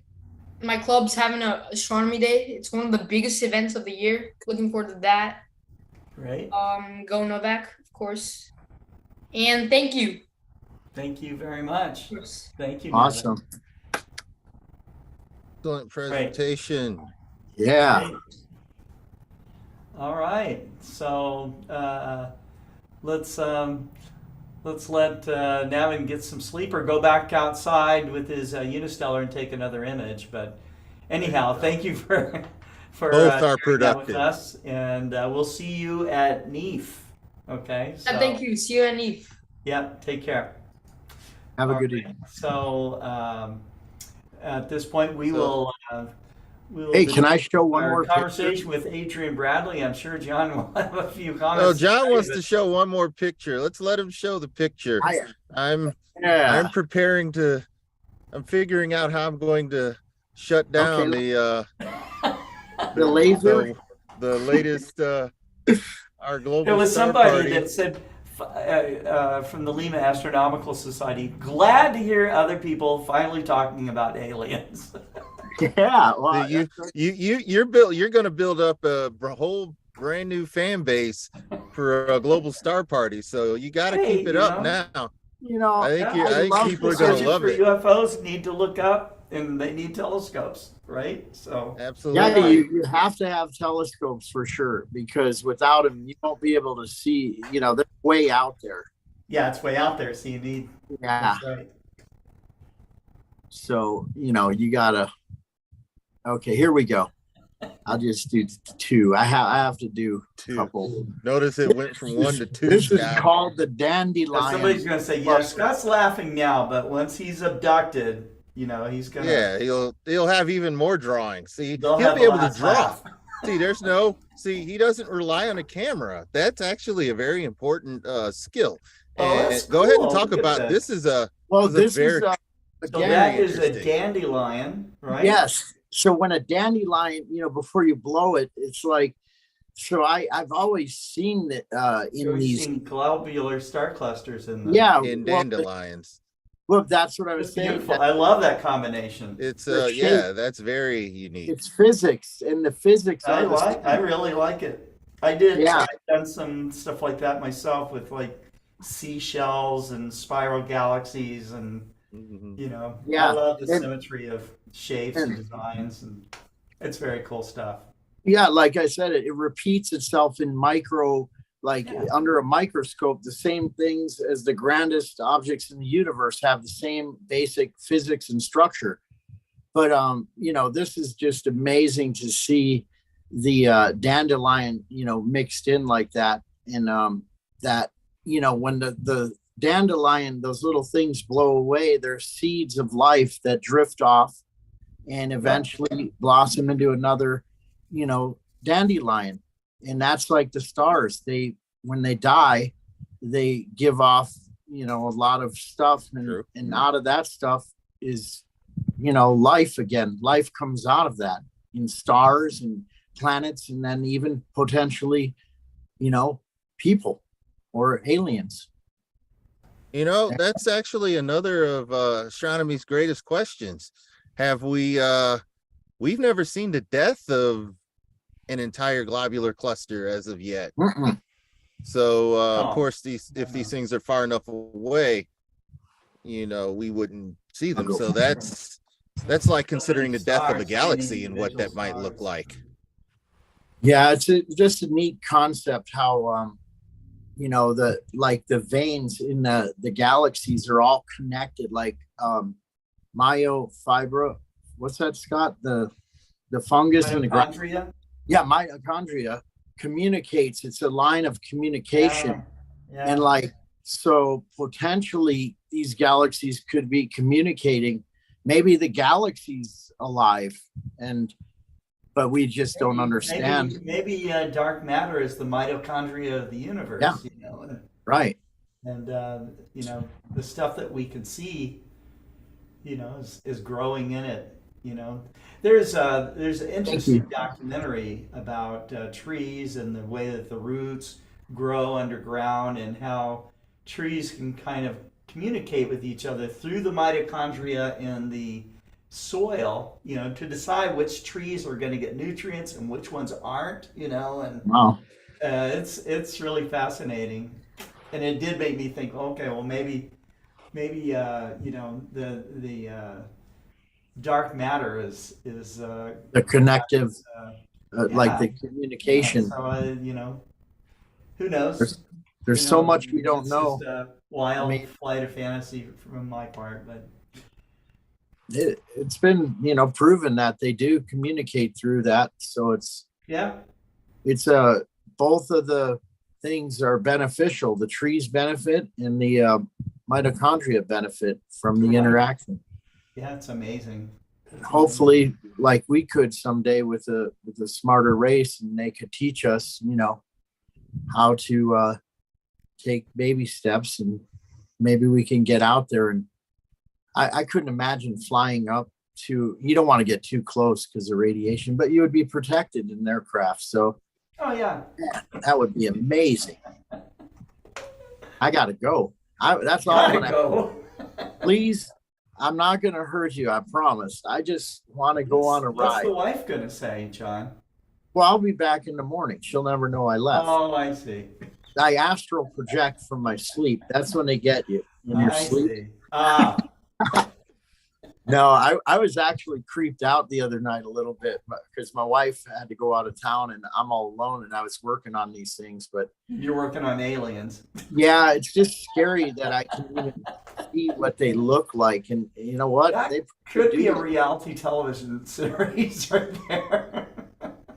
Speaker 14: my club's having an astronomy day. It's one of the biggest events of the year. Looking forward to that.
Speaker 1: Right.
Speaker 14: Go Novak, of course. And thank you.
Speaker 1: Thank you very much.
Speaker 14: Yes.
Speaker 1: Thank you.
Speaker 13: Awesome.
Speaker 11: Excellent presentation.
Speaker 1: Right.
Speaker 13: Yeah.
Speaker 1: Great. All right. So let's let Navin get some sleep or go back outside with his Unistellar and take another image. But anyhow, thank you for
Speaker 11: Both are
Speaker 1: sharing that with
Speaker 11: productive.
Speaker 1: us, and we'll see you at NEAF. Okay. So,
Speaker 14: Thank you. See you at NEAF.
Speaker 1: Yeah. Take care.
Speaker 13: Have a
Speaker 1: All
Speaker 13: good
Speaker 1: right.
Speaker 13: evening.
Speaker 1: So at this point, we will.
Speaker 13: Hey, can I show one
Speaker 1: our
Speaker 13: more
Speaker 1: conversation with Adrian Bradley? I'm sure John will have a few comments.
Speaker 11: Oh, John wants
Speaker 1: but-
Speaker 11: to show one more picture. Let's let him show the picture. I'm
Speaker 13: Yeah.
Speaker 11: I'm figuring out how I'm going to shut down
Speaker 13: The laser.
Speaker 11: the latest our global
Speaker 1: There was
Speaker 11: star
Speaker 1: somebody
Speaker 11: party.
Speaker 1: that said from the Lima Astronomical Society, glad to hear other people finally talking about aliens.
Speaker 13: Yeah. Well,
Speaker 11: You're going to build up a whole brand new fan base for a global star party. So you got to keep it up now. I think people are going to love it.
Speaker 1: UFOs need to look up, and they need telescopes, right? So
Speaker 11: absolutely.
Speaker 13: Yeah, you have to have telescopes for sure, because without them, you won't be able to see. They're way out there.
Speaker 1: Yeah, it's way out there, so you need.
Speaker 13: Yeah.
Speaker 1: That's right.
Speaker 13: So you gotta. Okay, here we go. I'll just do two. I have to do a couple.
Speaker 11: Notice it went from 1 to 2.
Speaker 13: This is
Speaker 11: Scott.
Speaker 13: called the dandelion.
Speaker 1: Somebody's going to say, yeah, Scott's laughing now, but once he's abducted, he's going to.
Speaker 11: Yeah, he'll have even more drawings. See,
Speaker 1: They'll
Speaker 11: he'll
Speaker 1: have
Speaker 11: be
Speaker 1: the
Speaker 11: able to
Speaker 1: last
Speaker 11: draw.
Speaker 1: laugh.
Speaker 11: He doesn't rely on a camera. That's actually a very important skill.
Speaker 1: Oh,
Speaker 11: And
Speaker 1: that's
Speaker 11: go ahead and
Speaker 1: cool.
Speaker 11: talk
Speaker 1: Look at
Speaker 11: about
Speaker 1: that.
Speaker 11: this. Is
Speaker 13: So
Speaker 11: very
Speaker 1: that is a
Speaker 11: interesting.
Speaker 1: dandelion, right?
Speaker 13: Yes. So when a dandelion, before you blow it, it's like. So I've always seen that in
Speaker 1: We've
Speaker 13: these.
Speaker 1: seen globular star clusters in them.
Speaker 13: Yeah.
Speaker 11: in
Speaker 13: well,
Speaker 11: dandelions.
Speaker 13: Well, that's what I was
Speaker 1: It's
Speaker 13: saying.
Speaker 1: beautiful. I love that combination.
Speaker 11: It's
Speaker 13: the shape.
Speaker 11: yeah, that's very unique.
Speaker 13: It's physics, and the physics.
Speaker 1: I really like it. I did.
Speaker 13: Yeah.
Speaker 1: I've done some stuff like that myself with like seashells and spiral galaxies, and
Speaker 13: Yeah.
Speaker 1: I love the
Speaker 13: And-
Speaker 1: symmetry of shapes and designs, and it's very cool stuff.
Speaker 13: Yeah, like I said, it repeats itself in micro like under a microscope, the same things as the grandest objects in the universe have the same basic physics and structure. But this is just amazing to see the dandelion, mixed in like that. And that, when the dandelion, those little things blow away, they're seeds of life that drift off and eventually blossom into another, dandelion. And that's like the stars. When they die, they give off, a lot of stuff, and out of that stuff is, life again. Life comes out of that in stars and planets, and then even potentially, people or aliens.
Speaker 11: That's actually another of astronomy's greatest questions. We've never seen the death of an entire globular cluster as of yet. So of course, if these things are far enough away, we wouldn't see them. So that's like considering the death of a galaxy and what that might look like.
Speaker 13: Yeah, it's just a neat concept how the veins in the galaxies are all connected, like myofibra. What's that, Scott? The fungus in the ground. Yeah, mitochondria communicates. It's a line of communication. And so potentially these galaxies could be communicating. Maybe the galaxy's alive, but we just don't understand.
Speaker 1: Maybe dark matter is the mitochondria of the universe.
Speaker 13: Yeah. Right.
Speaker 1: And the stuff that we can see, is growing in it. There's an interesting documentary about trees and the way that the roots grow underground and how trees can kind of communicate with each other through the mitochondria in the soil, to decide which trees are going to get nutrients and which ones aren't, and
Speaker 13: wow.
Speaker 1: It's really fascinating. And it did make me think, okay, well, maybe the dark matter is
Speaker 13: the connective, like the communication.
Speaker 1: So who knows?
Speaker 13: There's so much we don't know.
Speaker 1: Just a wild flight of fantasy from my part, but
Speaker 13: it's been proven that they do communicate through that. So it's both of the things are beneficial. The trees benefit and the mitochondria benefit from the interaction.
Speaker 1: Yeah, it's amazing.
Speaker 13: Hopefully, like we could someday with a smarter race, and they could teach us, how to take baby steps, and maybe we can get out there. And I couldn't imagine flying up to. You don't want to get too close because of radiation, but you would be protected in their craft. So, that would be amazing. I gotta go. That's all I want to go. Please. I'm not going to hurt you, I promise. I just want to go on a ride.
Speaker 1: What's the wife going to say, John?
Speaker 13: Well, I'll be back in the morning. She'll never know I left.
Speaker 1: Oh, I see.
Speaker 13: I astral project from my sleep. That's when they get you in your sleep.
Speaker 1: See. Ah.
Speaker 13: No, I was actually creeped out the other night a little bit because my wife had to go out of town and I'm all alone and I was working on these things. But
Speaker 1: you're working on aliens.
Speaker 13: Yeah, it's just scary that I can even see what they look like. And you know what?
Speaker 1: That could be a reality television series right there.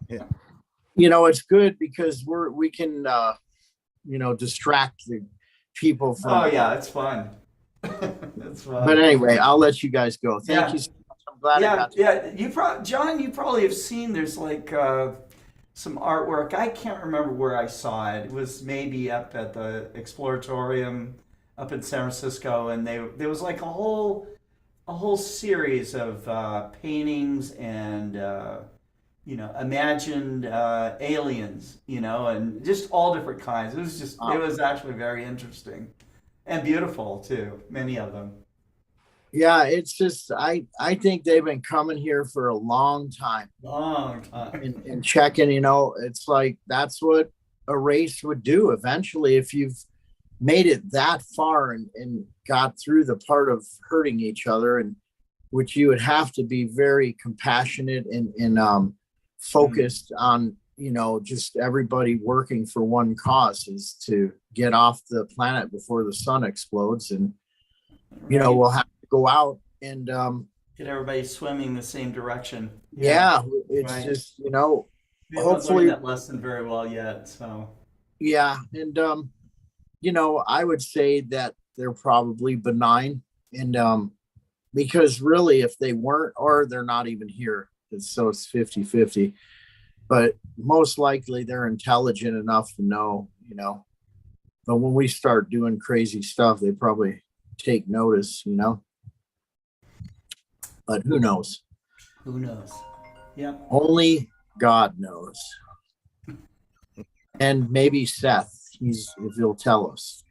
Speaker 13: Yeah. It's good because we can distract the people from.
Speaker 1: Oh yeah, it's fun. That's fun.
Speaker 13: But anyway, I'll let you guys go. Thank you so much. I'm glad I got to.
Speaker 1: John, you probably have seen there's like some artwork. I can't remember where I saw it. It was maybe up at the Exploratorium up in San Francisco, and there was like a whole series of paintings and imagined aliens, and just all different kinds. It was actually very interesting. And beautiful too, many of them.
Speaker 13: Yeah, it's just I think they've been coming here for a long time. And checking, it's like that's what a race would do eventually if you've made it that far and got through the part of hurting each other, and which you would have to be very compassionate and focused on just everybody working for one cause is to get off the planet before the sun explodes. And, we'll have to go out and
Speaker 1: get everybody swimming the same direction.
Speaker 13: Yeah, it's
Speaker 1: right.
Speaker 13: just,
Speaker 1: We haven't
Speaker 13: hopefully
Speaker 1: learned that lesson very well yet. So
Speaker 13: yeah. And I would say that they're probably benign. And because really if they weren't, or they're not even here, so it's 50-50. But most likely they're intelligent enough to know, but when we start doing crazy stuff, they probably take notice, but who knows?
Speaker 1: Who knows? Yep.
Speaker 13: Only God knows. And maybe Seth, if he'll tell us.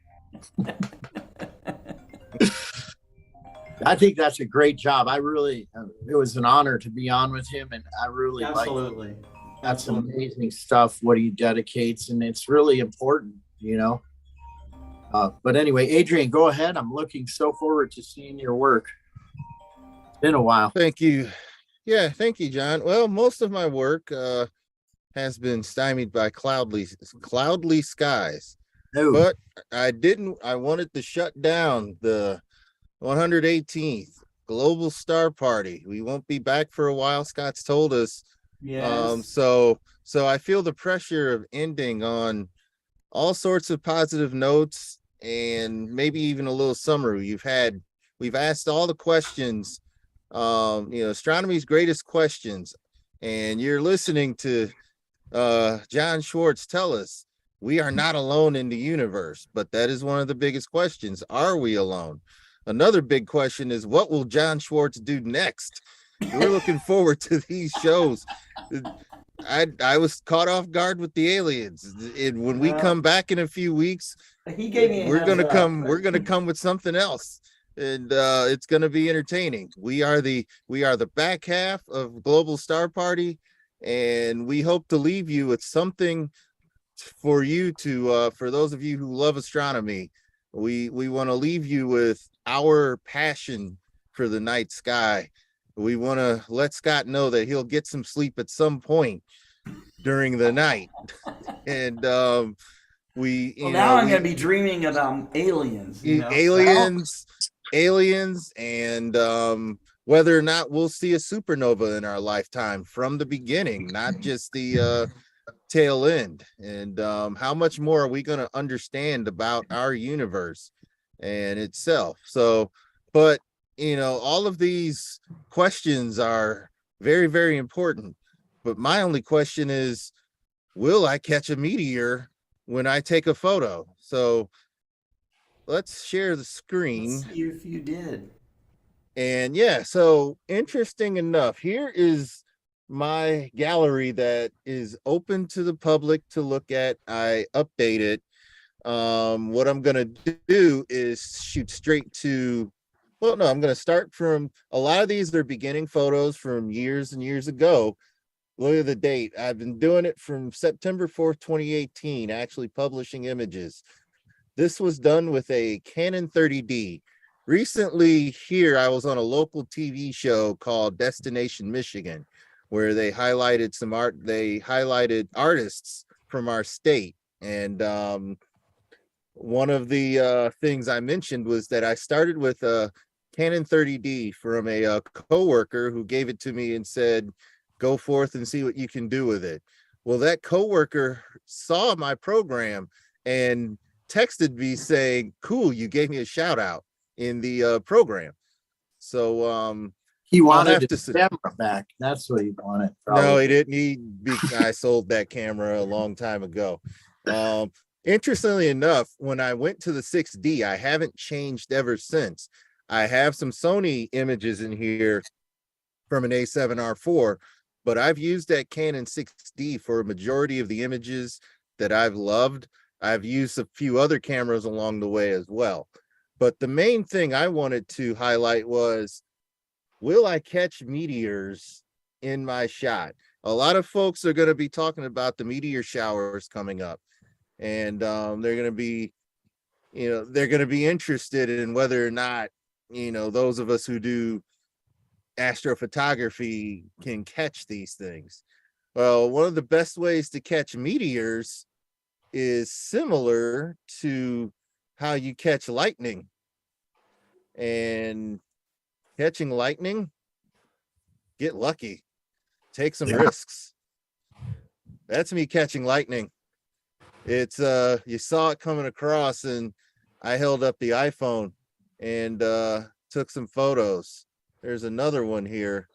Speaker 13: I think that's a great job. It was an honor to be on with him, and I really
Speaker 1: absolutely
Speaker 13: like that's amazing stuff what he dedicates, and it's really important, But anyway, Adrian, go ahead. I'm looking so forward to seeing your work. It's been a while.
Speaker 11: Thank you. Yeah, thank you, John. Well, most of my work has been stymied by cloudly skies.
Speaker 13: No.
Speaker 11: But I wanted to shut down the 118th Global Star Party. We won't be back for a while, Scott's told us.
Speaker 1: Yes.
Speaker 11: So I feel the pressure of ending on all sorts of positive notes and maybe even a little summary. We've asked all the questions, astronomy's greatest questions, and you're listening to John Schwartz tell us we are not alone in the universe, but that is one of the biggest questions. Are we alone? Another big question is, what will John Schwartz do next? We're looking forward to these shows. I was caught off guard with the aliens. And when we come back in a few weeks,
Speaker 1: he gave me
Speaker 11: we're gonna come with something else. And it's gonna be entertaining. We are the back half of Global Star Party, and we hope to leave you with something for you to for those of you who love astronomy. We want to leave you with our passion for the night sky. We want to let Scott know that he'll get some sleep at some point during the night. And I'm
Speaker 1: gonna be dreaming about aliens.
Speaker 11: Aliens, and whether or not we'll see a supernova in our lifetime from the beginning, not just the tail end. And how much more are we going to understand about our universe and itself? So, but all of these questions are very, very important. But my only question is, will I catch a meteor when I take a photo? So let's share the screen.
Speaker 1: Let's see if you did.
Speaker 11: And yeah, so interesting enough, here is my gallery that is open to the public to look at. I update it. What I'm going to do is shoot straight to, I'm going to start from, a lot of these are beginning photos from years and years ago. Look at the date. I've been doing it from September 4th, 2018, actually publishing images. This was done with a Canon 30D. Recently here, I was on a local TV show called Destination Michigan, where they highlighted artists from our state. And one of the things I mentioned was that I started with a Canon 30D from a coworker who gave it to me and said, go forth and see what you can do with it. Well, that coworker saw my program and texted me saying, cool, you gave me a shout out in the program. So
Speaker 13: he wanted his camera back. That's what he wanted.
Speaker 11: Probably. No, he didn't. I sold that camera a long time ago. Interestingly enough, when I went to the 6D, I haven't changed ever since. I have some Sony images in here from an A7R4, but I've used that Canon 6D for a majority of the images that I've loved. I've used a few other cameras along the way as well. But the main thing I wanted to highlight was, will I catch meteors in my shot? A lot of folks are going to be talking about the meteor showers coming up, and they're going to be, interested in whether or not, those of us who do astrophotography can catch these things. Well, one of the best ways to catch meteors is similar to how you catch lightning. And catching lightning, get lucky, take some risks. That's me catching lightning. It's you saw it coming across, and I held up the iPhone and took some photos. There's another one here.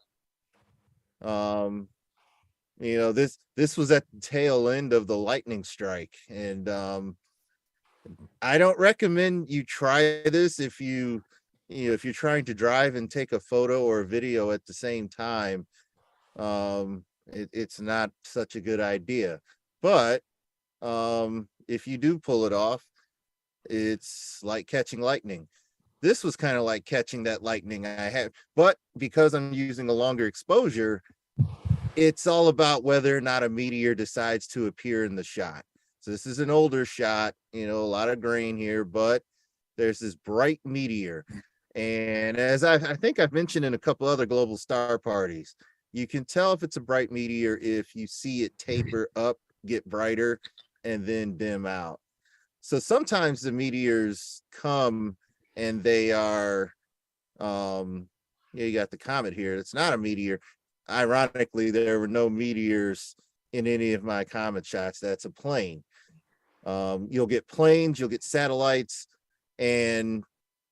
Speaker 11: You know, this was at the tail end of the lightning strike, and I don't recommend you try this if you know, if you're trying to drive and take a photo or a video at the same time. It's not such a good idea, but if you do pull it off, it's like catching lightning. This was kind of like catching that lightning I had, but because I'm using a longer exposure, it's all about whether or not a meteor decides to appear in the shot. So this is an older shot, you know, a lot of grain here, but there's this bright meteor. And as I think I've mentioned in a couple other global star parties, you can tell if it's a bright meteor if you see it taper up, get brighter, and then dim out. So sometimes the meteors come and they are, yeah, you got the comet here. It's not a meteor. Ironically, there were no meteors in any of my comet shots. That's a plane. You'll get planes, you'll get satellites, and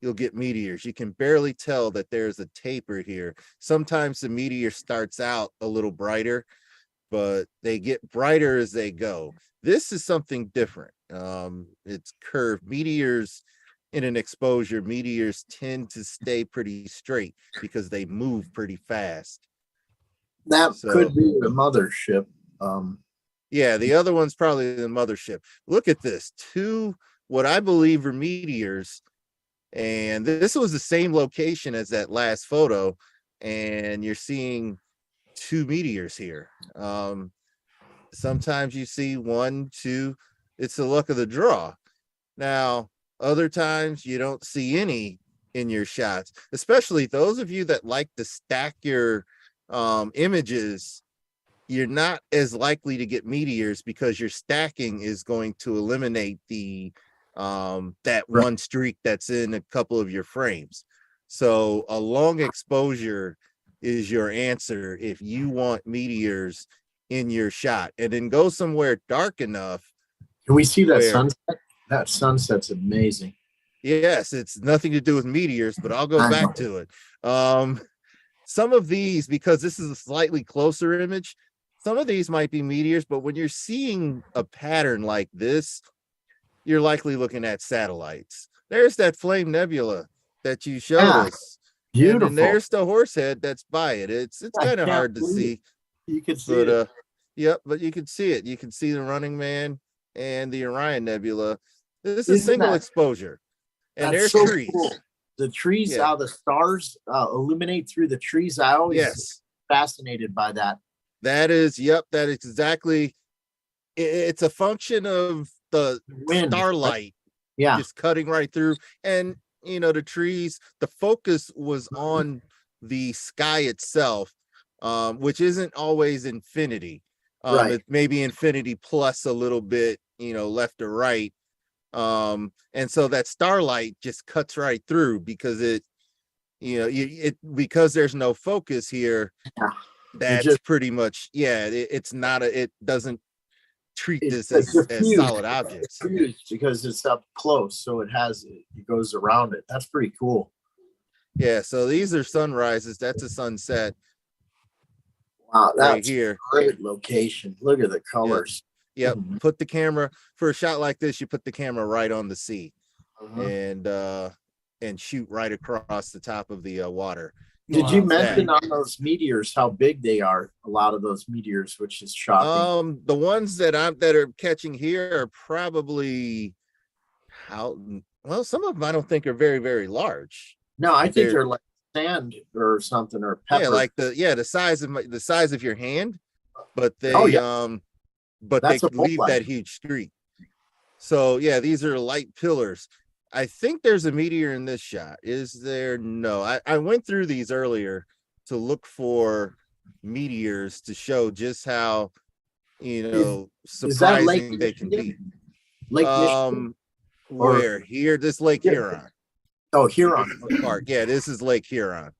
Speaker 11: you'll get meteors. You can barely tell that there's a taper here. Sometimes the meteor starts out a little brighter, but they get brighter as they go. This is something different. It's curved. Meteors in an exposure, meteors tend to stay pretty straight because they move pretty fast.
Speaker 13: That could be the mothership.
Speaker 11: Yeah, the other one's probably the mothership. Look at this, two what I believe are meteors, and this was the same location as that last photo, and you're seeing two meteors here. Sometimes you see one, two. It's the luck of the draw. Now, other times you don't see any in your shots, especially those of you that like to stack your images. You're not as likely to get meteors because your stacking is going to eliminate the that one streak that's in a couple of your frames. So a long exposure is your answer if you want meteors in your shot, and then go somewhere dark enough.
Speaker 13: Can we see that sunset? That sunset's amazing.
Speaker 11: Yes, it's nothing to do with meteors, but I'll go back to it. Some of these, because this is a slightly closer image, some of these might be meteors, but when you're seeing a pattern like this, you're likely looking at satellites. There's that flame nebula that you showed us.
Speaker 13: Beautiful.
Speaker 11: And there's the horse head that's by it. It's kind of hard to see.
Speaker 13: You can see it.
Speaker 11: Yep, but you can see it. You can see the Running Man and the Orion Nebula. This is single exposure. And there's
Speaker 13: so
Speaker 11: trees.
Speaker 13: Cool. The trees, how the stars illuminate through the trees. I always fascinated by that.
Speaker 11: That is, that is exactly. It's a function of the wind, starlight, just cutting right through. And you know, the trees, the focus was on the sky itself, which isn't always infinity. It may be infinity plus a little bit, you know, left or right. And so that starlight just cuts right through because it, you know, because there's no focus here. That's pretty much, it's not it doesn't treat this as solid objects
Speaker 13: because it's up close, so it goes around it. That's pretty cool.
Speaker 11: Yeah, so these are sunrises. That's a sunset.
Speaker 13: Wow, that's
Speaker 11: right here.
Speaker 13: Great location. Look at the colors.
Speaker 11: Yep. Put the camera, for a shot like this, you put the camera right on the sea and shoot right across the top of the water.
Speaker 13: Did you mention on those meteors how big they are? A lot of those meteors, which is shocking.
Speaker 11: The ones that are catching here are probably some of them I don't think are very, very large.
Speaker 13: No, I think they're like sand or something, or pepper.
Speaker 11: Yeah, like the size of your hand, but they but they leave that huge streak. So yeah, these are light pillars. I think there's a meteor in this shot. Is there? No, I went through these earlier to look for meteors to show just how,
Speaker 13: Is that Lake
Speaker 11: surprising they can be.
Speaker 13: Michigan? Lake Michigan?
Speaker 11: Where here? This Lake Huron.
Speaker 13: Oh, Huron.
Speaker 11: Park. Yeah, this is Lake Huron.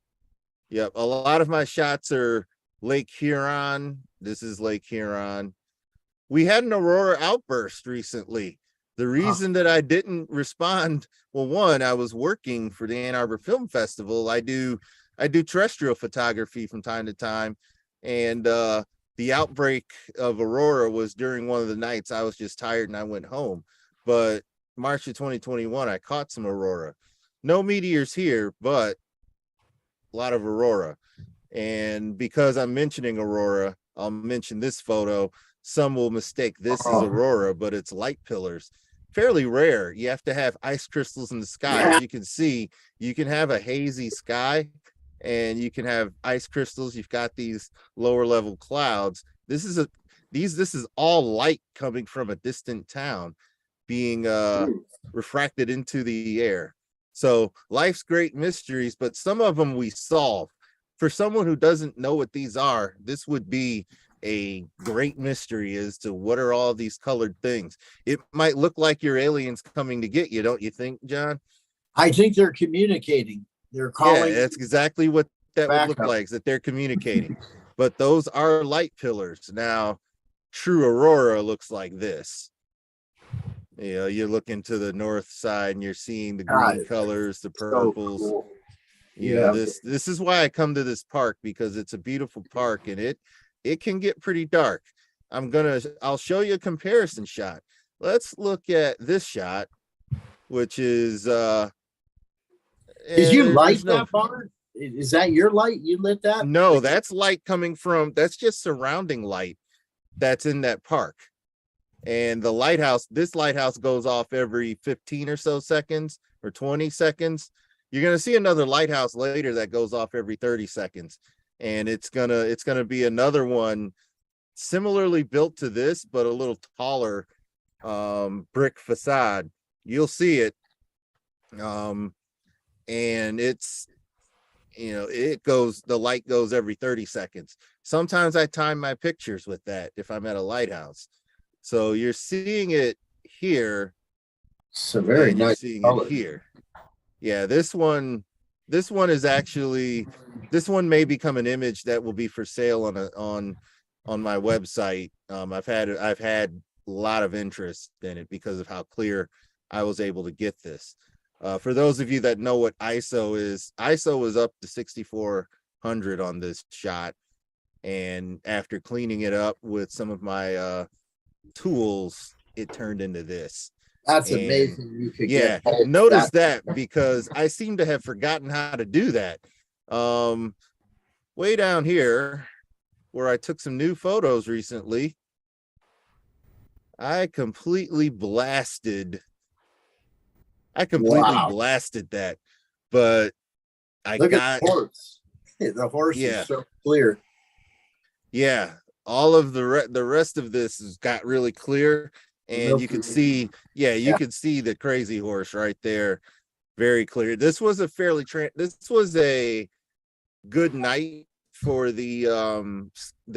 Speaker 11: Yep. A lot of my shots are Lake Huron. This is Lake Huron. We had an aurora outburst recently. The reason that I didn't respond, well, one, I was working for the Ann Arbor Film Festival. I do terrestrial photography from time to time, and the outbreak of aurora was during one of the nights. I was just tired and I went home. But March of 2021, I caught some aurora. No meteors here, but a lot of aurora. And because I'm mentioning aurora, I'll mention this photo. Some will mistake this as aurora, but it's light pillars. Fairly rare. You have to have ice crystals in the sky. As you can see, you can have a hazy sky and you can have ice crystals. You've got these lower level clouds. This is all light coming from a distant town being refracted into the air. So life's great mysteries, but some of them we solve. For someone who doesn't know what these are, this would be a great mystery as to what are all these colored things. It might look like your aliens coming to get you, don't you think, John?
Speaker 13: I think they're communicating. They're calling.
Speaker 11: Yeah, that's exactly what that would look
Speaker 13: Backup.
Speaker 11: like, is that they're communicating. But those are light pillars. Now, true aurora looks like this. You look into the north side and you're seeing the green colors, the purples.
Speaker 13: So cool.
Speaker 11: This is why I come to this park, because it's a beautiful park and it can get pretty dark. I'll show you a comparison shot. Let's look at this shot, which is
Speaker 13: Did you light that bar? Is that your light? You lit that?
Speaker 11: No, that's light coming from, that's just surrounding light that's in that park. And the lighthouse, this lighthouse goes off every 15 or so seconds or 20 seconds. You're going to see another lighthouse later that goes off every 30 seconds. And it's gonna be another one similarly built to this, but a little taller brick facade. You'll see it. And it's, the light goes every 30 seconds. Sometimes I time my pictures with that if I'm at a lighthouse. So you're seeing it here.
Speaker 13: It's a very nice
Speaker 11: seeing
Speaker 13: color.
Speaker 11: it here. Yeah, this one is actually, this one may become an image that will be for sale on my website. I've had a lot of interest in it because of how clear I was able to get this. For those of you that know what ISO is up to 6400 on this shot. And after cleaning it up with some of my tools, it turned into this.
Speaker 13: That's amazing. You could
Speaker 11: get notice that because I seem to have forgotten how to do that. Way down here where I took some new photos recently, I completely blasted that, but I
Speaker 13: Look
Speaker 11: got
Speaker 13: at the horse. The horse
Speaker 11: Yeah.
Speaker 13: is so clear.
Speaker 11: Yeah, all of the rest of this has got really clear, and you can see, you can see the crazy horse right there, very clear. This was a good night for the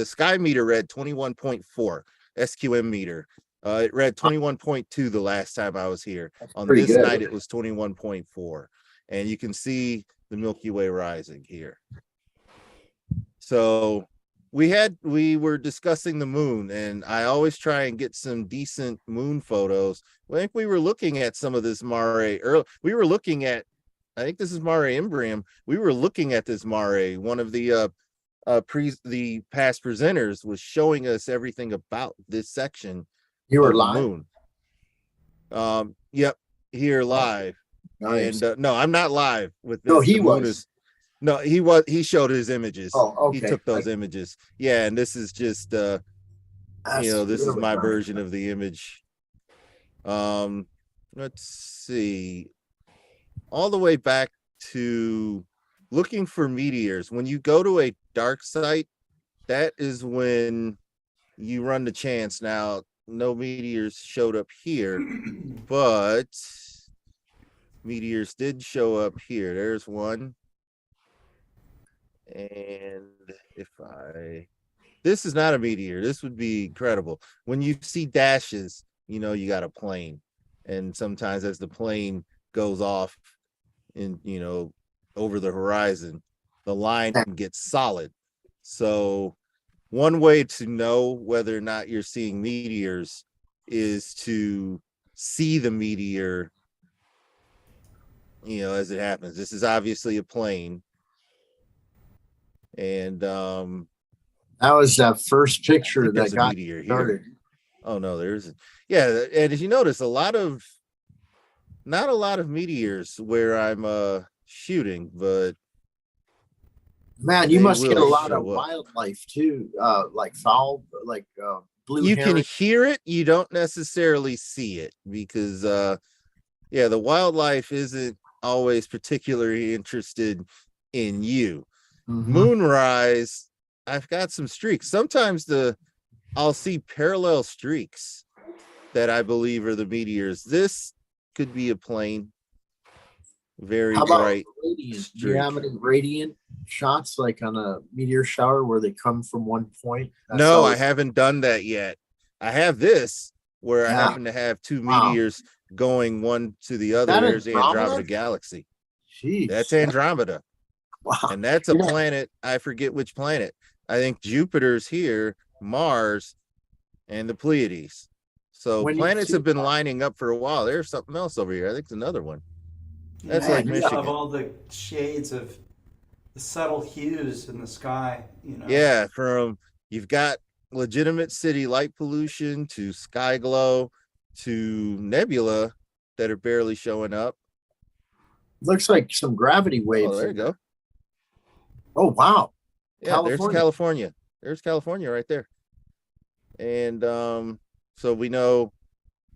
Speaker 11: sky meter read 21.4 SQM meter. It read 21.2 the last time I was here. On this night, it was 21.4, and you can see the Milky Way rising here. So we were discussing the moon, and I always try and get some decent moon photos. I think we were looking at some of this Mare early. We were looking at, I think this is Mare Imbrium. We were looking at this Mare. One of the past presenters was showing us everything about this section.
Speaker 13: You were
Speaker 11: of the
Speaker 13: live?
Speaker 11: moon. Yep, here live.
Speaker 13: Nice.
Speaker 11: And no, I'm not live with this.
Speaker 13: No, he
Speaker 11: The moon
Speaker 13: was.
Speaker 11: No, he was. He showed his images.
Speaker 13: Oh, okay.
Speaker 11: He took those images. Yeah, and this is just this is my version of the image. Let's see. All the way back to looking for meteors. When you go to a dark site, that is when you run the chance. Now, no meteors showed up here, but meteors did show up here. There's one. And this is not a meteor. This would be incredible. When you see dashes, you know you got a plane. And sometimes as the plane goes off in, over the horizon, the line gets solid. So one way to know whether or not you're seeing meteors is to see the meteor, as it happens. This is obviously a plane. And
Speaker 13: that was that first picture that
Speaker 11: there's a
Speaker 13: got
Speaker 11: meteor
Speaker 13: started.
Speaker 11: here. Oh no, there's and as you notice, not a lot of meteors where I'm shooting, but
Speaker 13: man, you must get a lot of
Speaker 11: show up.
Speaker 13: wildlife too, like fowl, like blue
Speaker 11: You
Speaker 13: heron.
Speaker 11: can hear it, you don't necessarily see it, because the wildlife isn't always particularly interested in you. Moonrise, I've got some streaks. Sometimes I'll see parallel streaks that I believe are the meteors. This could be a plane. Very
Speaker 13: How about
Speaker 11: bright.
Speaker 13: radiant? Do you have any radiant shots, like on a meteor shower, where they come from one point?
Speaker 11: No, I haven't done that yet. I have this where I happen to have two meteors going one to the other. There's Andromeda Galaxy.
Speaker 13: Jeez,
Speaker 11: that's Andromeda.
Speaker 13: Wow.
Speaker 11: And that's a planet. I forget which planet. I think Jupiter's here, Mars, and the Pleiades. So planets have been lining up for a while. There's something else over here. I think it's another one. That's like Michigan.
Speaker 1: Of all the shades of the subtle hues in the sky,
Speaker 11: Yeah, you've got legitimate city light pollution to sky glow to nebula that are barely showing up.
Speaker 13: Looks like some gravity waves.
Speaker 11: Oh, there you go.
Speaker 13: Oh, wow.
Speaker 11: Yeah, there's California. There's California right there. And so we know,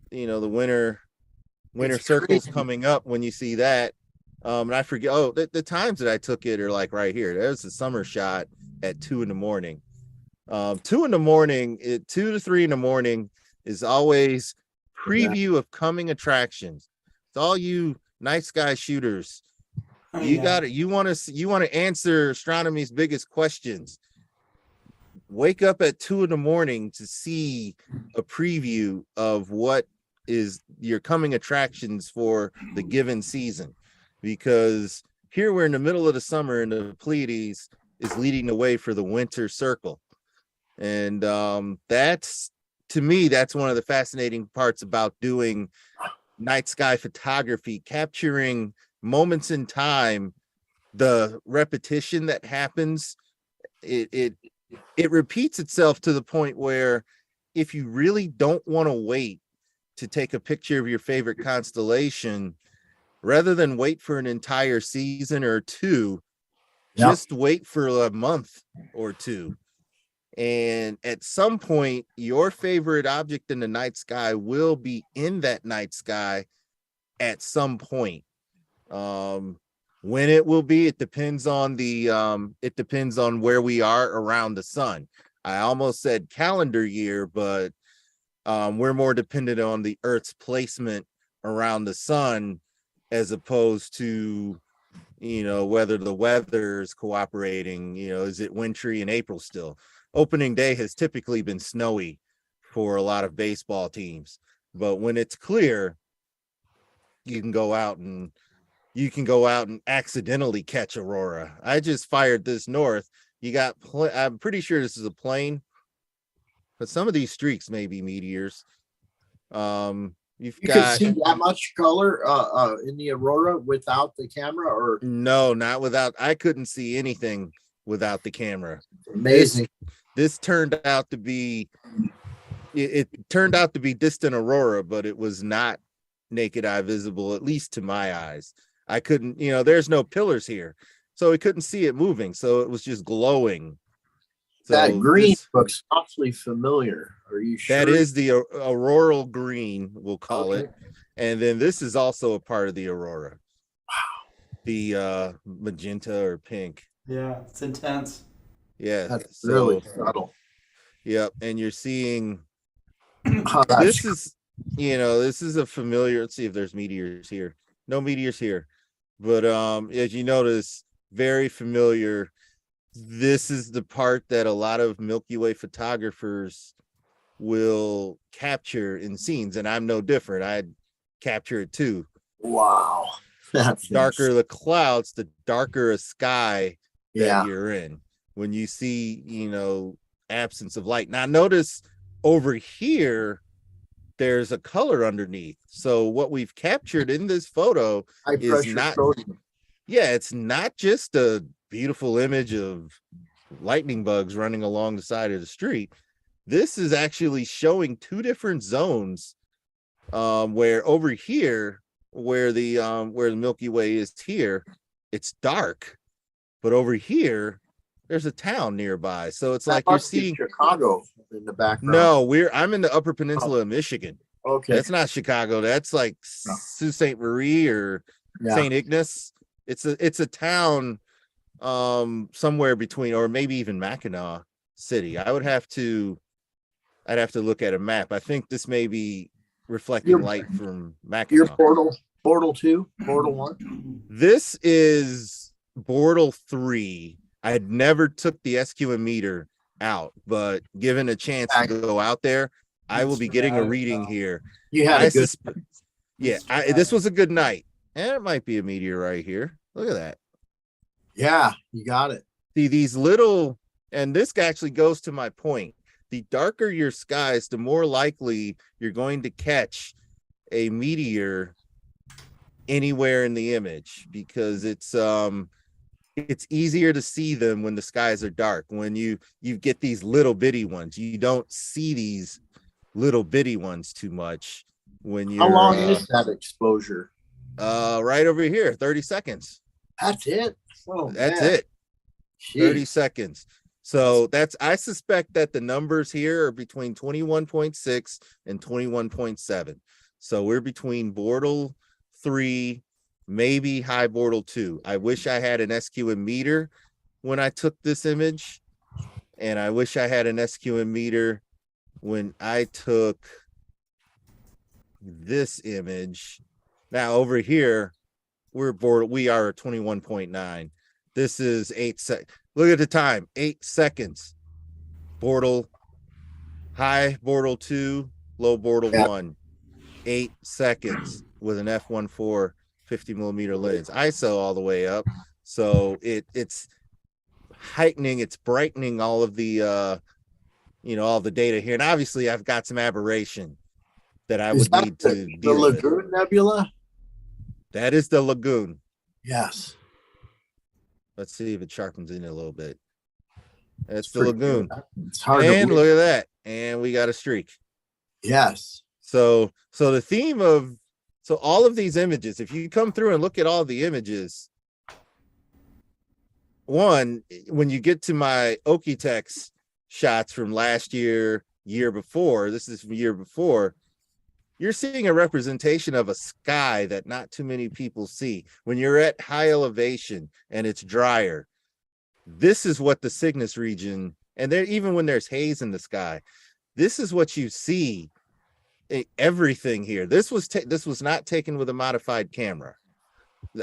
Speaker 11: the winter circle's coming up when you see that. And I forget, the times that I took it are like right here. There's the summer shot at 2 a.m. 2 a.m, 2 to 3 a.m is always preview of coming attractions. It's all you night sky shooters. You want to answer astronomy's biggest questions. Wake up at 2 a.m. to see a preview of what is your coming attractions for the given season, because here we're in the middle of the summer and the Pleiades is leading the way for the winter circle. And that's, to me, that's one of the fascinating parts about doing night sky photography, capturing moments in time, the repetition that happens. It repeats itself to the point where if you really don't want to wait to take a picture of your favorite constellation, rather than wait for an entire season or two, just wait for a month or two. And at some point, your favorite object in the night sky will be in that night sky at some point. When it will be, it depends on where we are around the sun. I almost said calendar year, but we're more dependent on the Earth's placement around the sun, as opposed to, whether the weather is cooperating. Is it wintry in April still? Opening day has typically been snowy for a lot of baseball teams, but when it's clear, you can go out and accidentally catch aurora. I just fired this north. I'm pretty sure this is a plane, but some of these streaks may be meteors. You
Speaker 13: can see that much color in the aurora without the camera, or
Speaker 11: no, not without. I couldn't see anything without the camera.
Speaker 13: Amazing.
Speaker 11: This turned out to be, it turned out to be distant aurora, but it was not naked eye visible, at least to my eyes. I couldn't, there's no pillars here, so we couldn't see it moving. So it was just glowing. So
Speaker 13: that green looks awfully familiar. Are you sure?
Speaker 11: That is the auroral green, we'll call it. And then this is also a part of the aurora. Wow. The magenta or pink.
Speaker 1: Yeah, it's intense.
Speaker 11: Yeah,
Speaker 13: that's really subtle.
Speaker 11: Yep, and you're seeing this is, this is a familiar. Let's see if there's meteors here. No meteors here, but as you notice, very familiar this is the part that a lot of Milky Way photographers will capture in scenes, and I'm no different. I capture it too.
Speaker 13: Wow. That's
Speaker 11: Darker the clouds, the darker a sky that
Speaker 13: Yeah.
Speaker 11: you're in. When you see, you know, absence of light. Now notice over here, there's a color underneath. So what we've captured in this photo
Speaker 13: high
Speaker 11: is
Speaker 13: pressure
Speaker 11: not,
Speaker 13: sodium.
Speaker 11: yeah, it's not just a beautiful image of lightning bugs running along the side of the street. This is actually showing two different zones, where over here, where the Milky Way is here, it's dark, but over here there's a town nearby. So it's
Speaker 13: That
Speaker 11: like you're
Speaker 13: must be
Speaker 11: seeing
Speaker 13: Chicago in the background.
Speaker 11: no, I'm in the Upper Peninsula of Michigan.
Speaker 13: Okay.
Speaker 11: That's not Chicago. That's like
Speaker 13: No.
Speaker 11: Sault Ste. Marie or
Speaker 13: Yeah.
Speaker 11: St. Ignace. It's a town somewhere between, or maybe even Mackinac City. I'd have to look at a map. I think this may be reflecting
Speaker 13: Your-
Speaker 11: light from
Speaker 13: Your
Speaker 11: Mackinac.
Speaker 13: portal 2, portal 1.
Speaker 11: This is Bortle 3. I had never took the SQM meter out, but given a chance to go out there, I will be getting a reading here.
Speaker 13: You had a good.
Speaker 11: This was a good night. And it might be a meteor right here. Look at that.
Speaker 13: Yeah, you got it.
Speaker 11: See these little, and this actually goes to my point. The darker your skies, the more likely you're going to catch a meteor anywhere in the image, because it's easier to see them when the skies are dark. When you get these little bitty ones, you don't see these little bitty ones too much when you're.
Speaker 13: How long is that exposure?
Speaker 11: Right over here, 30 seconds.
Speaker 13: That's it. Oh,
Speaker 11: That's
Speaker 13: man.
Speaker 11: it. 30
Speaker 13: Jeez.
Speaker 11: seconds. So I suspect that the numbers here are between 21.6 and 21.7. So we're between Bortle 3, maybe high Bortle 2. I wish I had an SQM meter when I took this image, and I wish I had an SQM meter when I took this image. Now over here, we are 21.9. This is 8 seconds. Look at the time, 8 seconds. Bortle, high Bortle 2, low Bortle 1. 8 seconds with an f1.4 50mm lens. ISO all the way up. So it's heightening, it's brightening all of the all the data here. And obviously I've got some aberration that I would need to
Speaker 13: the
Speaker 11: deal with.
Speaker 13: Lagoon Nebula?
Speaker 11: That is the lagoon.
Speaker 13: Yes.
Speaker 11: Let's see if it sharpens in a little bit. That's the
Speaker 13: pretty
Speaker 11: lagoon.
Speaker 13: good. It's hard
Speaker 11: And
Speaker 13: to
Speaker 11: look at that. And we got a streak.
Speaker 13: Yes.
Speaker 11: So the theme of all of these images, if you come through and look at all the images, one, when you get to my Okie-Tex shots from last year before, this is from year before, you're seeing a representation of a sky that not too many people see. When you're at high elevation and it's drier, this is what the Cygnus region, and there, even when there's haze in the sky, this is what you see. Everything here. This was not taken with a modified camera.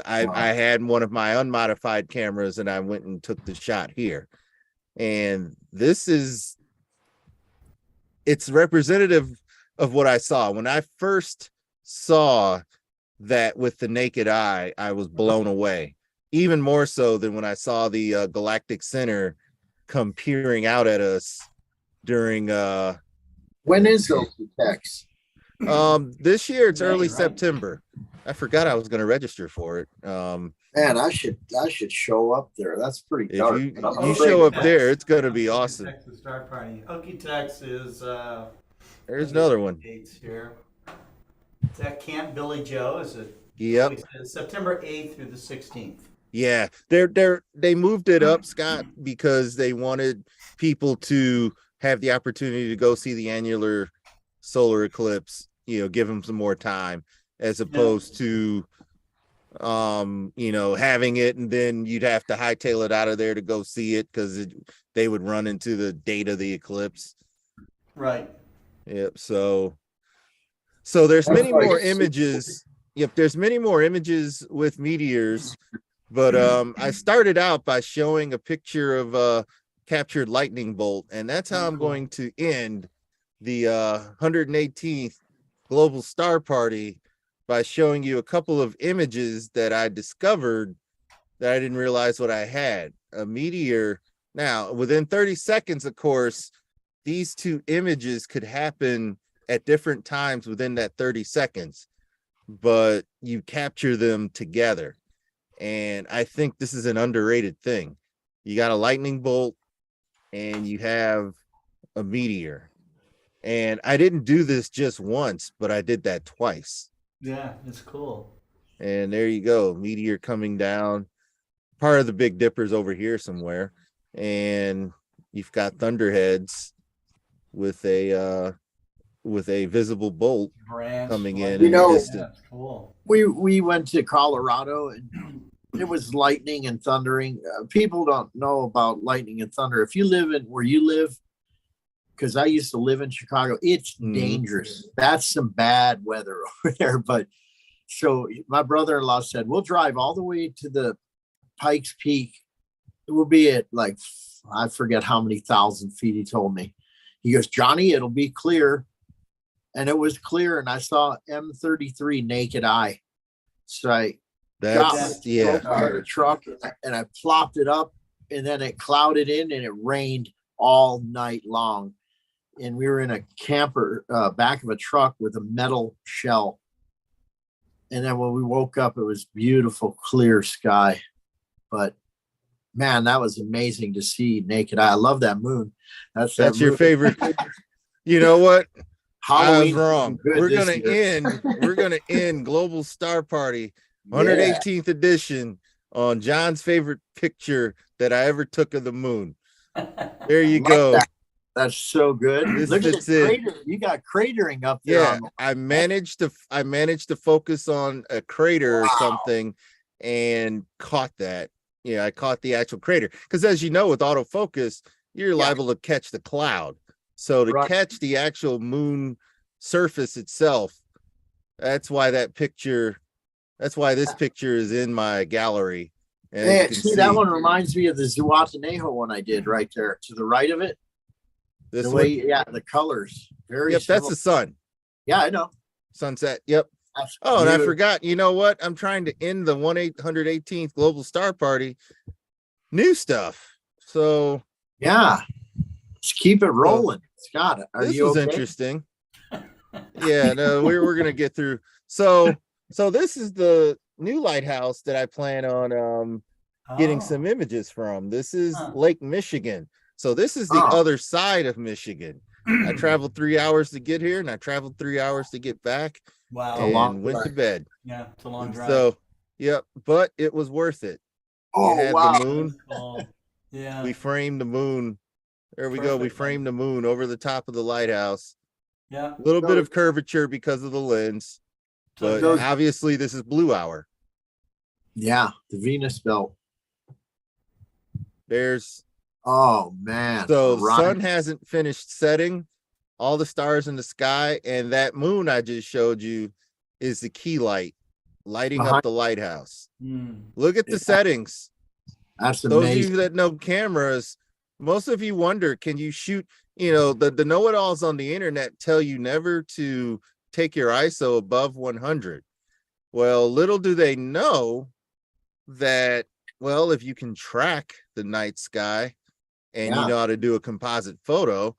Speaker 11: I had one of my unmodified cameras, and I went and took the shot here. And it's representative of what I saw. When I first saw that with the naked eye, I was blown away, even more so than when I saw the galactic center come peering out at us during
Speaker 13: when is Okie-Tex?
Speaker 11: This year it's early September. I forgot I was going to register for it.
Speaker 13: Man, I should show up there. That's pretty dark.
Speaker 11: If you show up there, it's going to be awesome.
Speaker 1: The Star Party. Okie-Tex is
Speaker 11: There's another one.
Speaker 1: Dates here. It's at Camp Billy Joe. Is it?
Speaker 11: Yep.
Speaker 1: September 8th through the 16th.
Speaker 11: Yeah, they moved it up, Scott, because they wanted people to have the opportunity to go see the annular solar eclipse. Give them some more time, as opposed to having it and then you'd have to hightail it out of there to go see it, because they would run into the date of the eclipse.
Speaker 1: Right.
Speaker 11: Yep. So there's many more images. Yep. There's many more images with meteors But I started out by showing a picture of a captured lightning bolt, and that's how I'm going to end the 118th Global Star Party, by showing you a couple of images that I discovered that I didn't realize what I had. A meteor. Now, within 30 seconds, of course, these two images could happen at different times within that 30 seconds, but you capture them together. And I think this is an underrated thing. You got a lightning bolt and you have a meteor. And I didn't do this just once, but I did that twice.
Speaker 1: Yeah, it's cool.
Speaker 11: And there you go, meteor coming down. Part of the Big Dipper's over here somewhere. And you've got thunderheads with a visible bolt coming in.
Speaker 13: You know,
Speaker 1: that's cool.
Speaker 13: We went to Colorado and it was lightning and thundering. People don't know about lightning and thunder. If you live in where you live, because I used to live in Chicago, it's dangerous. That's some bad weather over there. But so my brother-in-law said, we'll drive all the way to the Pikes Peak. It will be at like, I forget how many thousand feet he told me. He goes, Johnny, it'll be clear. And it was clear. And I saw M33 naked eye. So I got the truck and I plopped it up, and then it clouded in and it rained all night long. And we were in a camper back of a truck with a metal shell. And then when we woke up, it was beautiful, clear sky. But man, that was amazing to see naked eye. I love that moon. That's
Speaker 11: your
Speaker 13: moon.
Speaker 11: favorite. You know what?
Speaker 13: Halloween
Speaker 11: I was wrong. We're gonna end Global Star Party 118th edition on John's favorite picture that I ever took of the moon. There you go.
Speaker 13: That's so good. Look at the crater. You got cratering up there.
Speaker 11: Yeah, I managed to focus on a crater or something and caught that. Yeah, I caught the actual crater. Because as you know, with autofocus, you're liable to catch the cloud. So to catch the actual moon surface itself, that's why this picture is in my gallery. And
Speaker 13: yeah, see, that one reminds me of the Zihuatanejo one I did right there to the right of it.
Speaker 11: This
Speaker 13: way, the colors. Very
Speaker 11: Yep,
Speaker 13: similar.
Speaker 11: that's the sun.
Speaker 13: Yeah, I know.
Speaker 11: Sunset. Yep.
Speaker 13: That's
Speaker 11: and I forgot. You know what? I'm trying to end the 118th Global Star Party. New stuff. So
Speaker 13: yeah, just keep it rolling. Scott, are
Speaker 11: this
Speaker 13: you
Speaker 11: was
Speaker 13: okay?
Speaker 11: interesting. Yeah, no, we're gonna get through. So this is the new lighthouse that I plan on getting some images from. This is Lake Michigan. So this is the other side of Michigan. I traveled 3 hours to get here, and I traveled 3 hours to get back.
Speaker 1: Wow.
Speaker 11: And went to bed.
Speaker 1: Yeah, it's a long drive.
Speaker 11: So, yep, but it was worth it.
Speaker 13: Oh, wow.
Speaker 11: The moon.
Speaker 1: Cool. Yeah.
Speaker 11: We framed the moon. There we go. We framed the moon over the top of the lighthouse.
Speaker 1: Yeah.
Speaker 11: A little bit of curvature because of the lens. But obviously, this is blue hour.
Speaker 13: Yeah, the Venus belt.
Speaker 11: There's.
Speaker 13: Oh, man.
Speaker 11: So the sun hasn't finished setting. All the stars in the sky, and that moon I just showed you is the key light lighting up the lighthouse. Look at the settings.
Speaker 13: That's
Speaker 11: amazing.
Speaker 13: amazing.
Speaker 11: Those of you that know cameras, most of you wonder, can you shoot? You know, the know-it-alls on the internet tell you never to take your ISO above 100. Well, little do they know that, well, if you can track the night sky and you know how to do a composite photo,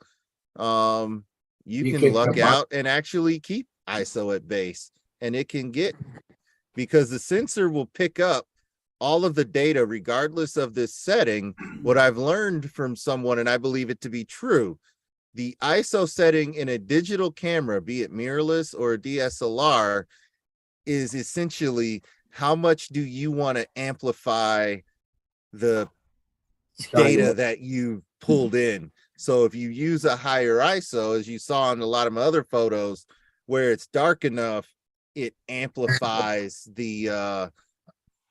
Speaker 11: you can luck out and actually keep ISO at base, and it can get, because the sensor will pick up all of the data regardless of this setting. What I've learned from someone, and I believe it to be true, the ISO setting in a digital camera, be it mirrorless or a DSLR, is essentially how much do you want to amplify the data that you pulled in. So if you use a higher ISO, as you saw in a lot of my other photos, where it's dark enough, it amplifies the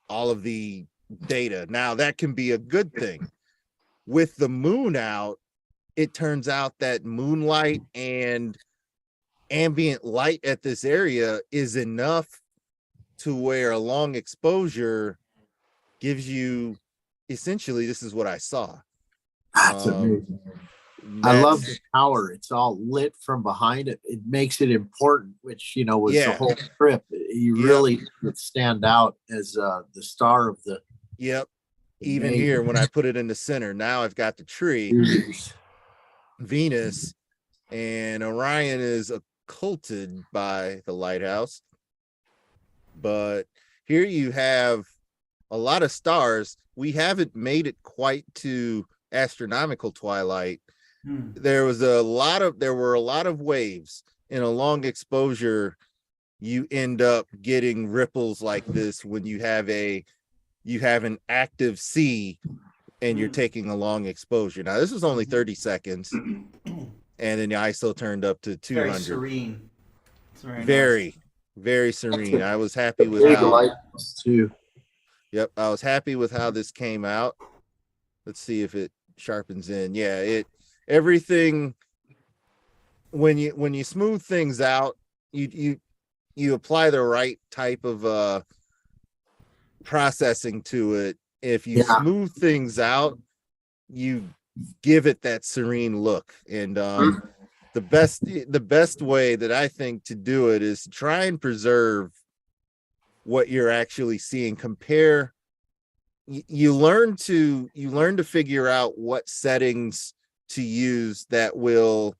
Speaker 11: all of the data. Now that can be a good thing. With the moon out, it turns out that moonlight and ambient light at this area is enough to where a long exposure gives you essentially, this is what I saw.
Speaker 13: That's amazing. I love the tower. It's all lit from behind it. It makes it important, which, you know, was the whole trip. You really would stand out as the star of the.
Speaker 11: Yep. Even here, when I put it in the center, now I've got the tree, Venus, and Orion is occulted by the lighthouse. But here you have a lot of stars. We haven't made it quite to astronomical twilight. There were a lot of waves. In a long exposure, you end up getting ripples like this when you have an active sea and you're taking a long exposure. Now this was only 30 seconds, and then the ISO turned up to 200.
Speaker 1: Very serene. It's
Speaker 11: very,
Speaker 1: nice.
Speaker 11: Very serene. I was happy with how. Yep, I was happy with how this came out. Let's see if it sharpens in. Yeah, everything. When you smooth things out, you apply the right type of processing to it. If you smooth things out, you give it that serene look. And the best way that I think to do it is try and preserve what you're actually seeing. Compare. You learn to figure out what settings to use that will,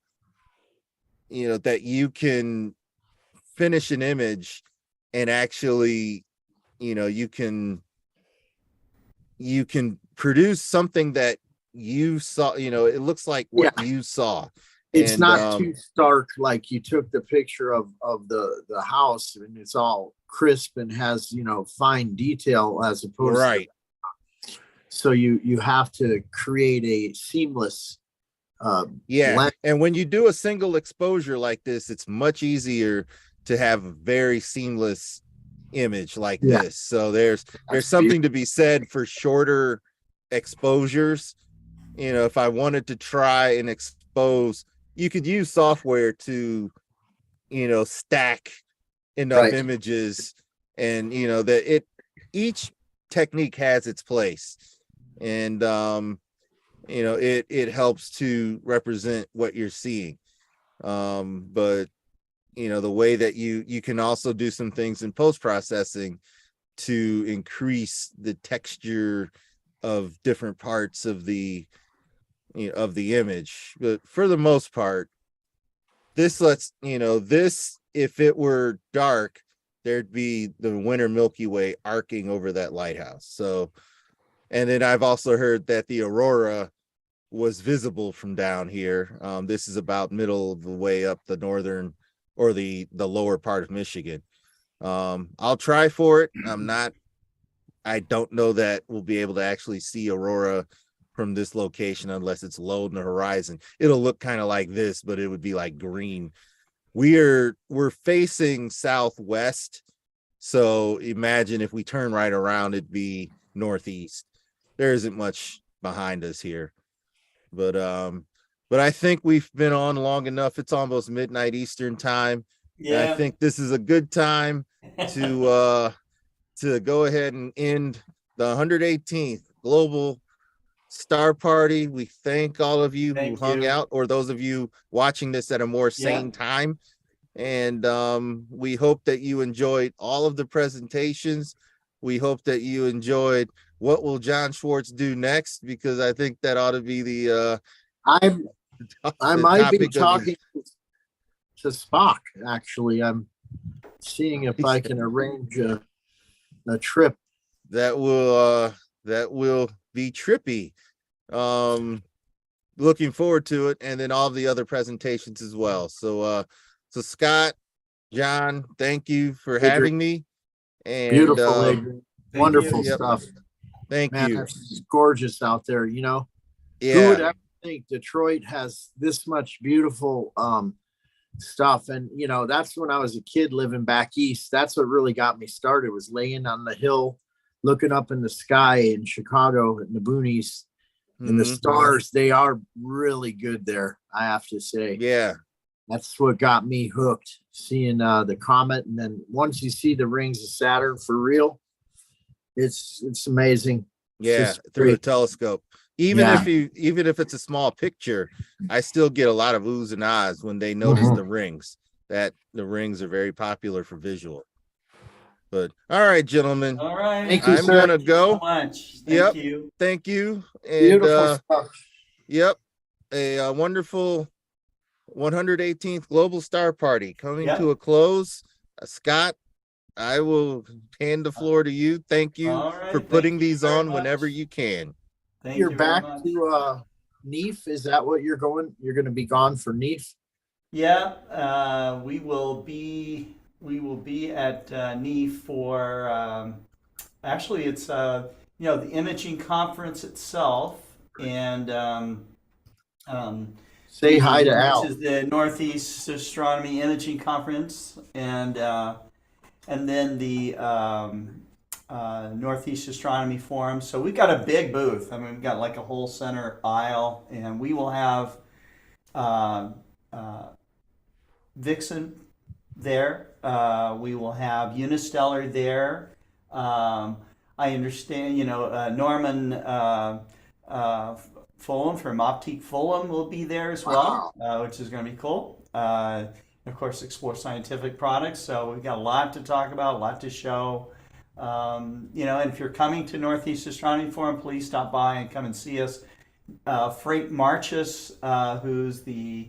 Speaker 11: you know, that you can finish an image and actually, you know, you can produce something that you saw. You know, it looks like what you saw.
Speaker 13: It's not too stark, like you took the picture of the house and it's all crisp and has, you know, fine detail as opposed to. So you have to create a seamless blend.
Speaker 11: And when you do a single exposure like this, it's much easier to have a very seamless image like this. So there's something to be said for shorter exposures. You know, if I wanted to try and expose, you could use software to, you know, stack enough images, and you know that each technique has its place, and you know, it helps to represent what you're seeing. But you know, the way that you can also do some things in post-processing to increase the texture of different parts of the, you know, of the image. But for the most part, this lets, you know, this, if it were dark, there'd be the winter Milky Way arcing over that lighthouse. So, and then I've also heard that the aurora was visible from down here. This is about middle of the way up the northern or the lower part of Michigan. I'll try for it. I don't know that we'll be able to actually see aurora from this location unless it's low in the horizon. It'll look kind of like this, but it would be like green. We're facing southwest, so imagine if we turn right around, it'd be northeast. There isn't much behind us here, but I think we've been on long enough. It's almost midnight Eastern time. Yeah, I think this is a good time to go ahead and end the 118th Global Star Party. We thank all of you who hung out, or those of you watching this at a more sane time. And we hope that you enjoyed all of the presentations. We hope that you enjoyed what will John Schwartz do next, because I think that ought to be the
Speaker 13: I might be talking to Spock. Actually, I'm seeing if I can arrange a trip
Speaker 11: that will be trippy. Looking forward to it, and then all the other presentations as well. So Scott, John, thank you for having me. And
Speaker 13: beautiful, Adrian. Wonderful stuff.
Speaker 11: Thank you.
Speaker 13: It's gorgeous out there. You know,
Speaker 11: yeah.
Speaker 13: Who would ever think Detroit has this much beautiful stuff? And you know, that's when I was a kid living back east. That's what really got me started, was laying on the hill, looking up in the sky in Chicago in the boonies, and the stars. They are really good there, I have to say.
Speaker 11: Yeah,
Speaker 13: that's what got me hooked, seeing the comet. And then once you see the rings of Saturn for real, It's amazing. It's
Speaker 11: Yeah,
Speaker 13: just
Speaker 11: through a
Speaker 13: great.
Speaker 11: telescope. Even
Speaker 13: Yeah.
Speaker 11: even if it's a small picture, I still get a lot of oohs and ahs when they notice the rings. That the rings are very popular for visual. But all right, gentlemen.
Speaker 1: All right.
Speaker 13: Thank you,
Speaker 11: I'm
Speaker 13: sir.
Speaker 11: gonna go.
Speaker 1: So much.
Speaker 11: Yep.
Speaker 1: Thank you.
Speaker 11: Thank you. And
Speaker 13: Beautiful stuff.
Speaker 11: yep. A wonderful 118th Global Star Party coming
Speaker 1: Yep.
Speaker 11: to a close. Scott, I will hand the floor to you. Thank you
Speaker 1: All right.
Speaker 11: for
Speaker 1: Thank
Speaker 11: putting
Speaker 1: you
Speaker 11: these
Speaker 1: very
Speaker 11: on
Speaker 1: much.
Speaker 11: whenever you can.
Speaker 1: Thank
Speaker 13: You're
Speaker 1: you very
Speaker 13: back
Speaker 1: much.
Speaker 13: to NEAF. Is that what you're going? You're going to be gone for NEAF?
Speaker 1: Yeah, we will be at NE for actually it's the imaging conference itself, and
Speaker 13: Say hi to Al.
Speaker 1: which is the Northeast Astronomy Imaging Conference, and then the Northeast Astronomy Forum. So we've got a big booth. I mean, we've got like a whole center aisle, and we will have Vixen there. We will have Unistellar there. I understand, Norman Fulham from Optique Fulham will be there as well, which is going to be cool. Of course, Explore Scientific Products. So we've got a lot to talk about, a lot to show. And if you're coming to Northeast Astronomy Forum, please stop by and come and see us. Frank Marchus, who's the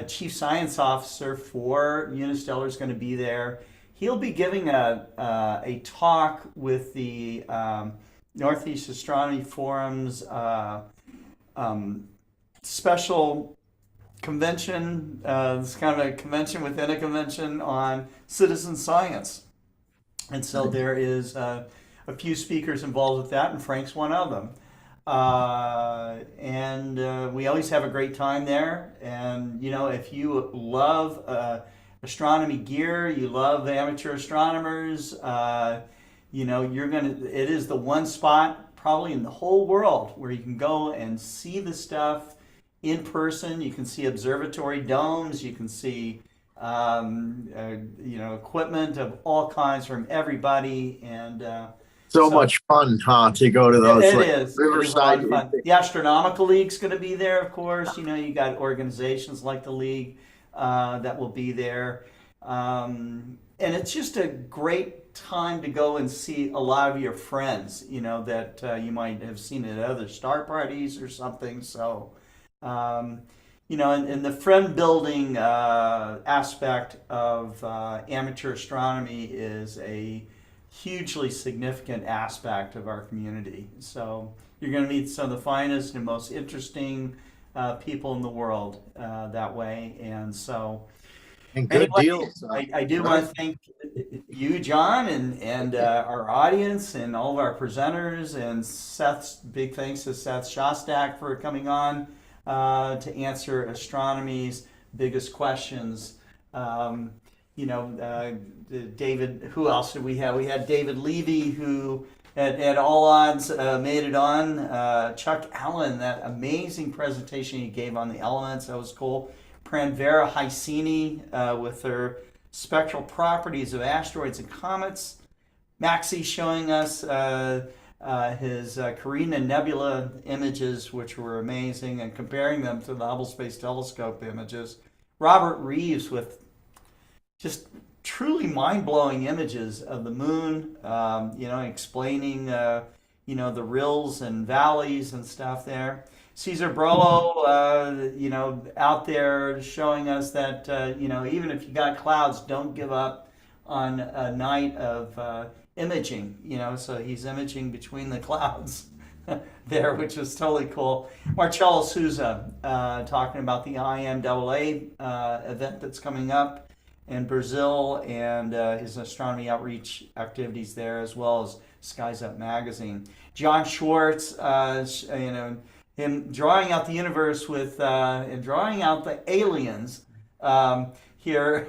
Speaker 1: Chief Science Officer for Unistellar, is going to be there. He'll be giving a talk with the Northeast Astronomy Forum's special convention. It's kind of a convention within a convention on citizen science. And so there is a few speakers involved with that, and Frank's one of them. And we always have a great time there. And if you love astronomy gear, you love amateur astronomers, it is the one spot probably in the whole world where you can go and see the stuff in person. You can see observatory domes, you can see equipment of all kinds from everybody, and
Speaker 13: so much fun, to go to those.
Speaker 1: It
Speaker 13: like
Speaker 1: is.
Speaker 13: Riverside.
Speaker 1: It is a lot of fun. The Astronomical League's going to be there, of course. You got organizations like the League that will be there. And it's just a great time to go and see a lot of your friends, that you might have seen at other star parties or something. So, and the friend building aspect of amateur astronomy is a hugely significant aspect of our community. So you're going to meet some of the finest and most interesting people in the world that way. And so,
Speaker 13: and good
Speaker 1: anyway,
Speaker 13: deals.
Speaker 1: I do want to thank you, John, and our audience, and all of our presenters, and big thanks to Seth Shostak for coming on to answer astronomy's biggest questions. David, who else did we have? We had David Levy, who at all odds made it on. Chuck Allen, that amazing presentation he gave on the elements, that was cool. Pranvera Hyseni with her spectral properties of asteroids and comets. Maxie showing us his Carina Nebula images, which were amazing, and comparing them to the Hubble Space Telescope images. Robert Reeves with just truly mind-blowing images of the moon, explaining, the rills and valleys and stuff there. Cesar Brolo, out there showing us that, even if you got clouds, don't give up on a night of imaging, so he's imaging between the clouds there, which was totally cool. Marcello Souza talking about the IMAA event that's coming up in Brazil, and his astronomy outreach activities there, as well as Skies Up magazine. John Schwartz, him drawing out the universe with and drawing out the aliens here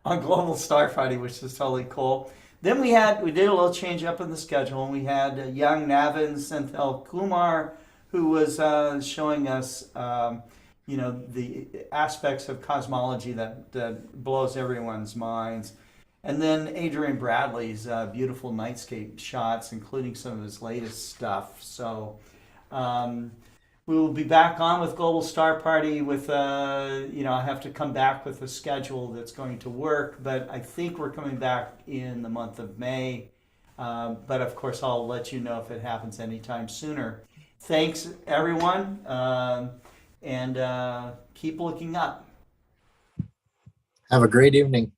Speaker 1: on Global Starfighting, which is totally cool. Then we did a little change up in the schedule, and we had young Navin Senthil Kumar, who was showing us the aspects of cosmology that blows everyone's minds. And then Adrian Bradley's beautiful nightscape shots, including some of his latest stuff. So we will be back on with Global Star Party with, I have to come back with a schedule that's going to work, but I think we're coming back in the month of May. But of course, I'll let you know if it happens anytime sooner. Thanks, everyone, and keep looking up.
Speaker 13: Have a great evening.